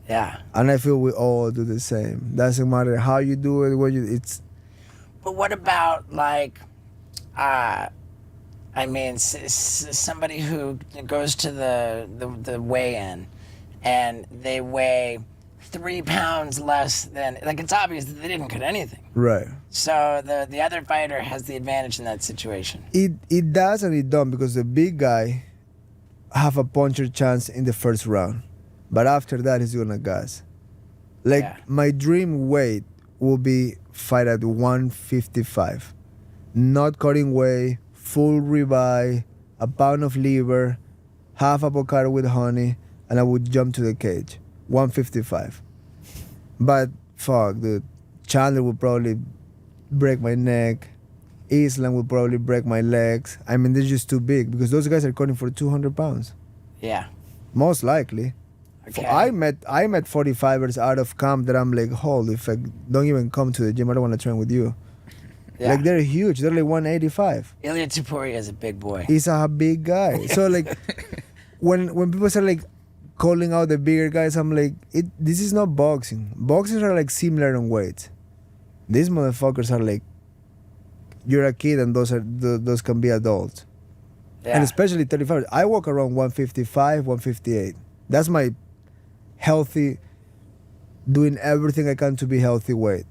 Speaker 1: Yeah.
Speaker 11: And I feel we all do the same. Doesn't matter how you do it, it's
Speaker 1: But what about like, I mean, somebody who goes to the weigh-in, and they weigh 3 pounds less than, like, it's obvious that they didn't cut anything.
Speaker 11: right.
Speaker 1: So the other fighter has the advantage in that situation.
Speaker 11: It does and it don't, because the big guy have a puncher chance in the first round, but after that he's gonna gas. Like
Speaker 1: Yeah.
Speaker 11: my dream weight will be fight at 155, not cutting weight, full ribeye, a pound of liver, half avocado with honey, and I would jump to the cage. 155. But fuck, dude, Chandler would probably break my neck. Islam would probably break my legs. I mean, they're just too big, because those guys are cutting for 200 pounds.
Speaker 1: Yeah.
Speaker 11: Most likely.
Speaker 1: Okay.
Speaker 11: I met 45ers out of camp that I'm like, holy fuck, don't even come to the gym. I don't want to train with you.
Speaker 1: Yeah.
Speaker 11: Like, they're huge. They're like 185.
Speaker 1: Ilya Topuria is a big boy.
Speaker 11: He's a big guy. So like, when people start like calling out the bigger guys, I'm like, this is not boxing. Boxers are like similar in weight. These motherfuckers are like, you're a kid and those can be adults.
Speaker 1: Yeah.
Speaker 11: And especially 35. I walk around 155, 158. That's my healthy, doing everything I can to be healthy weight.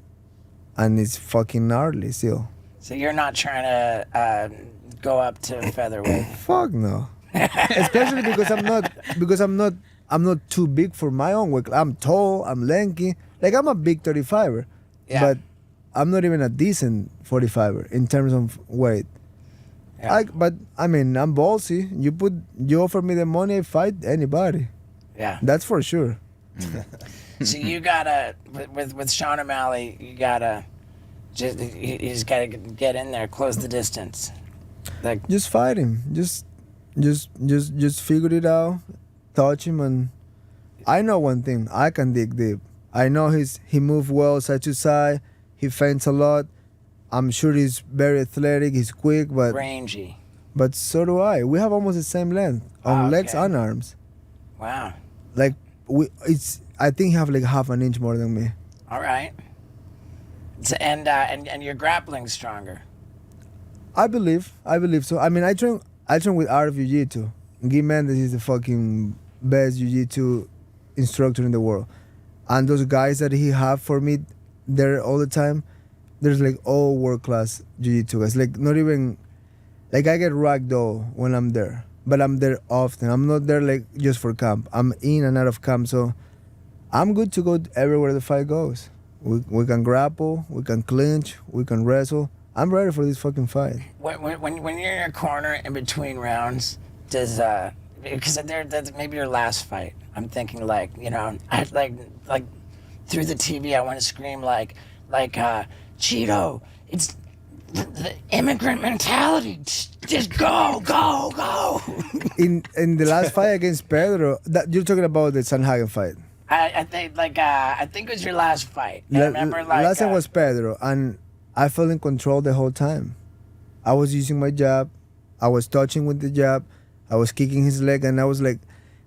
Speaker 11: And it's fucking gnarly still.
Speaker 1: So you're not trying to go up to featherweight.
Speaker 11: Fuck no. Especially because I'm not too big for my own weight. I'm tall, I'm lanky. Like, I'm a big 35er.
Speaker 1: Yeah.
Speaker 11: But I'm not even a decent 45er in terms of weight.
Speaker 1: Yeah.
Speaker 11: But I mean, I'm ballsy. You offer me the money, I fight anybody.
Speaker 1: Yeah.
Speaker 11: That's for sure.
Speaker 1: So you gotta with Sean O'Malley, you gotta you just gotta get in there, close the distance. Like,
Speaker 11: Just fight him. Just figure it out. Touch him, and I know one thing. I can dig deep. I know he moves well side to side. He feints a lot. I'm sure he's very athletic. He's quick, but
Speaker 1: rangy.
Speaker 11: But so do I. We have almost the same length on legs and arms.
Speaker 1: Wow.
Speaker 11: Like I think you have like half an inch more than me.
Speaker 1: All right. So, and your grappling's stronger.
Speaker 11: I believe so. I mean, I train with Art of Jiu-Jitsu. Guy Mendes is the fucking best Jiu-Jitsu instructor in the world. And those guys that he have for me there all the time, there's like all world-class Jiu-Jitsu guys. Like, not even, like, I get ragdoll when I'm there. But I'm there often. I'm not there like just for camp. I'm in and out of camp, so I'm good to go everywhere the fight goes. We can grapple, we can clinch, we can wrestle. I'm ready for this fucking fight.
Speaker 1: When you're in your corner in between rounds, does because that's maybe your last fight. I'm thinking like, you know, I like through the TV I want to scream like Cheeto, it's the immigrant mentality. Just go.
Speaker 11: In the last fight against Pedro, that you're talking about the Sanhagen fight.
Speaker 1: I think it was your last fight. I remember like
Speaker 11: last time was Pedro, and I felt in control the whole time. I was using my jab, I was touching with the jab, I was kicking his leg, and I was like,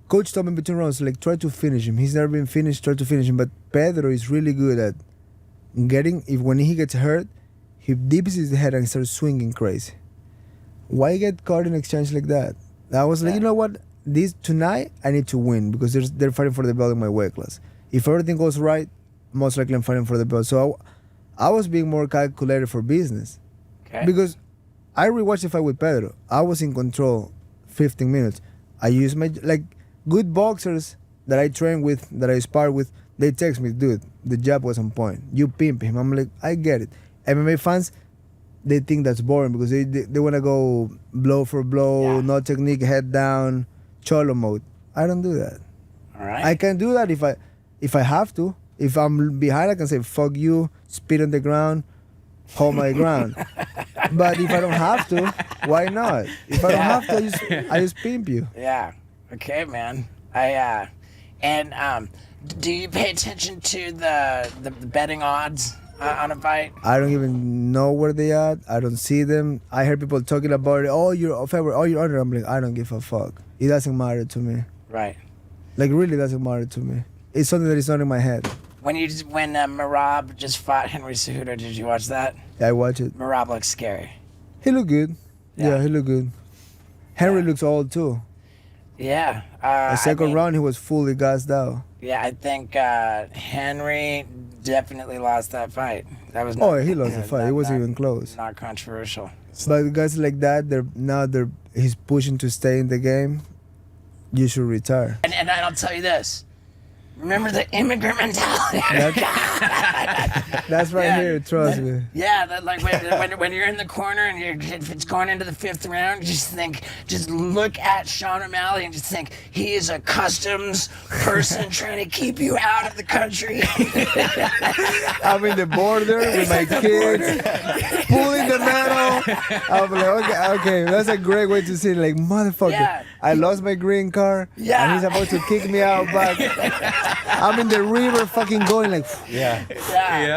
Speaker 11: coach told me between rounds, like, try to finish him. He's never been finished, try to finish him. But Pedro is really good at when he gets hurt, he dips his head and starts swinging crazy. Why get caught in exchange like that? I was like, you know what? Tonight I need to win, because they're fighting for the belt in my weight class. If everything goes right, most likely I'm fighting for the belt. So I was being more calculated for business.
Speaker 1: Okay.
Speaker 11: Because I rewatched the fight with Pedro. I was in control 15 minutes. I used my, like, good boxers that I train with, that I spar with, they text me, dude, the jab was on point. You pimp him. I'm like, I get it. MMA fans, they think that's boring because they want to go blow for blow, no technique, head down, cholo mode. I don't do that.
Speaker 1: All right.
Speaker 11: I can do that if I have to. If I'm behind, I can say, fuck you, spit on the ground, hold my ground. But if I don't have to, why not? If I don't have to, I just pimp you.
Speaker 1: Yeah. Okay, man. Do you pay attention to the betting odds on a fight?
Speaker 11: I don't even know where they are. I don't see them. I heard people talking about it. Oh, you're a favorite. Oh, you're under. I'm like, I don't give a fuck. It doesn't matter to me.
Speaker 1: Right.
Speaker 11: Like, really doesn't matter to me. it's something that is not in my head.
Speaker 1: When Merab just fought Henry Cejudo, did you watch that?
Speaker 11: Yeah, I watch it.
Speaker 1: Merab looks scary.
Speaker 11: He looked good.
Speaker 1: Yeah.
Speaker 11: Yeah, he looked good. Henry looks old too.
Speaker 1: Yeah.
Speaker 11: The second round, he was fully gassed out.
Speaker 1: Yeah, I think Henry definitely lost that fight. That was
Speaker 11: Oh, he lost the fight. It wasn't even close.
Speaker 1: Not controversial.
Speaker 11: But guys like that, he's pushing to stay in the game. You should retire.
Speaker 1: And I'll tell you this. Remember the immigrant mentality.
Speaker 11: That's right here. Trust me.
Speaker 1: Yeah, that like when you're in the corner and if it's going into the 5th round, just look at Sean O'Malley and just think he is a customs person trying to keep you out of the country.
Speaker 11: I'm in the border with my kids, pulling the metal. I'm like, okay, that's a great way to see it. Like, motherfucker,
Speaker 1: Yeah.
Speaker 11: I lost my green card, and he's about to kick me out back. I'm in the river fucking going like,
Speaker 1: Yeah.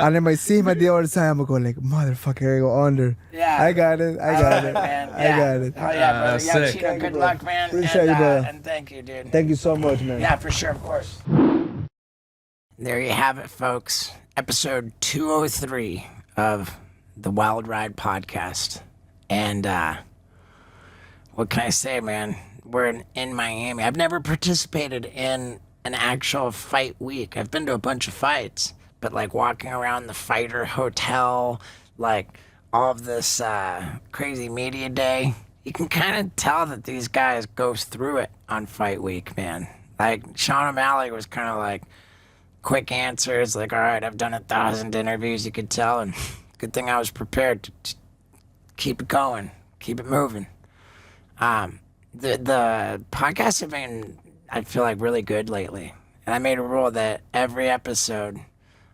Speaker 11: and then I see him at the other side, I'm gonna go like, motherfucker, I go under.
Speaker 1: Yeah.
Speaker 11: I got it.
Speaker 1: Man.
Speaker 11: I got it.
Speaker 1: Oh yeah, brother. Yeah,
Speaker 3: sick.
Speaker 1: Cheeto, good luck, man.
Speaker 11: Appreciate you, brother.
Speaker 1: And thank you, dude.
Speaker 11: Thank you so much, man.
Speaker 1: Yeah, for sure, of course. There you have it, folks. Episode 203 of the Wild Ride podcast. And what can I say, man? We're in Miami. I've never participated in an actual fight week. I've been to a bunch of fights, but like walking around the fighter hotel, like all of this crazy media day, you can kind of tell that these guys go through it on fight week, man. Like Sean O'Malley was kind of like quick answers, like, all right, I've done 1,000 interviews, you could tell, and good thing I was prepared to keep it going, keep it moving. The podcasts have been, I feel like, really good lately. And I made a rule that every episode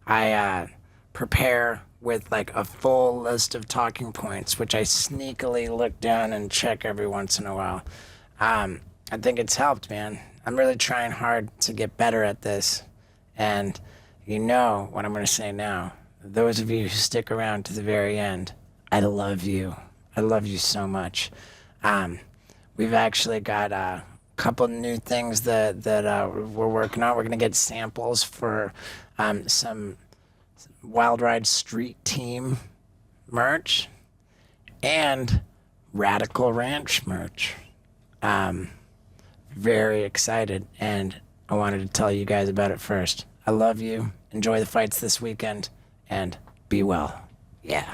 Speaker 1: I prepare with like a full list of talking points, which I sneakily look down and check every once in a while. I think it's helped, man. I'm really trying hard to get better at this. And you know what I'm going to say now. Those of you who stick around to the very end, I love you. I love you so much. We've actually got a couple new things that we're working on. We're going to get samples for some Wild Ride Street Team merch and Radical Ranch merch. Very excited, and I wanted to tell you guys about it first. I love you. Enjoy the fights this weekend, and be well. Yeah.